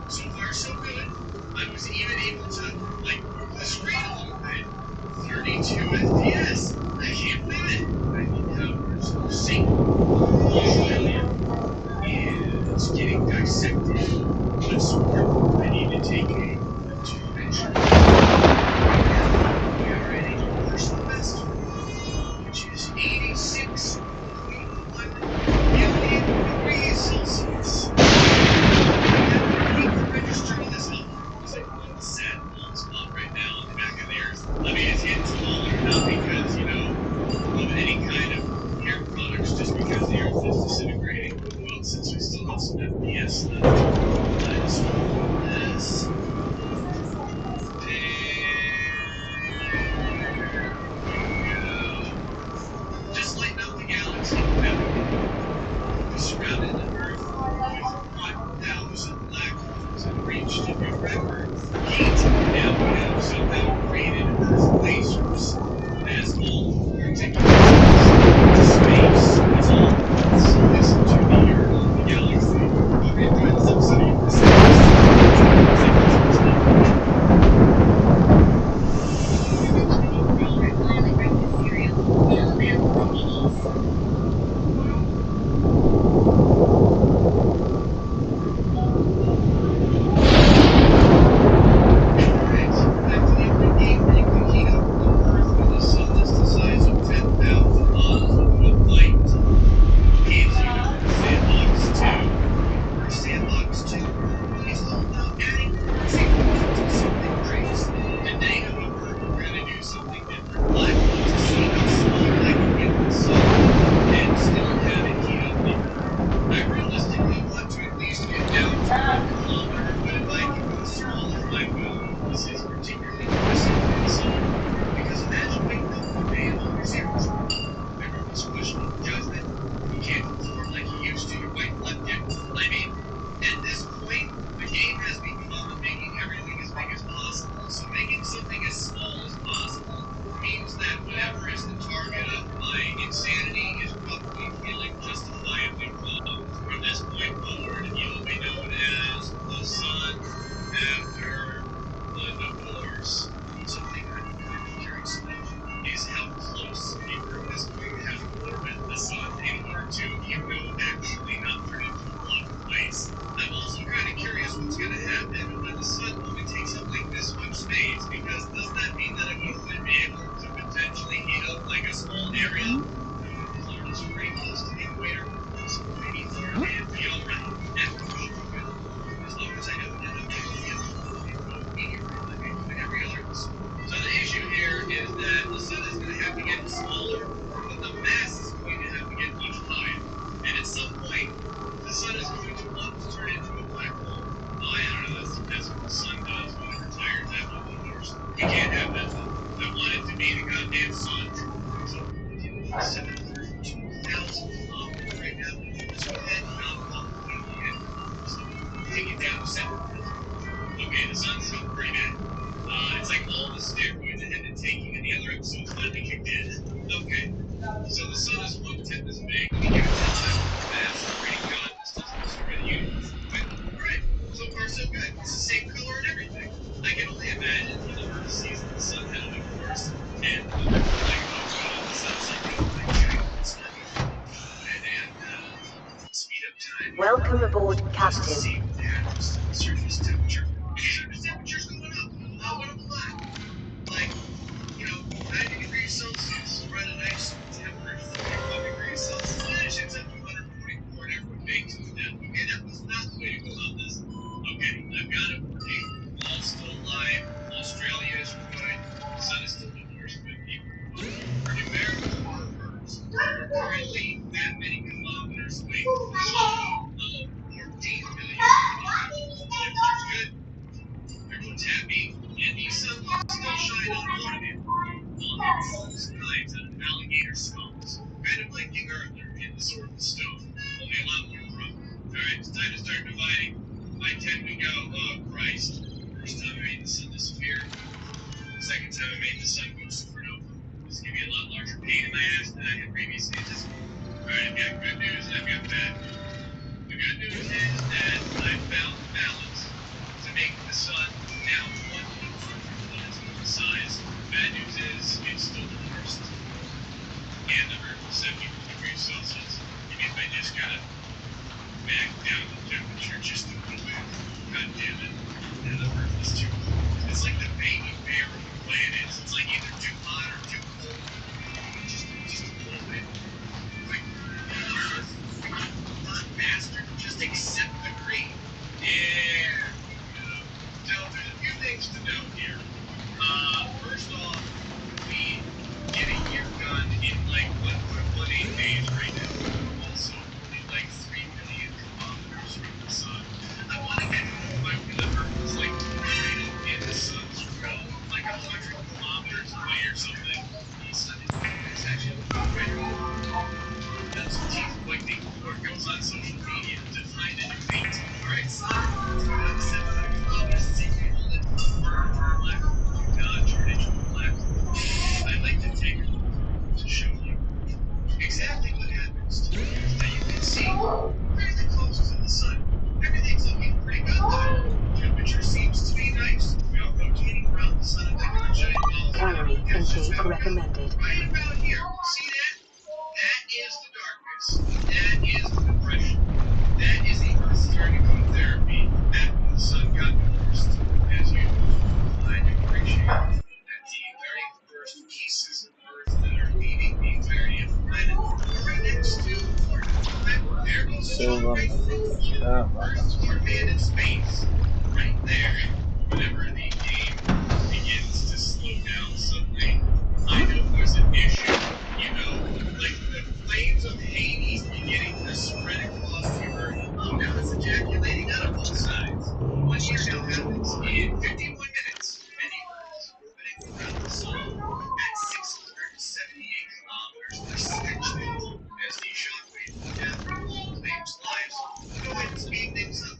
So far so good. I was even able to move the screen a little bit. 32 FPS. I can't believe it. I think Howard's single Australia is getting dissected. Let's support. I need to take a two-dimensional. We are at a northwest, which is 86.1 billion degrees Celsius. I have to register on this album because I want the sad little spot right now on the back of theirs. I mean, it's getting smaller, not because, of any kind of hair products, just because the Earth is disintegrating. Well, since we still have some FPS left, let's do this. is how close the Earth is going to have to orbit the sun in order to, actually not turn into a block of ice. I'm also kind of curious what's going to happen when the sun only takes up like this much space, because does that mean that it would only be able to potentially heat up like a small area? It's pretty close to the equator, so maybe farmland would be alright. As long as I don't end up like every other. So the issue here is that the sun is going to have to get smaller, but the mass is going to have to get much higher. And at some point, the sun is going to want to turn into a black hole. Oh, I don't know, that's what the sun does when it retires after the universe. We can't have that. I want it to be the goddamn sun. So, 702,000 kilometers right now. Let's go ahead and knock off take it down to 7,000. Okay, the sun's doing pretty bad. It's like all the steroids it had been taking in the other episodes finally kicked in. Okay, so the sun is 1/10 as big. When you give it 10 times more mass, pretty good. This doesn't destroy the universe. But, alright, so far so good. It's the same color and everything. I can only imagine when the Earth sees that the sun had a big course, and like, the sun's like, it's not even and speed up time. Welcome aboard, Captain. Surface temperature. Surface temperature's going up. What am I? Like, 90 degrees Celsius, right at nice temperature, 45 degrees Celsius. It's up to 144 and everyone bakes to death. Okay, that was not the way to go about this. Okay, I've got it working. All still alive. Australia is good. The sun is still the worst good people. For numerical purposes, we're currently that many kilometers away from the sun. 14 million kilometers. Temperature's good. Everyone's happy. And these sun still shine on one of you. All the coolest knives out of alligator skulls. Kind of like King Arthur in The Sword and the Stone. Only a lot more rough. Alright, it's time to start dividing. By 10 we go. Oh, Christ. First time I made the sun disappear. Second time I made the sun go supernova. This is going to be a lot larger pain in my ass than I had previously anticipated. Alright, I've got good news and I've got bad news. The good news is that I found the balance to make the sun now 100 planets of the size. Bad news is it's still the worst. And the Earth is 70 degrees Celsius. Even if I just gotta back down the temperature just a little bit. God damn it. And the Earth is too cold. It's like the baby bear of the planet is. It's like either too hot or too cold. Just a little bit. Like, Earth, hot bastard, just accept the green. Yeah. So there's a few things to note here. First off, we get a year done in like 1.18 days right now. Also, only like 3 million kilometers from the sun. I want to get to the point where the Earth is like right up in the sun's realm, like 100 kilometers away or something. The sun is actually right around. That's what teeth collecting or goes on social media to find a new mate. Alright, son, let's go down to 700 kilometers and see if we hold it. Black hole. Do not turn into a black hole. I'd like to take a moment to show you exactly what happens to the Earth. Now you can see fairly close to the sun. Everything's looking pretty good though. Temperature seems to be nice. We are rotating around the sun like a giant ball. Calorie intake recommended. Right about here. See that? That is the darkness. That is the depression. That is the Earth's turning chemotherapy after the sun got divorced. As usual, I do appreciate that the very first pieces of Earth that are leaving the entirety of the planet are right next to Florida. There goes the So, right through Florida. Earth's our man in space. Right there. Whenever the game begins to slow down suddenly, I know there's an issue. Like the flames of Hades beginning to spread across the Earth. Oh, now it's ejaculating out of both sides. 1 year now happens in 51 minutes, and the Earth is orbiting around the sun at 678 kilometers per second as the shockwave of death claims lives. Go ahead and speed things up.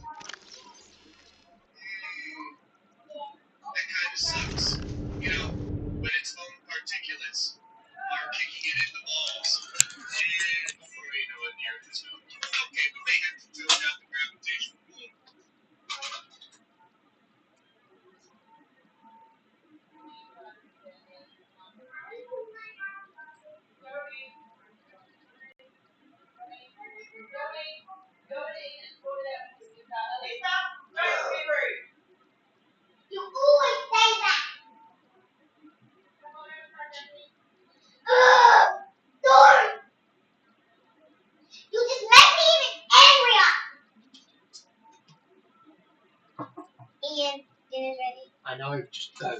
I know, just go.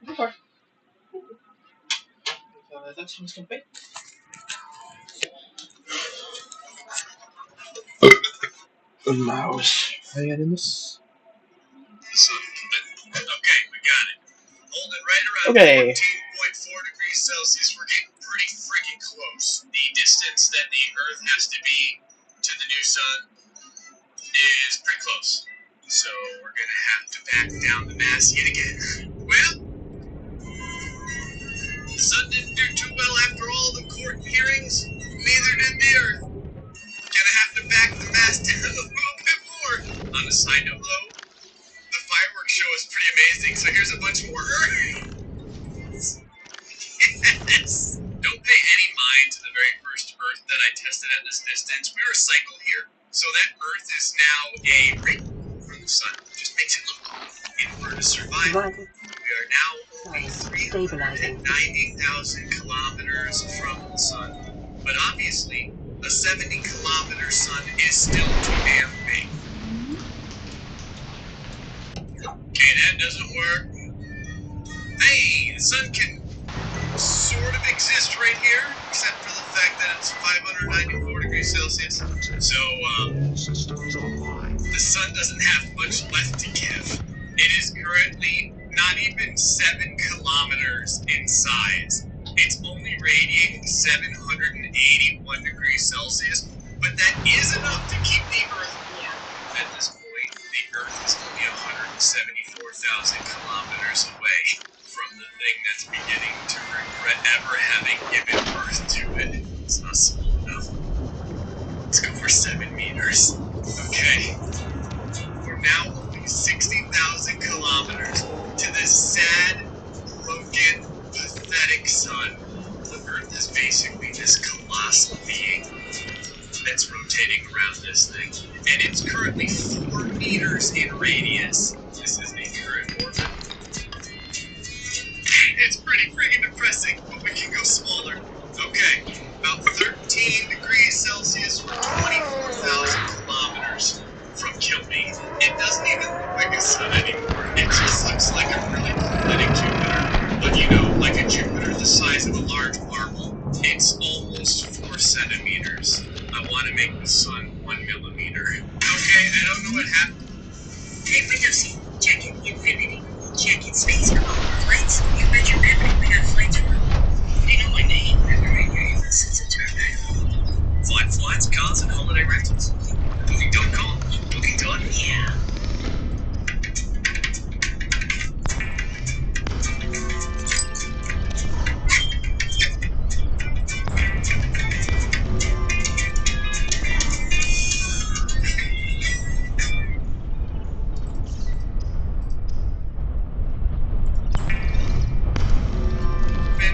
Okay. That's what's gonna be. Mouse. Are you in this? Okay, we got it. Holding right around Okay. 14.4 degrees Celsius. We're getting pretty freaking close. The distance that the Earth has to be to the new sun is pretty close. So we're gonna have to back down the mass yet again. Well, the sun didn't do too well after all the court hearings. Neither did the Earth. Gonna have to back the mass down a little bit more. On a side note, though, the fireworks show is pretty amazing. So here's a bunch more Earth. Yes. Don't pay any mind to the very first Earth that I tested at this distance. We recycle here, so that Earth is now a ring from the sun. Just makes it look cool. In order to survive, we are now only 390,000 kilometers from the sun. But obviously, a 70-kilometer sun is still too damn big. Okay, that doesn't work. Hey, the sun can sort of exist right here, except for the fact that it's 594 degrees Celsius. So, the sun doesn't have much left to give. It is currently not even 7 kilometers in size. It's only radiating 781 degrees Celsius, but that is enough to keep the Earth warm. At this point, the Earth is only 174,000 kilometers away from the thing that's beginning to regret ever having given birth to it. It's not small enough. Let's go for 7 meters. Okay. We're now only 60,000 kilometers to this sad, broken, pathetic sun. The Earth is basically this colossal being that's rotating around this thing. And it's currently 4 meters in radius. This is the current orbit. It's pretty freaking depressing, but we can go smaller. Okay, about 13 degrees Celsius or 24,000 kilometers from Kilby. It doesn't even look like a sun anymore. It just looks like a really pathetic Jupiter. But you know, like a Jupiter the size of a large marble. It's almost 4 centimeters. I want to make the sun 1 millimeter. Okay, I don't know what happened. Hey, Windows, check in Infinity. Check in space. Come on, flights. You bet your pepper we got flights for. You know my name. Since it's turn Flight flights, cars, and holiday rentals. Booking.com. Booking time? Yeah.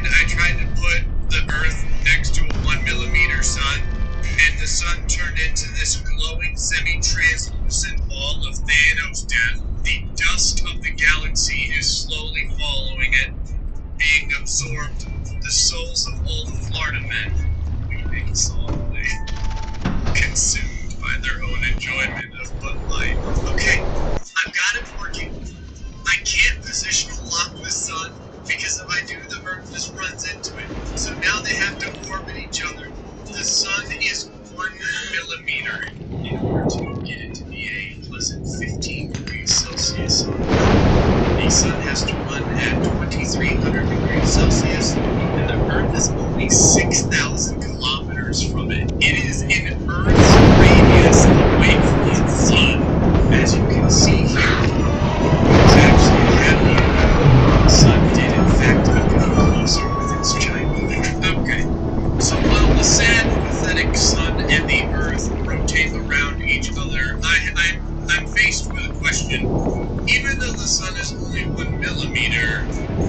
I tried to put the the sun turned into this glowing, semi-translucent ball of Thanos death. The dust of the galaxy is slowly following it, being absorbed. The souls of all the Florida men, weeping solemnly, consumed by their own enjoyment of Bud Light. Okay, I've got it working. I can't positional lock the sun, because if I do, the Earth just runs into it. So now they have to orbit each other. The sun is 1 millimeter in order to get it to be a pleasant 15 degrees Celsius. The sun has to run at 2300 degrees Celsius, and the Earth is only 6,000 kilometers from it. It is in Earth's radius away from the sun. As you can see here, it's actually gravity. The sun did in fact become closer with its giant electric. Okay, so while the sad, pathetic sun and the Earth rotate around each other, I'm faced with a question. Even though the sun is only 1 millimeter,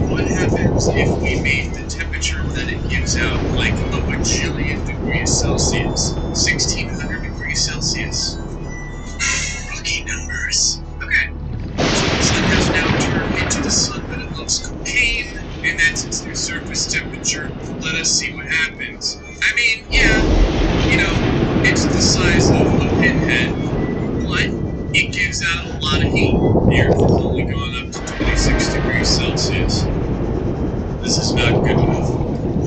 what happens if we made the temperature that it gives out like a bajillion degrees Celsius? 1600 degrees Celsius. Rookie numbers. Okay. So the sun has now turned into the sun that it loves cocaine, and that's its new surface temperature. Let us see what happens. I mean, yeah, you know, it's the size of a pinhead, but it gives out a lot of heat. The Earth has only gone up to 26 degrees Celsius. This is not good enough.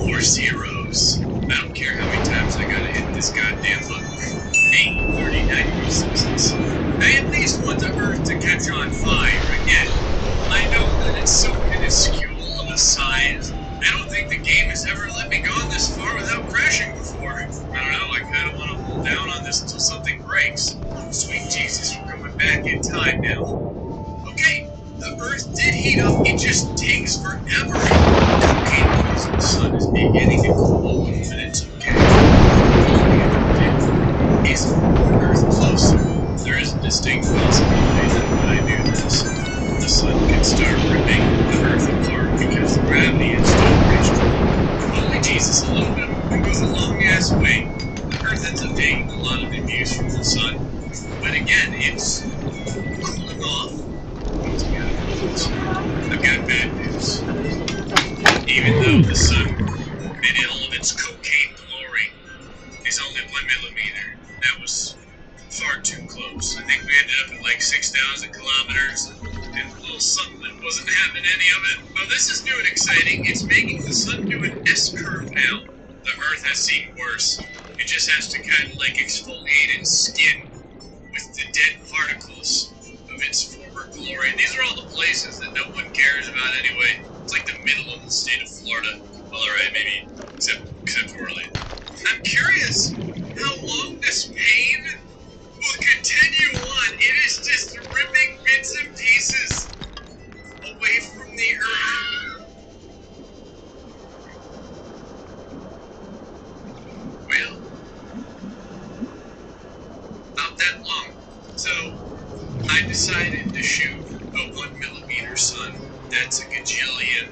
More zeros. I don't care how many times I gotta hit this goddamn button. 839 degrees Celsius. I at least want the Earth to catch on fire again. I know that it's so minuscule of a size. I don't think the game has ever let me go this far without crashing before. I don't know, I kind of want to hold down on this until something breaks. Sweet Jesus, we're going back in time now. Okay, the Earth did heat up, it just takes forever. Cocaine levels in the sun is beginning to cool, but it's okay. Is Earth closer? There is a distinct possibility that when I do this, the sun can start ripping the Earth apart because gravity is still reached. Holy Jesus, a little bit of movement goes a long ass way. The Earth ends up taking a lot of abuse from the sun, but again, it's cooling off. I've got bad news. Even though the sun, in all of its cocaine glory, is only 1 millimeter, that was far too close. I think we ended up at like 6,000 kilometers, and a little something wasn't having any of it. Well, this is new and exciting. It's making the sun do an S-curve now. The Earth has seen worse. It just has to kind of like exfoliate its skin with the dead particles of its former glory. And these are all the places that no one cares about anyway. It's like the middle of the state of Florida. Well, alright, maybe, except for Orlando. I'm curious how long this pain will continue on. It is just ripping bits and pieces away from the Earth. Well, not that long. So, I decided to shoot a 1 millimeter sun. That's a gajillion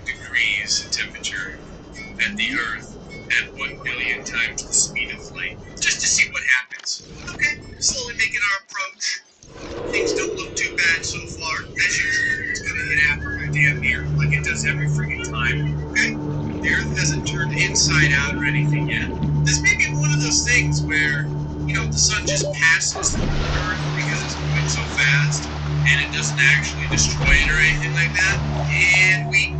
degrees temperature at the Earth at 1 billion times the speed of light. Just to see what happens. Okay, slowly making our approach. Things don't look too bad so far. As usual, it's gonna hit Africa damn near, like it does every freaking time. Okay? The Earth hasn't turned inside out or anything yet. This may be one of those things where, you know, the sun just passes through the Earth because it's moving so fast, and it doesn't actually destroy it or anything like that. And we...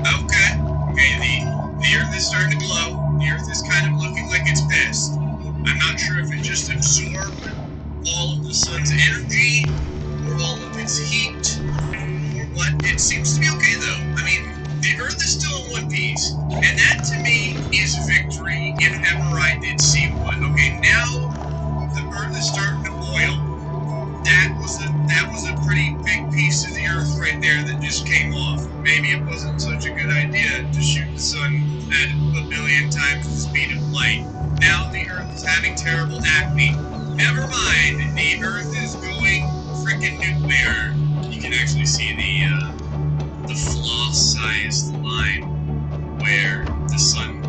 Okay, the Earth is starting to glow. The Earth is kind of looking like it's pissed. I'm not sure if it just absorbed all of the sun's energy, or all of its heat, or what. It seems to be okay though. I mean, the Earth is still in one piece, and that to me is victory if ever I did see one. Okay, now the Earth is starting to boil. That was a pretty big piece of the Earth right there that just came off. Maybe it wasn't such a good idea to shoot the sun at 1 billion times the speed of light. Now the Earth is having terrible acne. Never mind, the Earth is going freaking nuclear. You can actually see the floss-sized line where the sun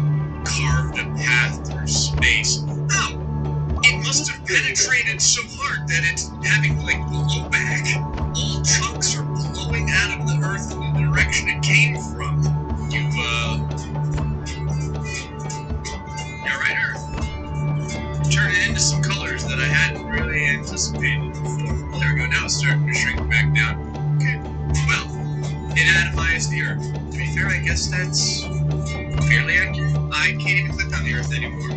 penetrated so hard that it's having like blowback. All chunks are blowing out of the Earth in the direction it came from. You've right, Earth. Turn it into some colors that I hadn't really anticipated before. There we go. Now it's starting to shrink back down. Okay. Well, it atomized the Earth. To be fair, I guess that's fairly accurate. I can't even click on the Earth anymore.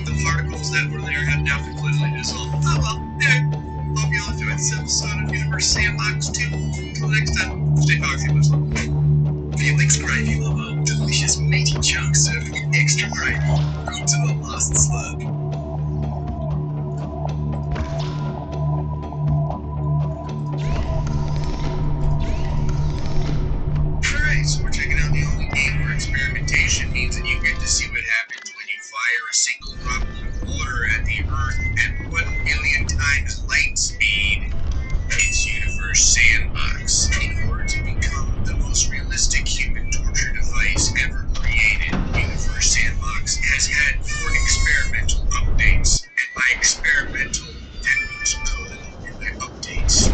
The particles that were there have now completely dissolved. Oh well, yeah. Hope you all enjoyed this episode of Universe Sandbox 2. Until next time, stay foxy, much love. Feel subscribe you love delicious meaty chunks of extra gravy. Good to the last slurp. Alright, so we're checking out the only game where experimentation means that you get to see what happens when you fire a single droplet of water at the Earth at 1 million times light speed. It's Universe Sandbox. In order to become the most realistic human torture device ever created, Universe Sandbox has had 4 experimental updates. And by experimental, that means good. And by updates,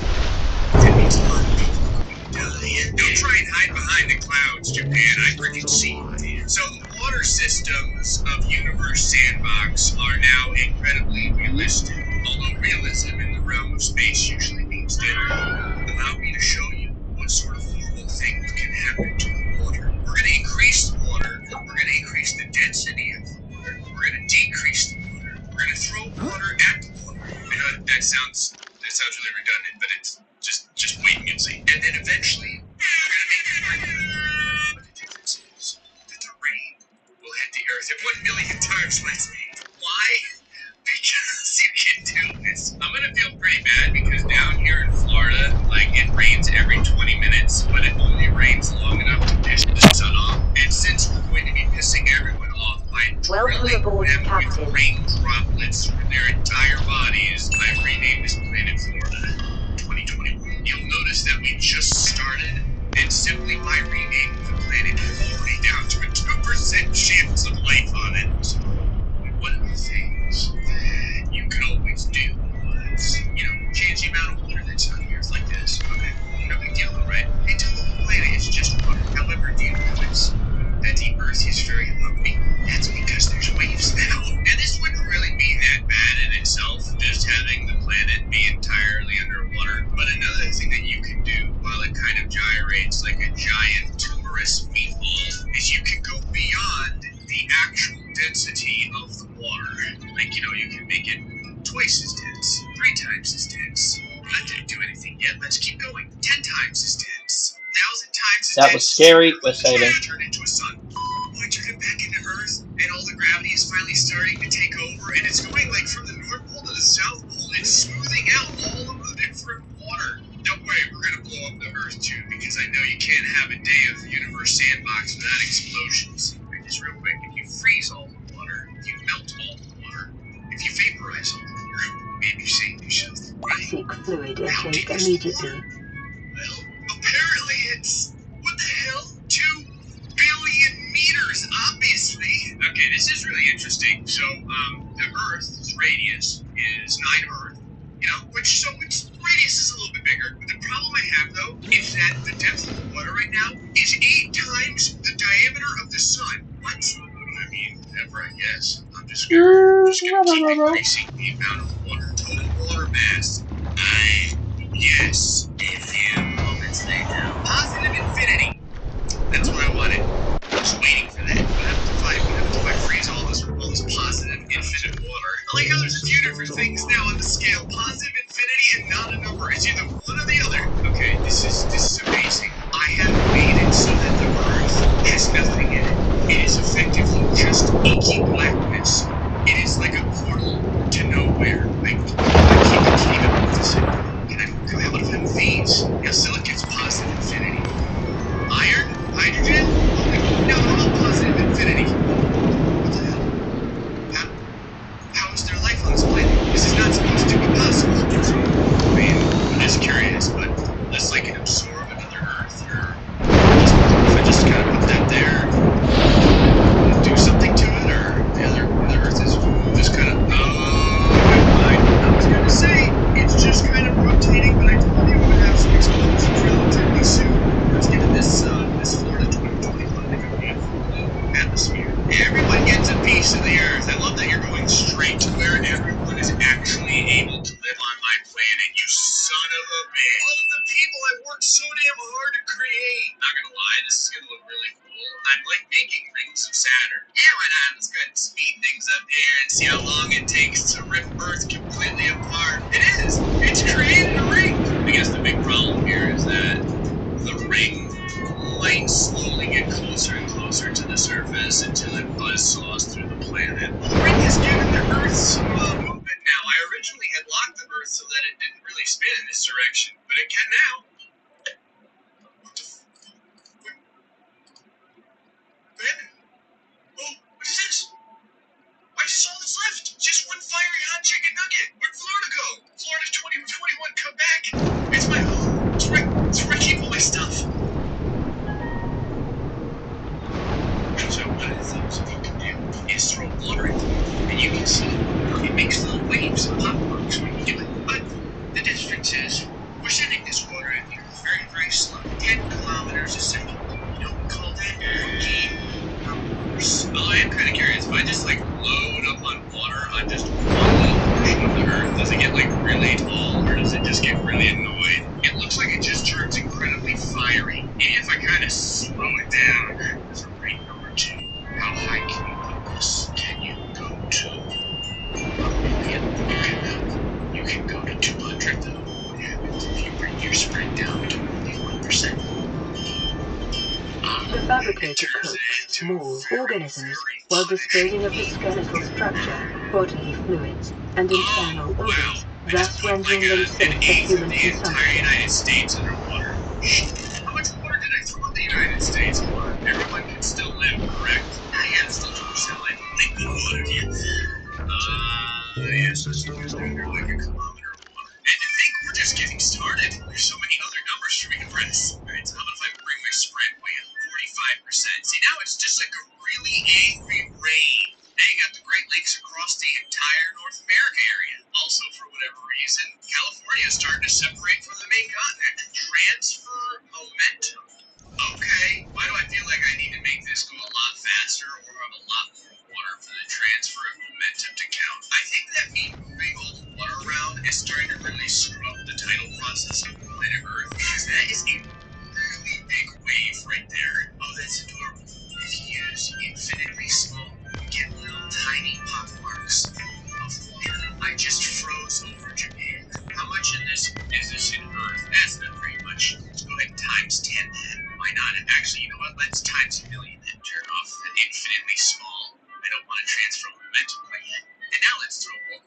that means a lot of people are going to die. Don't try and hide behind the clouds, Japan. I freaking see you. So the water systems of Universe Sandbox are now incredibly realistic. Although realism in the realm of space usually means that. Allow me to show you what sort of horrible things can happen to the water. We're going to increase the water. We're going to increase the density of the water. We're going to decrease the water. We're going to throw water at the water. I know that sounds really redundant, but it's just wait and you'll see. And then eventually, we're going to make it rain. But the difference is that the rain will hit the Earth at 1 million times light speed. Why? Because you can do this. I'm gonna feel pretty bad because down here in Florida, like, it rains every 20 minutes, but it only rains long enough to piss the sun off. And since we're going to be pissing everyone off by drilling them with rain droplets from their entire bodies, I've renamed this planet Florida 2021. You'll notice that we just started, and simply by renaming the planet, we're already down to a 2% chance of life on it. So, one of the things that you could always do was, change the amount of water that's on Earth like this. Okay, no big deal, right? Hey, tell the whole planet it's just water. However, do you notice that the Earth is very lumpy? That's because there's waves now. And this wouldn't really be that bad in itself, just having the planet be entirely underwater. But another thing that you can do while it kind of gyrates like a giant tumorous meatball is you can go beyond the actual density of the water. Like, you can make it twice as dense, 3 times as dense. That didn't do anything yet. Let's keep going. 10 times as dense, 1,000 times as dense. That was scary, but saving. Turn into a sun. Why turn it back into Earth? And all the gravity is finally starting to take over, and it's going like from the North Pole to the South Pole. It's smoothing out all of the different water. Don't worry, we're gonna blow up the Earth too, because I know you can't have a day of Universe Sandbox without explosions. Just real quick, if you freeze all the water, if you melt all the water, if you vaporize all the water, maybe you save yourself. Seek fluid intake immediately. Well, apparently it's, what the hell? 2 billion meters, obviously. Okay, this is really interesting. So, the Earth's radius is 9 Earth, so its radius is a little bit bigger. But the problem I have, though, is that the depth of the water right now is 8 times the diameter of the sun. What? I mean, never, I guess. I'm just gonna keep increasing the amount of water. Total water mass. Yes. A few moments later. Positive infinity. That's what I wanted. I was waiting for that. What happens if I freeze all this positive infinite water? I like how there's a few different things now on the scale. Positive infinity and not a number. It's either one or the other. Okay, this is amazing. I have made it so that the Earth has nothing in it. It is effectively just inky blackness. It is like a portal to nowhere. I can't even move this anymore. Can I? How about if I move worked so damn hard to create. Not gonna lie, this is gonna look really cool. I'm like making rings of Saturn. Yeah, why not? Let's go ahead and speed things up here and see how long it takes to rip Earth completely apart. It is. It's created a ring. I guess the big problem here is that the ring might slowly get closer and closer to the surface until it buzzsaws through the planet. The ring has given the Earth some movement now. I originally had locked the Earth so that it didn't really spin in this direction, but it can now. Oh, what is this? I just all that's left. Just one fiery hot chicken nugget. Where'd Florida go? Florida 2021, come back. It's my home. It's where I keep all my stuff. So one of the things you can do is throw water in it, and you can see it makes little waves and pop marks when you do it. But the difference is we're sending this water in here very, very slow, 10 kilometers a second. You know, we call that rookie numbers. Although I am kind of curious, if I just like load up on water on just one little portion of the Earth, does it get like really tall, or does it just get really annoyed? It looks like it just turns incredibly fiery. Maybe if I kind of slow it down, there's a rate number 2. How high can you put this? Can you go to a million? You can go to 200 though. What happens if you bring your spread down to only 1%? The fabricator coats small organisms while disposing of the skeletal structure, bodily fluids, and internal organs, thus rendering them safe for human consumption. United States underwater. How much water did I throw in the United States? Everyone can still live, correct? Yeah, it's still 2% like liquid water, yes, that's under like a kilometer of water. And to think we're just getting started. There's so many other numbers for me to press. Alright, so how about if I bring my spread way up? 45%. See, now it's just like a really angry rain. Now you got the Great Lakes across the entire North America area. Also, for whatever reason, California is starting to separate from the main continent. Transfer momentum. Okay, why do I feel like I need to make this go a lot faster or have a lot more water for the transfer of momentum to count? I think that me moving all the water around is starting to really screw up the tidal process of planet Earth, because that is a really big wave right there. Oh, that's adorable. If you use infinitely small, you get little tiny pop marks of water. I just froze over Japan. How much in this is this in Earth? That's not very much. Let's go ahead and times 10 that. Why not? Actually, you know what? Let's times a million and turn off the infinitely small. I don't want to transfer momentum quite yet. And now let's throw a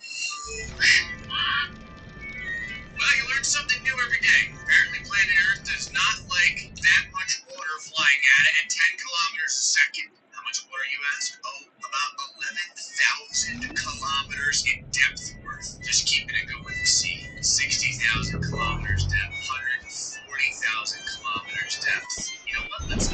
well, you learn something new every day. Apparently planet Earth does not like that much water flying at it at 10 kilometers a second. How much water, you ask? Oh, about 11,000 kilometers in depth worth. Just keeping it going to sea. 60,000 kilometers depth, 140,000 kilometers depth. You know what? Let's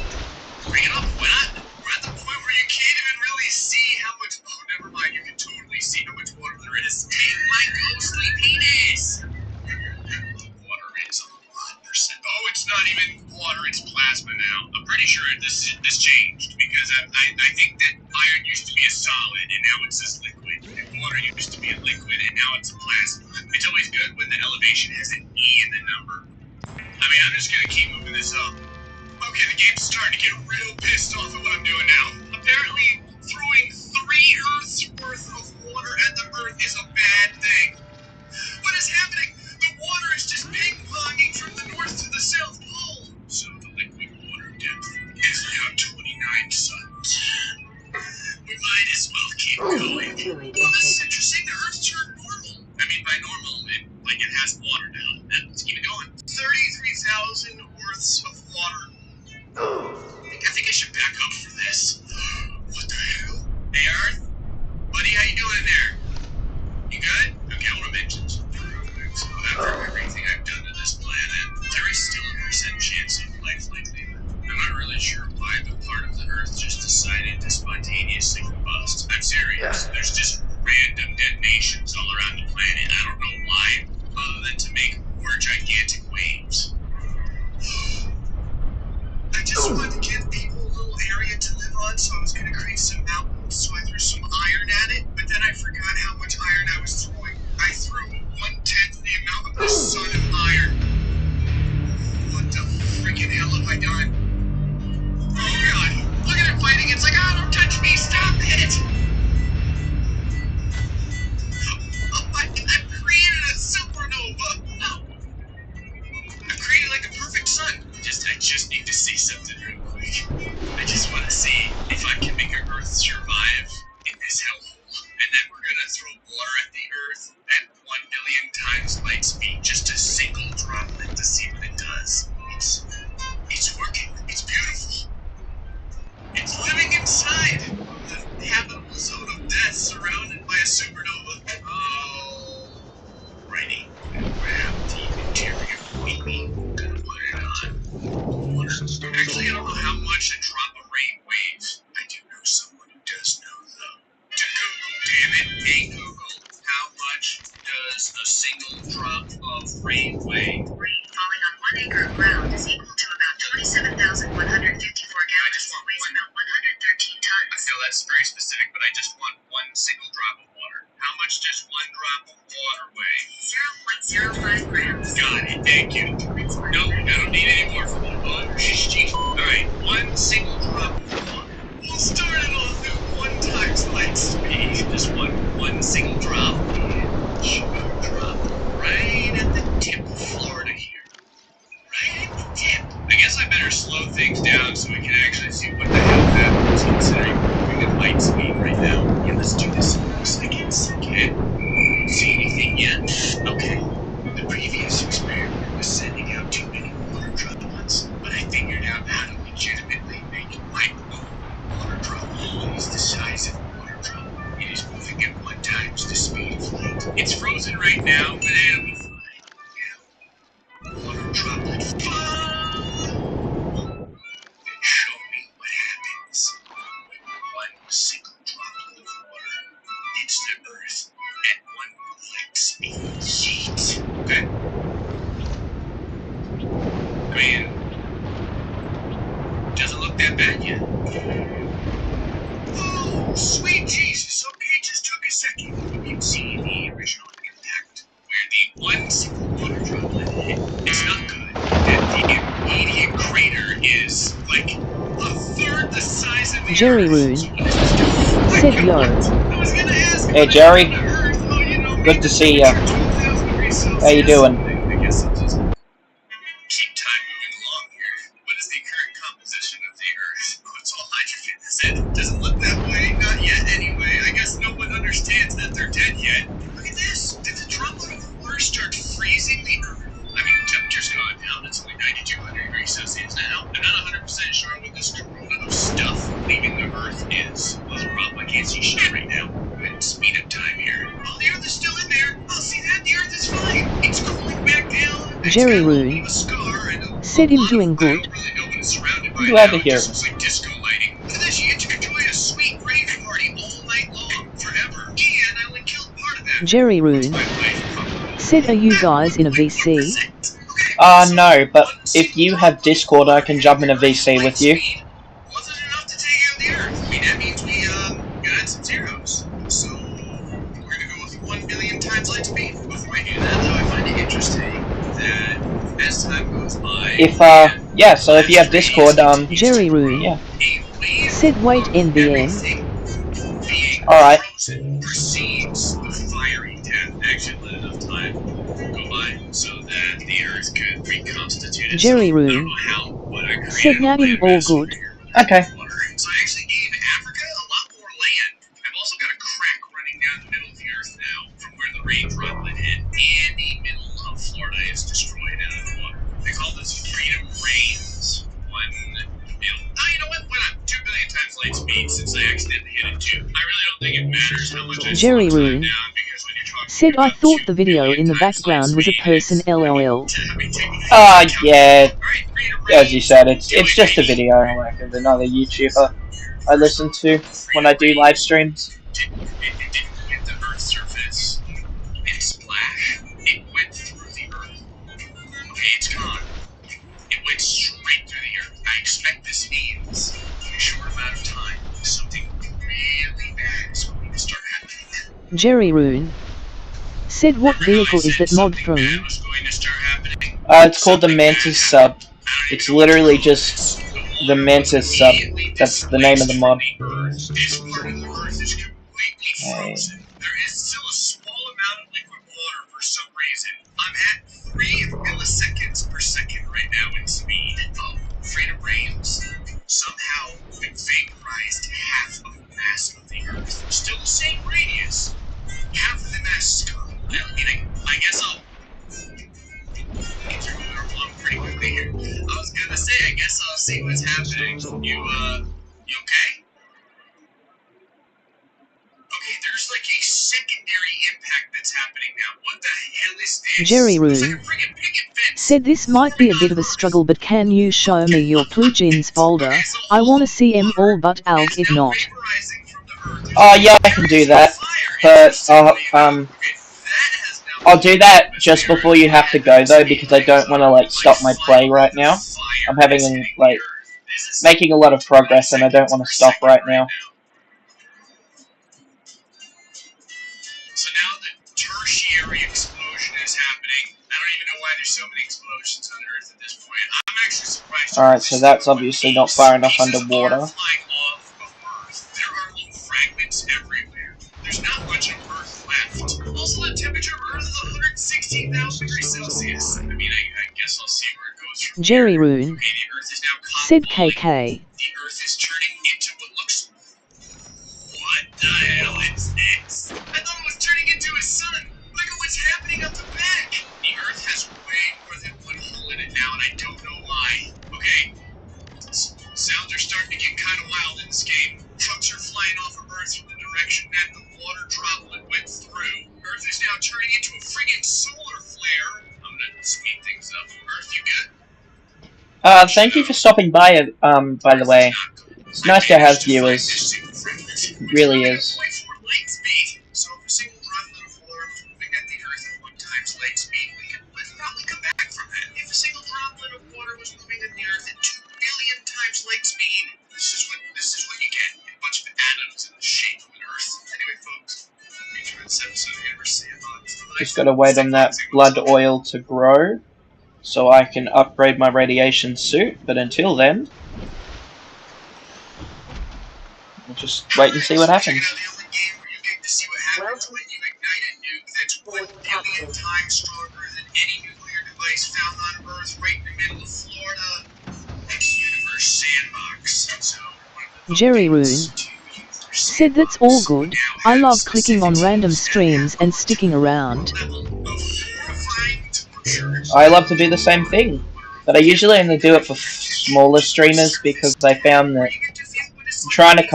bring it up. Why not? We're at the point where you can't even really see how much. Oh, never mind. You can totally see how much water there is. Take my ghostly penis. The water is 100%. Oh, it's not even water. It's plasma now. I'm pretty sure this changed because I think that iron used to be a solid and now it's this liquid. And water used to be a liquid and now it's a plasma. It's always good when the elevation has an E in the number. I mean, I'm just gonna keep moving this up. Okay, the game's starting to get real pissed off at what I'm doing now. Apparently, throwing 3 Earths worth of water at the Earth is a bad thing. What is happening? The water is just ping-ponging from the north to the south pole. So the liquid water depth is now 29 suns. We might as well keep going. Well, this is interesting. The Earth turned normal. I mean, by normal, it has water now. Let's keep it going. 33,000 worths of water. I think I should back up for this. What the hell? Hey, Earth? Buddy, how you doing in there? You good? Okay, I want to mention something real quick. So after everything I've done to this planet, there is still a % chance of life likely. I'm not really sure why the part of the Earth just decided to spontaneously combust. I'm serious. There's just random detonations all around the planet. I don't know why, other than to make more gigantic waves. I just wanted to give people a little area to live on, so I was going to create some mountains, so I threw some iron at it, but then I forgot how much iron I was throwing. I threw 1/10 the amount of the sun of iron. What get hell if I don't. Oh god, look at it fighting. It's like, oh, don't touch me, stop it! Oh my god, I've created a supernova! I've created like a perfect sun. I just need to see something real quick. I just want to see if I can make Earth survive in this hellhole. And then we're gonna throw water at the Earth at 1 billion times light speed. Just a single droplet to see what it does. It's working. It's beautiful. It's living inside the habitable zone of death, surrounded by a supernova. Oh, righty. Grab the interior baby. Gonna put it on. Actually, I don't know how much a drop of rain weighs. I do know someone who does know, though. To Google, damn it. Hey, Google, how much does a single drop of rain weigh? Rain falling on 1 acre of ground is equal to about 27,154 gallons, weighs about 113 tons. I feel that's very specific, but I just want one single drop of water. How much does one drop of water weigh? 0.05 grams. Got it, thank you. Nope, I don't need any more from you. Alright, one single drop of water. We'll start it off at 1 times light speed. Just one single drop. And drop right at the tip of Florida here. Right at the tip. I guess I better slow things down so we can actually see what the hell happens, considering we're moving at light speed right now. Yeah, let's do this in 4 seconds. Okay. See anything yet? Okay. The previous experiment was sending out too many water droplets, but I figured out how to legitimately make my own water droplet. It is the size of a water droplet. It is moving at 1 times the speed of light. It's frozen right now, but it'll be fine. Now, water droplet fall! Show me what happens when 1 single droplet of water hits the Earth at 1 light speed. Sheet. Okay. I mean, doesn't look that bad yet. Oh, sweet Jesus. Okay, just took a second. You can see the original impact where the 1 single water droplet hit. It's not good. And the immediate crater is like a third the size of the Jerry Earth. Roon said yo. Hey Jerry, good to see ya. How you doing? Keep time moving along here. What is the current composition of the Earth? Oh, it's all hydrogen, is it? Doesn't look that way. Not yet, anyway. I guess no one understands that they're dead yet. Look at this. Did the droplet of water start freezing the Earth? I mean, temperature's gone down. It's only 9,200 degrees Celsius now. I'm not 100% sure what this corona of stuff leaving the Earth is. Well, the problem, I can't see shit right now. Go ahead and speed up time here. Oh, the Earth is still in there. Oh, see that? The Earth is fine. It's cooling back down. Jerry Roon said him doing good. I'm glad to hear it. It's like disco lighting. For this, you get to enjoy a sweet rave party all night long, forever. And I only killed part of that. Jerry Roon said, are you guys in a VC? No, but if you have Discord, I can jump in a VC with you. Wasn't enough to take out the Earth. I mean, that means we gotta add some zeros. So we're gonna go with 1 billion times light speed. Before I do that, though, I find it interesting that as time goes by, yeah, so if you have Discord, Jerry Roon yeah. said, wait, NBN. Alright. Precedes the fiery death. Actually, let enough time go by so that the Earth could reconstitute itself. Jerry Roon said, now in all good. Okay. So I actually gave Africa a lot more land. I've also got a crack running down the middle of the Earth now, from where the rain droplet hit, and the middle of Florida is destroyed out of the water. They call this Freedom Rains. 1 billion. Oh, you know what? Why not 2 billion times light speed, since I accidentally hit it too. I really don't think it matters how much I Jerry Roon said, I thought the video in the background was a person, LOL. Yeah. As you said, it's just a video like of another YouTuber I listen to when I do live streams. It didn't hit the Earth's surface and splash. It went through the Earth. Okay, it's gone. It went straight through the Earth. I expect this means, in a short amount of time, something really bad is going to start happening. Jerry Roon said, what vehicle is that mod from? It's called the Mantis Sub. It's literally just the Mantis sub. That's the name of the mod. Okay. There is still a small amount of liquid water for some reason. I'm at 3 milliseconds per second right now in speed. Freedom Reigns somehow vaporized half of the mass of the Earth. Still the same radius. Half of the mass is gone. I guess I'll get through the Earth along pretty quickly here. I was gonna say, I guess I'll see what's happening. You okay? Okay, there's like a secondary impact that's happening now. What the hell is this? Jerry Rune said this might be a bit of a struggle, but can you show me your plugins folder? I want to see them all, but Alg if not. Oh yeah, I can do that. But I'll do that just before you have to go though, because I don't want to like stop my play right now. I'm having like making a lot of progress, and I don't want to stop right now. So now the tertiary explosion is happening. I don't even know why there's so many explosions on Earth at this point. I'm actually surprised. Alright, so that's obviously not far enough underwater. Flying off of Earth. There are little fragments everywhere. There's not much of Earth left. Also, the temperature of Earth is 116,000 degrees Celsius. I mean, I guess I'll see where it goes from Jerry here. Rune Okay, the Earth is now said convoluted. KK. The Earth is turning into what looks... What the hell is this? I thought it was turning into a sun. Look at what's happening up the back. The Earth has way more than one hole in it now, and I don't know why. Okay, sounds are starting to get kind of wild in this game. Trucks are flying off of Earth from the direction that the water droplet went through. Earth is now turning into a friggin' solar flare. I'm gonna speed things up. Earth, you good? Thank you for stopping by the way. It's nice to have viewers. It really is. So if a single droplet of water was moving at the Earth at 1 times light speed, we could probably come back from that. If a single droplet of water was moving at the Earth at 2 billion times light speed, this is what you get. A bunch of atoms in the shape of an Earth. Anyway, folks, enjoy this episode of Universe Sandbox. Just gotta wait on that blood oil to grow, so I can upgrade my radiation suit, but until then, we'll just wait and see what happens. Welcome aboard, Captain. Times stronger than any nuclear device found on Earth, right in the middle of Florida. Next Universe Sandbox. So, Jerry Rune said that's all good. I love clicking on random streams and sticking around. I love to do the same thing, but I usually only do it for smaller streamers because I found that trying to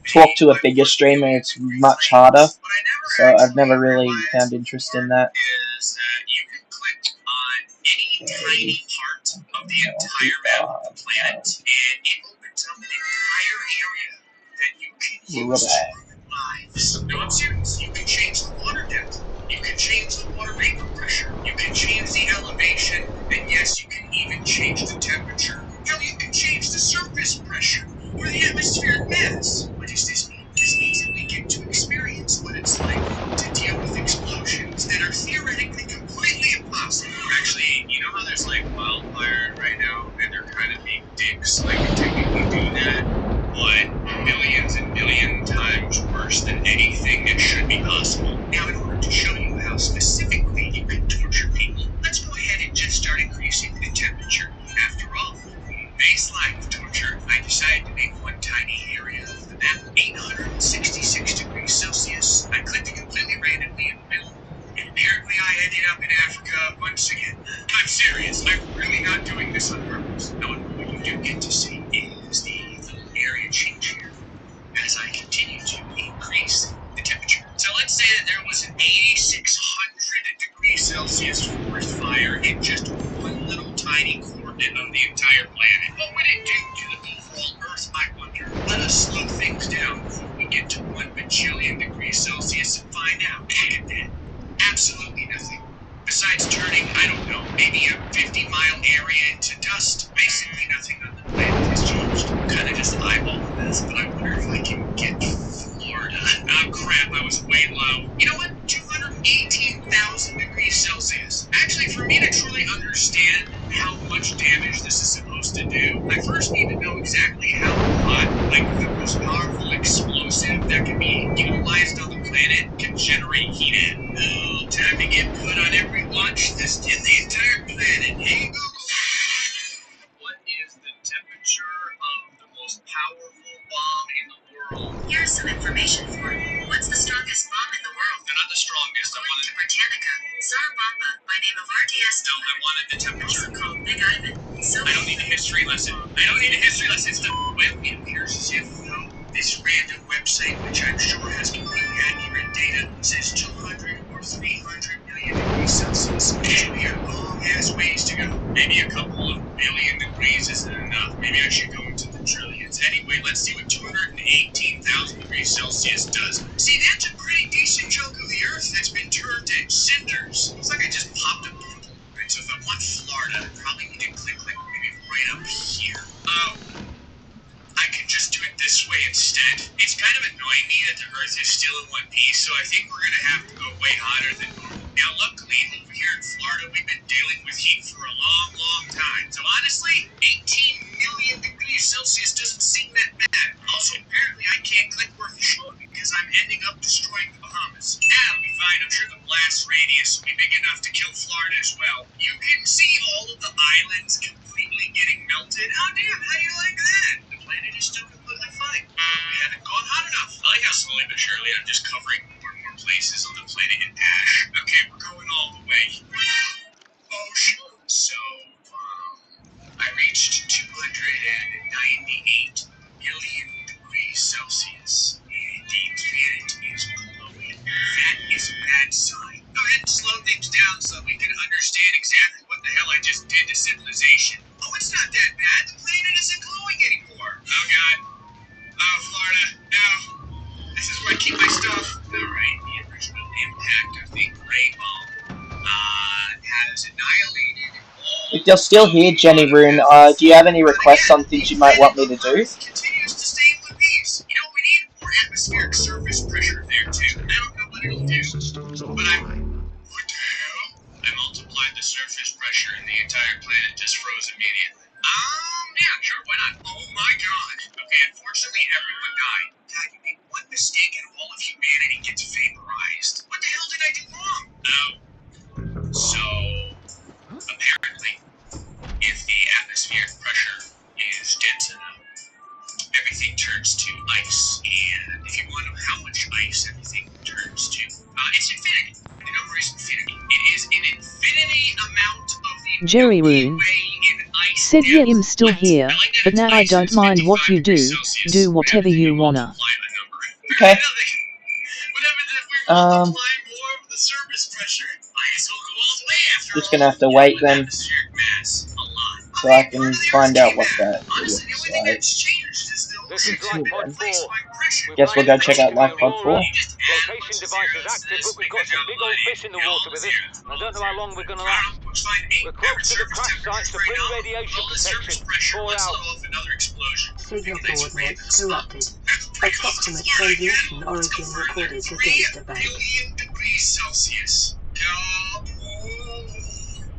talk to a bigger streamer, it's much harder. So I've never really found interest in that. You can click on any tiny part of the entire map of the planet, and it opens up an entire area that you can use to improve lives. No, I'm serious. You can change the water depth. You can change the water vapor pressure. You can change the elevation, and yes, you can even change the temperature. Hell, you can change the surface pressure or the atmospheric mass. What does this mean? This means that we get to experience what it's like to deal with explosions that are theoretically completely impossible. Actually, you know how there's like wildfire right now, and they're kind of being dicks, like technically do that, but millions and million times worse than anything that should be possible. Now, in order to show you how specifically you can torture people, let's go ahead and just start increasing the temperature. After all, baseline of torture, I decided to make one tiny area of the map 866 degrees Celsius. I clicked it completely randomly in the middle, and apparently I ended up in Africa once again. I'm serious, I'm really not doing this on purpose. However, what you do get to see is the little area change here as I continue to increase the temperature. So let's say that there was an 8,600 degrees Celsius forest fire in just one little tiny coordinate of the entire planet. What would it do to the overall Earth, I wonder? Let us slow things down before we get to 1 bajillion degrees Celsius and find out. Look at that. Absolutely nothing. Besides turning, I don't know, maybe a 50-mile area into dust. Basically nothing on the planet is do. I first need to know exactly how hot, like the most powerful explosive that can be utilized on the planet, can generate heat at. Oh, time to get put on every watch list in the entire planet. Hey Google, what is the temperature of the most powerful bomb in the world? Here's some information for you. What's the strongest bomb in the world? They're not the strongest. I According wanted to Britannica, Tsar Bomba, by name of RDS-2, No, I wanted the temperature. also called Big Ivan, I don't need a history lesson. I don't need a history lesson. It's the well, it appears as if, though, this random website, which I'm sure has completely accurate data, says 200 or 300 million degrees Celsius. So we have long-ass ways to go. Maybe a couple of billion degrees isn't enough. Maybe I should go into the trillions. Anyway, let's see what 218,000 degrees Celsius does. See, that's a pretty decent chunk of the Earth that's been turned to cinders. Looks like I just popped a bubble. Right, so if I want Florida, I probably need to click like maybe right up here. I can just do it this way instead. It's kind of annoying me that the Earth is still in one piece, so I think we're gonna have to go way hotter than normal. Now, luckily, over here in Florida, we've been dealing with heat for a long, long time. So honestly, 18 million degrees Celsius doesn't seem that bad. Also, apparently, I can't click worth a shot because I'm ending up destroying the Bahamas. That'll be fine. I'm sure the blast radius will be big enough to kill Florida as well. You can see all of the islands completely getting melted. Oh, damn, how do you like that? The planet is still completely fine. We haven't gone hot enough. I like how slowly but surely I'm just covering more and more places on the planet in ash. Okay, we're going all the way. Oh, sure. So, I reached 298 million degrees Celsius, and the planet is glowing. That is a bad sign. Go ahead and slow things down so we can understand exactly what the hell I just did to civilization. Oh, it's not that bad. The planet isn't glowing anymore. Oh, God. Oh, Florida. No. This is where I keep my stuff. Alright, the original impact of the Grey Bomb has annihilated all... If you're still here, Jenny Rune, do you have any requests on things you might want me to do? Continues to stay in one piece. You know, we need more atmospheric surface pressure there, too. I don't know what it'll do, but what the hell? I multiplied the surface pressure and the entire planet just froze immediately. Yeah, sure, why not? Oh my god. Okay, unfortunately, everyone died. God, you make one mistake and all of humanity gets vaporized. What the hell did I do wrong? So, apparently, if the atmospheric pressure is dense enough, everything turns to ice. And if you want to know how much ice everything turns to, it's infinity. The number is infinity. It is an infinity amount of the Jerry Rune. Said yeah, I'm still here, but now I don't mind what you do whatever you wanna. Okay. Just gonna have to wait then, so I can find out what that looks like. Guess we'll go check out Life Pod 4. Location device is active, but we've got some big old fish in the water with us. I don't know how long we're gonna last. We're close to the crash site, so bring radiation protection. 4 hours. Signal coordinates corrupted. Approximate transmission origin recorded to data bank.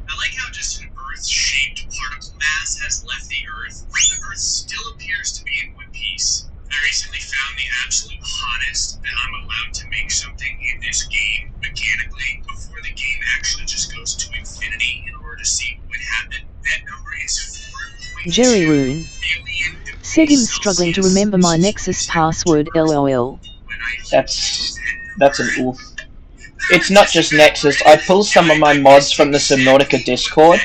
I like how just an Earth-shaped particle mass has left the Earth, but the Earth still appears to be in one piece. I recently found the absolute hottest that I'm allowed to make something in this game mechanically before the game actually just goes to infinity in order to see what would happen. That number is 4.2 Jerry Rune. billion Said I'm struggling to remember my Nexus password, lol. That's an oof. It's not just Nexus. I pulled some of my mods from the Subnautica Discord,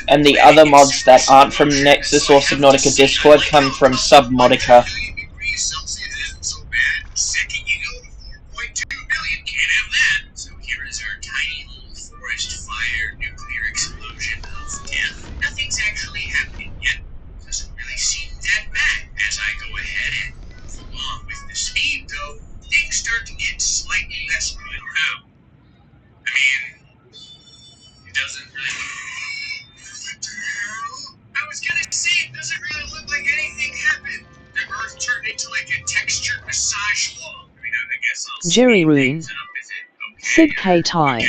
and the other mods that aren't from Nexus or Subnautica Discord come from Subnautica. So here is our tiny little forest fire nuclear explosion of death. Nothing's actually happening yet. Doesn't really seem that bad. As I go ahead and move along with the speed, though, things start to get slightly less good around. I mean, it doesn't really... What the hell? I was gonna say, it doesn't really look like anything happened. The Earth turned into like a textured massage wall. I mean, I guess I'll Jerry Rune. Sid K. Ty.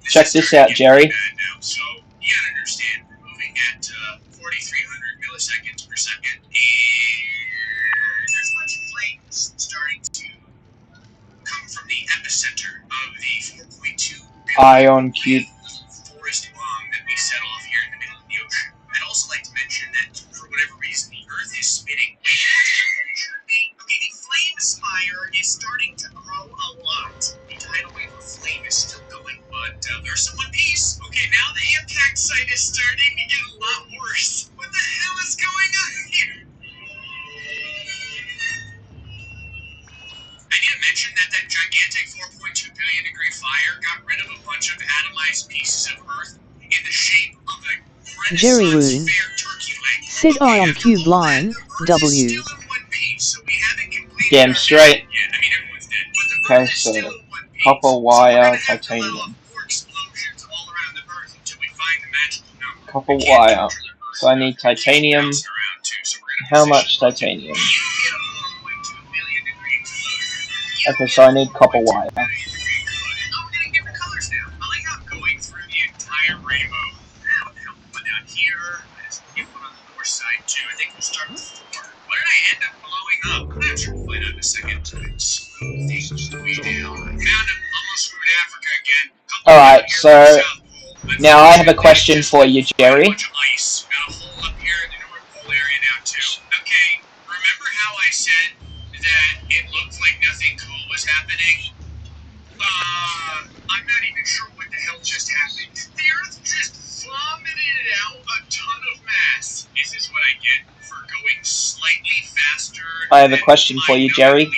Check this out, Jerry. So, you gotta understand, we're moving at 40 4,300 milliseconds per second, and there's a bunch of flames starting to come from the epicenter of the 4.2 Ion Cube. forest bomb that we set off here in the middle of the ocean. I'd also like to mention that for whatever reason the Earth is spinning. Okay, the flame spire is starting to grow a lot. The tidal wave of flame is still going, but there's some one piece. Okay, now the impact site is starting to get a lot worse. What the hell is going on here? I need to mention that gigantic 4.2 billion degree fire got rid of a bunch of atomized pieces of Earth in the shape of a Jerry Renaissance Rune. fair turkey leg. Sid Ion Cube Line, W. Damn straight. Okay, so copper wire, titanium. Copper wire. So I need titanium. How much titanium? Okay, so I need copper wire. Alright, so now I have a question for you, Jerry. Okay, remember how I said that it looked like nothing cool was happening? I'm not even sure what the hell just happened. The Earth just vomited out a ton of mass. This is what I get for going slightly faster. I have a question for you, Jerry.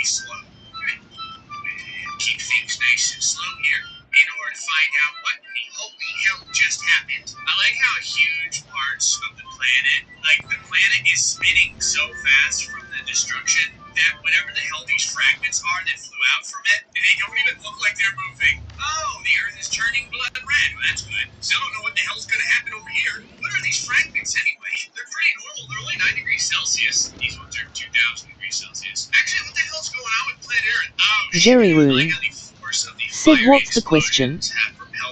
Keep things nice and slow here in order to find out what in the holy hell just happened. I like how huge parts of the planet, like the planet is spinning so fast from the destruction that whatever the hell these fragments are that flew out from it, they don't even look like they're moving. Oh, the Earth is turning blood red. Well, that's good. Still don't know what the hell's going to happen over here. What are these fragments anyway? They're pretty normal. They're only 9 degrees Celsius. These ones are 2,000 degrees Celsius. Actually, what the hell's going on with planet Earth? Oh, Jerry Rune. Sid, what's the question?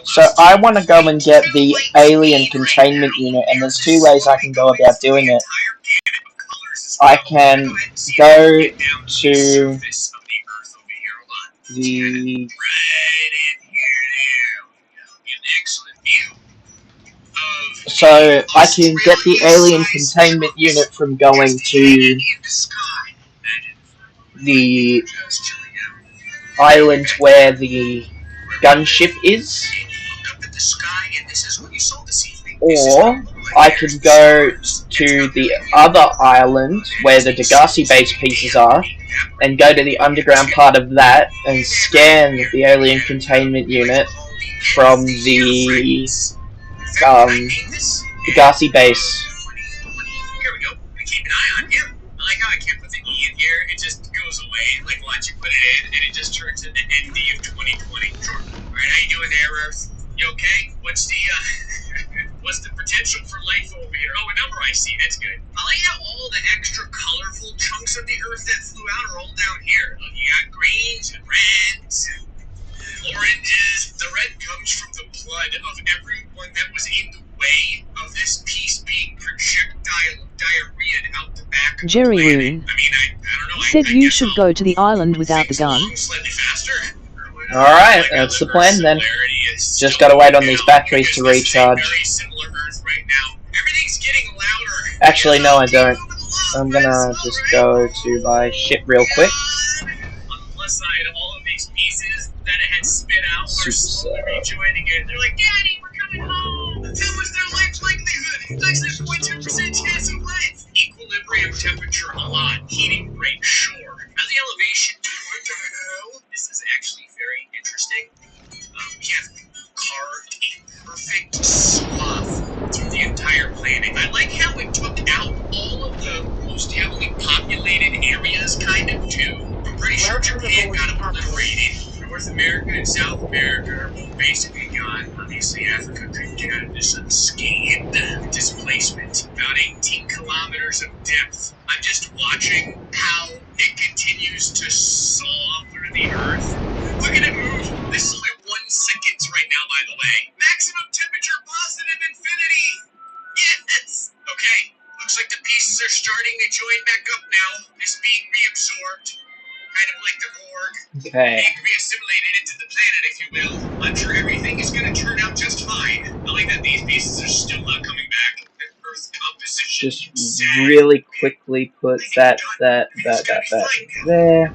So I want to go and get the alien containment unit, and there's two ways I can go about doing it. I can go to the... So I can get the alien containment unit from going to the island where the gunship is, or I can go to the other island where the Degasi base pieces are and go to the underground part of that and scan the alien containment unit from the Degasi base. Here we go. We keep an eye on him. I like how I can't put the E in here. It just goes away. Like, once you put it in, and it just turns into ND of 2020. Sure. Alright, how you doing there, Earth? You okay? What's the, what's the potential for life over here? Oh, a number I see. That's good. I like how all the extra colorful chunks of the Earth that flew out are all down here. Look, you got greens and reds and oranges. The red comes from the blood of everyone that was in the way of this piece being projectile diarrhea out the back of Jerry the planet. Rune. I mean, I don't know. Sid, you should go to the island without the gun. Slightly faster. Alright, that's the plan then. Just gotta wait on these batteries to recharge. Actually, no I don't. I'm gonna just go to my ship real quick. On the plus side, all of these pieces that it had spit out are slowly rejoining it. They're like, Daddy, we're coming home! That was their life likelihood! That's their 0.2% chance of life! Equilibrium temperature a lot. Heating rate, sure. As the elevation, what the hell? This is actually very interesting. We have carved a perfect swath through the entire planet. I like how it took out all of the most heavily populated areas, kind of, too. I'm pretty sure Japan got obliterated. North America and South America are both basically gone. Obviously, Africa couldn't get out of this unscathed displacement. About 18 kilometers of depth. I'm just watching how it continues to saw through the Earth. Look at it move. This is like 1 second right now, by the way. Maximum temperature positive infinity. Yes. Okay. pieces are starting to join back up now. It's being reabsorbed. Kind of like the Borg. Okay. Being reassimilated into the planet, if you will. I'm sure everything is going to turn out just fine. I like that these pieces are still not coming back. The Earth composition. Just really quickly put that there.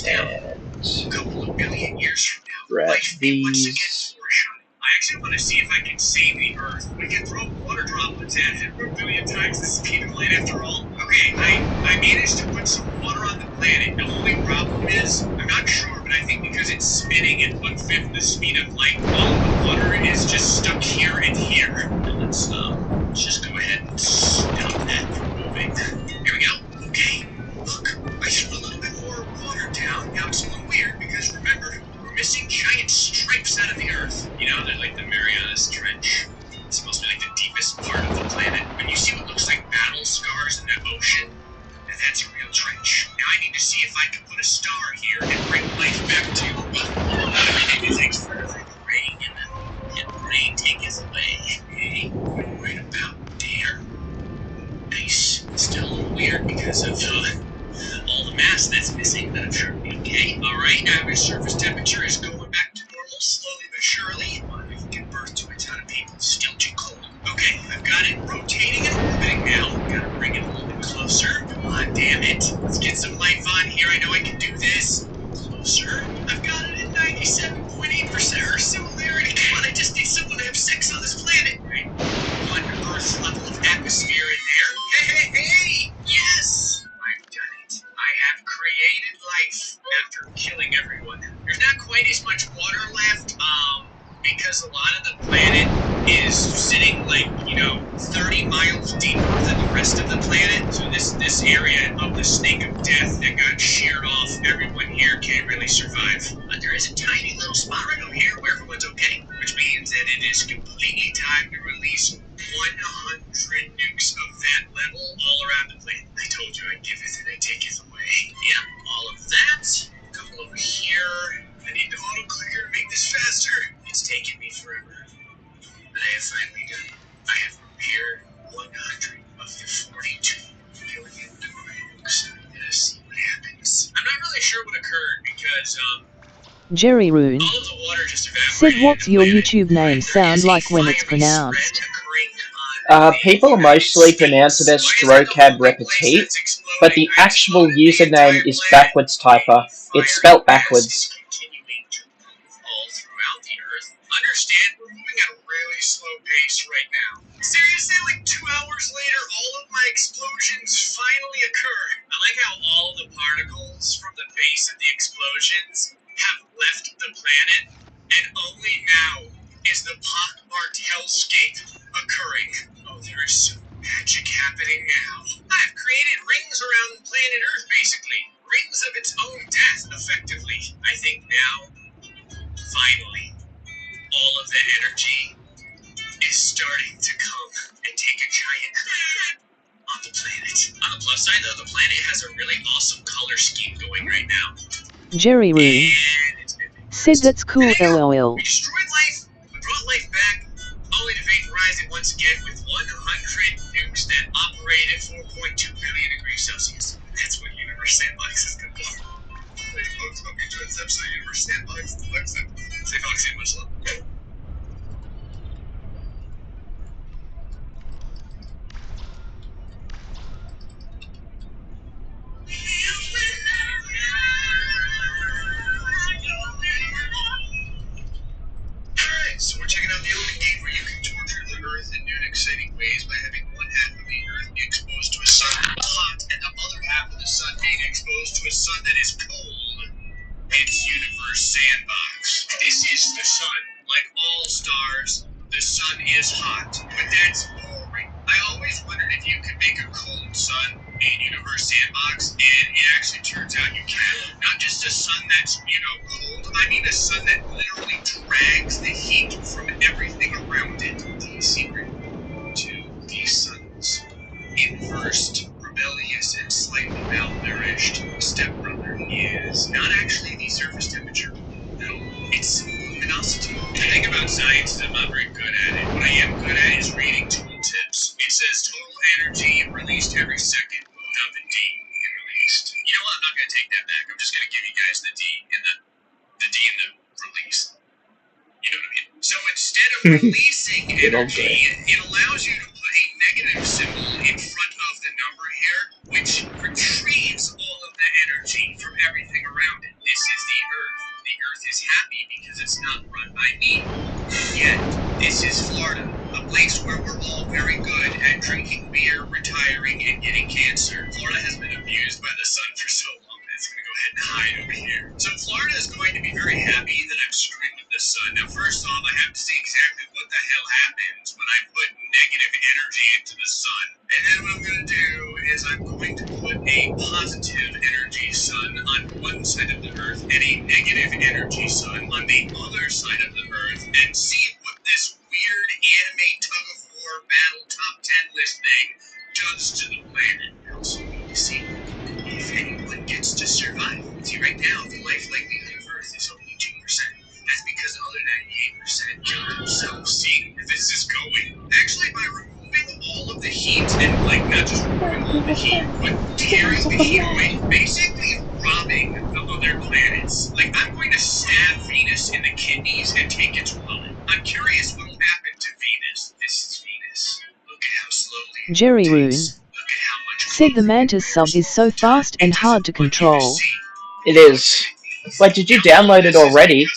And couple of billion years from now, grab life may once again these. flourish on it. I actually want to see if I can save the Earth. We can throw water droplets at it a billion times the speed of light after all. Okay, I managed to put some water on the planet. The only problem is, I'm not sure, but I think because it's spinning at 1/5 the speed of light, all of the water is just stuck here and here. And let's just go ahead and stop that from moving. Here we go. Okay, look, I threw a little bit more water down. Now it's a little weird because remember, we're missing giant stripes out of the Earth. You know, they're like the Marianas Trench. It's supposed to be like the deepest part of the planet. When you see what looks like battle scars in the ocean, and that's a real trench. Now I need to see if I can put a star here and bring life back to, well, everything takes forever to rain, and rain taketh away. Okay, right about there. Nice. Still a little weird because of all the mass that's missing, but I'm sure it'll be okay. Alright, average surface temperature is going back to normal, slowly but surely. We can give birth to a ton of people. Still too cold. Okay, I've got it rotating and orbiting now. Gotta bring it a little bit closer. Come on, damn it. Let's get some life on here. I know I can do this. Closer. I've got it at 97.8% Earth similarity. Come on, I just need someone to have sex on this planet. Right? 1 Earth level of atmosphere in there. Hey! Yes! I've done it. I have created life after killing everyone. There's not quite as much water left, because a lot of the planet is sitting like, 30 miles deeper than the rest of the planet. So this area of the snake of death that got sheared off, everyone here can't really survive. But there is a tiny little spot right over here where everyone's okay, which means that it is completely time to release 100 nukes of that level all around the planet. I told you I giveth and I taketh away. Yep, all of that. A couple over here. I need to auto-clicker to make this faster. It's taken me forever. But I have finally done it. I have repaired 100 of the 42 billion nukes. Let's see what happens. I'm not really sure what occurred because, Jerry Rune all of the water just said, evaporated. what's your YouTube name sound like when it's pronounced? People mostly pronounce it as Strocab Repeat, but the actual username is Backwards Typer. It's spelt backwards. All throughout the Earth. Understand, we're moving at a really slow pace right now. Seriously, like 2 hours later, all of my explosions finally occur. I like how all of the particles from the base of the explosions have left the planet, and only now is the pockmarked hellscape occurring. Oh, there is some magic happening now. I've created rings around planet Earth, basically. Rings of its own death, effectively. I think now, finally, all of the energy is starting to come and take a giant on the planet. On the plus side, though, the planet has a really awesome color scheme going right now. Jerry Rune said, that's cool, LOL. We destroyed life, we brought life back, only to vaporize it once again with 100 nukes that operate at 4.2 billion degrees Celsius. That's what Universe Sandbox is going to be. Hey folks, hope you enjoyed this episode of Universe Sandbox. Say Foxy, much love. Alright, so we're checking out the open game where you can torture the Earth in new and exciting ways by having one half of the Earth be exposed to a sun hot and the other half of the sun being exposed to a sun that is cold. It's Universe Sandbox. This is the sun. Like all stars, the sun is hot, but that's boring. I always wondered if you could make a cold sun in Universe Sandbox, and it actually turns out you can. Not just a sun that's, cold, I mean a sun that literally drags the heat from everything around it. The secret to these suns. Inversed, rebellious, and slightly malnourished stepbrother is not actually the surface temperature. No, it's luminosity. The thing about science is I'm not very good at it. What I am good at is reading tooltips. It says total energy released every second. Not the D released. You know what? I'm not going to take that back. I'm just going to give you guys the D in the release. You know what I mean? So instead of releasing energy, it allows you to put a negative symbol in front of the number here, which retrieves all of the energy from everything around it. This is the Earth. The Earth is happy because it's not run by me. Yet, this is Florida, a place where we're all very good at drinking beer, retiring, and getting cancer. Florida has been abused by the sun for so long that it's going to go ahead and hide over here. So Florida is going to be very happy that I'm screwing with the sun. Now, first off, I have to see exactly what the hell happens when I put negative energy into the sun. And then what I'm going to do is I'm going to put a positive energy sun on one side of the Earth and a negative energy sun on the other side of the Earth and see what this weird anime tug-of-war battle top 10 list thing does to the planet. So you see if anyone gets to survive. See, right now, the life likelihood of Earth is only 2%. That's because the other 98% kill themselves. See if this is going. Actually, by removing all of the heat and, like, not just removing all of the heat, but tearing the heat away, basically robbing the other planets. Like, I'm going to stab Venus in the kidneys and take its wallet. I'm curious what will happen to Venus. This is Venus. Look at how slowly it Jerry rotates. Rune said the Mantis sub is so fast and hard to control. It is. Wait, did you download it already?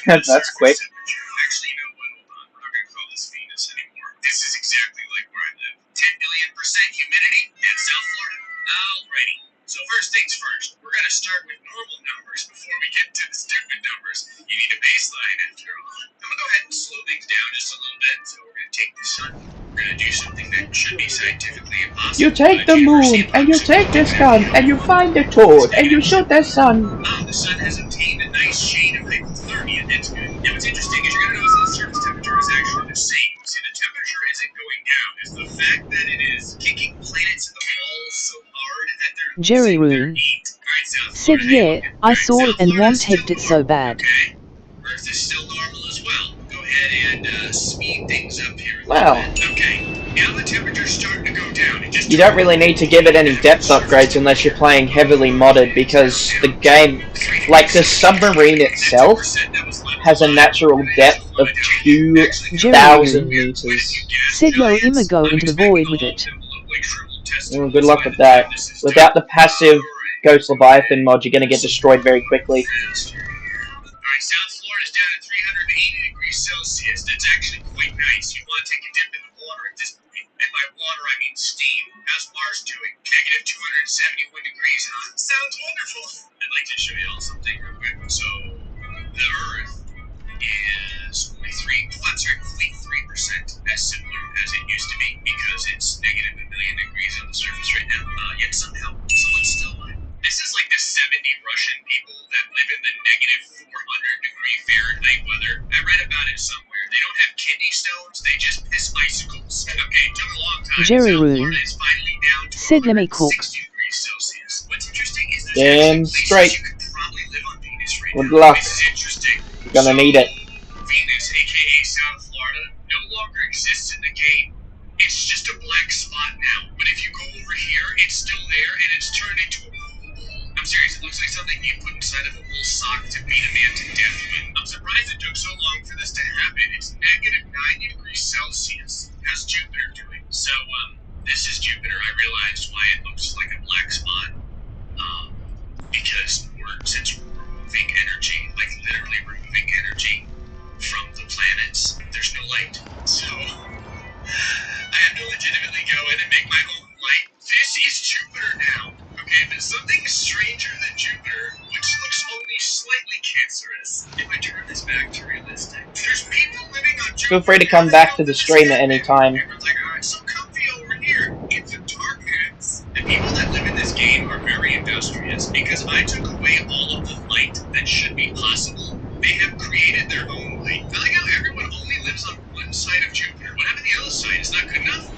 That's quick. Actually, no, hold on. We're not going to call this Venus anymore. This is exactly like where I live. 10 billion% humidity in South Florida. Alrighty. So first things first, we're going to start with normal numbers before we get to the stupid numbers. You need a baseline after all. I'm going to go ahead and slow things down just a little bit. So we're going to take the sun. We're going to do something that should be scientifically impossible. You take the moon, and you take this gun, and you find the toad, and you shoot the sun. The sun has obtained a nice shade of hypothermia. That's good. Now what's interesting is you're going to notice that the surface temperature is actually the same. See, the temperature isn't going down. It's the fact that it is kicking planets in the balls so hard that they're Jerry Rune said, yeah, I saw it and wanted it so bad. Okay. Earth is still normal as well. Go ahead and speed things up here. Wow. Okay. Now the temperature's starting to go down. You don't really need to give it any depth upgrades unless you're playing heavily modded, because the game, like the submarine itself, has a natural depth of 2,000 meters. Said yo Ima go into the void with it. Good luck with that. Without the passive Ghost Leviathan mod, you're going to get destroyed very quickly. Alright, South Florida's down at 380 degrees Celsius. That's actually quite nice. You want to take a dip in the water at this point. And by water, I mean steam. How's Mars doing? Negative 271 degrees, huh? Sounds wonderful. I'd like to show you all something real quick. So, the Earth is only 0.3%, as similar as it used to be, because it's negative a million degrees on the surface right now. Yet somehow, someone's still alive. This is like the 70 Russian people that live in the negative 400-degree Fahrenheit weather. I read about it somewhere. They don't have kidney stones, they just piss icicles. Okay, it took a long time. Jerry Rune said let me cook. Celsius. What's interesting is Damn straight. you could probably live on Venus right Good now. luck. This is interesting. You're gonna need it. Venus, aka South Florida, no longer exists in the game. It's just a black spot now. But if you go over here, it's still there, and it's turned into a pool ball. I'm serious, it looks like something you put inside of a wool sock to beat a man to death with. I'm surprised it took so long for this to happen. It's negative 90 degrees Celsius. How's Jupiter doing? So, this is Jupiter. I realized why it looks like a black spot. Because since we're removing energy, like literally removing energy from the planets, there's no light. So, I have to legitimately go in and make my own light. This is Jupiter now. Okay, there's something stranger than Jupiter, which looks only slightly cancerous. If I turn this back to realistic, there's people living on Jupiter. Feel free to come back to the stream at any time. Everyone's like, alright, so comfy over here. It's a dark ass. The people that live in this game are very industrious, because I took away all of the light that should be possible. They have created their own light. I like how everyone only lives on one side of Jupiter. What happened to the other side? Is not good enough?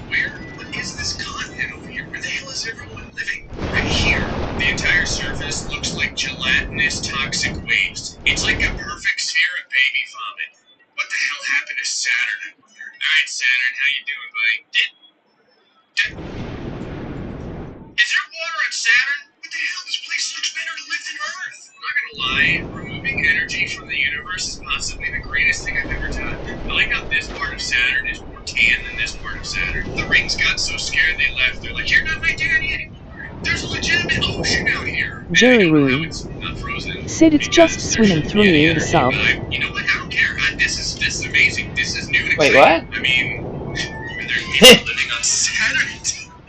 What is this continent over here? Where the hell is everyone living? Right here. The entire surface looks like gelatinous toxic waste. It's like a perfect sphere of baby vomit. What the hell happened to Saturn? Alright, Saturn, how you doing, buddy? rings got so scared they left. They're like, "You're not my daddy anymore. There's a legitimate ocean out here." Jerry Roo said it's just swimming through the sub. You know what? I don't care. This is amazing. This is new and Wait, exciting. what? I mean, are there people living on Saturn?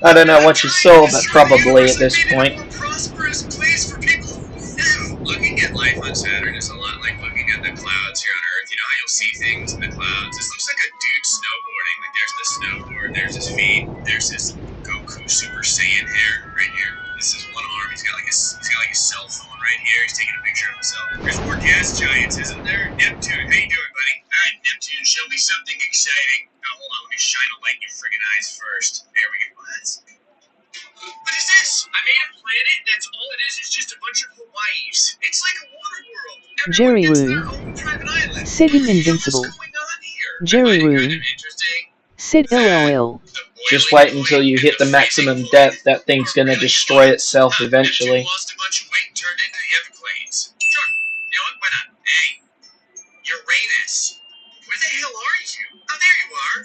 I don't know what you saw, but probably at this point. Prosperous place for people who looking at life on Saturn is a lot like looking at the clouds here on Earth. You know how you'll see things in the clouds. This looks like a dude snowboarding. Like there's the snowboard, there's his feet, there's his Goku Super Saiyan hair right here. This is one arm. He's got like a cell phone right here. He's taking a picture of himself. There's more gas giants, isn't there? Neptune, how you doing, buddy? All right, Neptune, show me something exciting. Now hold on, let me shine a light in your friggin' eyes first. There we go. What is this? I made a planet. That's all it is just a bunch of Hawaiis. It's like a water world. Jerry Roo said him invincible. Jerry Roo said LOL. Just wait until you hit the maximum depth. That thing's gonna destroy itself eventually. Lost a bunch of weight and turned into the Everglades. Sure. You know what? Why not? Hey, Uranus. Where the hell are you? Oh, there you are.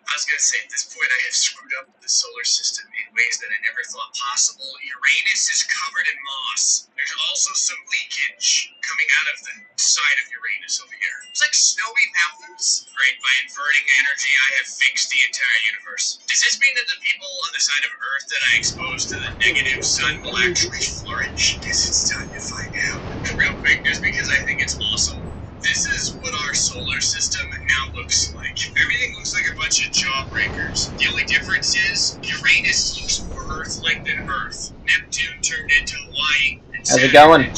I was gonna say, at this point, I have screwed up the solar system in ways that I never thought possible. Uranus is covered in moss. There's also some leakage coming out of the side of Uranus over here. It's like snowy mountains. Right, by inverting energy, I have fixed the entire universe. Does this mean that the people on the side of Earth that I exposed to the negative sun will actually flourish? Guess it's time to find out. Real quick, just because I think it's awesome. This is what our solar system now looks like. Everything looks like a bunch of jawbreakers. The only difference is Uranus looks more Earth-like than Earth. Neptune turned into Hawaii. And How's it going?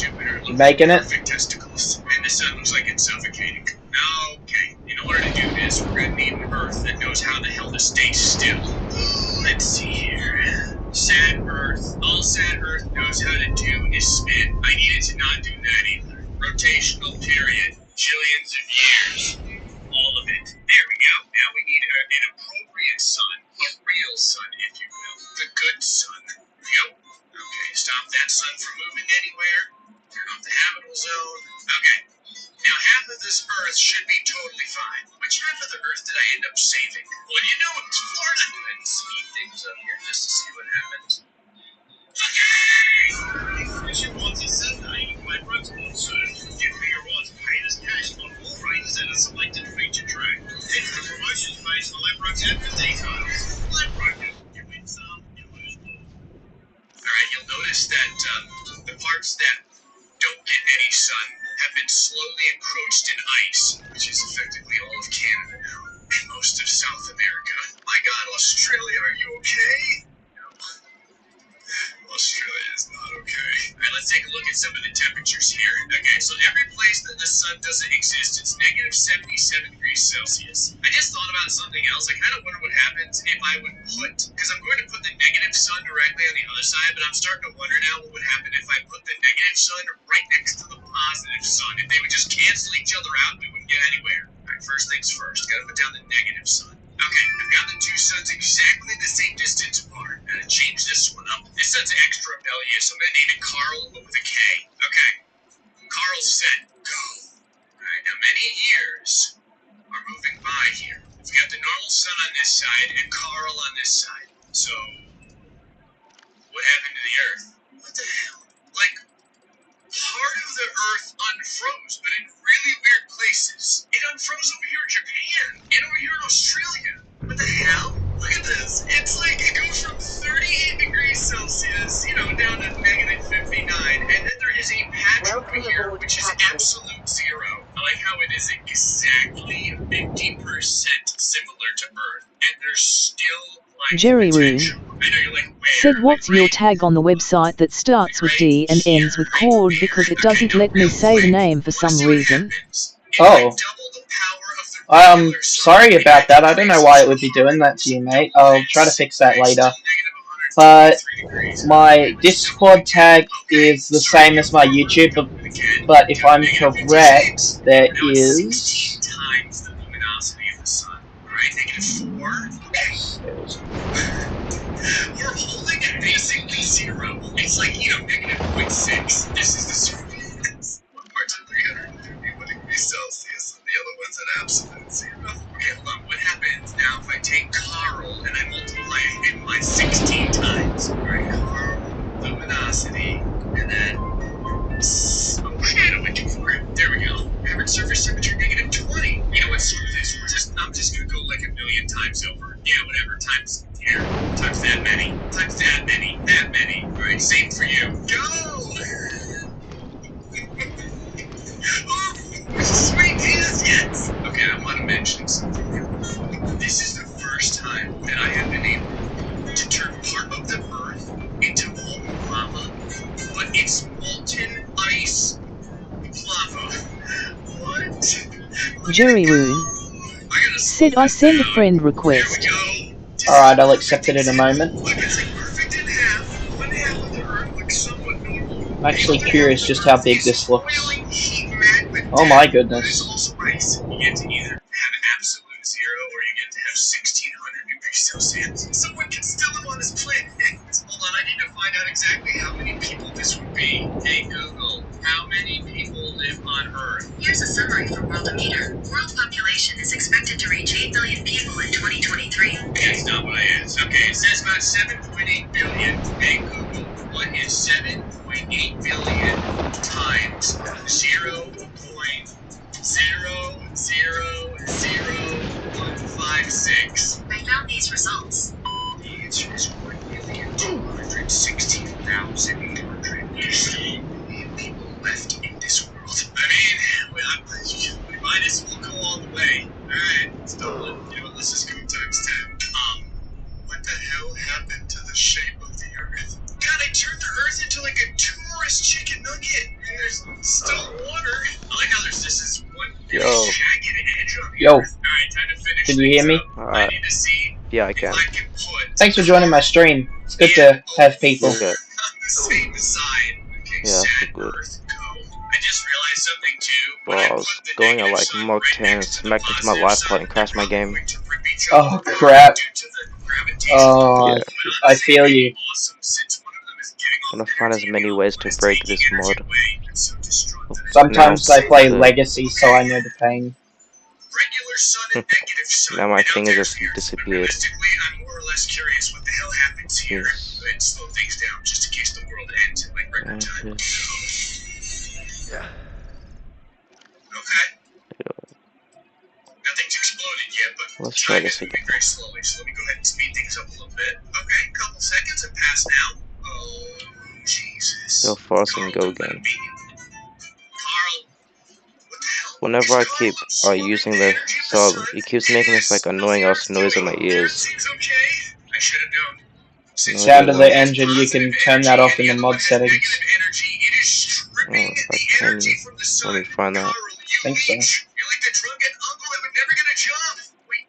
You making it? Perfect testicles. And the sun looks like it's suffocating. Okay, in order to do this, we're gonna need an Earth that knows how the hell to stay still. Let's see here. Sad Earth. All sad Earth knows how to do is spin. I needed to not do that either. Rotational period. Jillions of years. All of it. There we go. Now we need an appropriate sun. A real sun, if you will. The good sun. Yep. Okay, stop that sun from moving anywhere. Turn off the habitable zone. Okay. Now half of this Earth should be totally fine. Which half of the Earth did I end up saving? Well, you know, it's Florida. And speed things up here just to see what happens. If you want to send my concern, give me your rewards paid as cash on all riders and a selected feature track. Hit the promotions page for Lepros and the details. Lepros, you win some, you lose more. Alright, you'll notice that the parts that don't get any sun have been slowly encroached in ice, which is effectively all of Canada now, and most of South America. My God, Australia, are you okay? Australia is not okay. Alright, let's take a look at some of the temperatures here. Okay, so every place that the sun doesn't exist, it's negative 77 degrees Celsius. I just thought about something else. I kind of wonder what happens if I would put, because I'm going to put the negative sun directly on the other side, but I'm starting to wonder now what would happen if I put the negative sun right next to the positive sun. If they would just cancel each other out, we wouldn't get anywhere. Alright, first things first, gotta put down the negative sun. Okay, I've got the two suns exactly the same distance apart. Gotta change this one up. This sun's extra rebellious. I'm gonna name it Carl, but with a K. Okay. Carl set. Go. Alright, now many years are moving by here. We've got the normal sun on this side and Carl on this side. So, what happened to the Earth? What the hell? Like, part of the Earth unfroze, but in really weird places. It unfroze over here in Japan, and over here in Australia. What the hell? Look at this. It's like it goes from 38 degrees Celsius, down to negative 59, and then there is a patch over here which is absolute zero. I like how it is exactly 50% similar to Earth, and there's still like Jerry Roo I know you're like, said what's your tag on the website that starts with D and ends with Cord because it doesn't let me say the name for some reason. Oh. Sorry about that. I don't know why it would be doing that to you, mate. I'll try to fix that later. But my Discord tag is the same as my YouTube, but if I'm correct, there is... times the luminosity of the sun. Alright, -4. We're holding at basically 0. It's like, negative 0.6. This is the surface. One part's at 351 degrees Celsius, and the other one's at absolute 0. Okay, hold on. What happens now if multiply 16 times. Alright, Carl, luminosity, and then... Oh shit, I went too far. There we go. Average surface temperature -20. You know what, screw this. I'm just gonna go like a million times over. Yeah, whatever. Times here. Times that many. Times that many. That many. Alright, same for you. Go! Oh, sweet Jesus, yes! Okay, I want to mention something. This is the first time that I have been able to turn part of the Earth into molten lava, but it's molten ice lava. What? Jerry Woon. Said I send a friend request. Alright, I'll accept it in a moment. I'm actually curious just how big this looks. Oh my goodness. You get to either have absolute zero or you get to have 1600 degrees Celsius. Someone can still live on this planet. Hold on, I need to find out exactly how many people this would be. Hey Google, how many people live on Earth? Here's a summary from Worldometer. World population is expected to reach 8 billion people in 2023. That's not what I asked. Okay, it says about 7.8 billion. Hey Google, what is 7.8 billion times 0.0000156? I found these results. The answer is 1,216,800. People left in this world. I mean, we might as well go all the way. Alright, let's double it. You know what, let's just go times 10. What the hell happened to the shape of the Earth? God, I turned the Earth into like a tourist chicken nugget, and there's still water. I like how there's this one jagged edge on the Earth. Alright, time to finish. Can you hear me? I need to see Yeah, I can. Thanks for joining my stream. It's good to have people. on the same side. Okay, Yeah, that's good. I just realized something too. Well, I was going at like Mark 10 and smacked into my live pod and crashed my game. Oh crap. Oh, Yeah. I feel you. I'm gonna find as many ways to break this mod. Sometimes I play Legacy, so I know the pain. Now my finger just disappeared. I'm more or less curious what the hell happens here. Yes. Let's slow things down just in case the world ends in like record time. Yeah. Okay. Nothing's exploded yet, but Let's try this again. very slowly. So let me go ahead and speed things up a little bit. Okay, a couple seconds have passed now. Oh, Jesus. Go fast and go again. Carl, Whenever I keep using the sub, it keeps making this like annoying ass noise in my ears. I should have known. Sound of the engine, you can turn that off in the mod settings. Oh, I can. Let me find that. I think so. You're like the drunken uncle that would never get a job. Wait,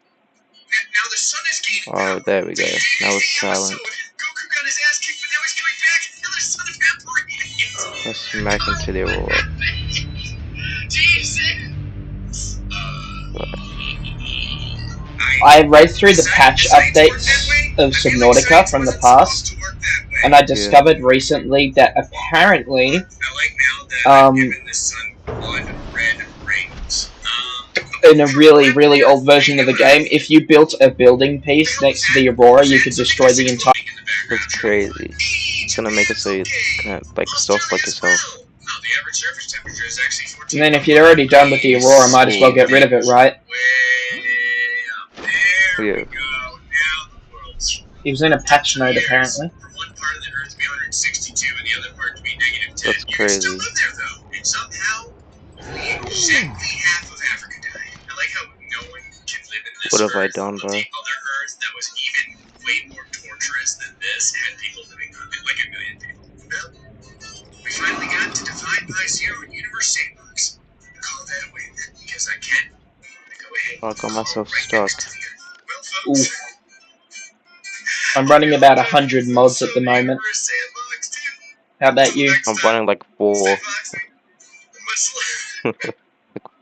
now the sun is gaining Oh, there we go. Now it's silent. Goku got his ass kicked, but now he's coming back. Now the sun evaporated. Let's smack into the Aurora. Jesus. I read through the patch updates of Subnautica from the past, and I discovered recently that apparently, in a really old version of the game, if you built a building piece next to the Aurora, you could destroy the entire... That's crazy. It's gonna make it so you can't like self-like yourself. And then if you're already done with the Aurora, might as well get rid of it, right? Yeah. He was in a patch note, apparently. That's crazy. What have I done, bro? We finally got to define my zero universe sandbox. Call that a win, because I can. I got myself stuck. Ooh. I'm running about 100 mods at the moment. How about you? I'm running like 4. Like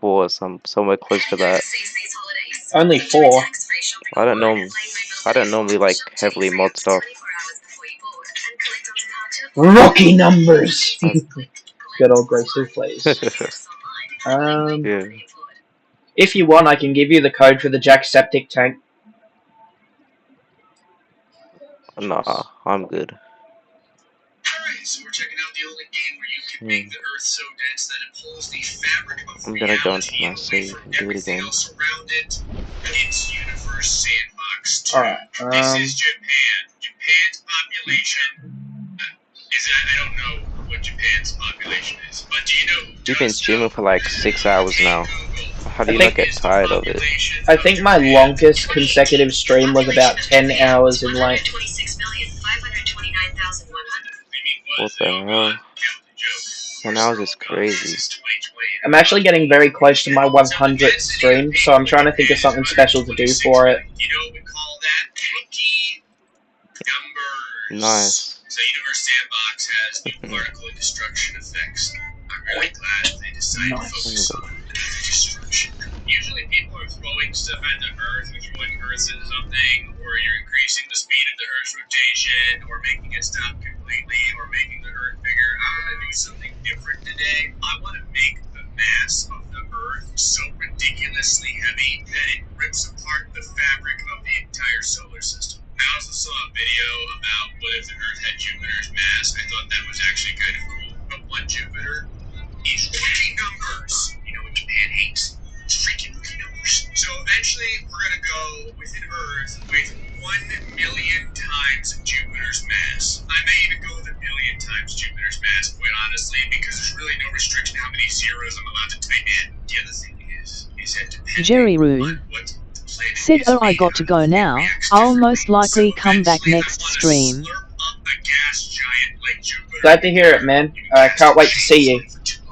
4, somewhere close to that. Only 4? I don't normally like heavily mod stuff. Rookie numbers! Good old Gracie plays. Yeah. If you want, I can give you the code for the Jacksepticeye tank. Nah, I'm good. Alright, so we're checking out the only game where you can make the Earth so dense that it pulls the fabric of I'm gonna go into reality my away save from and do it everything again. else around it. It's Universe Sandbox 2. Alright, This is Japan. Japan's population. I don't know what Japan's population is, but do you know? You've been streaming for like 6 hours now. How do you not get tired of it? I think my longest consecutive stream was about 10 hours in length. 126,529,100. What the hell? 10 hours is crazy. I'm actually getting very close to my 100th stream, so I'm trying to think of something special to do for it. You know what we call that? Rookie numbers. Nice. So Universe Sandbox has new particle and destruction effects. I'm really glad they decided to focus on destruction. Usually people are throwing stuff at the Earth, or throwing Earth into something, or you're increasing the speed of the Earth's rotation, or making it stop completely, or making the Earth bigger. I want to do something different today. I want to make the mass of the Earth so ridiculously heavy that it rips apart the fabric of the entire solar system. I also saw a video about what if the Earth had Jupiter's mass. I thought that was actually kind of cool. But one Jupiter is rookie numbers. You know what Japan hates? It's freaking rookie numbers. So eventually we're going to go with an Earth with 1 million times Jupiter's mass. I may even go with 1 million times Jupiter's mass, quite honestly, because there's really no restriction how many zeros I'm allowed to type in. The other thing is that depending Jerry Rune. on what Sid, oh, I got to go now. I'll most likely come back next stream. Glad to hear it, man. I can't wait to see you.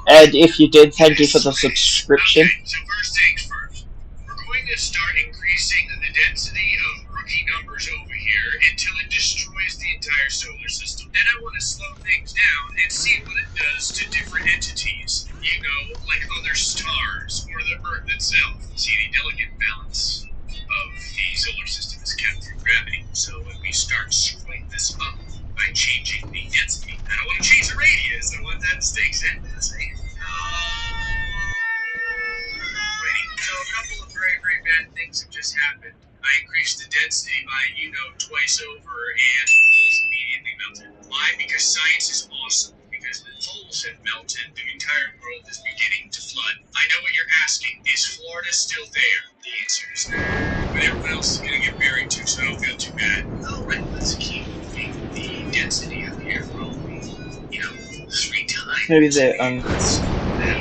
And if you did, thank you for the subscription. So first things first, we're going to start increasing the density of rookie numbers over here until it destroys the entire solar system. Then I want to slow things down and see what it does to different entities. You know, like other stars or the Earth itself. See, the delicate balance of the solar system is kept through gravity. So when we start screwing this up by changing the density, I don't want to change the radius. I want that to stay exactly the same. So a couple of very, very bad things have just happened. I increased the density by, twice over, and poles immediately melted. Why? Because science is awesome. Because the poles have melted, the entire world is beginning to flood. I know what you're asking. Is Florida still there? The answer is no. But everyone else is going to get buried too, so I don't feel too bad. Alright, let's keep the density up here probably, 3 times. Maybe the,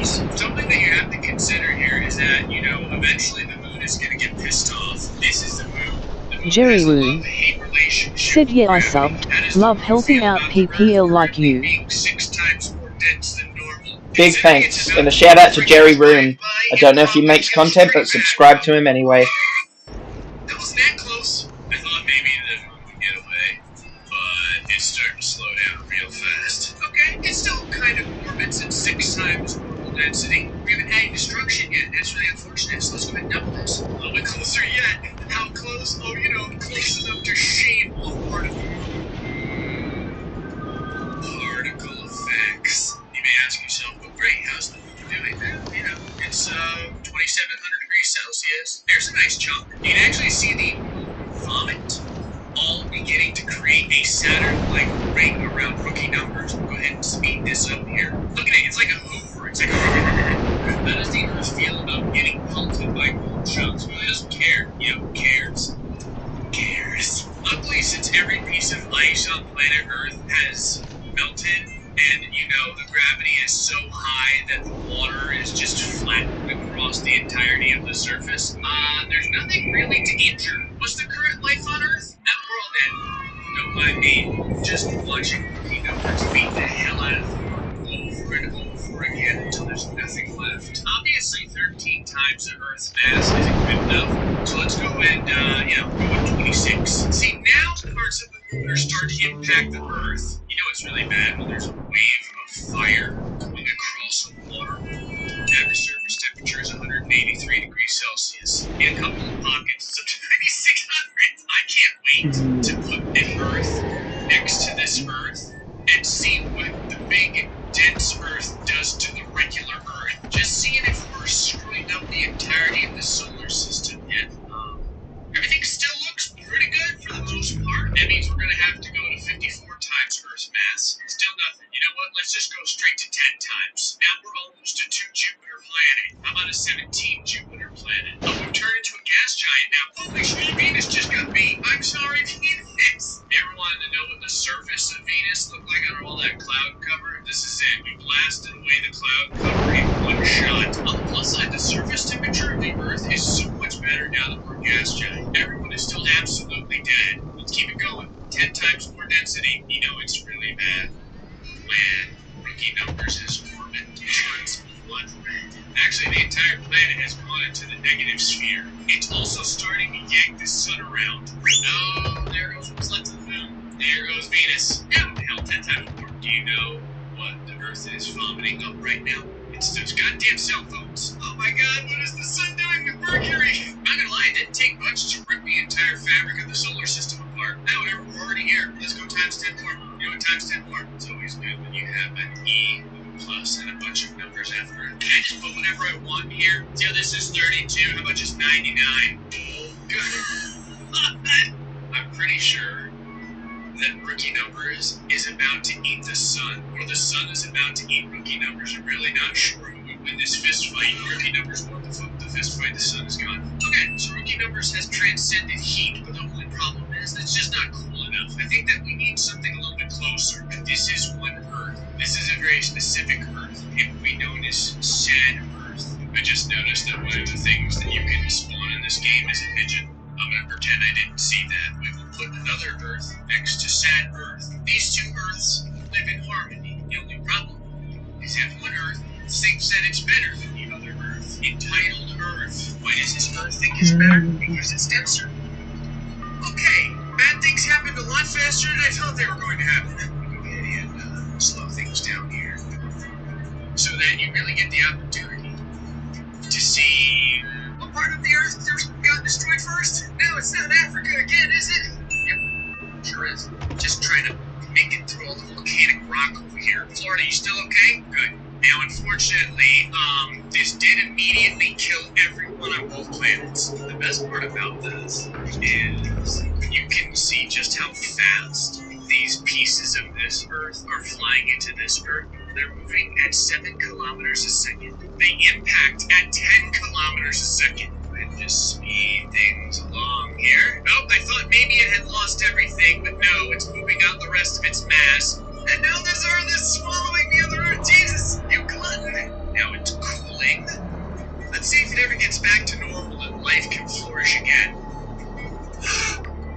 Something that you have to consider here is that, eventually the moon is going to get pissed off. This is the moon. Jerry Rune. Sid, yeah, I subbed. Love helping out PPL like you. Big thanks, and a shout out to Jerry Rune. I don't know if he makes content, but subscribe to him anyway. That wasn't that close. I thought maybe the moon would get away, but it's starting to slow down real fast. Okay, it still kind of orbits at 6 times normal density. We haven't had destruction yet. That's really unfortunate, so let's go ahead and double this. A little bit closer yet. How close? Oh, close enough to shave off part of the moon. Particle effects. You may ask yourself, oh great, how's the moon doing now? It's 2,700 degrees Celsius. There's a nice chunk. You can actually see the moon vomit all beginning to create a Saturn-like ring around rookie numbers. We'll go ahead and speed this up here. Look at it, it's like a Hoover. It's like how does the Earth feel about getting pelted by gold chunks? It really doesn't care. Who cares? Who cares? Luckily, since every piece of ice on planet Earth has melted, and the gravity is so high that the water is just flattened across the entirety of the surface, there's nothing really to injure. What's the current life on Earth? We're all dead. Don't mind me. Just watching rookie numbers beat the hell out of the moon over and over again until there's nothing left. Obviously, 13 times the Earth's mass isn't good enough, so let's go and, go with 26. See, now parts of the moon are starting to impact the Earth. It's really bad when there's a wave of fire going across the water. Average surface temperature is 183 degrees Celsius. In a couple of pockets, it's up to 9,600. I can't wait to put an Earth next to this Earth and see what the big, dense Earth does to the regular Earth. Just seeing if we're screwing up the entirety of the solar system yet. Everything still looks pretty good for the most part. That means we're gonna have to go to 54 times Earth's mass. Still nothing. You know what? Let's just go straight to 10 times. Now we're almost to 2 Jupiter planet. How about a 17 Jupiter planet? Oh, we've turned into a gas giant now. Holy shit, Venus just got beat. I'm sorry, Venus. You ever wanted to know what the surface of Venus looked like under all that cloud cover? This is it. We blasted away the cloud cover in one shot. On the plus side, the surface temperature of the Earth is so much better now that we're a gas giant. Everyone is still absolutely dead. Let's keep it going. 10 times more density. You know it's really bad when Rookie Numbers has orbit turns blood red. Actually, the entire planet has gone into the negative sphere. It's also starting to yank the sun around. Oh, there goes what's left of the moon. There goes Venus. Now, the hell, 10 times more. Do you know what the Earth is vomiting up right now? It's those goddamn cell phones. Oh my god, what is the sun doing with Mercury? I'm not gonna lie, it didn't take much to rip the entire fabric of the solar system apart. Now, whatever, we're already here. Let's go times 10 more. You know what times 10 more? It's always good when you have an E plus and a bunch of numbers after it. Can I just put whatever I want here? Yeah, this is 32. How about just 99? Oh, God. I'm pretty sure that Rookie Numbers is about to eat the sun, or the sun is about to eat Rookie Numbers. I'm really not sure who would win this fist fight. Rookie Numbers won the fist fight, the sun is gone. Okay, so Rookie Numbers has transcended heat, but the only problem is that it's just not cool enough. I think that we need something a little bit closer. This is one Earth. This is a very specific Earth. It will be known as Sad Earth. I just noticed that one of the things that you can spawn in this game is a pigeon. I'm gonna pretend I didn't see that. We will put another Earth next to Sad Earth. These two Earths live in harmony. The only problem is that one Earth thinks that it's better than the other Earth. Entitled Earth. Why does this Earth think it's better? Because it's denser. Okay, bad things happened a lot faster than I thought they were going to happen. Go ahead and slow things down here, so that you really get the opportunity to see what part of the Earth got destroyed first. No, it's not Africa again, is it? Yep, sure is. Just trying to make it through all the volcanic rock over here. Florida, you still okay? Good. Now, unfortunately, this did immediately kill everyone on both planets. The best part about this is you can see just how fast these pieces of this Earth are flying into this Earth. They're moving at 7 kilometers a second. They impact at 10 kilometers a second. And just speed things along here. Oh, I thought maybe it had lost everything, but no, it's moving out the rest of its mass. And now this Earth is swallowing the other Earth. Jesus, you glutton. Now it's cooling. Let's see if it ever gets back to normal and life can flourish again.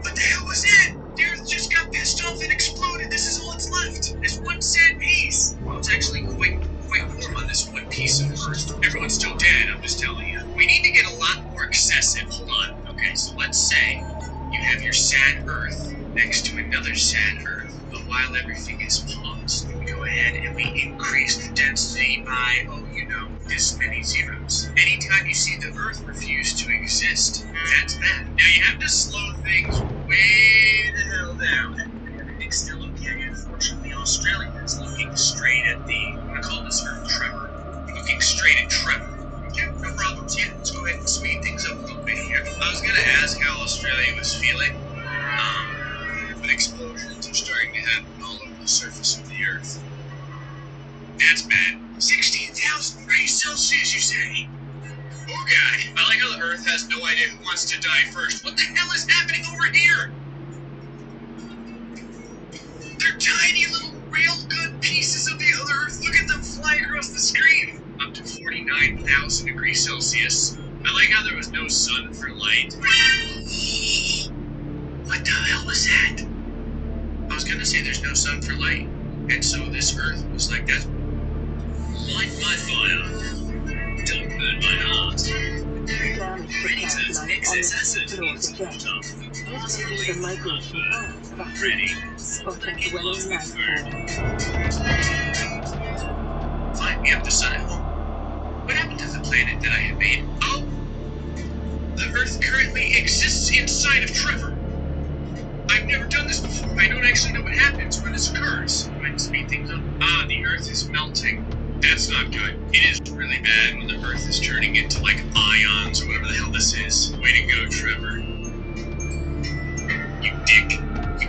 What the hell was that? The Earth just got pissed off and exploded. This is all that's left. This one sad piece. Well, it's actually quite warm on this one piece of Earth. Everyone's still dead, I'm just telling you. We need to get a lot more excessive. Hold on. Okay, so let's say you have your sad Earth next to another sad Earth. But while everything is paused, we go ahead and we increase the density by, oh, you know, this many zeros. Anytime you see the Earth refuse to exist, that's bad. Now you have to slow things way the hell down. Everything's still okay. Unfortunately, Australia is looking straight at I'm gonna call this Earth Trevor. Looking straight at Trevor. Okay, no problems yet. Let's go ahead and speed things up a little bit here. I was gonna ask how Australia was feeling. But explosions are starting to happen all over the surface of the Earth. That's bad. 16,000 degrees Celsius, you say? Oh god. I like how the Earth has no idea who wants to die first. What the hell is happening over here? They're tiny little railgun pieces of the other Earth. Look at them fly across the screen. Up to 49,000 degrees Celsius. I like how there was no sun for light. What the hell was that? I was gonna say there's no sun for light, and so this Earth was like, that's light my fire. Don't burn my heart. Excessive. Ready. Find me up the sun at home. What happened to the planet that I had made? Oh! The Earth currently exists inside of Trevor. I've never done this before. I don't actually know what happens when this occurs. Go ahead and speed things up. Ah, the Earth is melting. That's not good. It is really bad when the Earth is turning into, like, ions or whatever the hell this is. Way to go, Trevor. You dick. You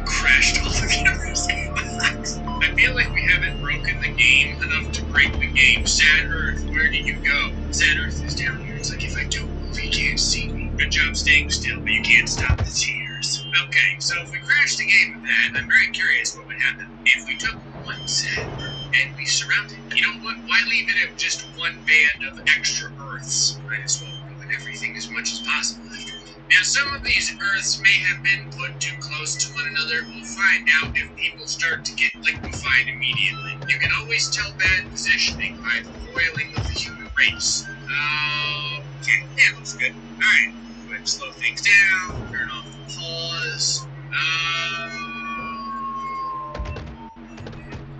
stop the tears. Okay, so if we crashed the game with that, I'm very curious what would happen if we took one set and we surrounded it. You know what? Why leave it at just one band of extra Earths? Might as well ruin everything as much as possible. Now, some of these Earths may have been put too close to one another. We'll find out if people start to get liquefied immediately. You can always tell bad positioning by the roiling of the human race. Okay, yeah, looks good. Alright, go ahead and slow things down, turn off the pause.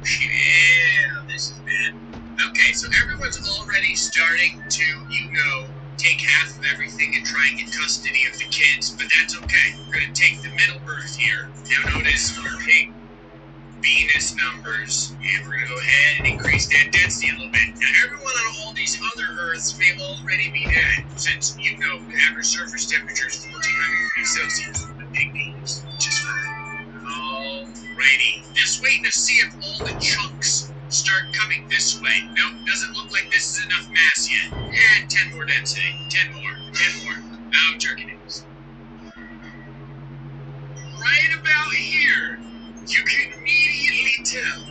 Yeah, this is bad. Okay, so everyone's already starting to, take half of everything and try and get custody of the kids, but that's okay. We're gonna take the middle Earth here. Now notice our pink Venus numbers, and we're gonna go ahead and increase that density a little bit. Now everyone on all these other Earths may already be dead, since the average surface temperature is 1400 degrees Celsius with the pink Venus, which is fine. Alrighty, just waiting to see if all the chunks start coming this way. Nope, doesn't look like this is enough mass yet. Yeah, 10 more density. 10 more. Oh, jerky news. Right about here, you can immediately tell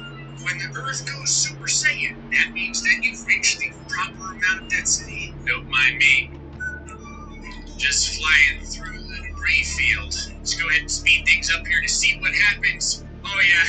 when the Earth goes Super Saiyan. That means that you've reached the proper amount of density. Don't mind me. Just flying through the debris field. Let's go ahead and speed things up here to see what happens. Oh yeah.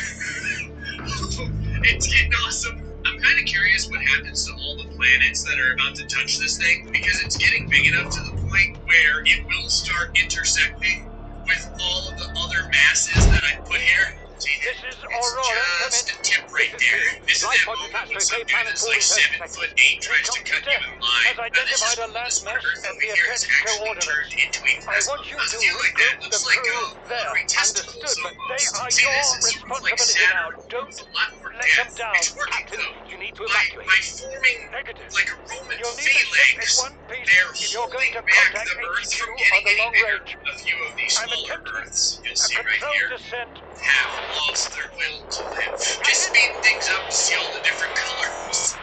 It's getting awesome. I'm kind of curious what happens to all the planets that are about to touch this thing, because it's getting big enough to the point where it will start intersecting with all of the other masses that I put here. See, This is it's Aurora. just a tip right there. This is that moment when some dude that's like 7'8" tries to cut you in line. Has identified a This landmass Earth and over the here is attached actually coordinates. turned into a I want you to feel like that. regroup the Looks like crew there. lottery testicles Understood, but they almost. are See, your this is sort of like responsibility now. Saturn. Don't It's a lot more let them depth. down. It's working Captain, though. you need to By evacuate. forming Negative. like a Roman You'll need the ship in phalanx, one piece they're if you're going holding to back contact the Earth HQ from on getting the any long bigger. range. A few of these I'm smaller attempting Earths, you'll a see right controlled here, descent. have lost their will to live. Just speed things up to see all the different colors.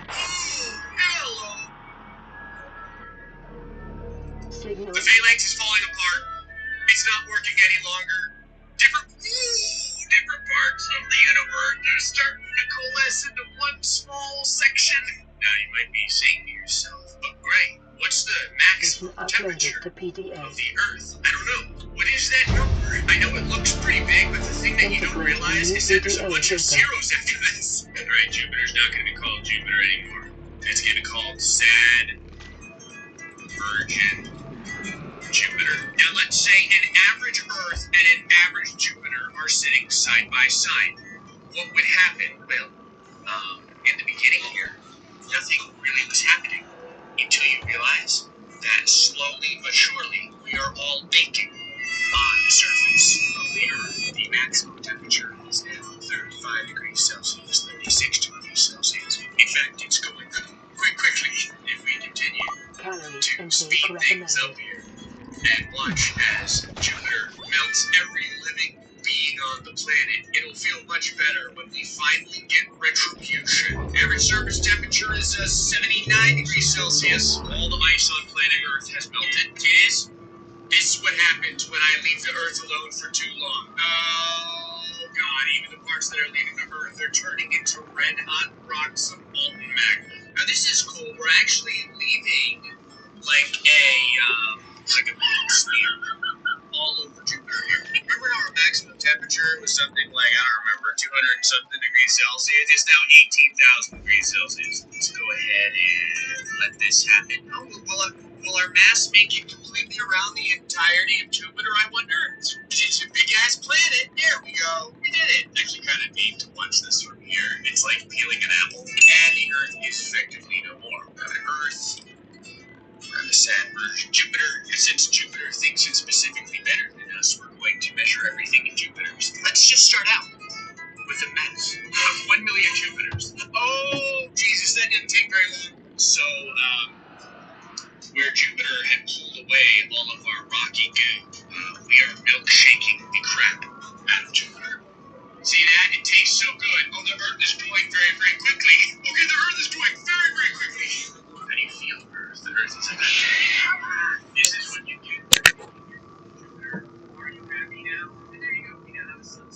Hello. Signal. The phalanx is falling apart. It's not working any longer. Different parts of the universe are starting to coalesce into one small section. Now you might be saying to yourself, but great, what's the maximum temperature Uploaded to PDA. of the Earth? I don't know. What is that number? I know it looks pretty big, but the thing that you don't realize is that there's a bunch of zeros after this. Alright, Jupiter's not going to be called Jupiter anymore. It's going to be called Sad Virgin Jupiter. Now let's say an average Earth and an average Jupiter are sitting side by side. What would happen? Well, in the beginning here, nothing really was happening until you realize that slowly but surely we are all baking on the surface of the Earth. The maximum temperature is now 35 degrees Celsius, 36 degrees Celsius. In fact, it's going quite quickly if we continue Calories to speed intake things up recommended. here. And watch as Jupiter melts every living being on the planet. It'll feel much better when we finally get retribution. Average surface temperature is 79 degrees Celsius. All the ice on planet Earth has melted. See this is what happens when I leave the Earth alone for too long. Oh God, even the parts that are leaving the Earth are turning into red hot rocks of molten magma. Now this is cool. We're actually leaving like a smear all over Jupiter here. Remember how our maximum temperature was something like, I don't remember, 200 and something degrees Celsius? It's now 18,000 degrees Celsius. Let's go ahead and let this happen. Oh, will our mass make it completely around the entirety of Jupiter, I wonder? It's a big-ass planet. There we go. We did it. Actually kind of neat to watch this from here. It's like peeling an apple. And the Earth is effectively no more. Earth. The sad version. Jupiter, since Jupiter thinks it's specifically better than us, we're going to measure everything in Jupiters. Let's just start out with a mass of 1 million Jupiters. Oh, Jesus, that didn't take very long. So, where Jupiter had pulled away all of our rocky goo, we are milkshaking the crap out of Jupiter. See that? It tastes so good. Oh, the Earth is going very, very quickly. Okay, the Earth is going very, very quickly. How do you feel, Earth? The Earth is about to. This is what you get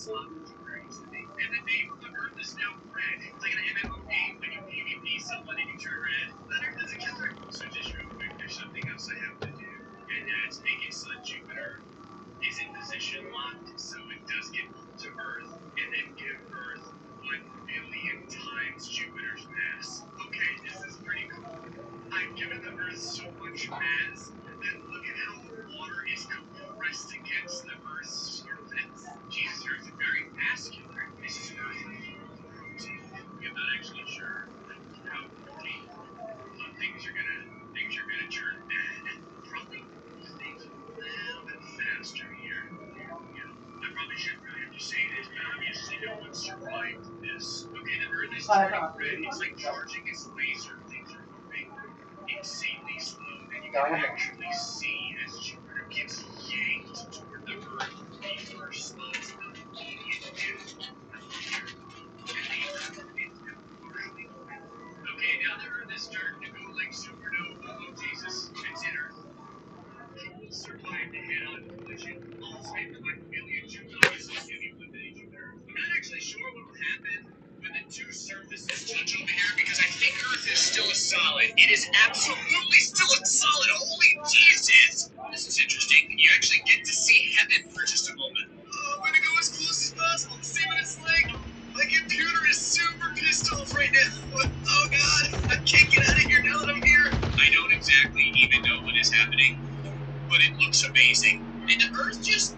And the name of the Earth is now red. It's like an MMO game when you PvP someone and you turn red. That Earth is a killer. So just real quick, there's something else I have to do. And that's make it so that Jupiter is in position locked, so it does get pulled to Earth, and then give Earth 1 billion times Jupiter's mass. Okay, this is pretty cool. I've given the Earth so much mass that look at how the water is compressed against the Earth's surface. Jesus, Earth is very vascular. This is about protein. I'm not actually sure how protein things are gonna turn bad. Probably things a little bit faster here. I probably shouldn't really have to say this, but obviously no one survived this. Okay, the Earth is turning red. It's like charging its laser. Things are moving insanely slow, and you can actually see as Jupiter gets yanked toward the Earth, the first spots of immediate death. Okay, now the Earth is starting to go like supernova. Oh, Jesus, it's in Earth. People survived a head-on collision. Almost made 1 million Jupiters so heavy one day, Jupiter. I'm not actually sure what will happen when the two surfaces touch over here because I think Earth is still a solid. It is absolutely still a solid. Holy Jesus! This is interesting. You actually get to see heaven for just a moment. Oh, I'm gonna go as close as possible to see what it's like. My computer is super pissed off right now. Oh God, I can't get out of here now that I'm here. I don't exactly even know what is happening, but it looks amazing. And the Earth just...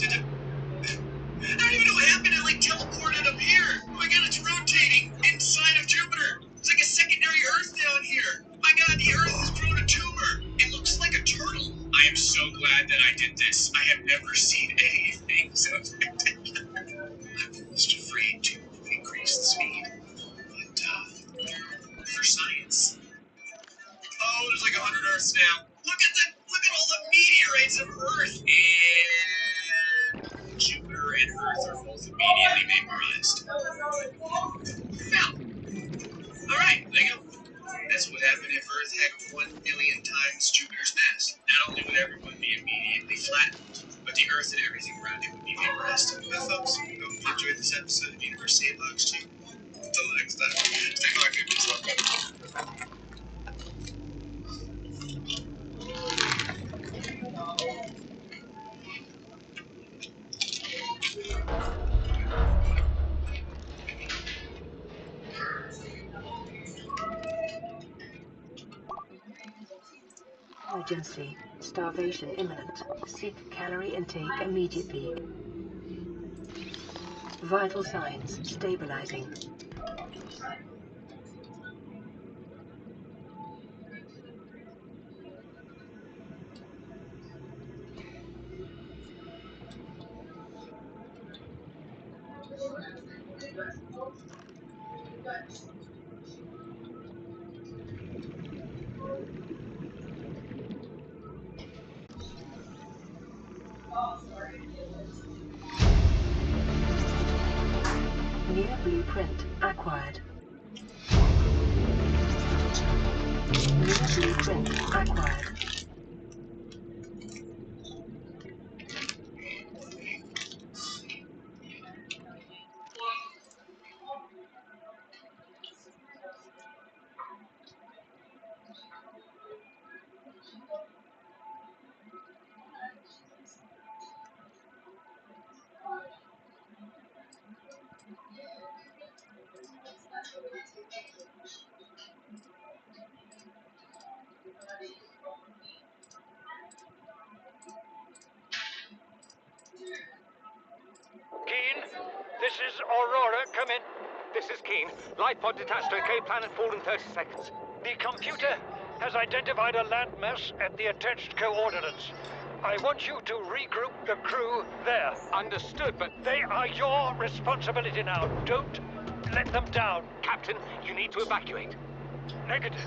I don't even know what happened. It like teleported up here. Oh my God, it's rotating inside of Jupiter. It's like a secondary Earth down here. My God, the Earth has grown a tumor. It looks like a turtle. I am so glad that I did this. I have never seen anything so spectacular. I'm almost afraid to increase the speed, but for science. Oh, there's like 100 Earths now. Look at all the meteorites of Earth. And Jupiter and Earth are both immediately vaporized. Well, all right, there you go. That's what happened if Earth had 1 million times Jupiter's mass. Not only would everyone be immediately flattened, but the Earth and everything around it would be vaporized. Well, folks, hope you enjoyed this episode of University of Bugs 2. Until the next time, stay collected. Emergency. Starvation imminent. Seek calorie intake immediately. Vital signs stabilizing. New blueprint acquired. New blueprint acquired. Keen, this is Aurora. Come in. This is Keen. Light pod detached, okay? Planet fall in 30 seconds. The computer has identified a landmass at the attached coordinates. I want you to regroup the crew there. Understood, but... They are your responsibility now. Don't let them down. Captain, you need to evacuate. Negative.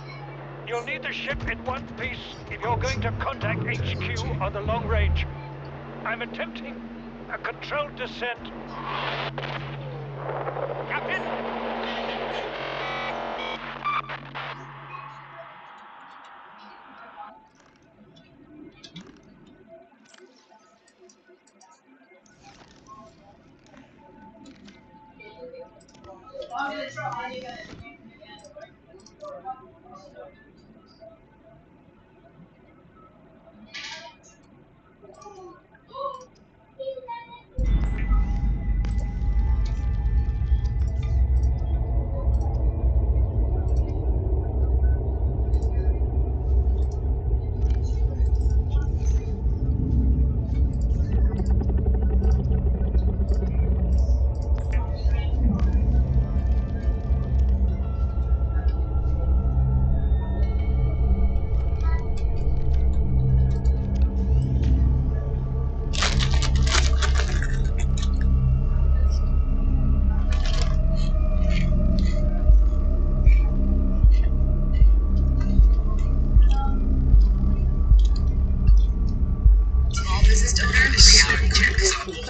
You'll need the ship in one piece if you're going to contact HQ on the long range. I'm attempting a controlled descent. Captain!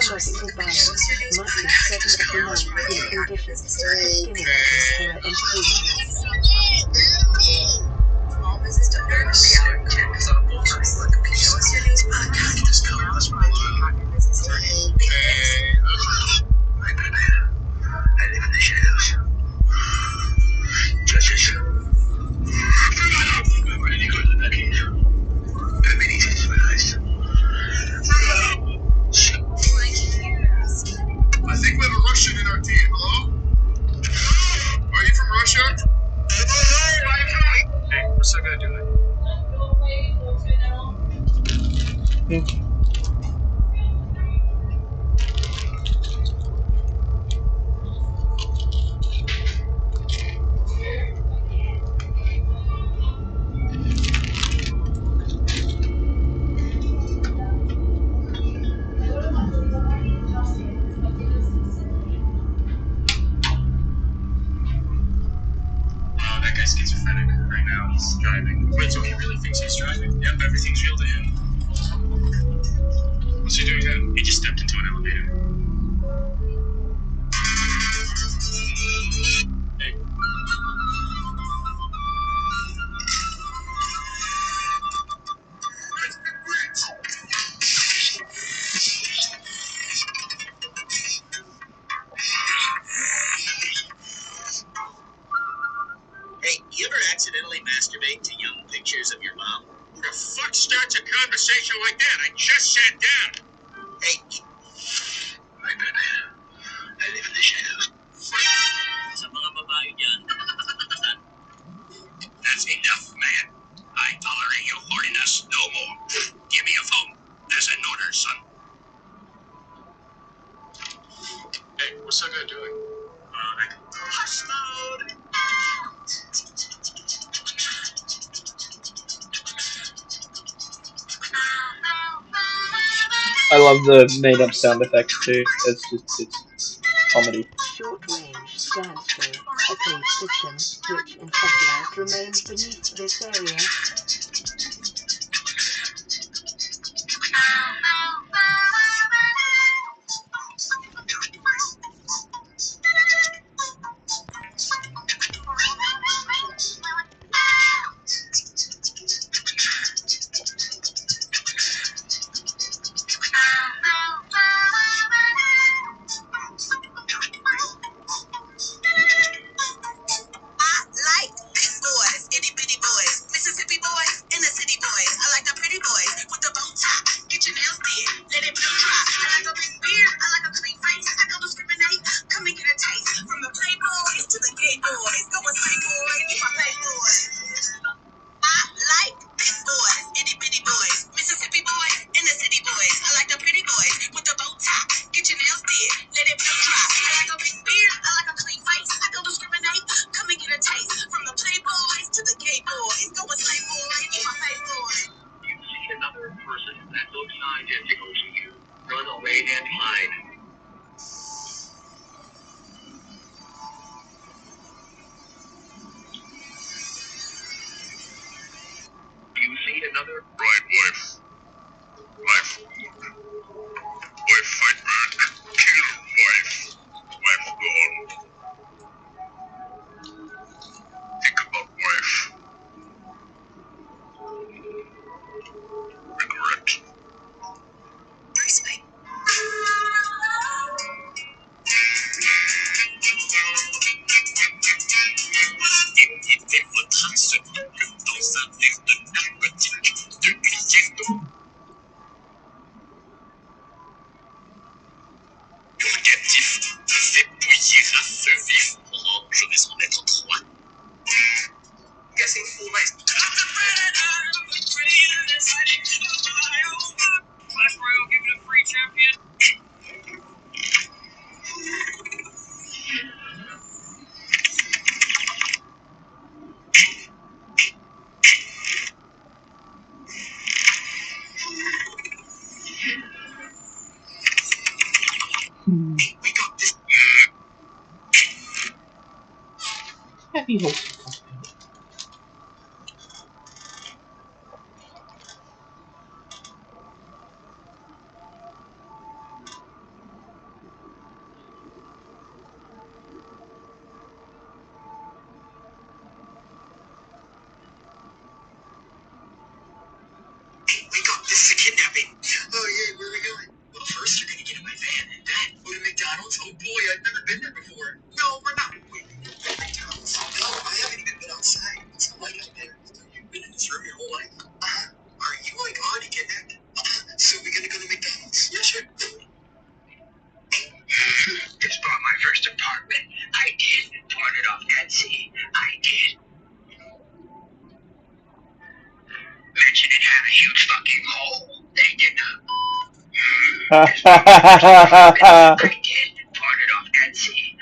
Histological biome, much in 7 of the 9 in conditions for stimulating her improvements. Small business owners, reality check is on both sides of the computer. Yesterday's podcast was co-hosted by Cotton Business Started. I live in the shadows. Judges. I'm ready to go to the decade. I've been easy to surprise. I think we have a Russian in our team. Hello? Are you from Russia? Hey, what's that guy doing? That guy's schizophrenic right now. He's driving. Wait, so he really thinks he's driving? Yep, everything's real to him. What's he doing then? He just stepped into an elevator. Hey. Hey, you ever accidentally masturbate to young pictures of your mom? Who the fuck starts a conversation like that? I just sat down. Hey. Hi, Batman. I live in the shadows. Sa mga babae dyan. That's enough, man. I tolerate your horniness no more. Give me a phone. There's an order, son. Hey, what's that guy doing? Hush mode. I love the made-up sound effects too. It's comedy. Short-range Standstill, a cave system, rich in fossilized remains beneath this area. Like boys, itty bitty boys, Mississippi boys in the city He holds. Wake up, this is a kidnapping. Oh, yeah, where are we going? Well, first you're gonna get in my van, and then go to McDonald's. Oh boy, I've never been there before. No, we're not. Wait, McDonald's? No, I haven't even been outside. What's it like out there? You've been in this room your whole life? Are you like already kidnapped? So we're gonna go to McDonald's? Yeah, sure. Just bought my first apartment. I did. Bought it off Etsy. I did. Mentioned it had a huge fucking hole. They did not. Just bought my first apartment. I did. Bought it off Etsy.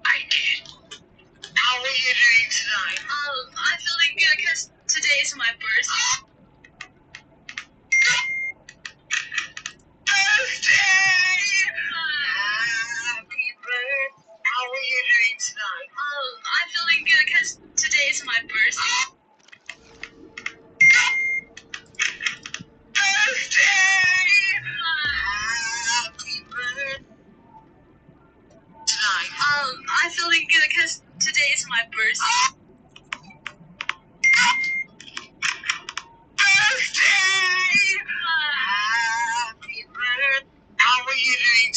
I did. How are you doing tonight? I'm feeling good because today is my birthday. How are you doing tonight? I'm feeling good because today is my birthday. Tonight. I'm feeling good because today is my birthday. How are you doing?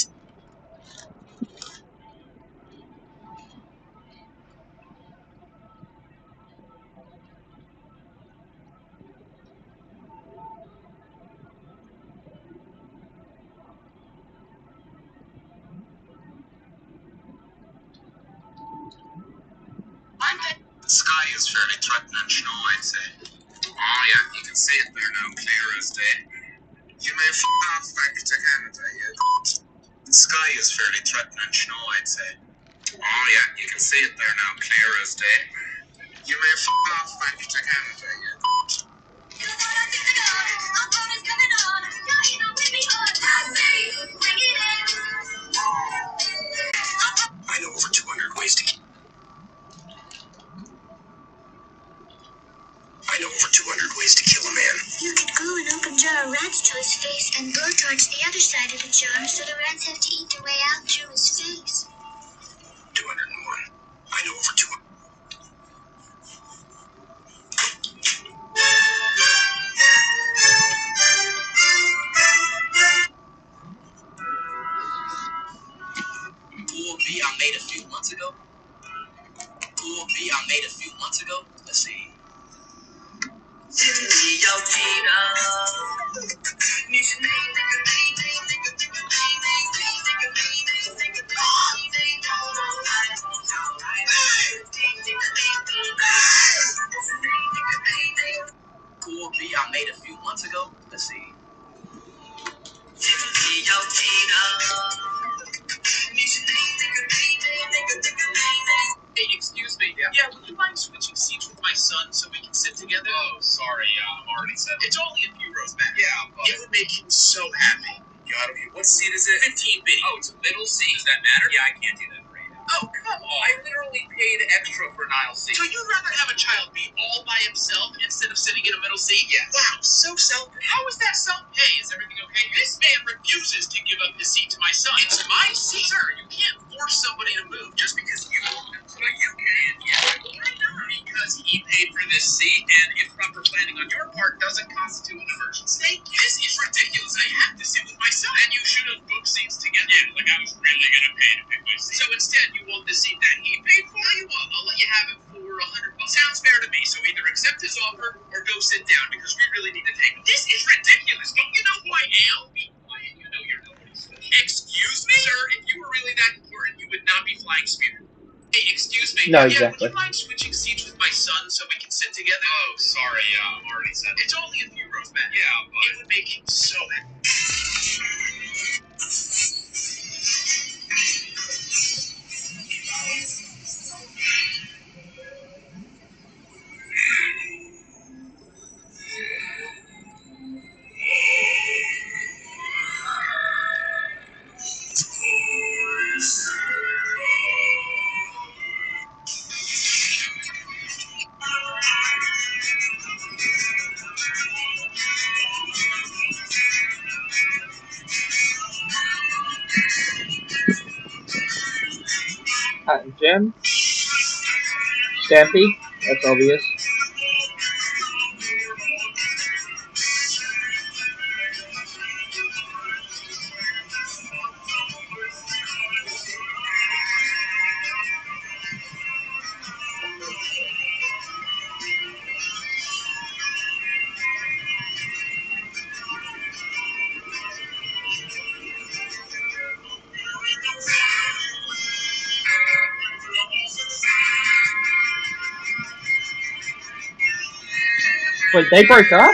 The sky is fairly threatening snow, I'd say. Oh yeah, you can see it there now, clear as day. You may f*** off back to Canada, yeah. The sky is fairly threatening snow, I'd say. Oh yeah, you can see it there now, clear as day. You may f*** off back to Canada, yeah. I know over 200 ways to kill. I know over 200 ways to kill a man. You could glue an open jar of rats to his face and blow towards the other side of the jar so the rats have to eat their way out through his face. 201. I know over 200. Cool B I made a few months ago. Cool B I made a few months ago. Let's see. Cool B I made a few months ago. Let's see. Hey, excuse me. Yeah, would you mind switching seats with my son so we can sit together? Oh, sorry. I'm already set. It's only a few rows back. Yeah, but it would make him so happy. What seat is it? 15B. Oh, it's a middle seat. Does that matter? Yeah, I can't do that for you. Oh, come on. I literally paid extra for an aisle seat. So you'd rather have a child be all by himself instead of sitting in a middle seat? Yeah. Wow, so selfish. How is that selfish? Hey, is everything okay? This man refuses to give up his seat to my son. It's my seat. Sir, you can't force somebody to move just because you want them to. Well, you can, yeah. Why not? Because he paid for this seat, and improper planning on your part doesn't constitute an emergency. This is ridiculous. I have to sit with my son. And you should have booked seats together. Yeah, like I was really gonna pay to pick my seat. So instead, you want the seat that he paid for? You want? I'll let you have it for $100. Sounds fair to me. So either accept his offer or go sit down because we really need to take him. This is ridiculous. Don't you know who I am? Be quiet. You know you're nobody special. Excuse me, sir. If you were really that important, you would not be flying Spirit. Hey, excuse me. No, Yeah, exactly. would you mind switching seats with my son so we can sit together? Oh, sorry. I'm already set. It's only a few rows back. Yeah, but it would make him so happy. Gem. Stampy. That's obvious. Wait, they break up?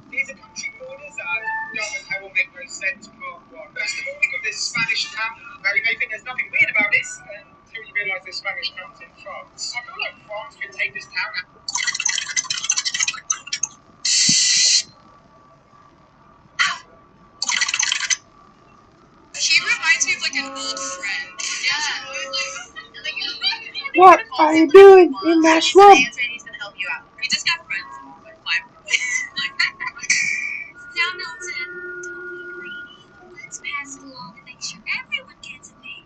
These are country borders and Yarmouth will make no sense, part one. That's the morning of this Spanish town. Now you may think there's nothing weird about this until you realise the Spanish town's in France. I feel like France could take this town out. He reminds me of like an old friend. Yeah. What are you doing in my swamp? He's gonna help you out. We just got friends. Like 5 Now, Milton, don't be greedy. Let's pass it along and make sure everyone gets a thing.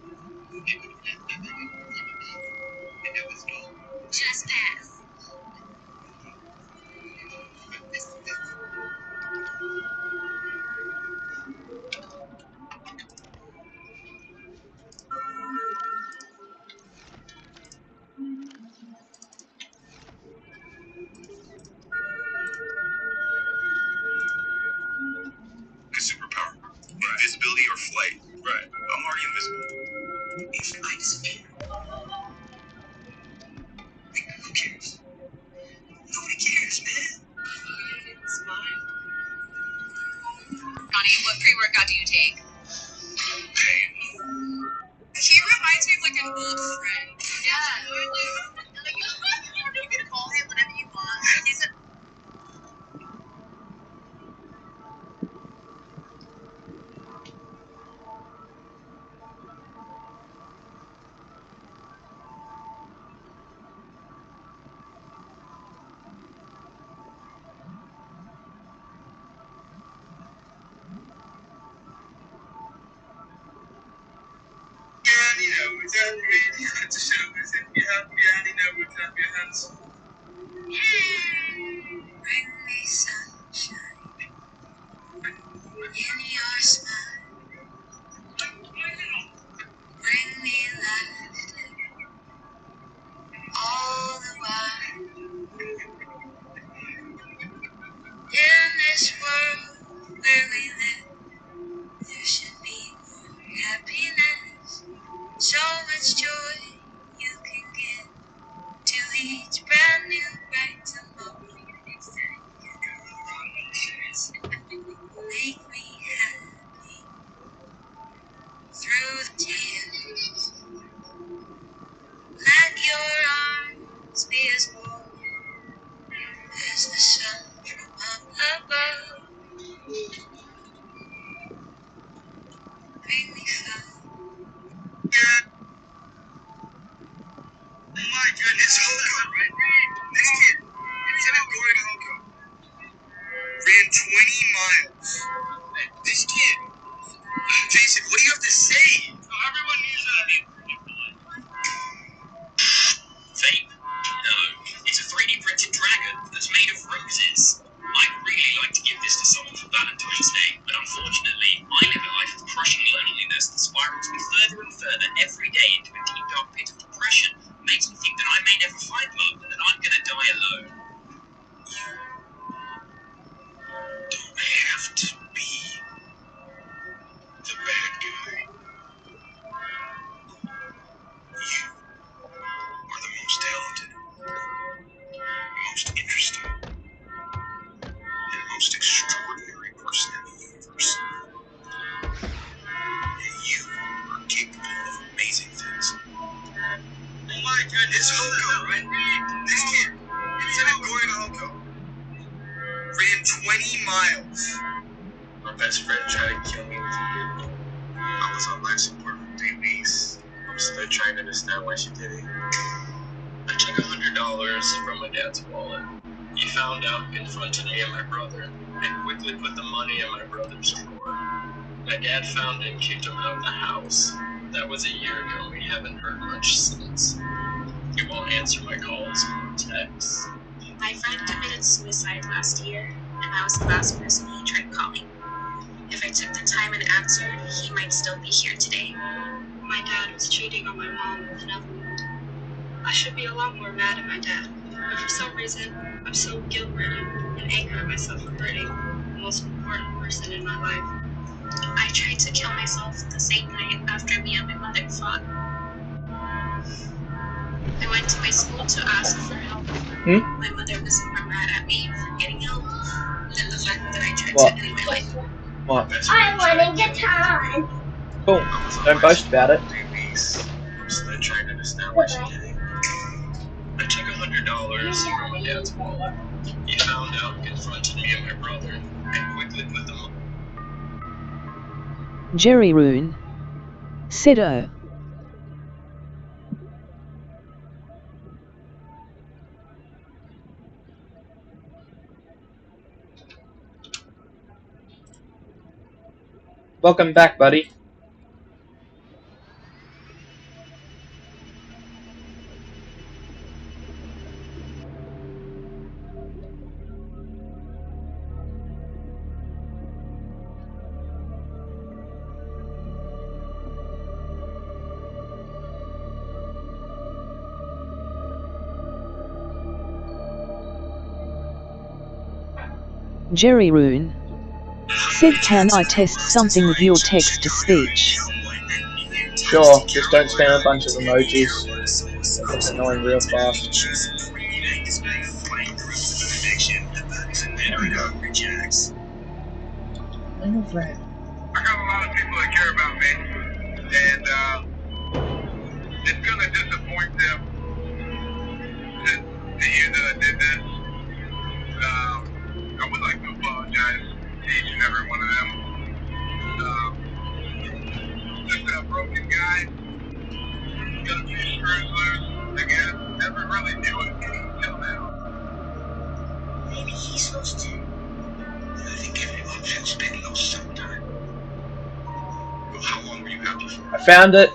Just pass. A superpower. Invisibility or flight. Right. I'm already invisible. If I disappear, who cares? Nobody cares, man. Smile. Connie, what pre-workout do you take? Pain. He reminds me of like an old friend. Yeah. You can call him whenever you want. He's a to show us if you have piano, clap your hands. Bring me sunshine in your smile. Bring me laughter all the while. In this world where we live, there should be more happiness. So much joy you can give to each brand new bright tomorrow. Make me happy through the tears. Let your arms be as warm as the sun from up above. Bring me fun. Oh my goodness, Hoko, right? This kid, Lieutenant Gordon Hoko, ran 20 miles. This kid, Jason, what do you have to say? Everyone needs Fake? No, it's a 3D printed dragon that's made of rope. 20 miles. My best friend tried to kill me. I was on life support for 3 weeks. I'm still trying to understand why she did it. I took $100 from my dad's wallet. He found out, confronted me and my brother, and quickly put the money in my brother's drawer. My dad found it and kicked him out of the house. That was a year ago. We haven't heard much since. He won't answer my calls or texts. My friend committed suicide last year, and I was the last person he tried calling. If I took the time and answered, he might still be here today. My dad was cheating on my mom with another woman. I should be a lot more mad at my dad, but for some reason, I'm so guilt-ridden and angry at myself for hurting the most important person in my life. I tried to kill myself the same night after me and my mother fought. I went to my school to ask for help. My mother was more mad at me for getting help than the fact that I tried to end my life. What? I want to get time. Cool. Don't boast about it. I'm still trying to understand why she did it. I took $100 from my dad's wallet. He found out, confronted me and my brother, and quickly put them on. Jerry Rune. Said oh. Welcome back, buddy. Jerry Rune. Said can I test something with your text to speech? Sure, just don't spam a bunch of emojis. That gets annoying real fast. I got a lot of people that care about me, and it's gonna disappoint them to hear that I did this. I would like to apologize to each and every one of them. Just a broken guy, got a few screws loose, again, never really knew it until now. Maybe he's supposed to. I think everyone should spend lost sometime. Well, how long were you happy for? I found it.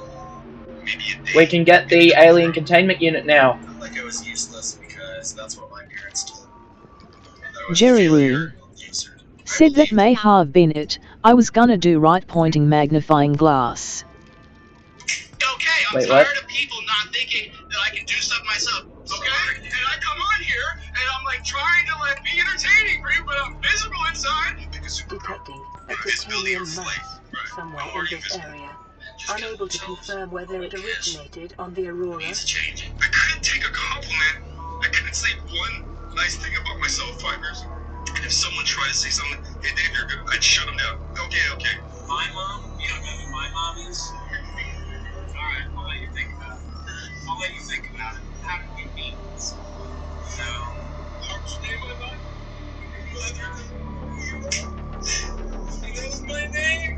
We can get the alien containment unit now. Like I was useless because that's what my parents told me. Jerry Rune. Said that may have been it. I was gonna do right pointing magnifying glass. Okay, I'm Wait, tired what? of people not thinking that I can do stuff myself. Okay? And I come on here and I'm like trying to like be entertaining for you, but I'm miserable inside because Detecting a titanium mass somewhere in this area. Unable to confirm whether it originated on the Aurora. I couldn't take a compliment. I couldn't say one nice thing about myself 5 years ago. And if someone tried to say something, hey Dave, you're good, I'd shut them down. Okay. My mom? You don't know who my mom is? Alright, I'll let you think about it. How did we meet? So, what's the name of my mom? He knows my name.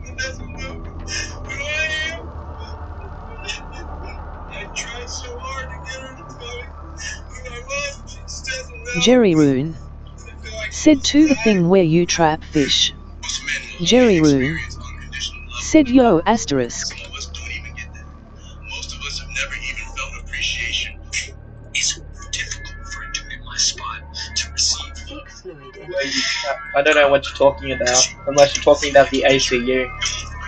He doesn't know who I am. I tried so hard to get her to tell me who I was. She just doesn't know. Jerry Rune. Said to the thing where you trap fish. Jerry Rune. Said yo asterisk. Most of us have never even felt appreciation. It's difficult for it to hit my spot to receive I don't know what you're talking about, unless you're talking about the ACU,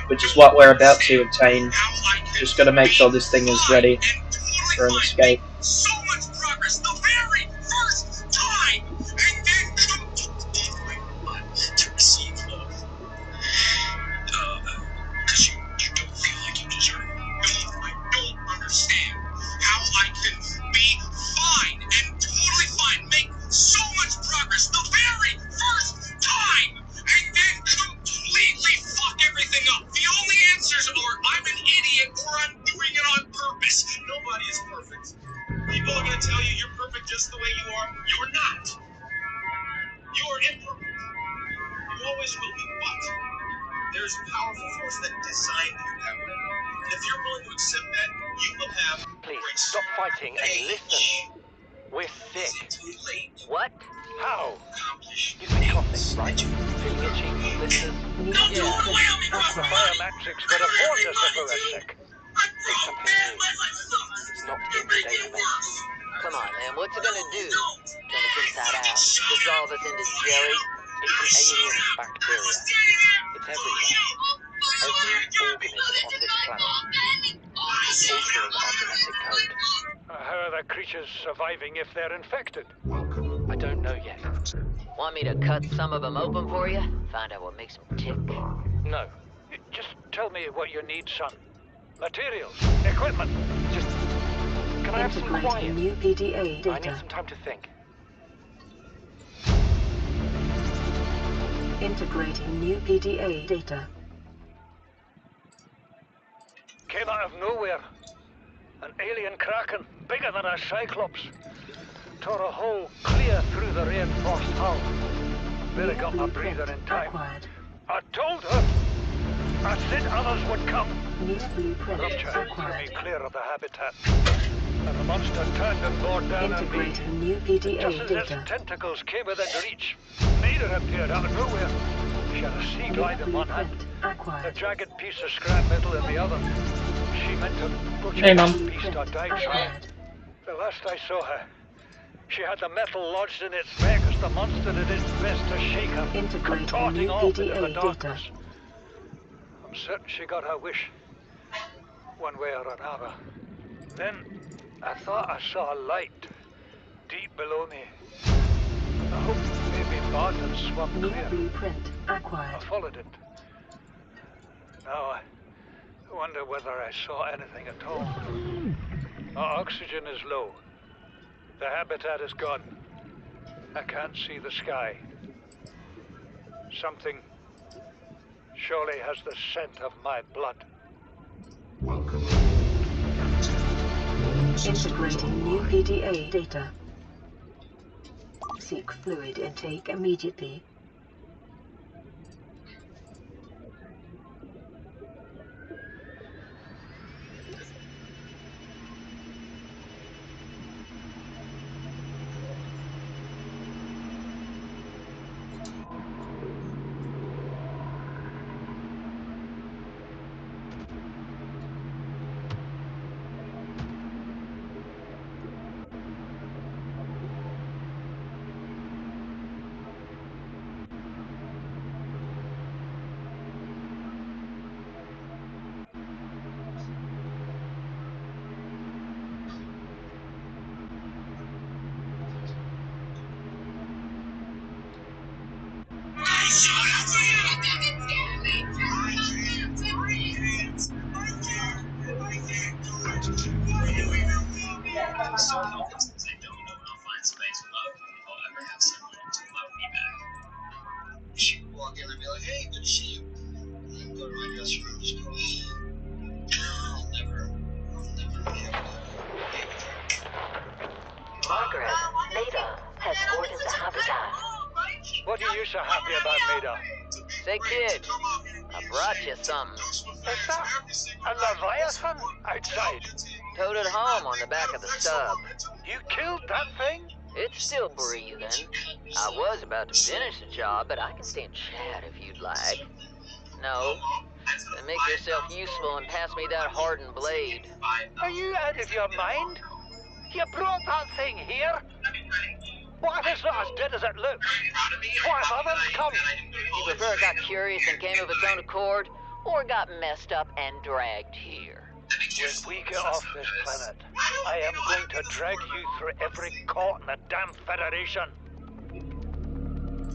which is what we're about to obtain. Just gotta make sure this thing is ready for an escape. so much progress the very first time, and then come to receive love. Because you don't feel like you deserve it. I don't understand how I can be fine and totally fine, make so much progress the very first time, and then completely fuck everything up. The only answers are I'm an idiot or I'm doing it on purpose. Nobody is perfect. People are going to tell you you're perfect just the way you are. You're not. You are emperor. You always will be, but there's a powerful force that designed you that way. And if you're willing to accept that, you will have Please, stop fighting and listen. We're sick. What? How? You've been coughing, right? Feeling itchy? Blisters? Yeah. The biometrics would have warned us if we were sick. It's something new. It's not in the database. Come on, man. What's it gonna do? Turn us inside out? Dissolve us into jelly? It's an alien bacteria. It's everywhere. Every organism on this planet. It's altering our genetic code. How are the creatures surviving if they're infected? I don't know yet. Want me to cut some of them open for you? Find out what makes them tick? No. Just tell me what you need, son. Materials, equipment. Just... Can I have some quiet? New PDA data. I need some time to think. Integrating new PDA data. Came out of nowhere. An alien kraken, bigger than a cyclops. Tore a hole clear through the reinforced hull. Barely got my breather in time. Acquired. I told her. I said others would come. New blueprint Rupture threw acquired. me clear of the habitat. And the monster turned and bore down on me. Integrating new Just PDA as its data. tentacles came within reach, Maida appeared out of nowhere. She had a sea glide in one hand, a Acquired. jagged piece of scrap metal in the other. She meant to butcher Hey, Mum. that beast or die trying. Acquired. The last I saw her, she had the metal lodged in its neck as the monster did its best to shake her, Integrating contorting new off into the PDA data. darkness. I'm certain she got her wish, one way or another. Then I thought I saw a light deep below me. I hoped maybe Bart had swum New clear. blueprint I acquired. followed it. Now I wonder whether I saw anything at all. Our oxygen is low. The habitat is gone. I can't see the sky. Something surely has the scent of my blood. Integrating new PDA data. Seek fluid intake immediately. So healthy since I don't know when I'll find somebody to love me. If I'll ever have someone to love me back. She would walk in and be like, "Hey, good to see you." And then go to my dressing room and just go, I'll never be able to be with her. Margaret, Maida has boarded the habitat. What are you so happy about, Maida? Say, kid, I brought you something. Is that a Leviathan outside? Towed it home on the back of the sub. You killed that thing? It's still breathing. I was about to finish the job, but I can stay and chat if you'd like. No, then make yourself useful and pass me that hardened blade. Are you out of your mind? You brought that thing here? What if it's not as dead as it looks? What if others come? You prefer it got curious and came of its own accord, or got messed up and dragged here? When we get off this planet, I am going to drag you through every court in the damn Federation.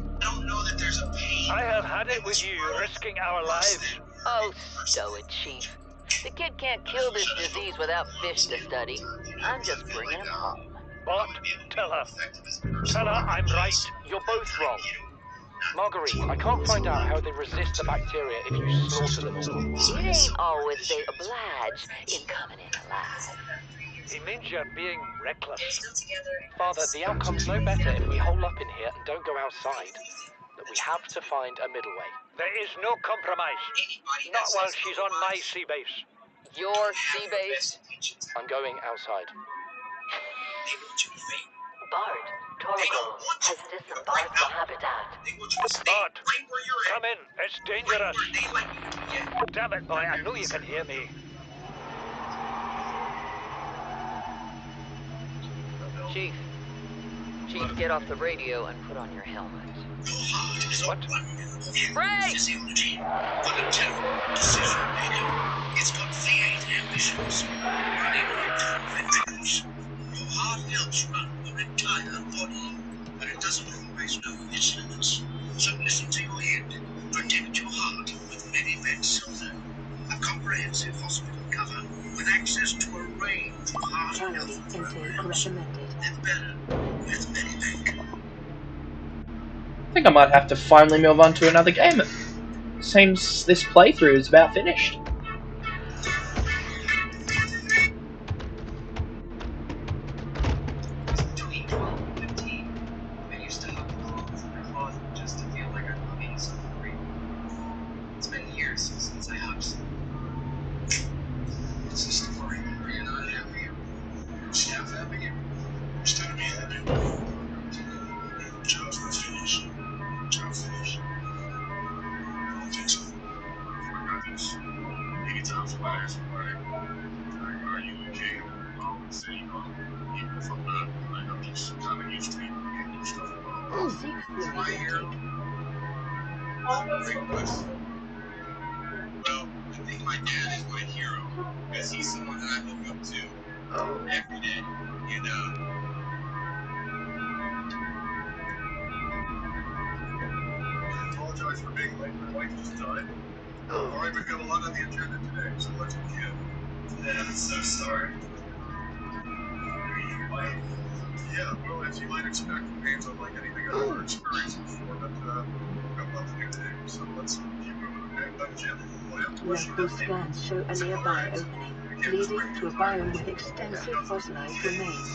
I don't know that there's a pain. I have had it with you, risking our lives. Oh, stow it, Chief. The kid can't kill this disease without fish to study. I'm just bringing him home. But tell her. Tell her I'm right. You're both wrong. Marguerite, I can't find out how they resist the bacteria if you slaughter them all. It ain't always they oblige in coming in alive. He means you're being reckless. They're still together. Father, the outcome's no better if we hole up in here and don't go outside. We have to find a middle way. There is no compromise. Not while she's on my sea base. Your sea base? I'm going outside. Bard, Torgo has disembarked the habitat. Bard, come in. It's dangerous. Damn it, boy. I know you can hear me. Chief, get off the radio and put on your helmet. What? Ray! It's got V8 ambitions, running on ventricles. Your heart helps run your entire body, but it doesn't always know its limits. So listen to your head. Protect your heart with Medimed Silver, a comprehensive hospital cover with access to a range of heart Calorie intake recommended. Live better with Medimed. I think I might have to finally move on to another game. Seems this playthrough is about finished. Local scans show a nearby opening, leading to a biome with extensive fossilized remains.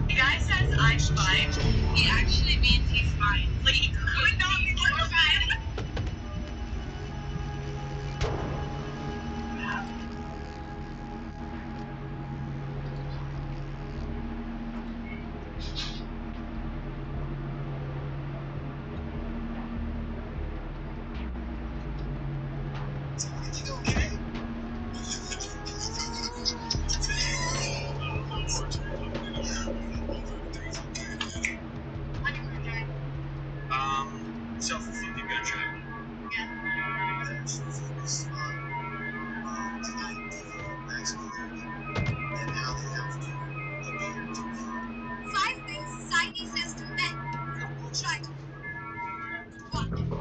The guy says I'm fine. He actually means he's fine. Like, he could not be more fine. Self-inflicted gun trap.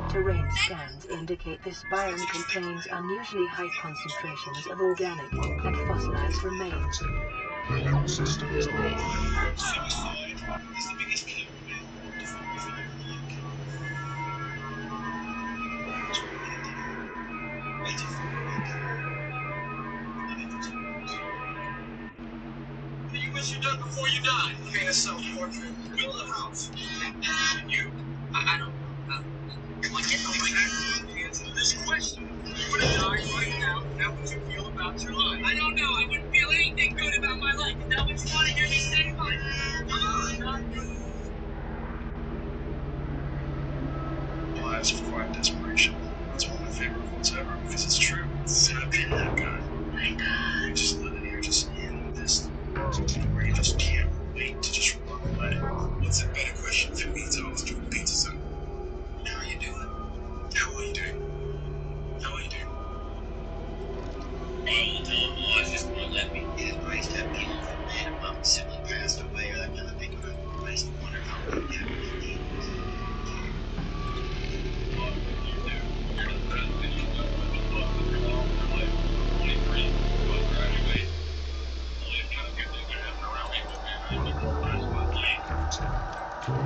Terrain scans indicate this biome contains unusually high concentrations of organic and fossilized remains. You wish you'd done before you died. Paint a self-portrait. Build a house. You? I don't know. Come on, get the answer to this question. You would have died right now. How would you feel about your life? I don't know. I wouldn't feel anything good about my life. Is that what you want to hear me say? Not good. Lives of quiet desperation. That's one of my favorite quotes ever because it's true. Instead of being that guy, my God, you're just living here, just in this where you just can't wait to just run away. What's a better question than me to host you a pizza set? How are you doing? How are you doing? How are you doing? How are you doing?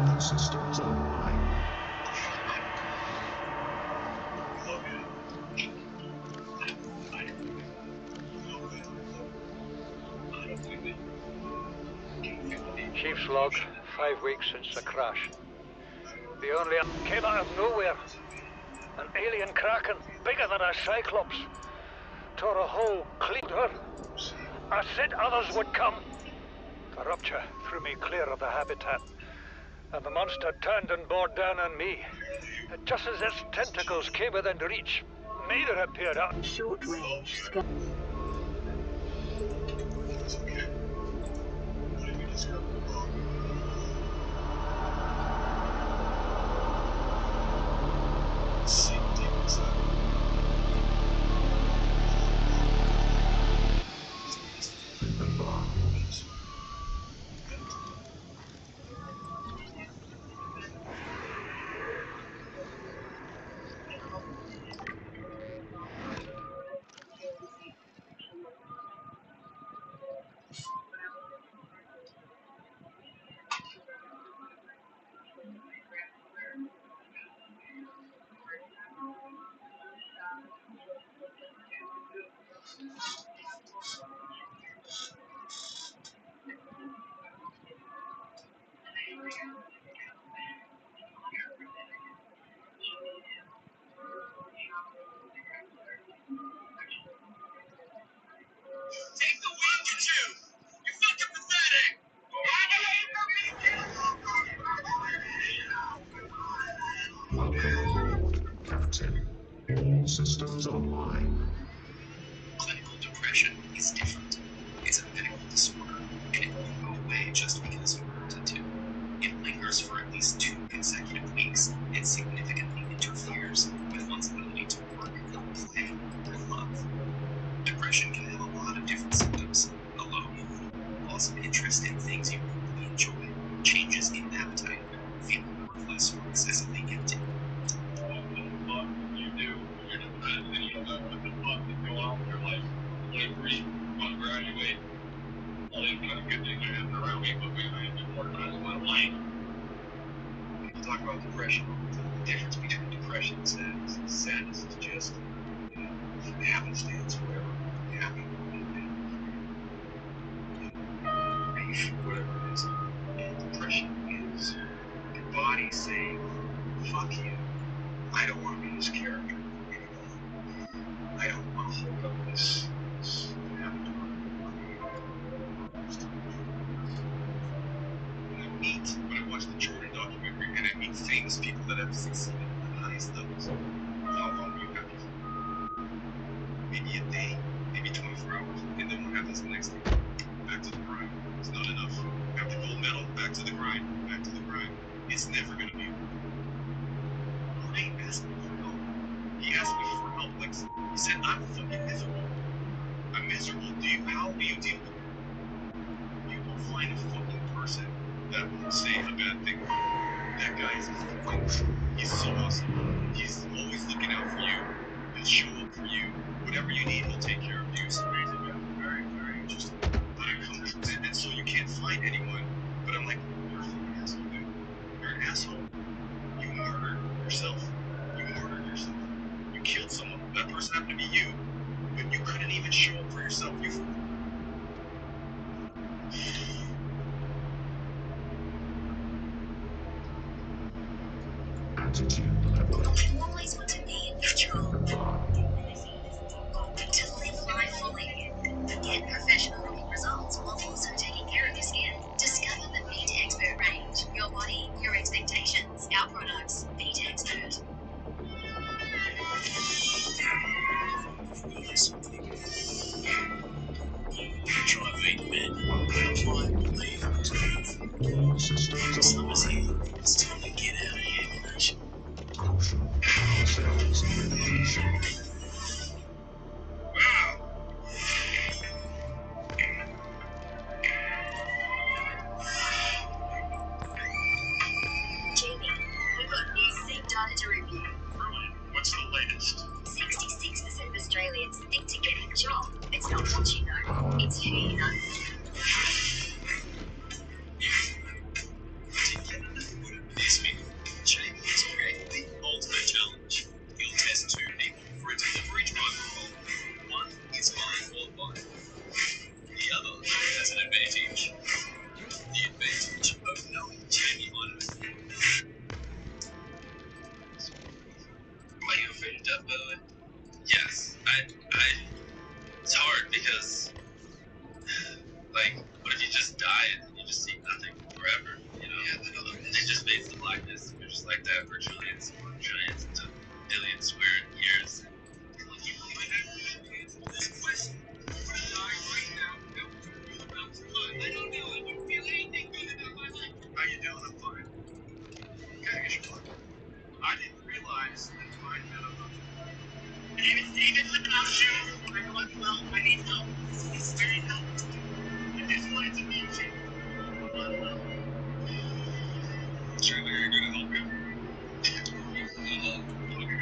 All systems online. Chief's log, 5 weeks since the crash. The only came out of nowhere. An alien kraken, bigger than a cyclops. Tore a hole, cleaned her. I said others would come. The rupture threw me clear of the habitat, and the monster turned and bore down on me. Just as its tentacles came within reach, Mater appeared out. Short range scan. Take the week or two. You're fucking pathetic. Welcome, Captain. All systems online. Clinical depression is different. It's a medical disorder, and it won't go away just because you wanted to. It lingers for at least 2 consecutive weeks and significantly interferes with one's ability to work, play, or love. Depression can have a lot of different symptoms: a low mood, loss of interest in things you normally enjoy, changes in appetite, feeling worthless or excessively guilty. What the fuck did you do when you're depressed and you don't know what the fuck is going on with your life? 23, I'm about to graduate. All these kind of good things are happening around me, but man, I am more depressed than my life. People talk about depression all the time. The difference between depression and sadness. Sadness is just, happenstance, whatever happened one day, grief, whatever it is. And depression is your body saying, fuck you. I don't want to be this character anymore. I don't want to hold up this avatar. When I watch the Jordan documentary and I meet famous people that have succeeded at the highest levels, how long do you have to keep going? Maybe a day, maybe 24 hours, and then what happens the next day? Back to the grind. It's not enough. After gold medal, back to the grind, back to the grind. It's never gonna be enough. Ryan asked me for help. He asked me for help, like he said, I'm fucking miserable. I'm miserable. How do you deal with it? You will find a fucking person that won't say a bad thing about you. That guy is he's so awesome. He's always looking out for you. He'll show up for you. Whatever you need, he'll take care of you. It's amazing, man. Very, very interesting. But I come to and so you can't find anyone. But I'm like, you're a fucking asshole, dude. You're an asshole. You murdered yourself. You murdered yourself. You killed someone. That person happened to be you. But you couldn't even show up for yourself. Attitude level. You always want to be in control. To live life fully. Get professional-looking results while also taking care of your skin. Discover the Beat Expert range. Your body, your expectations. Our products. Beat Expert. Try vape, man. All systems online. It's time to get out of here, Nation. Caution. All systems in completion. was like that for giants to billion square years. How you doing? I'm fine. Okay, I guess you're fine. I didn't realize that mine had a husband. My name is David Leclausher. I'm well. I need help. It's very helpful. I just wanted to mention I'm unwell. Certainly ain't gonna help you. I'll give you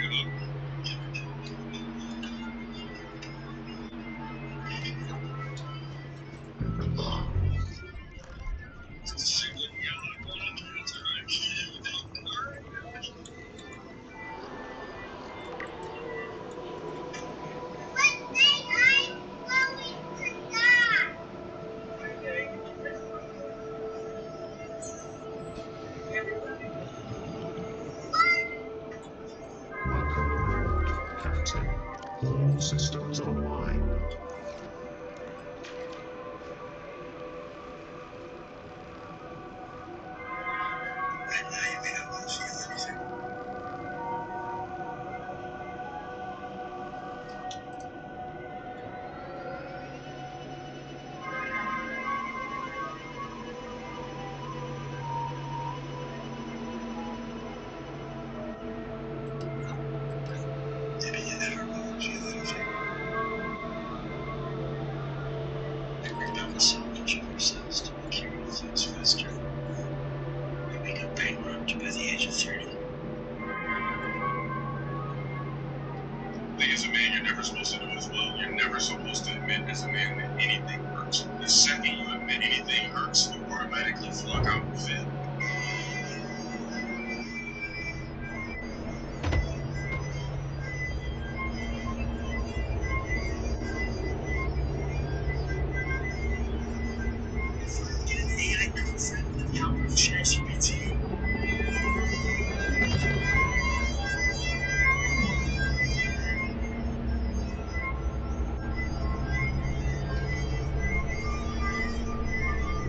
a hug. Just a singlet and yell at a grown-up. That's all right. All right. Welcome. Captain. All systems online. We've done so much of ourselves to make curing things faster. We become bankrupt by the age of 30. As a man, you're never supposed to do as well. You're never supposed to admit as a man that anything hurts. The second you admit anything hurts, you automatically flunk out and fail. Get an AI girlfriend with the help of ChatGPT.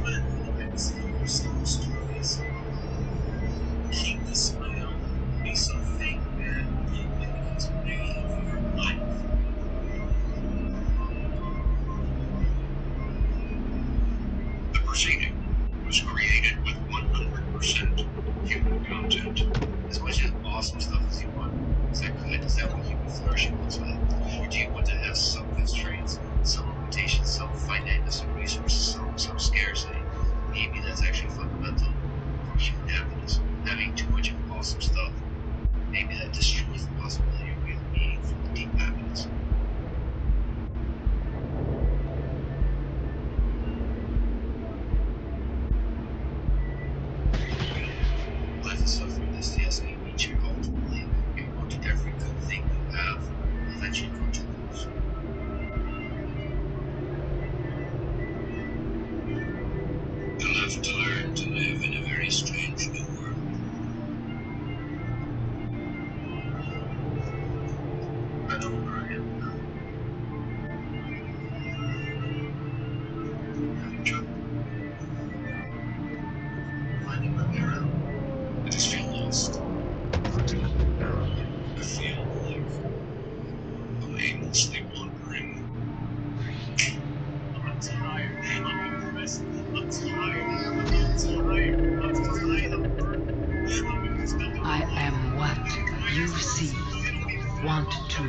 But let's hear some stories. Keep the smile. Be so fake that it becomes a way of your life. The proceeding was created with 100% human content. As much as awesome stuff as you want, is that good? Is that what human flourishing looks like? Or do you want to have some constraints, some limitations, some finiteness of resources, some scarcity? Maybe that's actually fundamental for human happiness. Having too much of awesome stuff, maybe that destroys the possibility of real meaningful, deep happiness. Life is suffering this destiny means you ultimately, in order to every good thing you have, will let you go to lose. You'll have to learn to live in a very strange new world. I know where I am now. Having trouble finding my way around. I just feel lost. Critical error. I feel like I'm aimlessly wandering. I'm tired. I'm depressed. I'm tired. I'm tired. I'm tired. I'm burnt. I am what you see. Want to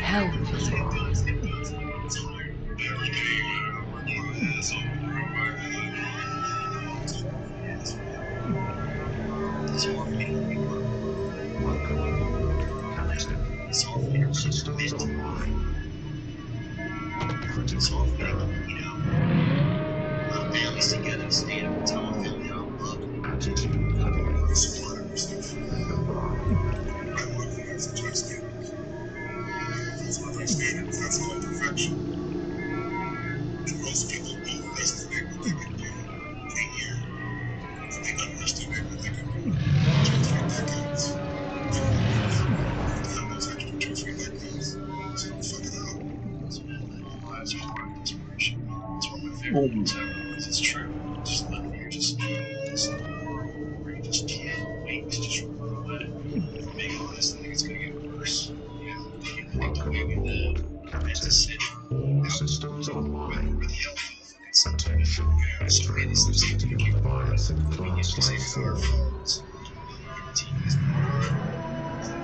help you. Welcome. Captain. All systems online. Critical error. Put families together to stay up and tell my family how I'm loved. Attitude. I work hard for Joyce Gables. That's what I'm stating. That's called perfection. And most people overestimate what they can do in a year. And they underestimate what they can do in 2 or 3 decades. And what if without those extra 2 or 3 decades, someone fuck it up? Lives are hard inspiration. It's one of my favorite books ever because it's true. Just live, you're just in this world where you just can't wait to just systems online. Attention. External safety bias in class life 4.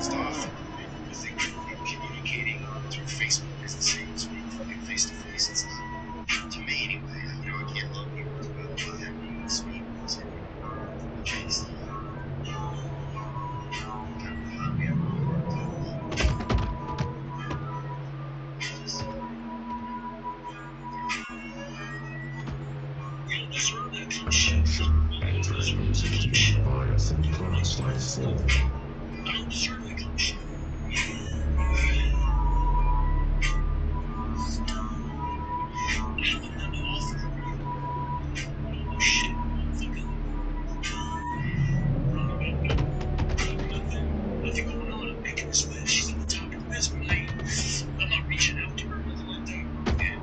Stop. You think communicating through Facebook is the same as when you're like face to face? It's not. To me, anyway. You know, I can't love people as well as I have you speak. So, change the Attention. External safety bias in class life 4. I don't deserve that kind of shit. Nothing going on. I'm making this wish. She's at the top of the list, but I'm not reaching out to her or nothing like that. And,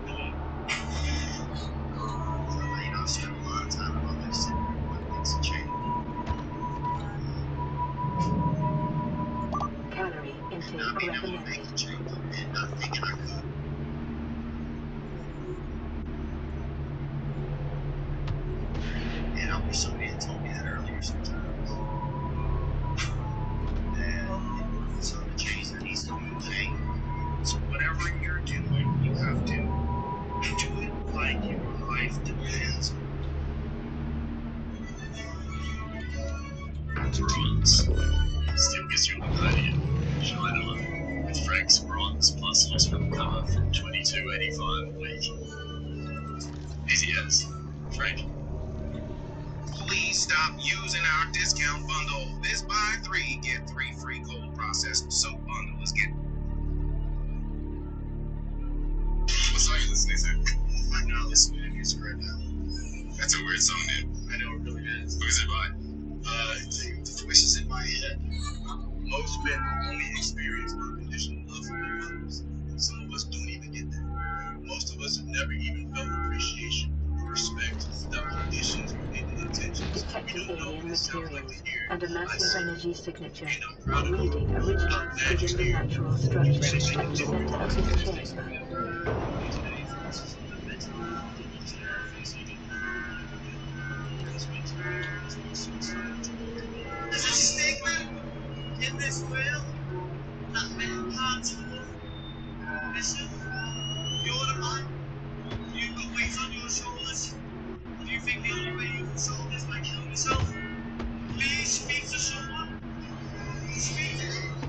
I've spent a lot of time about this. Things have changed. Calorie intake recommended. And not thinking I could. And I wish somebody had told me that earlier sometimes. And in order for something to change, there needs to be a change. So whatever you're doing, you have to do it like your life depends on it. Bronze. Still gets you on the idea. Shine on. With Frank's Bronze Plus hospital cover from $22.85 a week. Easy as. Frank. Please stop using our discount bundle. This buy 3, get 3 free cold processed soap bundle. Let's get. What song you listening to? I'm not listening to music right now. That's a weird song, dude. I know it really is. Who is it by? The voices in my head. Most men will only experience unconditional love from their mothers. Some of us don't even get that. Most of us have never even felt appreciation or respect without conditions or hidden intentions. Detecting alien materials and a massive energy signature, reading originals within the natural structure at the center of this chamber. There's a stigma in this world, not mankind to love. Listen, you're the mind. You've got weight on your shoulders. Do you think the only way you can solve this by killing yourself? Please speak to someone. Speak to anyone.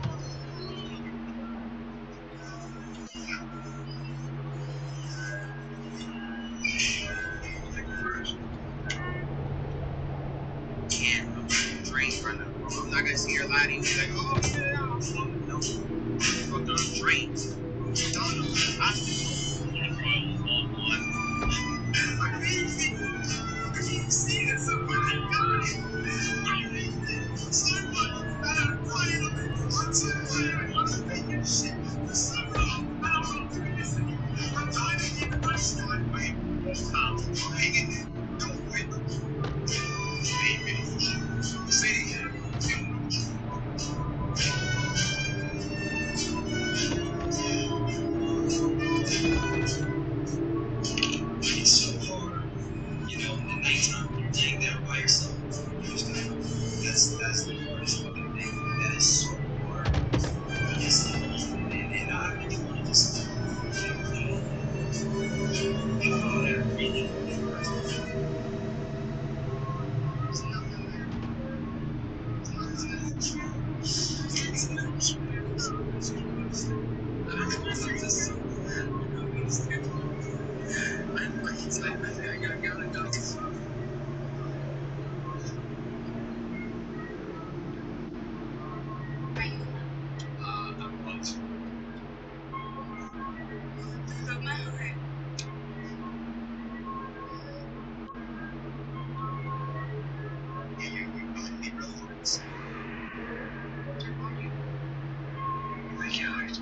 Yeah, I'm drained right now. I'm not gonna sit here lie to you like, oh yeah, I'm fucking no. Fuck, I'm drained. I'm done. I can't see it. Somebody got it. I hate it. Somebody I'm tired of it. I'm so tired of underthinking shit. For some reason, I don't know if you listen. I'm tired of keeping my shit away. Stop. Hang in there. Don't quit. I ain't ready for shit. Say it again. Tell me what you It's so hard. You know, in the nighttime when you're laying there by yourself, you're just gonna go. That's the hardest fucking thing. That is so hard. It's and I really want to just, you know, put it all in. Think about it really, really hard. There's nothing there. There's nothing there for sure. It's not sure. I feel this so bad. You don't understand. I fucking type. I think I gotta go to doctor's. I was. You broke my heart. Yeah, you're really being real hard to say. Are you? I can't.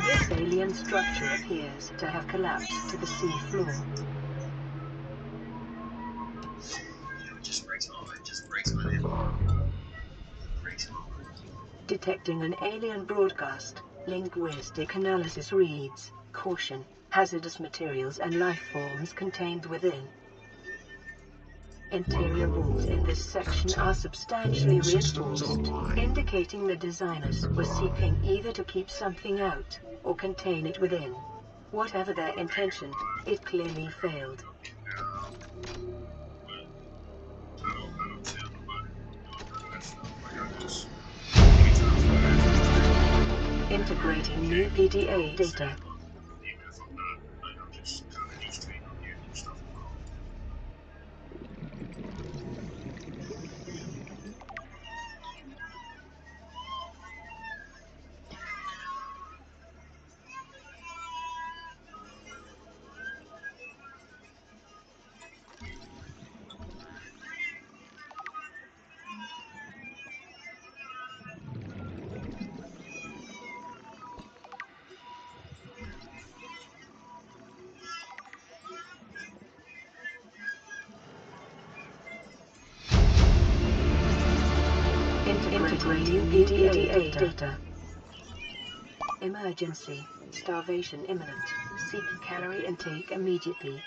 This alien structure appears to have collapsed to the sea floor. You know, it just breaks my heart. Detecting an alien broadcast. Linguistic analysis reads, caution, hazardous materials and life forms contained within. Interior walls in this section are substantially reinforced, indicating the designers were seeking either to keep something out or contain it within. Whatever their intention, it clearly failed. Integrating new PDA data. Integrating new PDA data. Emergency. Starvation imminent. Seek calorie intake immediately.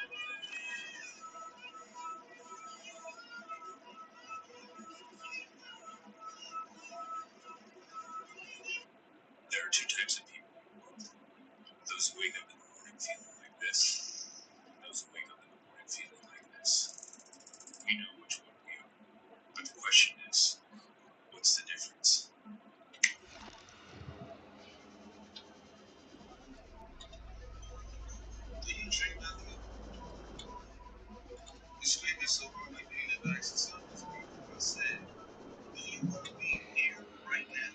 There are two types of people. Those who wake up in the morning feeling like this, and those who wake up in the morning feeling like this. We know which one we are. But the question is, what's the difference? Do you drink nothing? You scream me so hard like you never asked yourself before. I said, do you want to be here right now?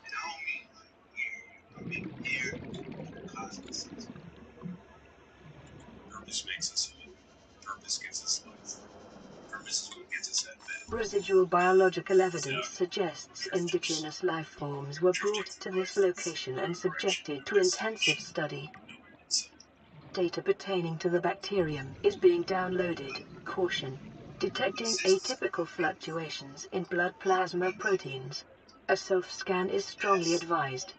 And I don't mean like here, I mean here in the cosmos. Purpose makes us whole. Purpose gives us life. Purpose is what gets us out of bed. Residual biological evidence suggests indigenous life forms were brought to this location and subjected to intensive study. Data pertaining to the bacterium is being downloaded. Caution. Detecting atypical fluctuations in blood plasma proteins. A self-scan is strongly advised.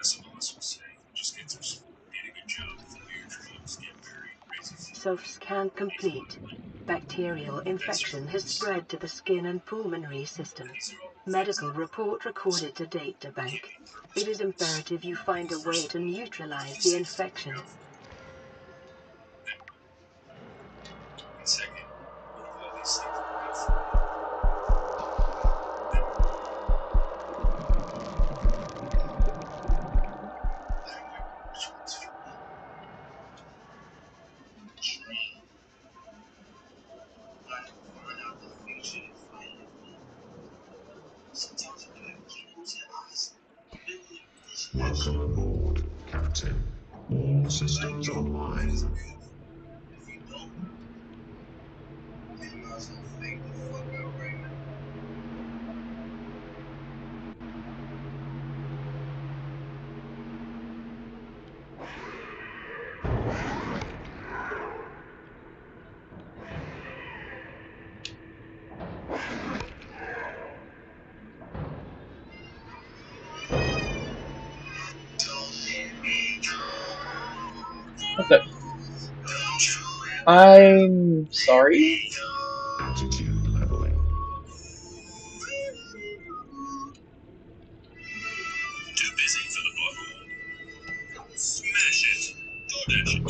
As some of us would say, just get through school, get a good job, follow your dreams, get married, raise a family. Self-scan complete. Bacterial infection has spread to the skin and pulmonary system. Medical report recorded to data bank. It is imperative you find a way to neutralize the infection. And second, what do all these things are good for? Which one's for me? Dream. Like, find out the future and find it. Sometimes you gotta close your eyes. Literally vision that shit. On board, Captain. All systems online. If you don't, then you might as well fake the fuck out right now. Okay. I'm sorry. Altitude leveling. Too busy for the butthole. Smash it. DoorDash it.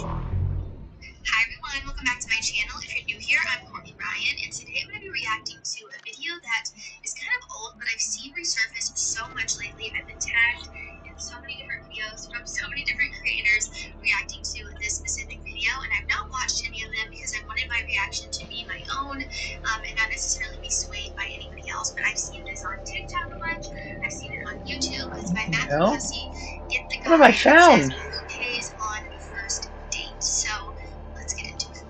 Hi everyone, welcome back to my channel. If you're new here, I'm Courtney Ryan, and today I'm going to be reacting to a video that is kind of old, but I've seen resurface so much lately. I've been tagged in so many different videos from so many different creators reacting to this specific video, and I've not watched any of them because I wanted my reaction to be my own and not necessarily be swayed by anybody else. But I've seen this on TikTok a bunch. I've seen it on YouTube. It's by Matthew Hussey. Get the guy. What have I found? Who pays on first date. So let's get into it.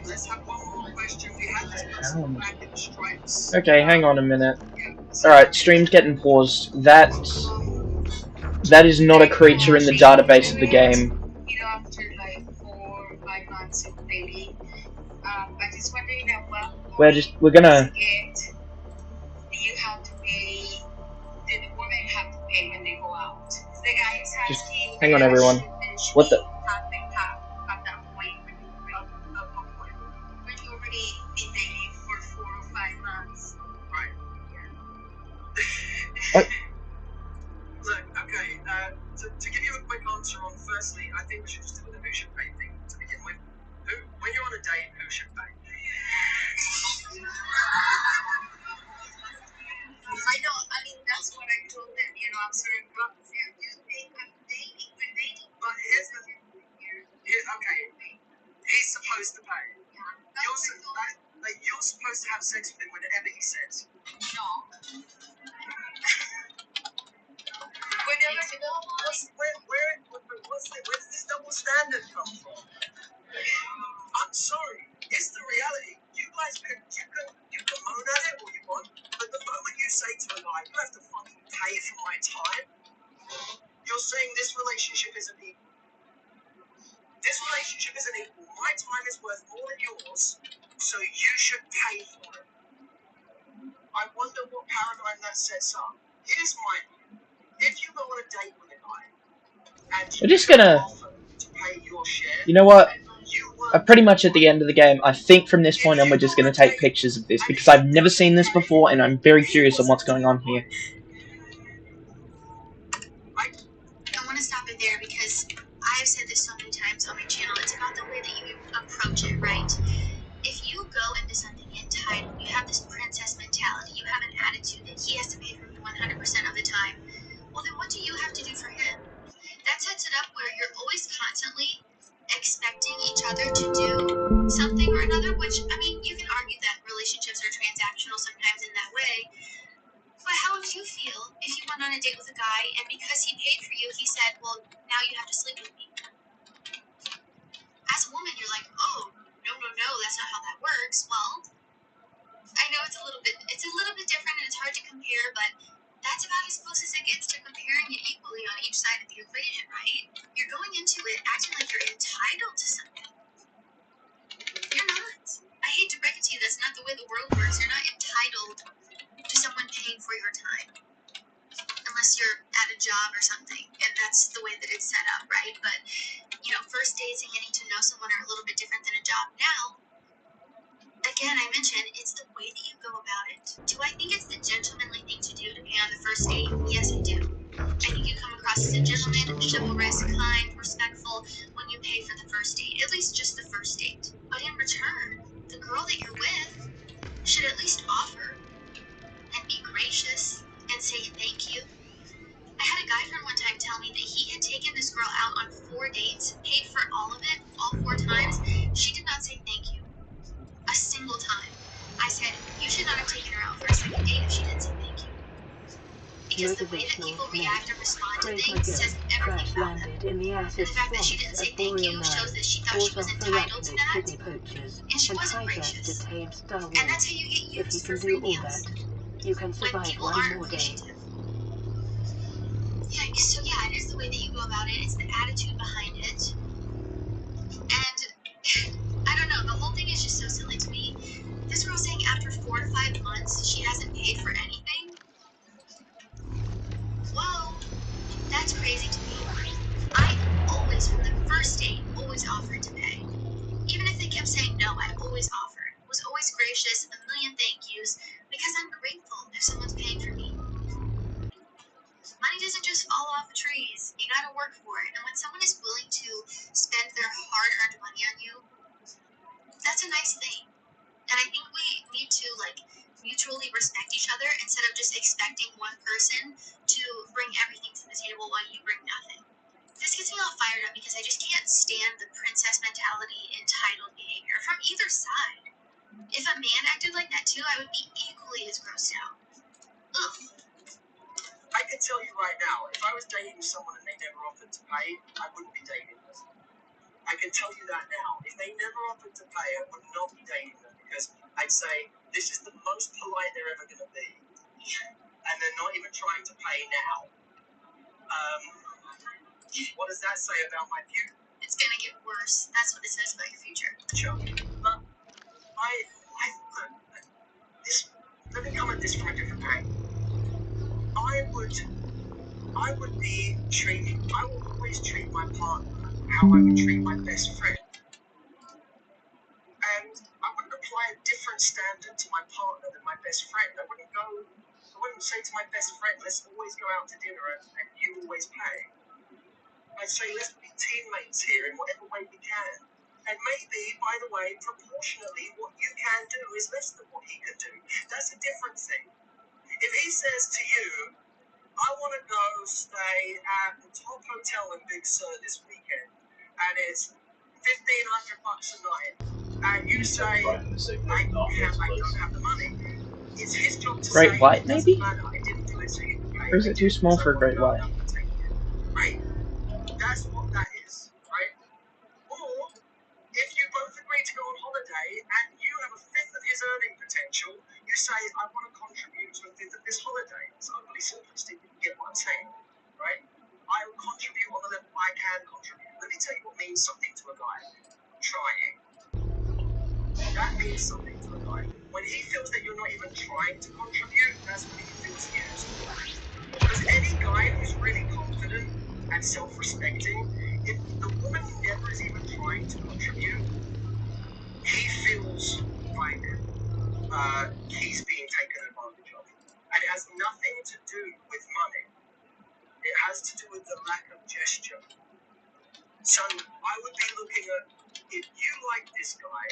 Let's have one more question. We have this person back in the stripes. Okay, hang on a minute. Alright, stream's getting paused. That is not a creature in the database of the game. You know, after like 4 or 5 months of dating, I just wondering what we're gonna. You have to pay. The women have to pay when they go out. The guy is Just asking. hang on, everyone. What the? Half and half at that point when you already been dating for 4 or 5 months. Right. What? Look, okay, to give you a quick answer on, firstly, I think we should just do the who should pay thing to begin with. When you're on a date, who should pay? I know, I mean, that's what I told them, you know, I'm sorry, I'm dating, we're dating. But here's the thing. Okay, he's supposed to pay. You're supposed to have sex with him whenever he says. No. Where does this double standard come from? I'm sorry, it's the reality. You guys can moan at it all you want, but the moment you say to a guy, you have to fucking pay for my time, you're saying this relationship isn't equal. This relationship isn't equal. My time is worth more than yours, so you should pay for it. I wonder what paradigm that sets up. Here's my view. If you go on a date with a guy, and We're just gonna. offer to pay your share, You know what? Pretty much at the end of the game, I think from this point on we're just going to take pictures of this because I've never seen this before and I'm very curious on what's going on here. I want to stop it there because I have said this so many times on my channel. It's about the way that you approach it, right? If you go into something entitled, you have this princess mentality, you have an attitude that he has to pay for you 100% of the time, well then what do you have to do for him? That sets it up where you're always constantly expecting each other to do something or another, which, I mean, you can argue that relationships are transactional sometimes in that way, but how would you feel if you went on a date with a guy and because he paid for you, he said, well, now you have to sleep with me? As a woman, you're like, oh, no, that's not how that works. Well, I know it's a little bit different and it's hard to compare, but that's about as close as it gets to comparing it equally on each side of the equation, right? You're going into it acting like you're entitled to something. You're not. I hate to break it to you, that's not the way the world works. You're not entitled to someone paying for your time. Unless you're at a job or something, and that's the way that it's set up, right? But, you know, first dates and getting to know someone are a little bit different than a job now. Again, I mentioned, it's the way that you go about it. Do I think it's the gentlemanly thing to do to pay on the first date? Yes, I do. I think you come across as a gentleman, chivalrous, kind, respectful when you pay for the first date, at least just the first date. But in return, the girl that you're with should at least offer and be gracious and say thank you. I had a guy friend one time tell me that he had taken this girl out on 4 dates, paid for all of it, all 4 times. She did not say thank you. A single time. I said, you should not have taken her out for a second date if she didn't say thank you. Because the way that people react or respond to things says everything about them. And the fact that she didn't say thank you shows that she thought she was entitled to that, and she wasn't gracious. And that's how you get used for free meals. When people aren't appreciative. Yeah, so yeah, it is the way that you go about it. It's the attitude behind it. And I don't know, the whole thing is just so silly to me. This girl saying after 4 to 5 months she hasn't paid for anything. Whoa, that's crazy to me. I always, from the first date, always offered to pay. Even if they kept saying no, I always offered. Was always gracious, a million thank yous, because I'm grateful if someone's paying for me. Money doesn't just fall off the trees. You gotta work for it. And when someone is willing to spend their hard-earned money on you, that's a nice thing. And I think we need to, like, mutually respect each other instead of just expecting one person to bring everything to the table while you bring nothing. This gets me all fired up because I just can't stand the princess mentality, entitled behavior from either side. If a man acted like that too, I would be equally as grossed out. Ugh. I can tell you right now, if I was dating someone and they never offered to pay, I wouldn't be dating them. I can tell you that now. If they never offered to pay, I would not be dating them because I'd say, this is the most polite they're ever going to be. And they're not even trying to pay now. What does that say about my future? It's gonna get worse. That's what it says about your future. But let me come at this from a different angle. I will always treat my partner how I would treat my best friend. And I wouldn't apply a different standard to my partner than my best friend. I wouldn't say to my best friend, let's always go out to dinner and you always pay. I'd say, let's be teammates here in whatever way we can. And maybe, by the way, proportionally, what you can do is less than what he can do. That's a different thing. If he says to you, I want to go stay at the top hotel in Big Sur this weekend, and it's $1,500 a night, and you say, I don't have the money, it's his job to Great say, White, it doesn't maybe? matter, I didn't do it so you can pay. Or is it too small for Great White? Right? That's what that is, right? Or, if you both agree to go on holiday and you have a fifth of his earning potential, you say, I want to contribute to a fifth of this holiday. It's utterly simplistic, you get what I'm saying, right? I will contribute on the level I can contribute. Let me tell you what means something to a guy. Trying. That means something to a guy. When he feels that you're not even trying to contribute, that's when he feels used. Because any guy who's really confident and self-respecting, if the woman never is even trying to contribute, he feels like he's being taken advantage of. And it has nothing to do with money. It has to do with the lack of gesture. So I would be looking at, if you like this guy,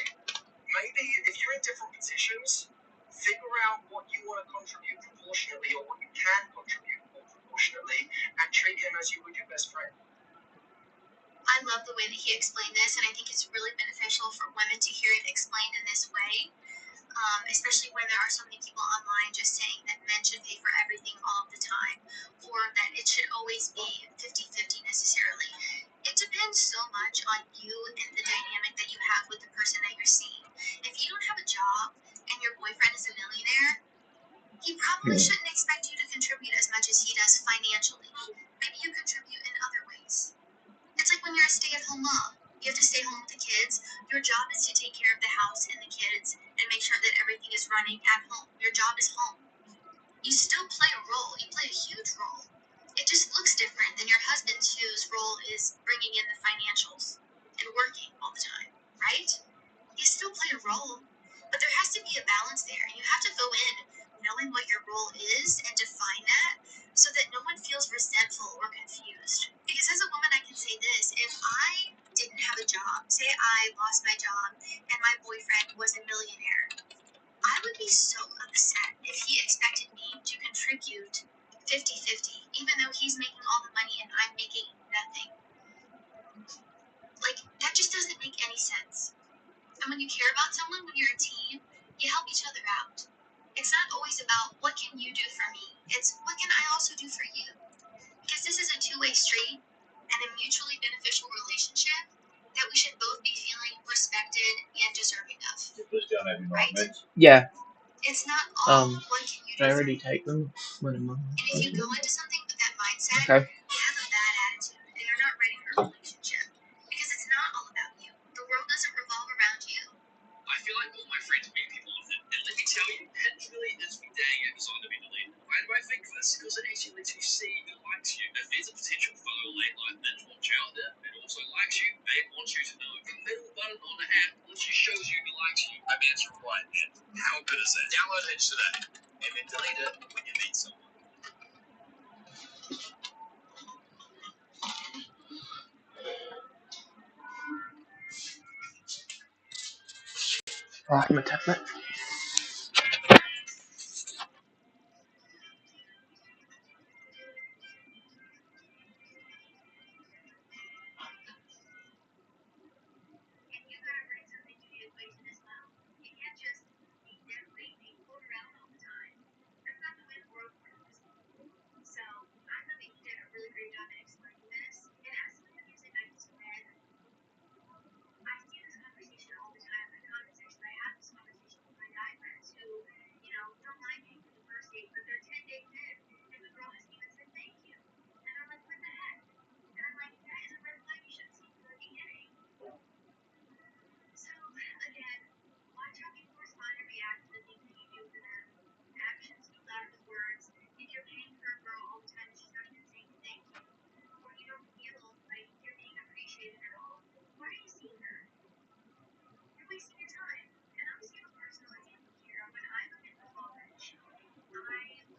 maybe if you're in different positions, figure out what you want to contribute proportionately or what you can contribute proportionately and treat him as you would your best friend. I love the way that he explained this, and I think it's really beneficial for women to hear it explained in this way. Especially when there are so many people online just saying that men should pay for everything all of the time, or that it should always be 50-50 necessarily. It depends so much on you and the dynamic that you have with the person that you're seeing. If you don't have a job and your boyfriend is a millionaire, he probably shouldn't expect you to contribute as much as he does financially. Maybe you contribute in other ways. It's like when you're a stay-at-home mom. You have to stay home with the kids. Your job is to take care of the house and the kids and make sure that everything is running at home. Your job is home. You still play a role. You play a huge role. It just looks different than your husband, whose role is bringing in the financials and working all the time, right? You still play a role, but there has to be a balance there. And you have to go in knowing what your role is and define that so that no one feels resentful or confused. Because as a woman, I can say this, if I didn't have a job, say I lost my job and my boyfriend was a millionaire, I would be so upset if he expected me to contribute 50-50, even though he's making all the money and I'm making nothing. Like, that just doesn't make any sense. And when you care about someone, when you're a team, you help each other out. It's not always about what can you do for me. It's what can I also do for you. Because this is a two-way street and a mutually beneficial relationship that we should both be feeling respected and deserving of. Right? Yeah. It's not all what can you do I for already me. take them when I'm on. And if you go into something with that mindset, Okay. you have a bad attitude and you're not ready for a relationship. Because it's not all about you. The world doesn't revolve around you. I feel like all my friends make people of it. And let me tell you, that really is the dang episode to be deleted. Why do I think this? Because it actually lets you see who likes you. If there's a potential fellow late night binge watch out there that also likes you, they want you to know. The middle button on the app literally shows you who likes you. I mean, it's right there. How good is that? Download Hinge today. And then delete it when you meet someone. Right, my tablet.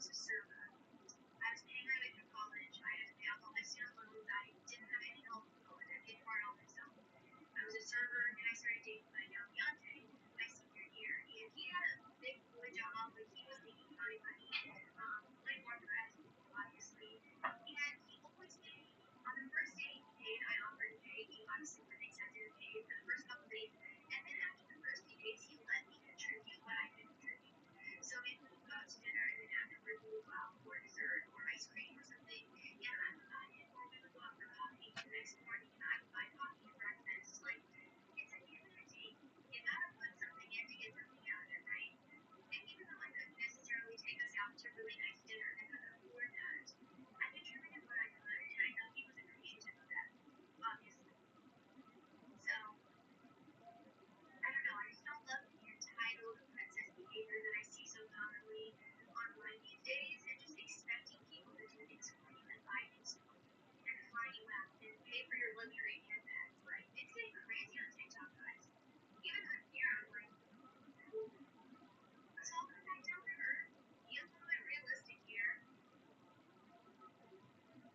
was a server. I was paying my way through college. I had to pay off all my student loans. I didn't have any help with it, paid for it all myself. I was a server, and I started dating my now fiance my senior year. And he had a big boy job, like he was making money, way more than I was, obviously. And he always paid. On the first day he paid, I offered to pay. He obviously wouldn't accept it and paid for the first couple days. And then after the first few days, he let me contribute what I could contribute. So maybe we would go out to dinner, and then afterward we would go out for dessert or ice cream or something. And I would buy it, or we would go out for coffee the next morning, and I would buy coffee and breakfast. Like, it's a give and a take. You gotta put something in to get something out of it, right? And even though I couldn't necessarily take us out to really nice dinner and could afford that, I contributed what I could, and I know he was appreciative of that, obviously. So, I don't know, I just don't love the entitled princess behavior that I see so commonly online these days, and just expecting people to do things for you and buy things for you and fly you out and pay for your luxury handbags. Like, it's getting crazy on TikTok, guys. Even on here, I'm like, let's all come back down to earth. Be a little bit realistic here.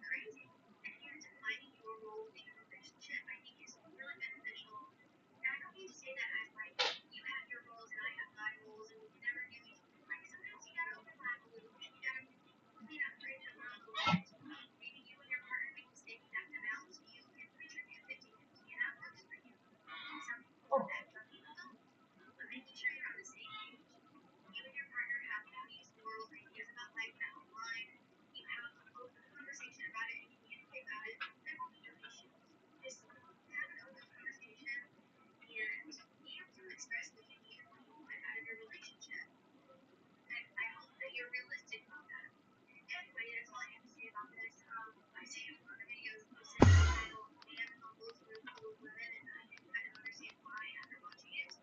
Crazy. And you're defining your role in a relationship, I think is really beneficial. And I don't mean to say that as like, you have your roles and I have my roles and we can never do each other. Like, sometimes you gotta overlap a little bit. You gotta clean up, bring it around a little bit. Maybe you and your partner make a mistake and have to balance. You can contribute 50-50 and that works for you. Some people do that, some people don't. But making sure you're on the same page. You and your partner have values, morals, ideas about life that align. You have an open conversation about it and communicate about it. There will be no issues. Just have an open conversation, and you have to express what you need and what you want out of your relationship. And I hope that you're realistic about that. Anyway, that's all I have to say about this. I see a lot of videos posted that title "Man Humbles Room Full of Women," and I can kind of understand why after watching it.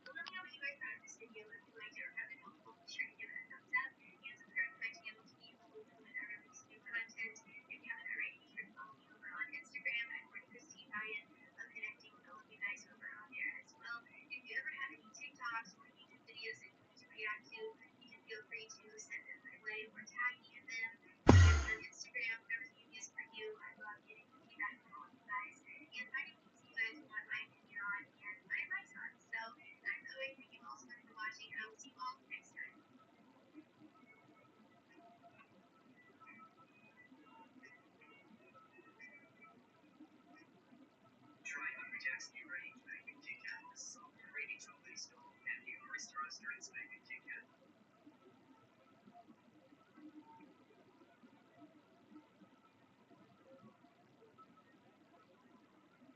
But let me know what you guys thought of this video. If you liked it or found it helpful, be sure to give it a thumbs up and subscribe to my channel to be informed when I release new content. If you haven't already, be sure to follow me over on Instagram at Christine Ryan. I'm connecting with all of you guys over on there as well. If you ever have any TikToks or YouTube videos that you want me to react to, you can feel free to send them my way or tag me in them. On Instagram, whatever's easiest for you. I love getting feedback from all of you guys and finding things you guys want my opinion on and my advice on. So, as always, thank you all so much for watching, and I will see you all next time. Try Hungry Jack's new range, Magnum Kit Kat, with soft, creamy chocolate skull and numerous roaster-ins Magnum Kit Kat.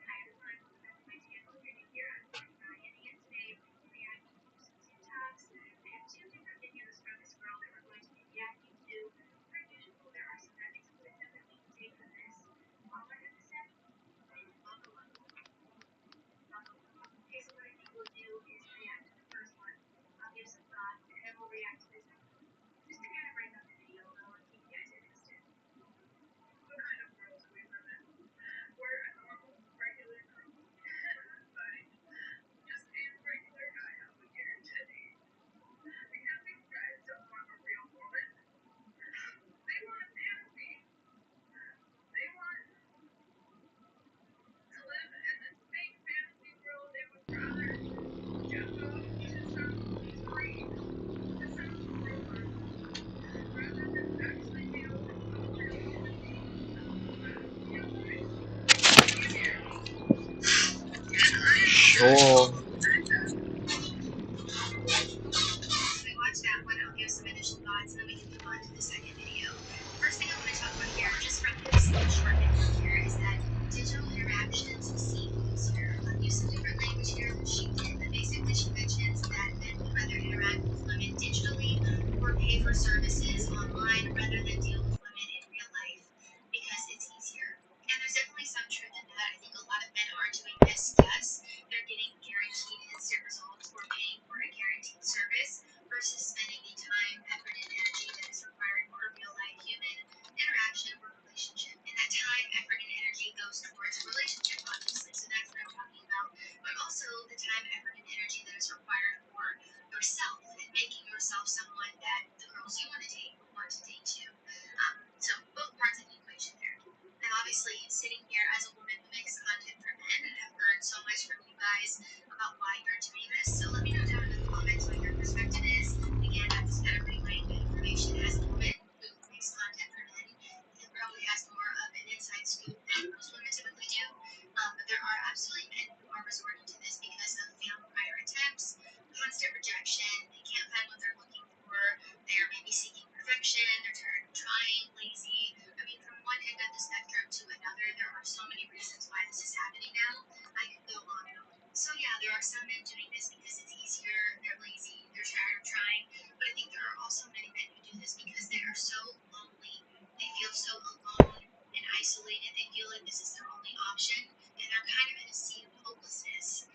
Hi everyone, welcome back to my channel. If you're new here, I'm Courtney Ryan, and today we're going to be reacting to some TikToks. I have two different videos from this girl that we're going to be reacting to. Per usual, there are some nuggets of wisdom that we can take from this. All I have to say is buckle up. Buckle up. Okay, so what I think we'll do is react to the first one. I'll give some thought, and then we'll react to the second one. Just to kind of break up the video a little and keep you guys interested. What kind of world do we live in? We're a normal, regular girl. Like, just a regular guy out here today. Because these guys don't want a real woman. They want a fantasy. They want to live in this fake fantasy world. They would rather jump off to some creek, to some river, rather than actually deal with a real human being. You know what? You hear me? And I am Sure. We watched that one. I'll give some initial thoughts, and then we can move on to the second video. First thing I want to talk about here, just from this short video here, is that digital interactions seem easier. Use some different language here than she did, but basically she mentions that men would rather interact with women digitally or pay for services online rather than deal with women in real life because it's easier. And there's definitely some truth in that. I think a lot of men are doing this, yes. They're getting guaranteed are so many reasons why this is happening now. I could go on and on. So yeah, there are some men doing this because it's easier, they're lazy, they're tired of trying, but I think there are also many men who do this because they are so lonely, they feel so alone and isolated, they feel like this is their only option, and they're kind of in a sea of hopelessness,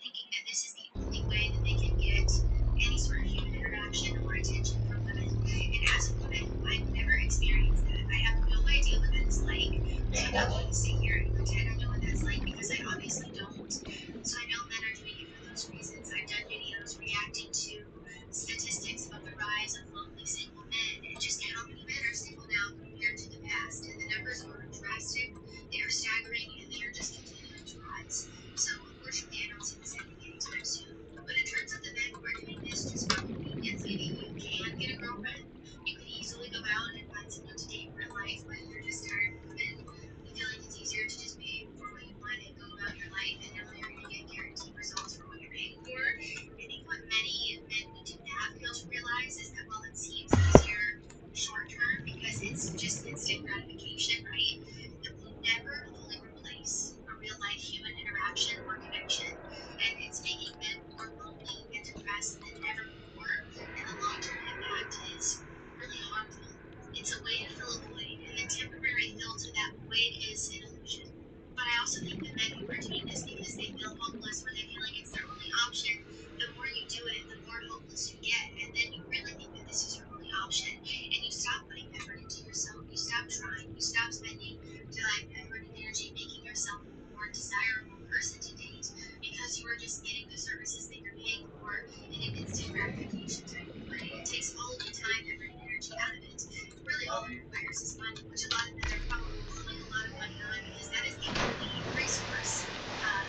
thinking that this is the only way that they can get any sort of human interaction or attention from women. And as a woman, I've never experienced that. I have no idea what that is like. So I'm not going to sit here and pretend I know what that's like because I obviously don't. So I know men are doing it for those reasons. I've done videos reacting to statistics about the rise of lonely single men and just how many men are single now compared to the past. And the numbers are drastic, they are staggering, and they are just continuing to rise. So unfortunately, I don't see this ending anytime soon. But in terms of the men who are doing this just for convenience, maybe you can get a girlfriend. You can easily go out and find someone to date in real life, but you're just tired of women. You feel like it's easier to just pay for what you want and go about your life and know you're going to get guaranteed results for what you're paying for. I think what many men who do that fail to realize is that while it seems easier short term because it's just instant gratification, right? It will never fully replace a real life human interaction or connection. And it's making men more lonely and depressed than ever before. And the long term impact is really harmful. It's a way to fill a void, and the temporary fill to that void is an illusion. But I also think the men who are doing this because they feel hopeless or they feel like it's their only option, the more you do it, the more hopeless you get, and then you really think that this is your only option, and you stop putting effort into yourself, you stop trying, you stop spending time, effort, and energy making yourself a more desirable person to date because you are just getting the services that you're paying for in an instant gratification type of way. It takes all of the time, effort, and energy out of it. Really, all it requires is money, which a lot of men are probably blowing a lot of money on because that is the only resource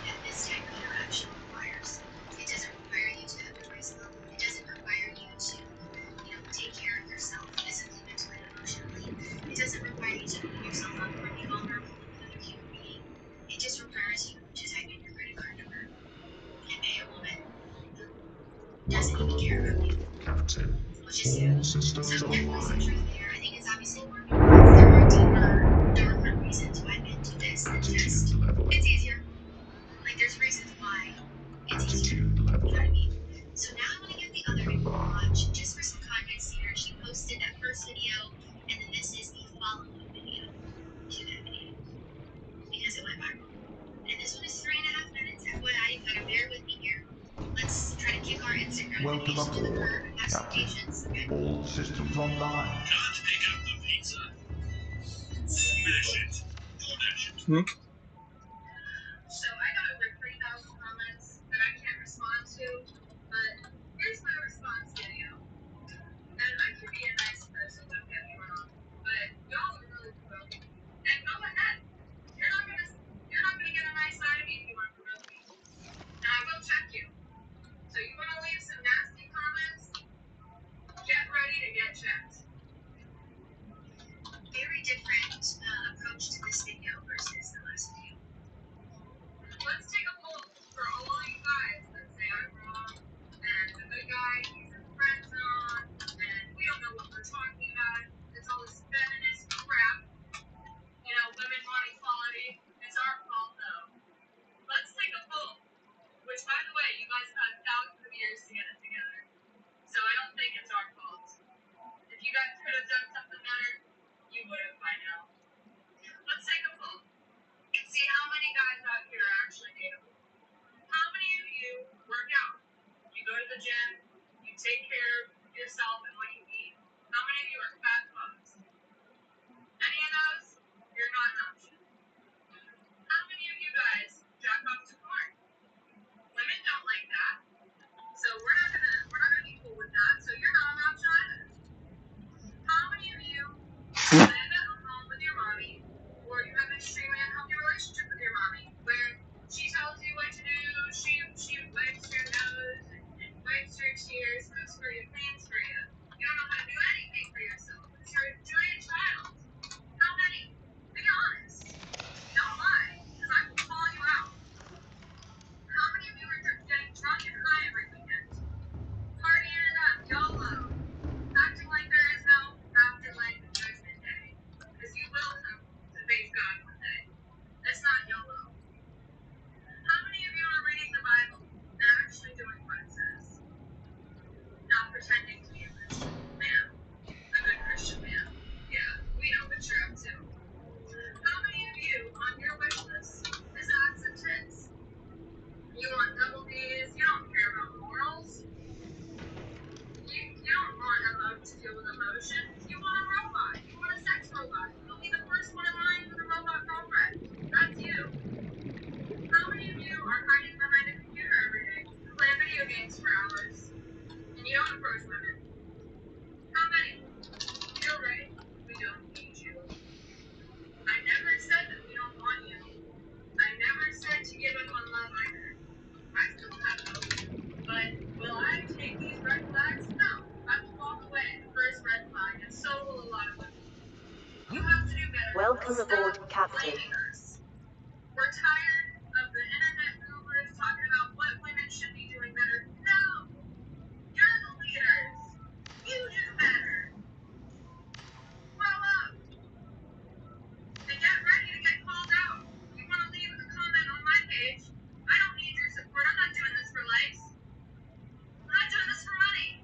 that this type of interaction requires. It doesn't require you to have a nice level. It doesn't require you to, take care of yourself physically, mentally, and emotionally. It doesn't require you to open yourself up or be vulnerable with another human being. It just requires you to type in your credit card number and pay a woman who doesn't even care about you. Captain, Which is sad. all systems So definitely some online. truth there. I think it's obviously more nuanced. There are deeper, darker reasons why men do this than just Attitude level. it's easier. Like there's reasons why it's easier. Attitude You level. know what I mean? So now I'm gonna give the other video a watch just for some context here. She posted that first video, and then this is the follow-up video to that video because it went viral. And this one is 3.5 minutes. FYI, you gotta bear with me here. Let's try to kick our instant Welcome gratification to the aboard, curb and have some Captain. patience, okay? All systems online. Let's pick up the pizza. Smash it. DoorDash it. So I got over 3,000 comments that I can't respond to, but here's my response video. And I can be a nice person, don't get me wrong, but y'all are really promoting me. And go ahead. You're not gonna get a nice side of me if you want to promote me. And I will check you. So you wanna leave some nasty comments? Get ready to get checked. Very different approach to this video versus the last emotions. You want a robot. You want a sex robot. You'll be the first one in line for the robot girlfriend. That's you. How many of you are hiding behind a computer every day, playing video games for hours, and you don't approach women? How many? You're right. We don't need you. I never said that we don't want you. I never said to give up on love either. I still have hope. But will I take these red flags? No. I will walk away at the first red flag, and so will a lot of women. You have to do better. Welcome Stop aboard, Captain. blaming us. We're tired of the internet gurus talking about what women should be doing better. No! You're the leaders. You do better. Grow up. And get ready to get called out. You want to leave a comment on my page? I don't need your support. I'm not doing this for likes. I'm not doing this for money.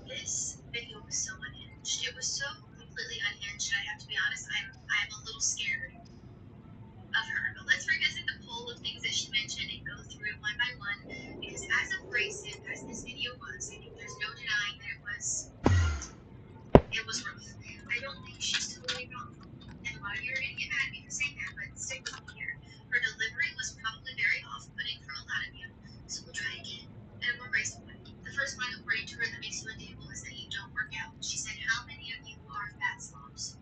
This video was so unhinged. It was so completely unhinged. I have to be honest. I'm a little scared of her. But let's revisit the poll of things that she mentioned and go through it one by one. Because as abrasive as this video was, I think there's no denying that it was rough. I don't think she's totally wrong. And a lot of you are going to get mad at me for saying that, but stick with me here. Her delivery was probably very off-putting for a lot of you. So we'll try again at a more graceful way. The first one, according to her, that makes you undateable is that you don't work out. She said, how many of you are fat slobs?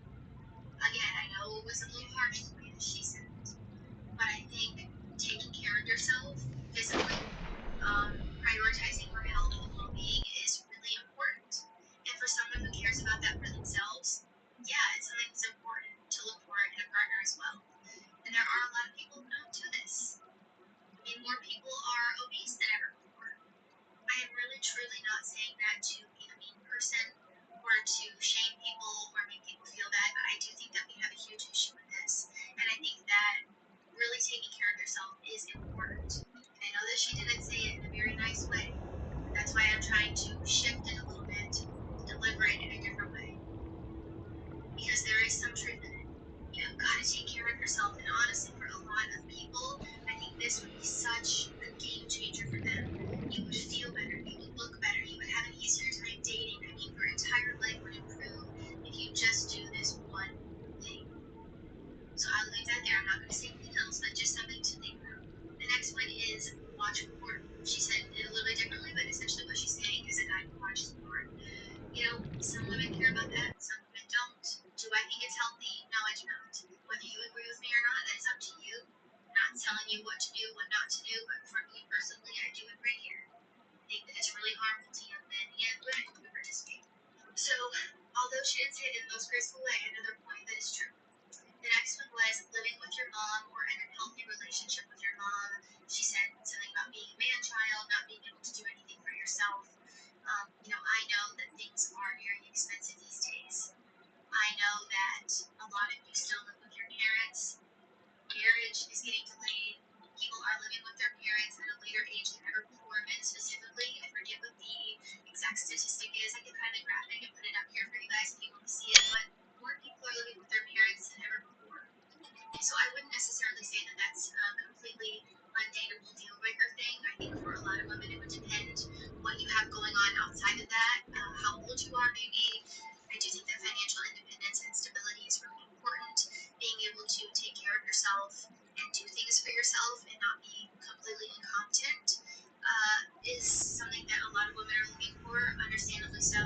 Again, I know it was a little harsh the way that she said it. But I think taking care of yourself physically, prioritizing your health and well-being is really important. And for someone who cares about that for themselves, yeah, it's something that's important to look for in a partner as well. And there are a lot of people who don't do this. I mean, more people are obese than ever before. I am really truly not saying that to be a mean person or to shame people or make people feel bad, but I do think that we have a huge issue with this. And I think that really taking care of yourself is important. And I know that she didn't say it in a very nice way. That's why I'm trying to shift it a little bit, deliver it in a different way. Because there is some truth in it. You've got to take care of yourself. And honestly, for a lot of people, I think this would be such a game changer for them. You would feel better. You would look better. You would have an easier time dating. I mean, your entire life would improve if you just do this one thing. So I'll leave that there. I'm not going to say anything else, but just something to think about. The next one is watch porn. She said it a little bit differently, but essentially what she's saying is a guy who watches porn. You know, some women care about that, some women don't. Do I think it's healthy? No, I do not. Whether you agree with me or not, that is up to you. I'm not telling you what to do, what not to do, but for me personally, I do agree here. I think that it's really harmful to young men and women who participate. So, although she didn't say it in the most graceful way, another point that is true. The next one was living with your mom or in a healthy relationship with your mom. She said something about being a man-child, not being able to do anything for yourself. You know, I know that things are very expensive these days. I know that a lot of you still live with your parents. Marriage is getting delayed. People are living with their parents at a later age than ever before. Men specifically, I forget what the exact statistic is. I can find the graphic and put it up here for you guys if you want to see it. But more people are living with their parents than ever before. So I wouldn't necessarily say that that's a completely undateable deal breaker thing. I think for a lot of women it would depend what you have going on outside of that, how old you are maybe. I do think that financial independence and stability is really important. Being able to take care of yourself and do things for yourself and not be completely incompetent is something that a lot of women are looking for, understandably so.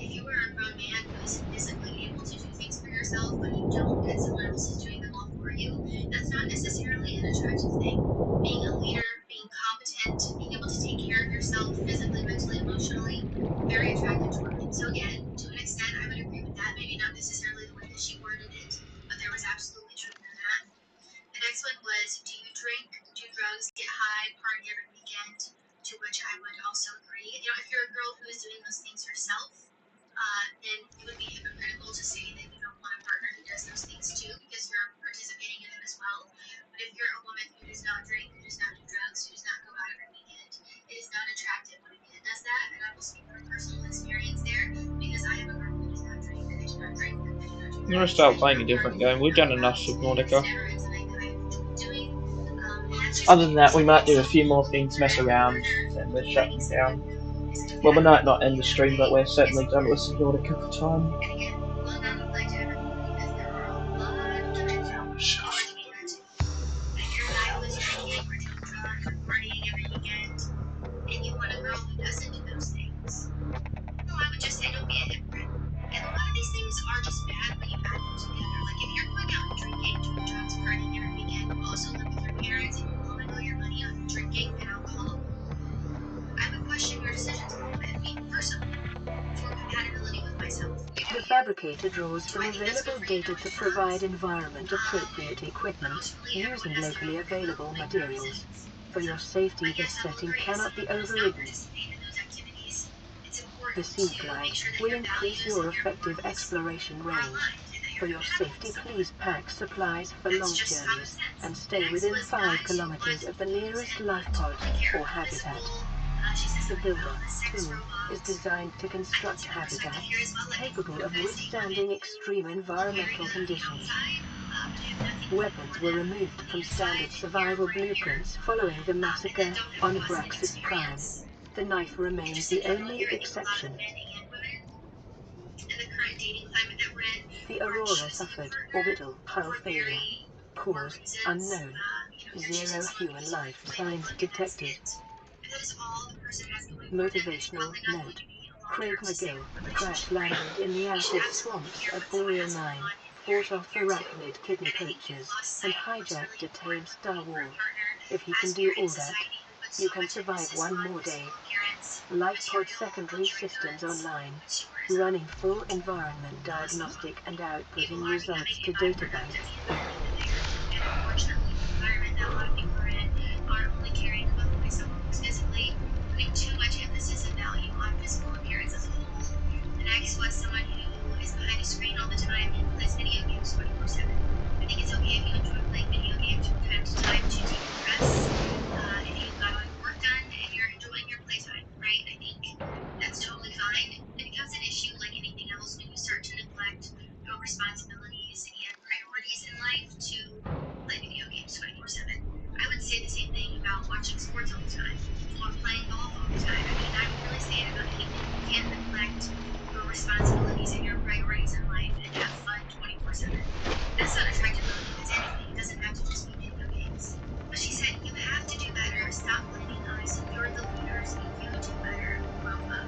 If you are a grown man who is physically able to do things for yourself, but you don't, and someone else is doing them all for you, that's not necessarily an attractive thing. Being a leader, being competent, being able to take care of yourself physically, mentally, emotionally, very attractive to women. So again, to an extent, I would agree with that. Maybe not necessarily the way that she worded it, but there was absolutely truth in that. The next one was, do you drink, do drugs, get high, party every weekend? To which I would also agree. You know, if you're a girl who is doing those things herself, then it would be hypocritical to say that you don't want a partner who does those things too, because you're participating in them as well. But if you're a woman who does not drink, who does not do drugs, who does not go out every weekend, it is not attractive when a man does that. And I will speak from personal experience there, because I have a girl who does not drink, and they do not drink, and they do not do drugs. I'm gonna start playing a different game. We've done enough Subnautica. Other than that, we might do a few more things, mess around, and we're shutting down. Well, we might not end the stream, but we're certainly done listening to it a couple of times. And you want a girl who doesn't do those things. No, I would just say don't be a hypocrite. And a lot of these things are just bad when you add them together. Like if you're going out and drinking, doing drugs, partying every weekend, you also live with your parents and you're blowing all your money on drinking and alcohol, I would question your decisions a little bit, me personally, for compatibility with myself. The fabricator draws from available data to provide environment-appropriate equipment using locally available materials. For your safety, this setting cannot be overridden. The Sea Glide will increase your effective exploration range. For your safety, please pack supplies for long journeys and stay within 5 kilometers of the nearest life pod or habitat. The Builder, too, is designed to construct habitats capable of withstanding extreme environmental conditions. Weapons were removed from standard survival blueprints following the massacre on Braxis Prime. The knife remains the only exception. The Aurora suffered orbital hull failure. Cause unknown. 0 human life signs detected. Motivational note. Craig McGill crash-landed in the acid swamps of Boreal 9, fought off arachnid kidney poachers, and hijacked a tamed Star Wars. If he can do all that, you can survive one more day. LifePod secondary systems online, running full environment diagnostic and outputting results to databank. Too much emphasis and value on physical appearance as a whole. And I guess was someone who is behind a screen all the time and plays video games 24/7. I think it's okay if you enjoy playing video games from time to time to decompress. If you've got all your work done and you're enjoying your playtime, right? I think that's totally fine. It becomes an issue like anything else when you start to neglect your responsibilities and priorities in life to play video games 24/7. I would say the same thing about watching sports all the time or playing golf all the time. I mean, I would really say it about anything. You can't neglect your responsibilities and your priorities in life and have fun 24/7. That's not attractability, that's anything. It doesn't have to just be video games. But she said, you have to do better. Stop blaming us. You're the leaders. You do better. Grow up.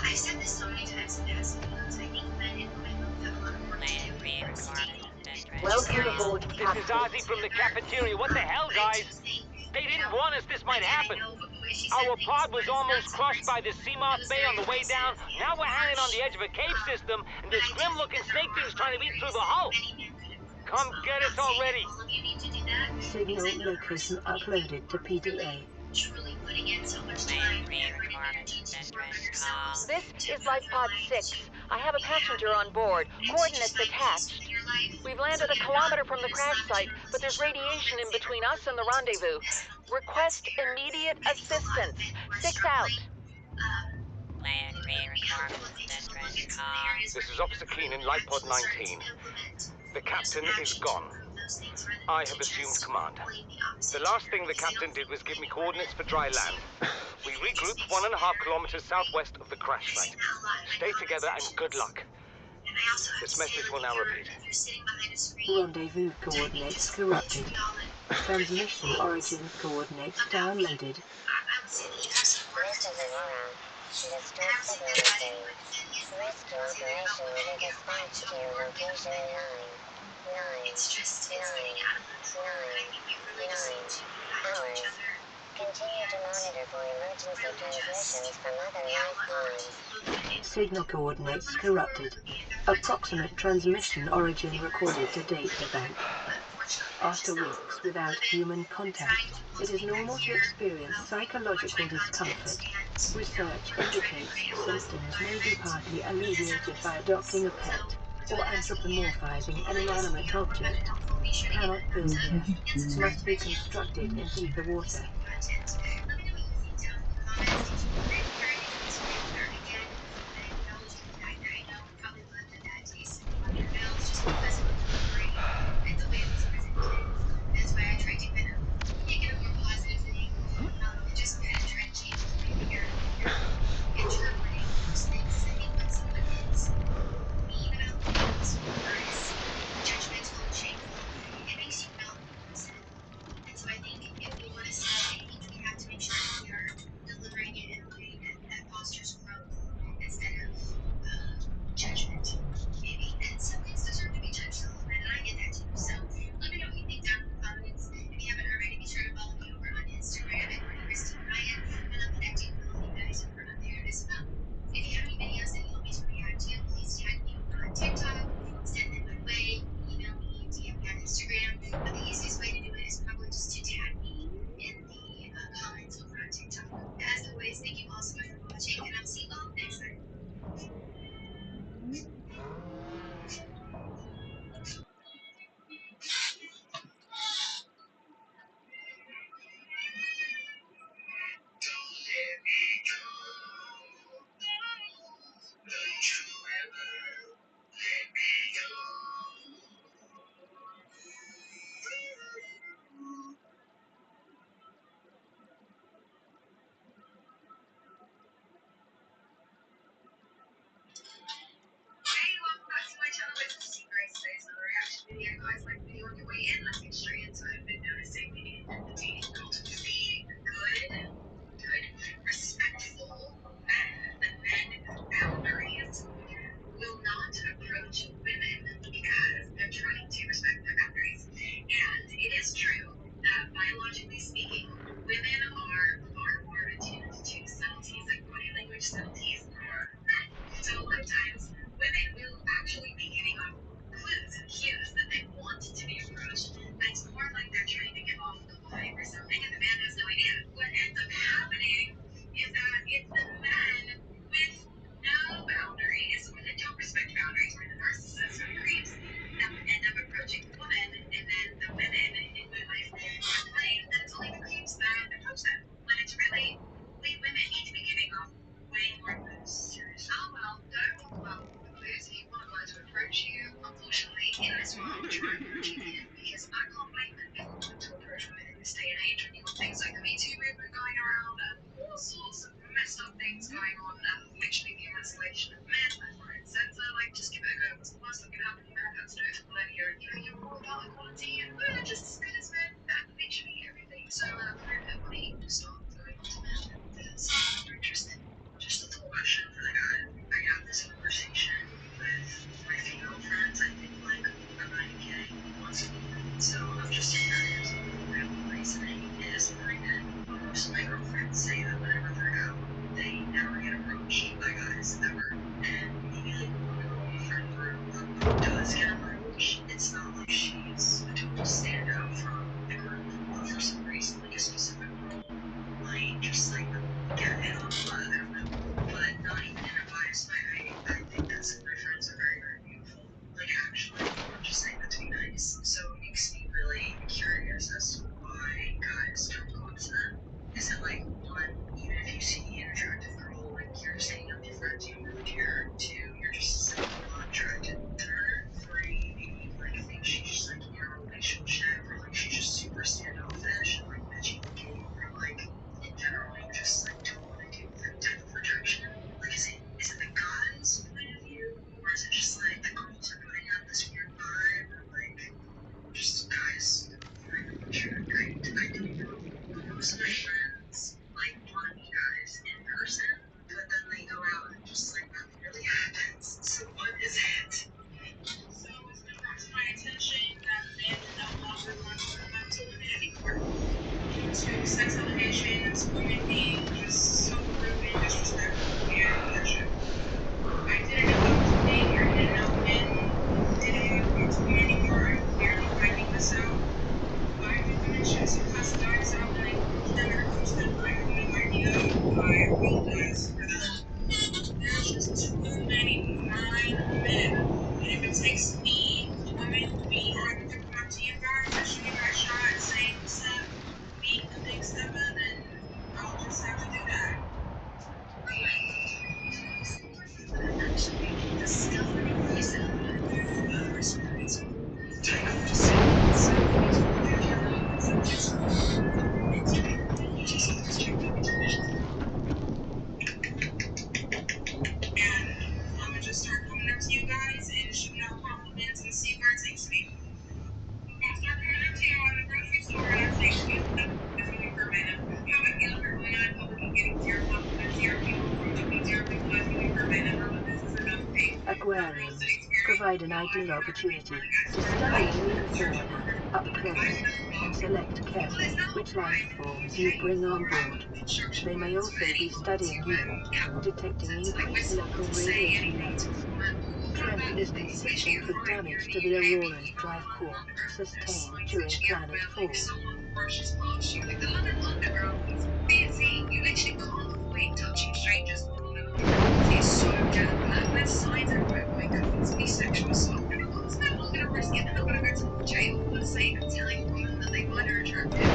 I've said this so many times in past videos. I think men and women both have a lot of work to do. Welcome aboard, This is Ozzy from the cafeteria. What the hell, guys? They didn't warn us this might happen. Our pod was almost crushed by the Seamoth Bay on the way down. Now we're hanging on the edge of a cave system, and this grim-looking snake thing's trying to eat through the hull. Come get us already. Signal location uploaded to PDA. Truly putting in so much time and effort and energy to work on yourselves. This is LifePod 6. I have a passenger on board. Coordinates attached. We've landed a kilometer from the crash site, but there's radiation in between us and the rendezvous. Request immediate assistance. 6 out. This is Officer Keenan, LifePod 19. The captain is gone. I have assumed command. The last thing the captain did was give me coordinates for dry land. We regrouped 1.5 kilometers southwest of the crash site. Stay together and good luck. This message will now repeat. Rendezvous coordinates corrupted. Transmission origin coordinates downloaded. Mr. Zamora, destroy signal. Rescue operation will be dispatched to your location in 9 hours. Continue to monitor for emergency transmissions from other life pods. Signal coordinates corrupted. Approximate transmission origin recorded to databank. After weeks without human contact, it is normal to experience psychological discomfort. Research indicates symptoms may be partly alleviated by adopting a pet or anthropomorphizing an inanimate object. Cannot build here. Must be constructed in deeper water. want to approach women because they're trying to respect their boundaries. And it is true that biologically speaking, women are far more attuned to subtleties like body language subtleties than men. So a lot of times women will actually be giving off clues and cues that they want to be approached. That's more like they're trying to give off the vibe or something, and the man has no idea. What ends up happening is that it's the men with no boundaries, or that don't respect boundaries, or the narcissists or creeps, that would end up approaching the woman, and then the women in my life complain that it's only the creeps that approach them, when it's really, we women need to be giving off way more clues. Oh well, don't talk about the clues if you want a guy to approach you. Unfortunately, in this world, try and keep it, because I can't blame men for wanting to approach women in this day and age, when you've got things like the Me Too movement going around, and all sorts of messed up things going on, literally the emasculation of men left, right, and centre. Like, just give it a go. What's the worst that can happen? Your man has to do it for millennia, and you're all about equality, and we're just as good as men at literally everything. So, prove it, buddy. Just start going on to men, because they're interested. Just a thought question for the guy. I have this conversation with my female friends, I think, like, about 9K once a week. So I'm just curious, real reasoning is that most of my girlfriends say that whenever they're out, they never get approached by guys ever. And maybe like one girl in the friend group who does get approached, it's not like she's a total standout from the group, but for some reason, like a specific girl might just like get hit on the butt. I don't know. But not even in a biased way. I think that some of my friends are very, very beautiful. Like, actually, I'm just saying that to be nice. So it makes me really curious as to why guys don't go up to them. Is it like, one, even if you see an attractive girl, like you're just hanging out with your friends, you don't really care. Two, you're just simply not attracted to her. Three, maybe you like think she's just like in a relationship, or like she's just super standoffish and like bitchy looking, or like in general you just like don't want to do that type of rejection. Like, is it the guy's point of view, or is it just like the girls are putting out this weird vibe, or like just guys find them attractive? I don't know. But most of my friends like want to meet guys in person, but then they go out and just like nothing really happens. So what is it? So it's been brought to my attention that men no longer want to come up to women anymore due to sex allegations, women being just so rude and disrespectful and bullshit. I didn't know that was a thing. I didn't know men didn't want to talk to women anymore. I'm clearly finding this out. Why do women choose to cuss guys out when they approach them and approach them? I have no idea. I apologize for that. There's just too many fine men. And if it takes me, women, being able to come up to you guys and shoot you guys shot and say, what's up, being the big stepper, then I'll just have to do that. Actually, discovering yourself and responsible type of decisions. So we told you to know it's a different it's just always check out the division. And I'm gonna just start coming up to you guys and shooting out compliments and see where it takes me. If I start coming up to you in the grocery store and I say, excuse me, that's me for a minute. How I feel after going out in public and getting zero compliments, zero people approaching me, zero people asking me for a minute. How about this is enough thing? Aquariums provide an ideal opportunity to study alien fauna up close and select carefully which life forms you bring on board. They may also be studying you or detecting increased local radiation levels. The trend is consistent with damage to the Aurora's drive core sustained during planet fall. You literally can't avoid touching strangers on the road. It's so damn bad. When signs everywhere going, couples be sexual assault, because they're not going to risk it. They're not going to go to jail for the sake of telling a woman that they find her attractive.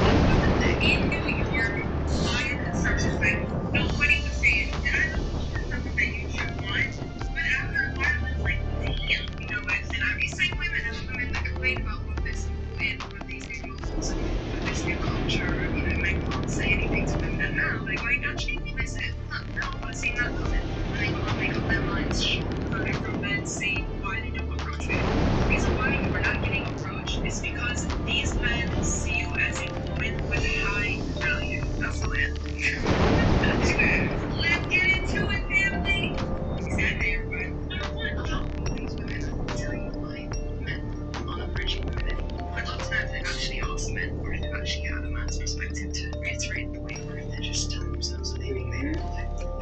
In New York, by a construction site, nobody was saying, and I know this is something that you should want, but after a while, it's like, damn, you know what? And these same women are the women that complain about all this and all of these new laws and all of this new culture. You know, men can't say anything to women, and now they're going, actually, we miss it. Huh, no one would have seen that coming. And they got their minds short, voted from men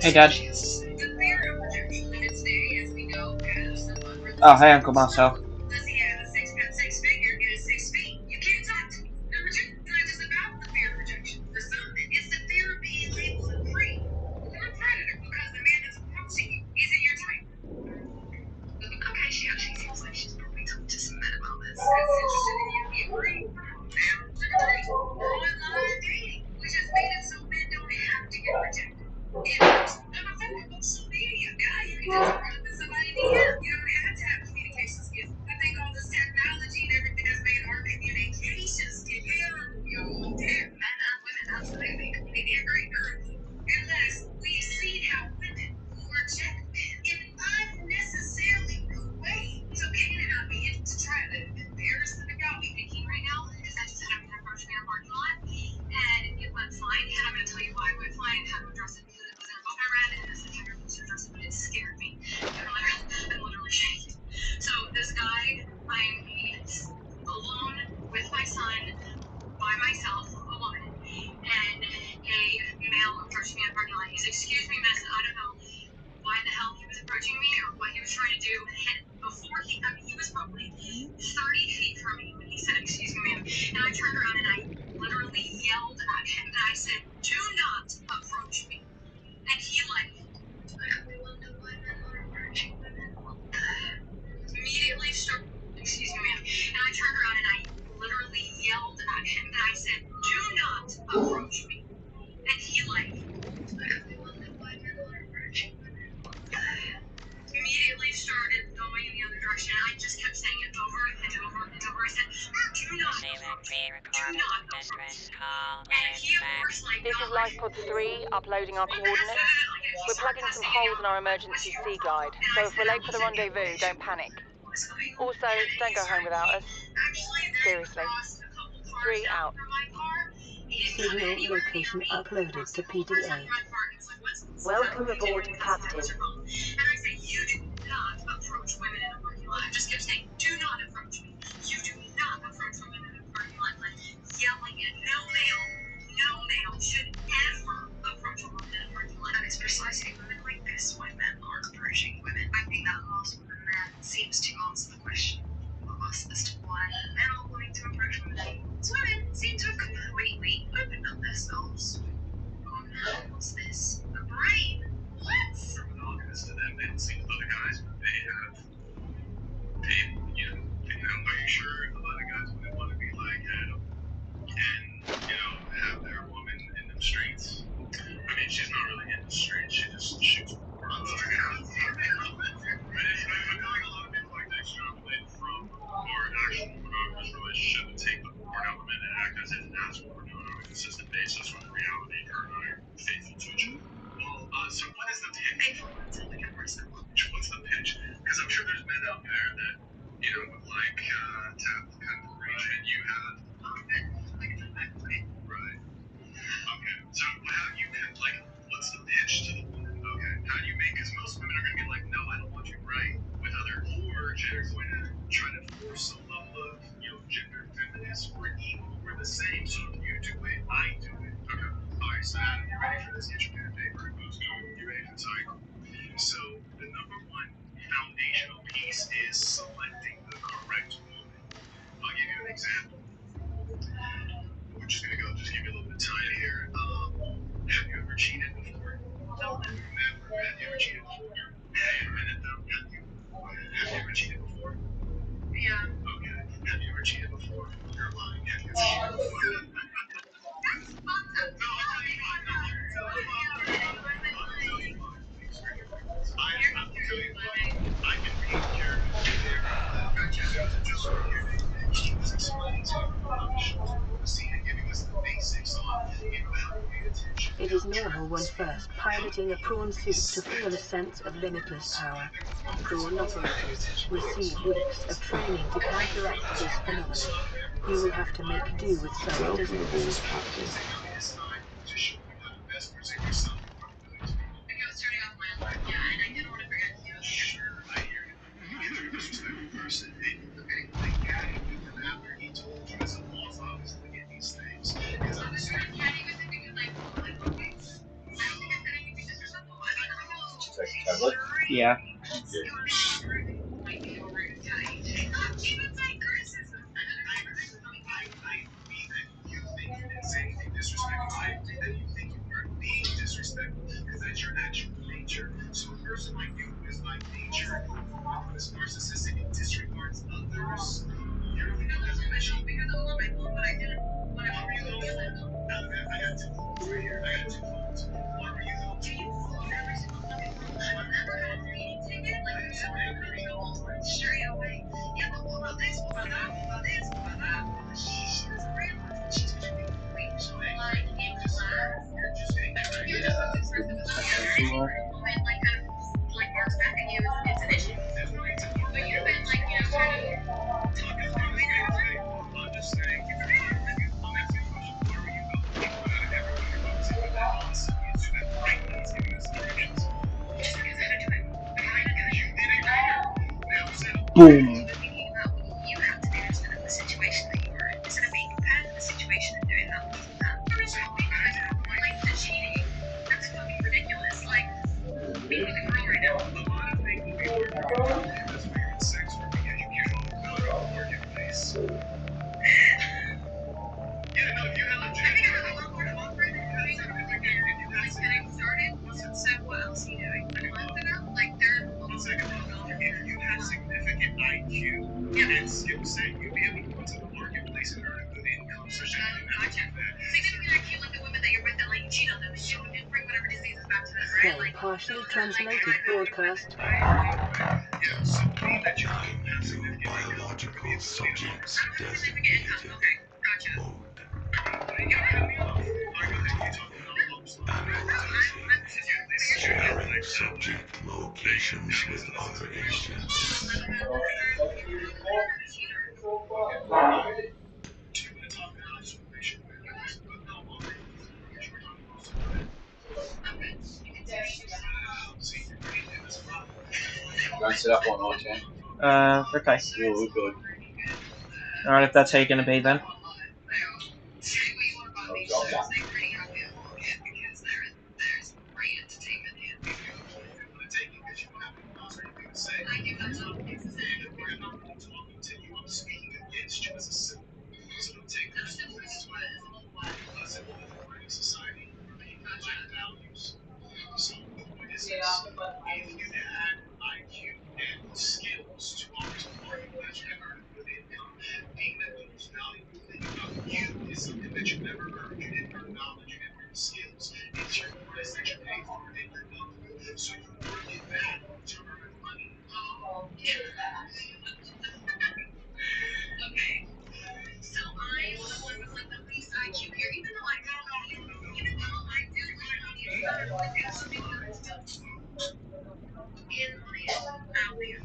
Hey, Dad. Oh, hey, Uncle Marcel. This is Lifepod 3, uploading our coordinates. We're plugging some holes in our emergency sea glide, so if we're late for the rendezvous, don't panic. Also, don't go home without us. Seriously. 3 out. Signal location uploaded to PDA. Welcome aboard, Captain. It is normal when first piloting a prawn suit to feel a sense of limitless power. Prawn operators receive weeks of training to counteract this phenomenon. You will have to make do with some discipline. Yeah. So a person like you is by nature narcissistic and disregards others. You're the one that's special because I love my mom, but I didn't want to bring you though. I got two phones right here. I got two phones. Why were you though? Do you phone every single fucking phone? I've never had a speeding ticket. Like I'm so angry. Straight away. Yeah, but what about this? What about that? What about this? What about that? But she doesn't realize that she's such a big freak. So like in class, you're just expressive about the other. Like kind of like marks back at you, it's an issue. But you've been like, you know, kind of talking through it. I'm just saying, I'm asking a question. Where were you going? Out of everybody who's in that house, you do that right when he's giving us directions. Just because I had to do it. You did it. Now settle. Boom. Thinking about what you have to manage in the situation that you are in. Instead of being compared to the situation and doing that, so because of like the cheating, that's fucking ridiculous. Like, being with a girl right now, a lot of things will be working out. That's why you're in sex work, because you can't all the marketplace. Yeah, no, you have a I think I have a lot more to offer than doing like getting started. So what else are you doing? Like they're one second, if you have significant IQ and skill set, you'll be able to go into the marketplace and earn a good income. So gotcha. Significant IQ like the women that you're with that like cheat on them and bring whatever diseases back to them, right? Play partially translated broadcast. Yeah, so being that you have New biological subjects designated. Mode. Analyzing. Sharing subject locations with other agents. Going to that one, okay. Okay. Yeah, we're good. Alright, if that's how you're gonna be then. So the point is this, if you had IQ and skills to offer some marketplace and earn a good income, being that the most valuable thing about you is something that you never earned. You didn't earn knowledge, you didn't earn skills. It's your price that you pay for it in your love. So you work it back to earn money. Okay. So I'm the one with like the least IQ here, even though I do in my outfit,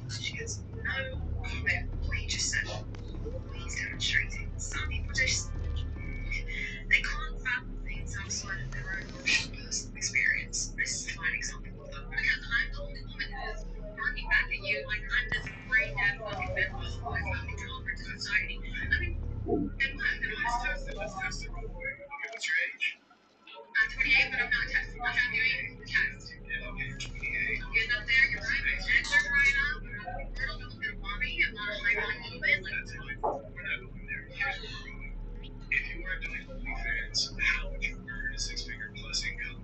she has no comment on what he just said. He's demonstrating. Some people just they can't fathom things outside of their own emotional personal experience. This is a fine example of that. Because I'm the only woman who's working back at you like I'm this brain dead fucking mental who is fucking over to society. I mean, and what? And let's test it real quick. Okay, what's your age? I'm 28, but I'm not testing. I'm not doing the test. Yeah, okay, you're 28. I'm getting up there. You're right. My legs are drying up. I'm fertile. I'm looking mommy. I'm not high on a little bit. Like, that's fine. We're not going there. Here's where we're going. If you weren't doing OnlyFans, how would you earn a six-figure plus income?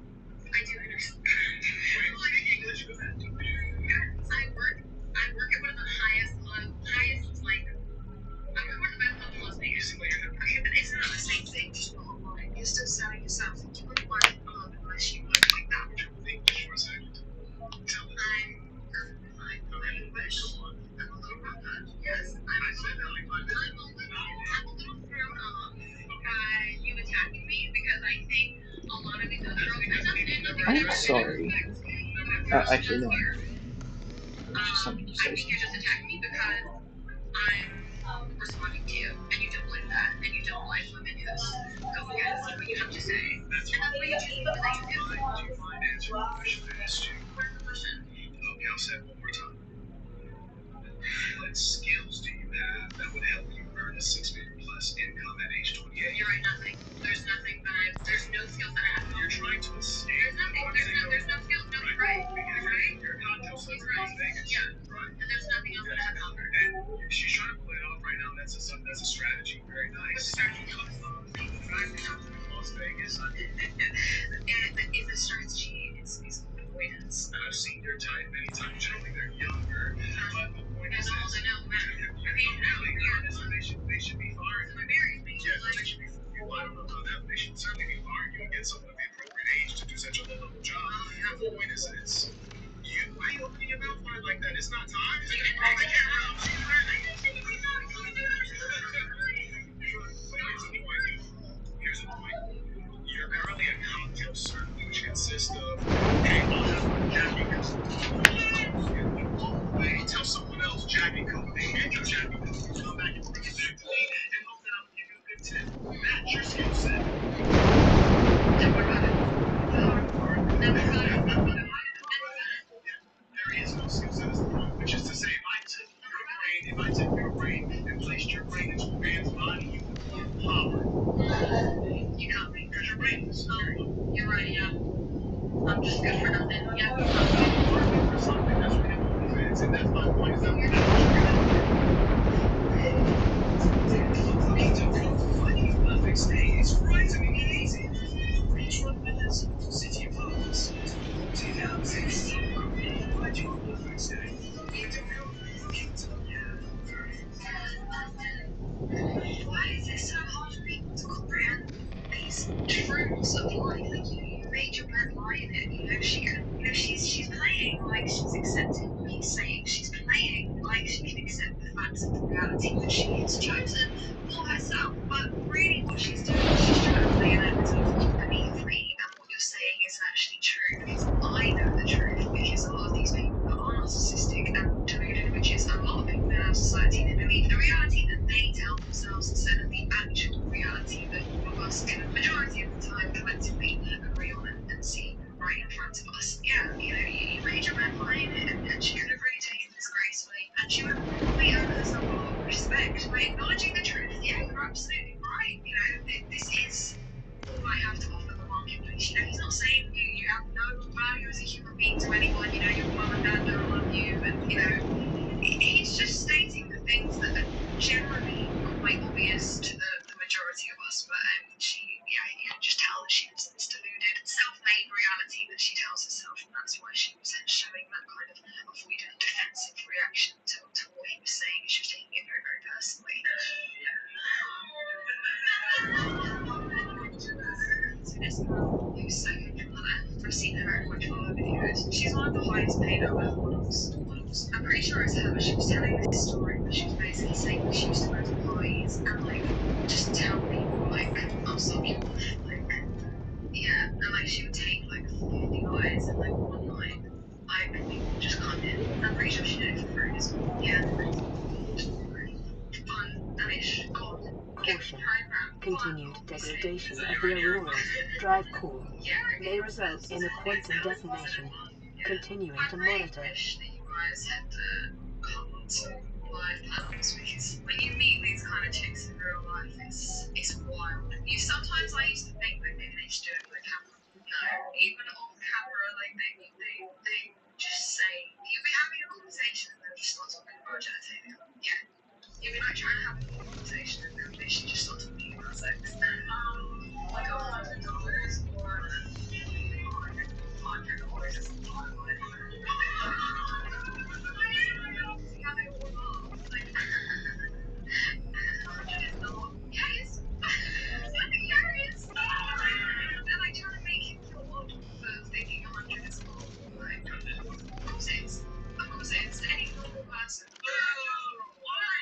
I do understand. Wait, English, go ahead. I work at one of the highest, like, I work at one of the best clubs in Las Vegas. Okay, but it's not the same thing. Just go online. You're still selling yourself. You wouldn't want it unless you look like that. English for a second. I'm perfectly fine. I'm English. I'm a little rough. Yes, I'm a little thrown off by you attacking me because I think a lot of these other girls I'm sorry. Actually, no. Just something to say. I think you're just attacking me because I'm responding to you, and you don't like that, and you don't like women who go against what you have to say. And that's why you choose people that you do. Do you mind answering the question I asked you? What's the question? Okay, I'll say it one more time. What skills do you have that would help you earn a six-figure plus income at age 28? You're right, nothing. There's nothing that there's no skills that I have. You're trying to escape. There's nothing. There's no skills. No, you're right. Because you're conscious. He's right. That's a strategy. Very nice. Las Vegas. In the strategy is avoidance. I've seen your type many times. Generally, they're younger. But the point is, I mean, they should be fired. I'm married. Yeah, they should be. Well, I don't know about that, but they should certainly be fired. You would get someone of the appropriate age to do such a low-level job. But the point is, why are you opening your mouth wide like that? It's not time. Roll the camera out. Here's the point. You're currently a cocktail circle, which consists of, okay, I'll have Jackie Coke. Walk away, tell someone else Jackie Coke. They hand you Jackie Coke. You come back and bring it back to me and hope that I'll give you a good tip. Match your skill set. Don't worry about it. There is no skill set is the point, which is to say, if I took your brain and placed your brain into a man's body, you would form power. You got me. Because your brain is You're right, yeah. I'm just good for nothing. Yeah. You're good for something. That's why you have OnlyFans. And that's my point, is that we're not finding a perfect stay is surprisingly easy. Beachfront Villas, City Apartments, haunted houses. Find your perfect stay. Why is it so hard for people to comprehend these truths of life? Like, you made your bed, lie in it. She's playing like she's accepting what he's saying. She's playing like she can accept the facts of the reality that she has chosen for herself. But really what she's doing is she's trying to play a narrative to keep me free. And what you're saying isn't actually true, because I know the truth. Because a lot of these people that are narcissistic and deluded, which is a lot of people in our society, they believe the reality that they tell themselves instead of the actual reality that all of us can, majority of the time, collectively agree on and see right in front of us. Yeah, you made your bed, lie in it, and she could have really taken this gracefully, and she would have probably earned herself a lot of respect by acknowledging the truth. Yeah, you're absolutely right. This is all I have to offer the marketplace. He's not saying you have no value as a human being to anyone. Your mum and dad don't love you, and he's just stating the things that are generally quite obvious to the majority of us. But you can just tell that she was this deluded, self-made reality that she tells herself, and that's why she was showing that kind of avoidant, defensive reaction to what he was saying. She was taking it very, very personally. So this girl, who's second from the left, I've seen her in quite a lot of videos. She's one of the highest paid OF models. I'm pretty sure it's her, but she was telling this story where she was basically saying that she used to go to parties and just tell people I'll suck your off. And she would take 50 guys in one night. People would just come in. I'm pretty sure she did it for free as well. Yeah. Fun-ish. Caution. Continued degradation of the Auroras drive core may result in a quantum detonation. Continuing to monitor. I wish that you guys had come to live panels, because when you meet these kind of chicks in real life, it's wild. Sometimes I used to think maybe they just do it for the camera. No, even off camera, they just say, you'll be having a conversation and they'll just start talking about genitalia. Yeah. You'll be trying to have a conversation and they'll literally just start talking about sex. $100 or $100 is a lot of money. See how they all laugh. Yes. Yes. And I try to make him feel odd for thinking 100 is a lot. Of course it is. Any normal person. Why?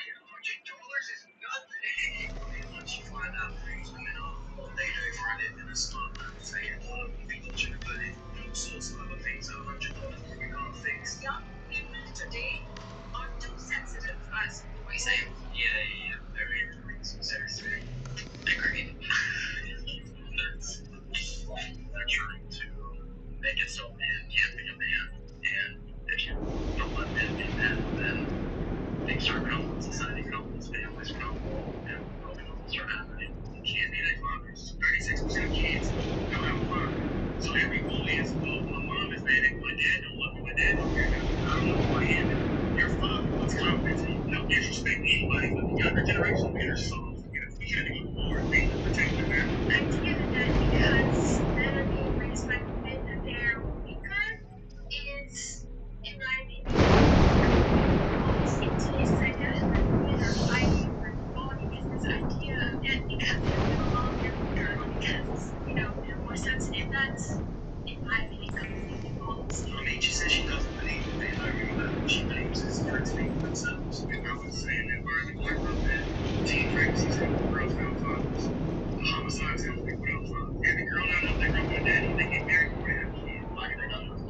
$100 is nothing. Once you find out who these women are, what they do for a living, and start saying, well, we'll be watching a play, all sorts of other things at $100 we can't fix. Young women today are too sensitive. As what are you saying? Yeah, very sensitive. Agreed. They're trying to make it so men can't be a man, and if you don't let men be men, then things start crumbling, society crumbles, families crumble, and broken homes start happening. Can't be their fathers. 36% of kids don't have a father. So every bully is, well, my mom is bad, my dad don't love me, my dad don't care. I don't know who I am. Your father, what's wrong with you? No disrespect anybody but the younger generation leaders. So if we had to go to war, we would protect the family. I'm together that because men are being raised by women and they're weaker is, in my opinion, in today's society, women are fighting for equality is this idea that because they're alone, they're weaker, or because, they're more sensitive. That's, in my opinion, completely false. I mean, she says she doesn't believe that they learn any better. What she believes is for it to be for themselves. And I would say in the environment I grew up in, teen pregnancies help girls without fathers. Homicides help people without fathers. Every girl I know that grew up with a daddy, they get married before they have kids. Like they don't know.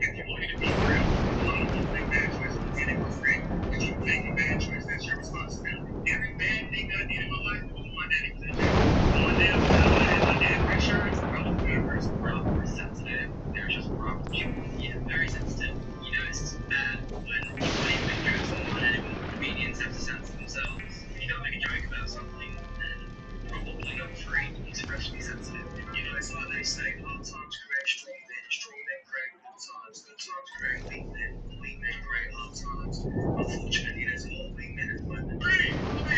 If you want me to be real, a lot of women make bad choices with men they were afraid. But you make a bad choice, that's your responsibility. Every bad thing that I did in my life was when my daddy was in jail. When my dad was out, I had my dad for insurance. I was a good person. We're all more sensitive. There's just problems. Yeah, very sensitive. It's just bad when people don't even make jokes anymore, and even comedians have to censor themselves. If you don't make a joke about something, then probably not free to express be sensitive. It's like they say, hard times create strong men create good times create weak men create hard times. Unfortunately, there's more weak men than women. 'Cause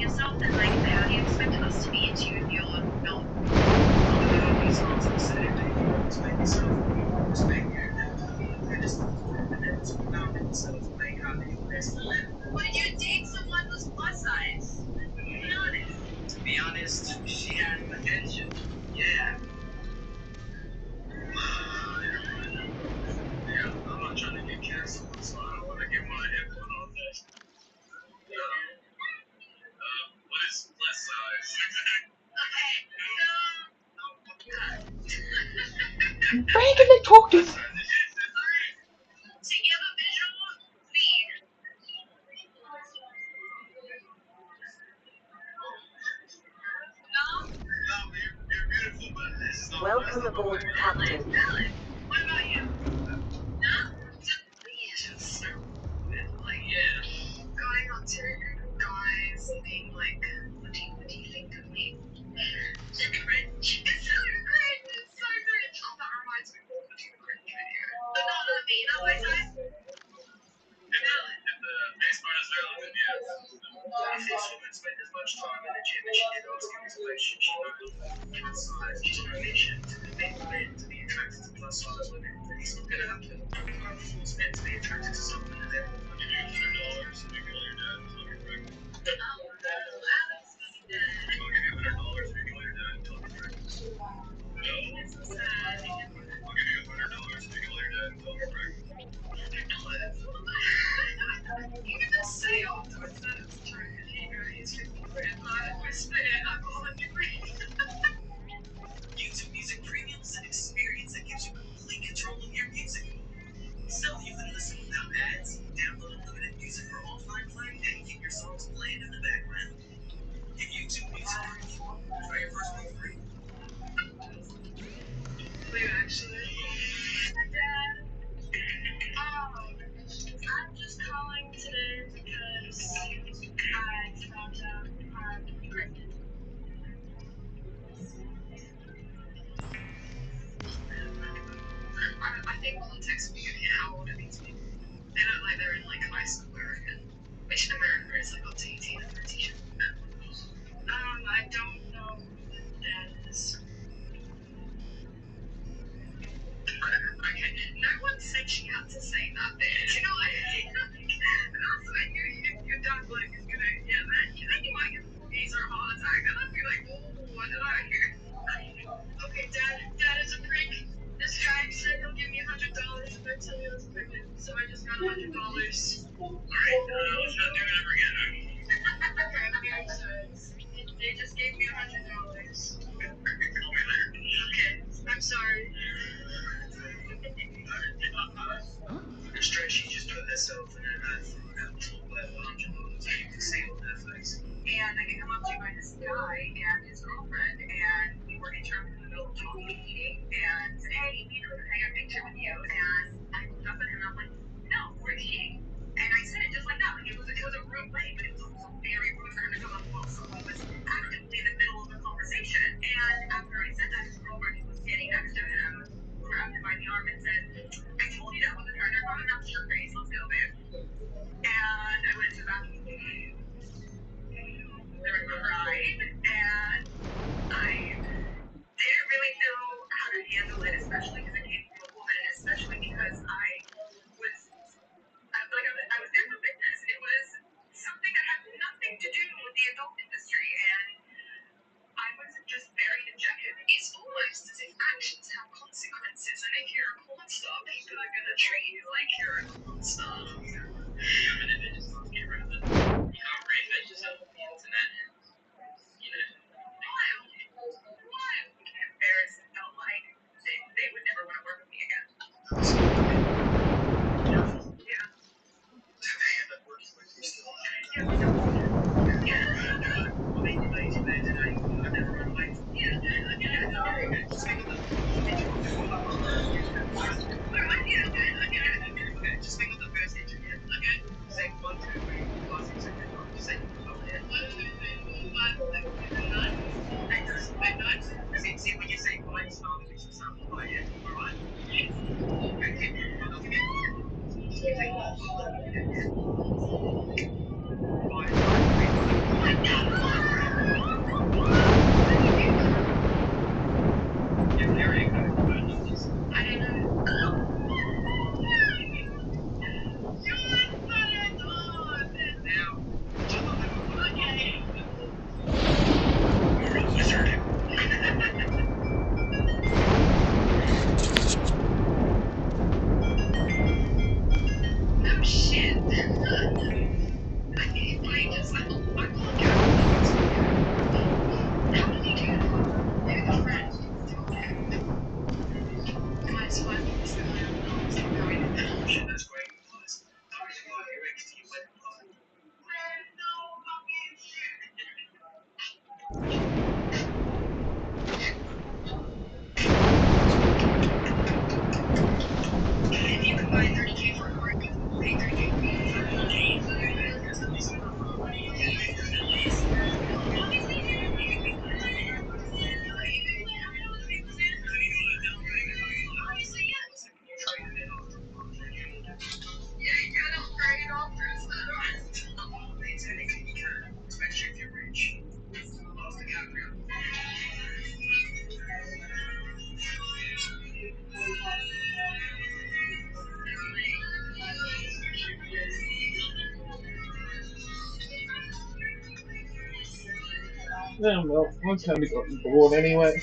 yourself, then like how do you expect us to be into you if you're not? There are these songs on Saturday, you respect yourself, you respect your pedestal and then it's found in yourself, like how do you best than that? Would you date someone who's plus size? Be honest. To be honest, she has potential. Yeah. Yeah, I'm not trying to get canceled, so I don't want to get my input on this. What is plus size? Okay, so. Breaking the talking. Alright, so you have a visual feed. Welcome aboard, Captain. What about you? No? Just like, yeah. Going on to guys being like, what do you think of me? It's cringe. It's so cringe. It's so cringe. Oh, that reminds me of the cringe video. But not on me, not my size. If the best part is relevant, yes. If she would spend as much time in the gym as she did asking this question, she would plus size determination to make men to be attracted to plus size women. It's not gonna happen. You can't force men to be attracted to something that they're not. I'll give you $100 to make all your dad tell me pregnant. Oh, Alex, I'll give you $100 to make all your dad tell me pregnant. No. It's so sad. I'll give you $100 to make all your dad tell me pregnant. You can just say afterwards that it's true. It's 50 grand. I spit it. I'm 100 grand. YouTube Music Premium is an experience that gives you complete control of your music. So you can listen without ads, download unlimited music for offline play, and keep your songs playing in the background. Get YouTube Music Premium. Try your first week free. Wait, actually. Hi, Dad. I'm just calling today because I found out I'm pregnant. I think we'll text me how old are these people? They look like they're in like high school American. Which in America is like up to 18 and 13. I don't know who the dad is. Okay, no one said she had to say that bit. You know what I mean? That's when your dad like is gonna then you might get a disease or a heart attack and I'd be like, oh, what did I hear? Okay, dad is a prick. This guy said he'll give me $100 if I tell you I was pregnant, so I just got $100. Alright, let's not do it ever again. Okay, I'm very sorry. They just gave me $100. Okay, I'm sorry. Under stress, she just put herself in a bathroom and told by $100 you can see on her face. And I get come up to by this guy and his girlfriend, and we were interrupted in the middle of talking and eating, and said, hey, you know, can I get a picture with you? And I looked up at him and I'm like, no, we're eating. And I said it just like that. Like it was a rude way, but it was also very rude for him to come up close. So I was actively in the middle of the conversation. And after I said that, his girlfriend who was standing next to him grabbed him by the arm and said, I told you that wasn't her. They're going up to your face. Let's go, babe. And I went to the bathroom. There was a ride, and I didn't really know how to handle it, especially because it came from a woman, especially because I was there for fitness, and it was something that had nothing to do with the adult industry, and I was just very dejected. It's almost as if actions have consequences, and if you're a porn star, people are going to treat you like you're a porn star. I mean, if they just want to get rid of it, you can't reinvent yourself on the internet. You know, wild. Embarrassing. Felt like they would never want to work with me again. Yeah. Did they end up working with you still? Yeah, we still work. Yeah. Well, they did. I never run away. Yeah. Just think of the. Okay, just think of the first interview. Okay. Say 1, 2, 3, 4, 5, 6, 7, 8, 9. Just say 1, 2, 3, 4, 5, 6, 7, 8, 9. See, when you say 5, it's not because you sound quiet. Alright? Okay. I'll give you 5. Take 1. 5, 5, 3, 5. Yeah, well, I'm kind of getting bored anyway.